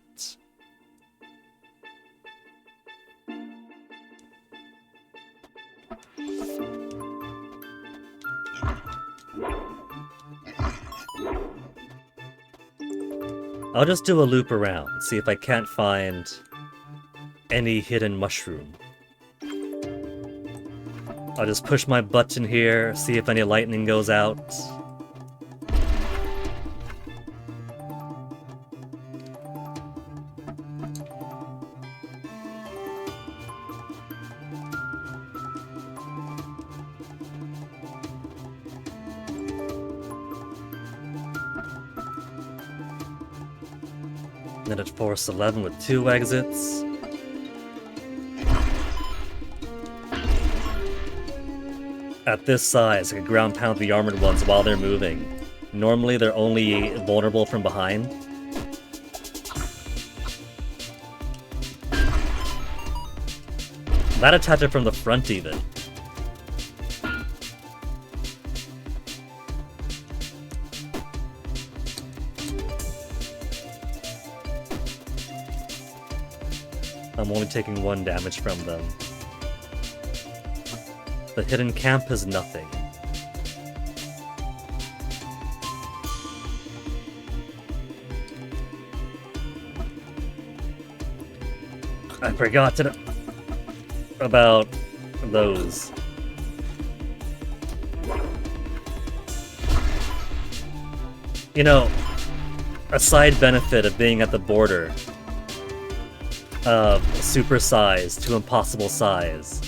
I'll just do a loop around, see if I can't find any hidden mushroom. I'll just push my button here, see if any lightning goes out. Then at Force 11 with 2 exits. At this size, I could ground pound the armored ones while they're moving. Normally, they're only vulnerable from behind. That attacked it from the front, even. I'm only taking 1 damage from them. The hidden camp is nothing. I forgot about those. You know, a side benefit of being at the border of super size to impossible size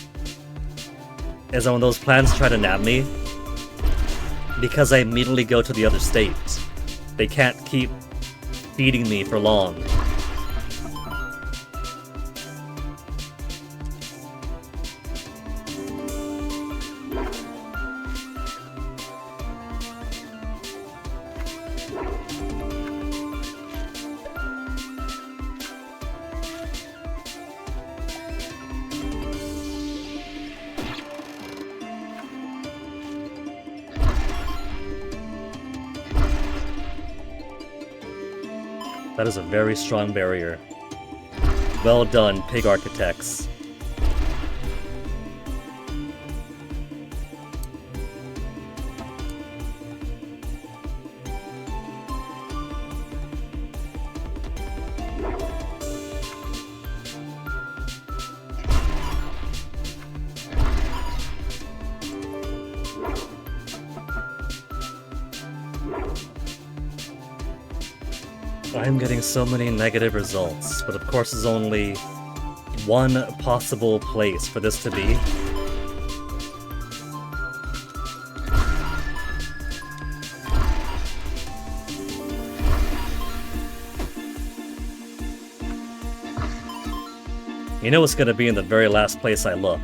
is that when those plants try to nab me, because I immediately go to the other state, they can't keep feeding me for long. That is a very strong barrier. Well done, pig architects. I'm getting so many negative results, but of course there's only one possible place for this to be. You know it's gonna be in the very last place I look.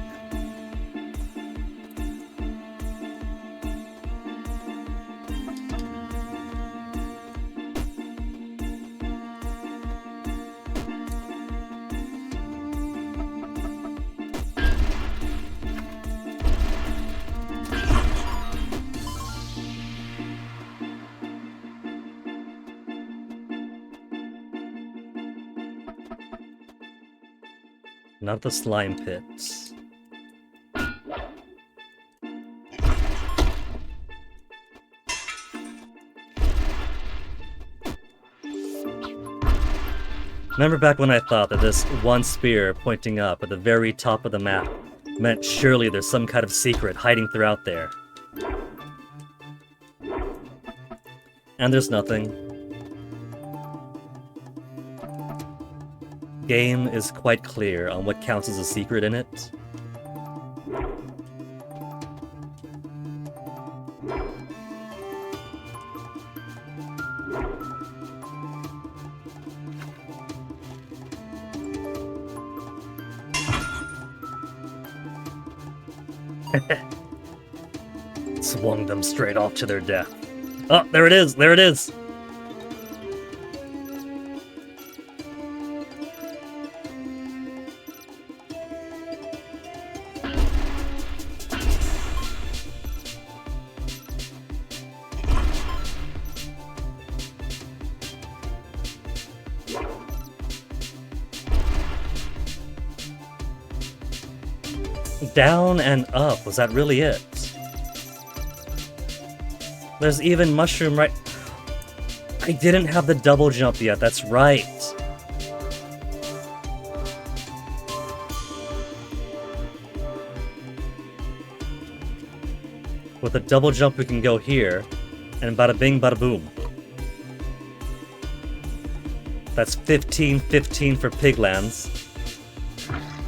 Not the slime pits. Remember back when I thought that this one spear pointing up at the very top of the map meant surely there's some kind of secret hiding throughout there. And there's nothing. Game is quite clear on what counts as a secret in it. Swung them straight off to their death. Oh, there it is! There it is! Down and up, was that really it? There's even mushroom right... I didn't have the double jump yet, that's right. With a double jump we can go here, and bada bing bada boom. That's 15-15 for Piglands.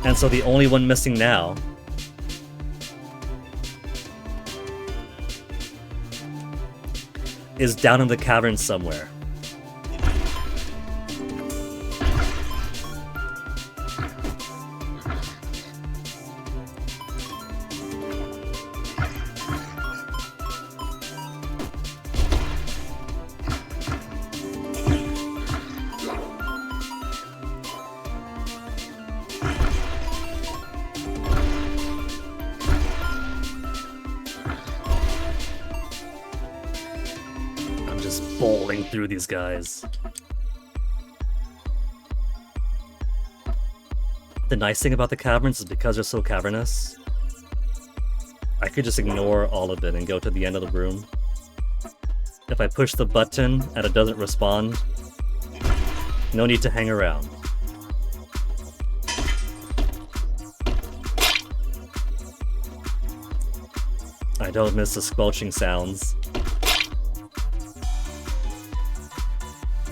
And so the only one missing now is down in the cavern somewhere. Bowling through these guys. The nice thing about the caverns is because they're so cavernous, I could just ignore all of it and go to the end of the room. If I push the button and it doesn't respond, no need to hang around. I don't miss the squelching sounds.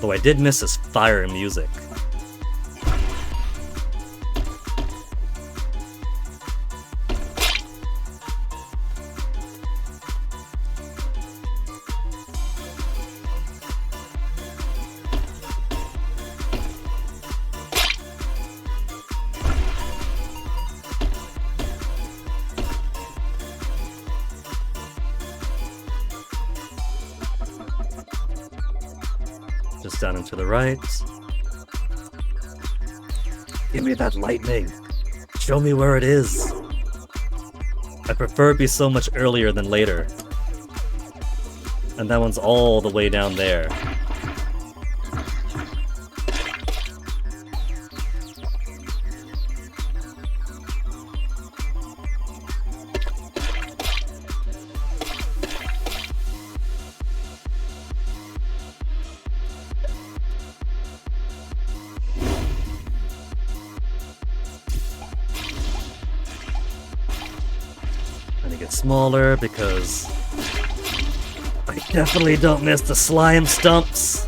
Though I did miss his fire music. Just down and to the right. Give me that lightning. Show me where it is. I prefer it be so much earlier than later. And that one's all the way down there. Smaller because I definitely don't miss the slime stumps.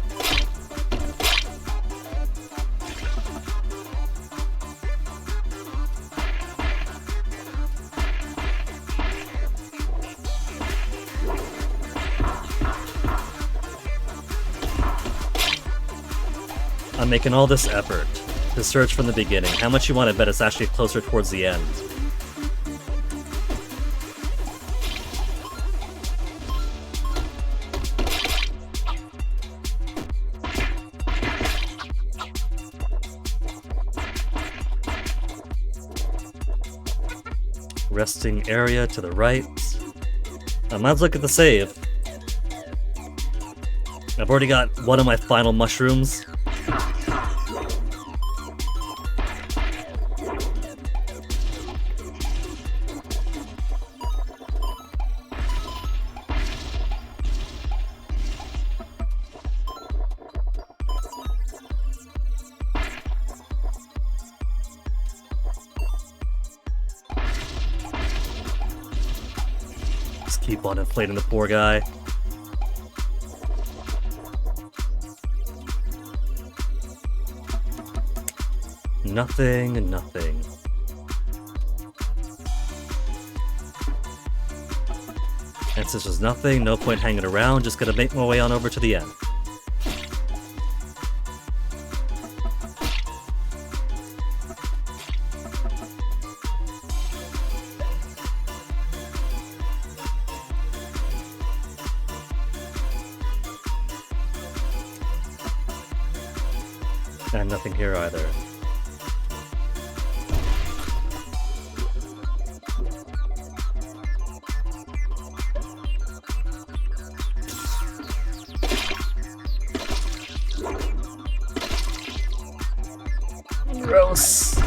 I'm making all this effort to search from the beginning. How much you want to bet it's actually closer towards the end? Resting area to the right. I might as well look at the save. I've already got one of my final mushrooms. Just keep on inflating the poor guy. Nothing, nothing. And since there's nothing, no point hanging around, just gonna make my way on over to the end. And nothing here either. Gross.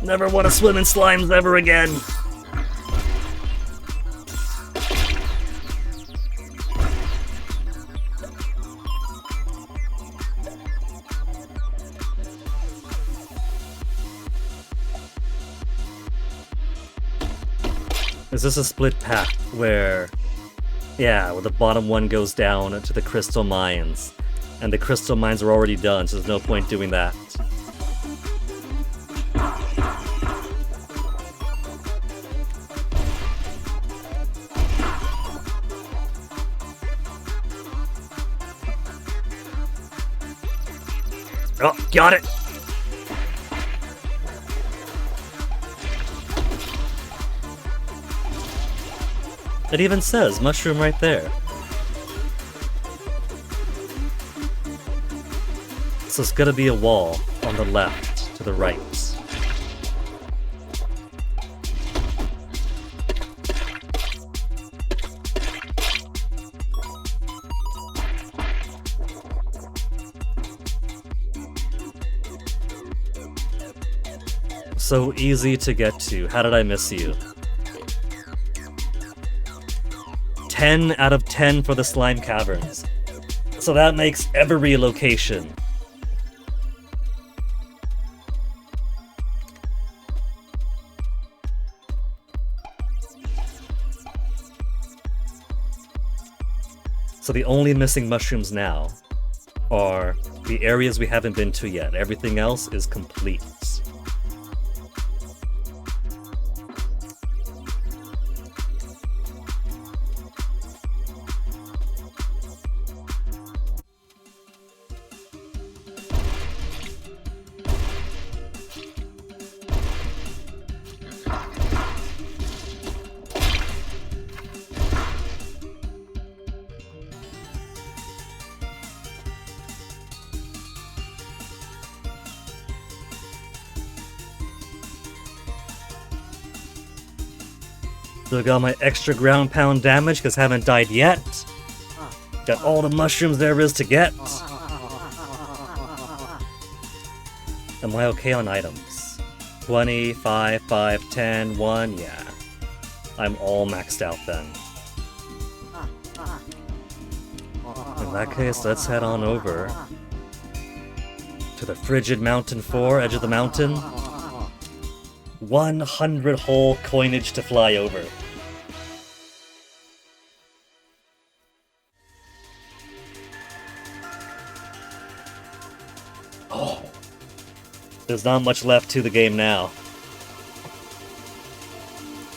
Never want to swim in slimes ever again. Is this a split path where, yeah, where the bottom one goes down to the crystal mines, and the crystal mines are already done, so there's no point doing that. Oh, got it! It even says mushroom right there. So it's gonna be a wall on the left to the right. So easy to get to. How did I miss you? 10 out of 10 for the slime caverns. So that makes every location. So the only missing mushrooms now are the areas we haven't been to yet. Everything else is complete. Still got my extra ground pound damage because I haven't died yet. Got all the mushrooms there is to get. Am I okay on items? 20, 5, 5, 10, 1, yeah. I'm all maxed out then. In that case, let's head on over to the frigid mountain 4, edge of the mountain. 100 whole coinage to fly over. There's not much left to the game now.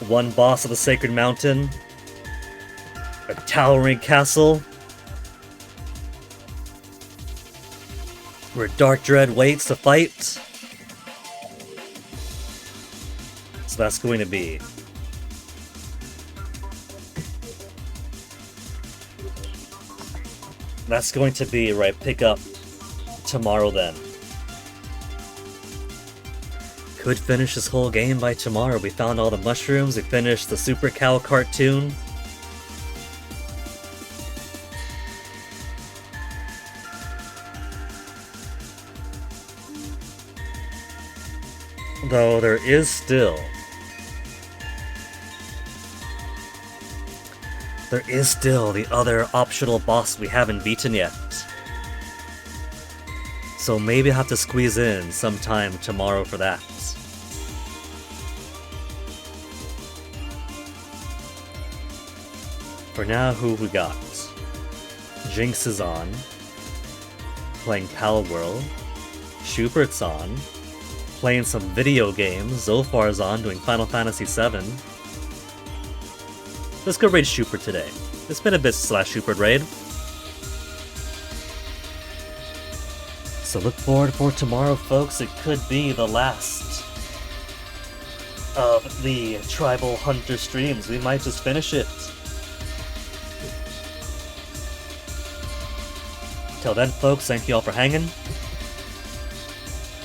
One boss of the Sacred Mountain, a towering castle, where Dark Dread waits to fight. So that's going to be where I pick up tomorrow then. Could finish this whole game by tomorrow. We found all the mushrooms, we finished the Super Cow cartoon. Though there is still the other optional boss we haven't beaten yet. So maybe I have to squeeze in sometime tomorrow for that. For now, who we got? Jinx is on, playing Pal World. Schubert's on, playing some video games. Zolfar's on, doing Final Fantasy VII. Let's go raid Schubert today. It's been a bit slash Schubert raid. So look forward for tomorrow, folks. It could be the last of the Tribal Hunter streams. We might just finish it. Till then, folks, thank you all for hanging.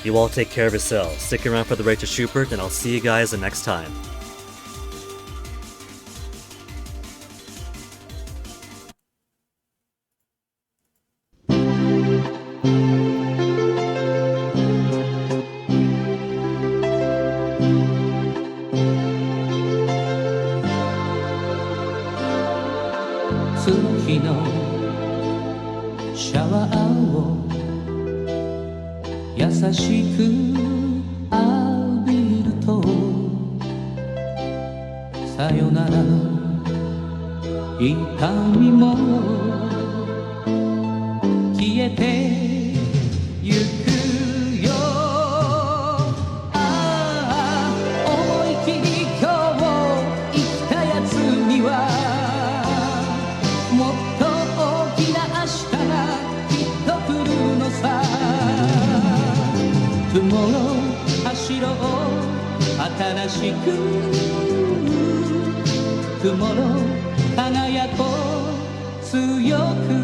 You all take care of yourselves. Stick around for the raid to Schubert, and I'll see you guys the next time. Tomorrow 輝こう強く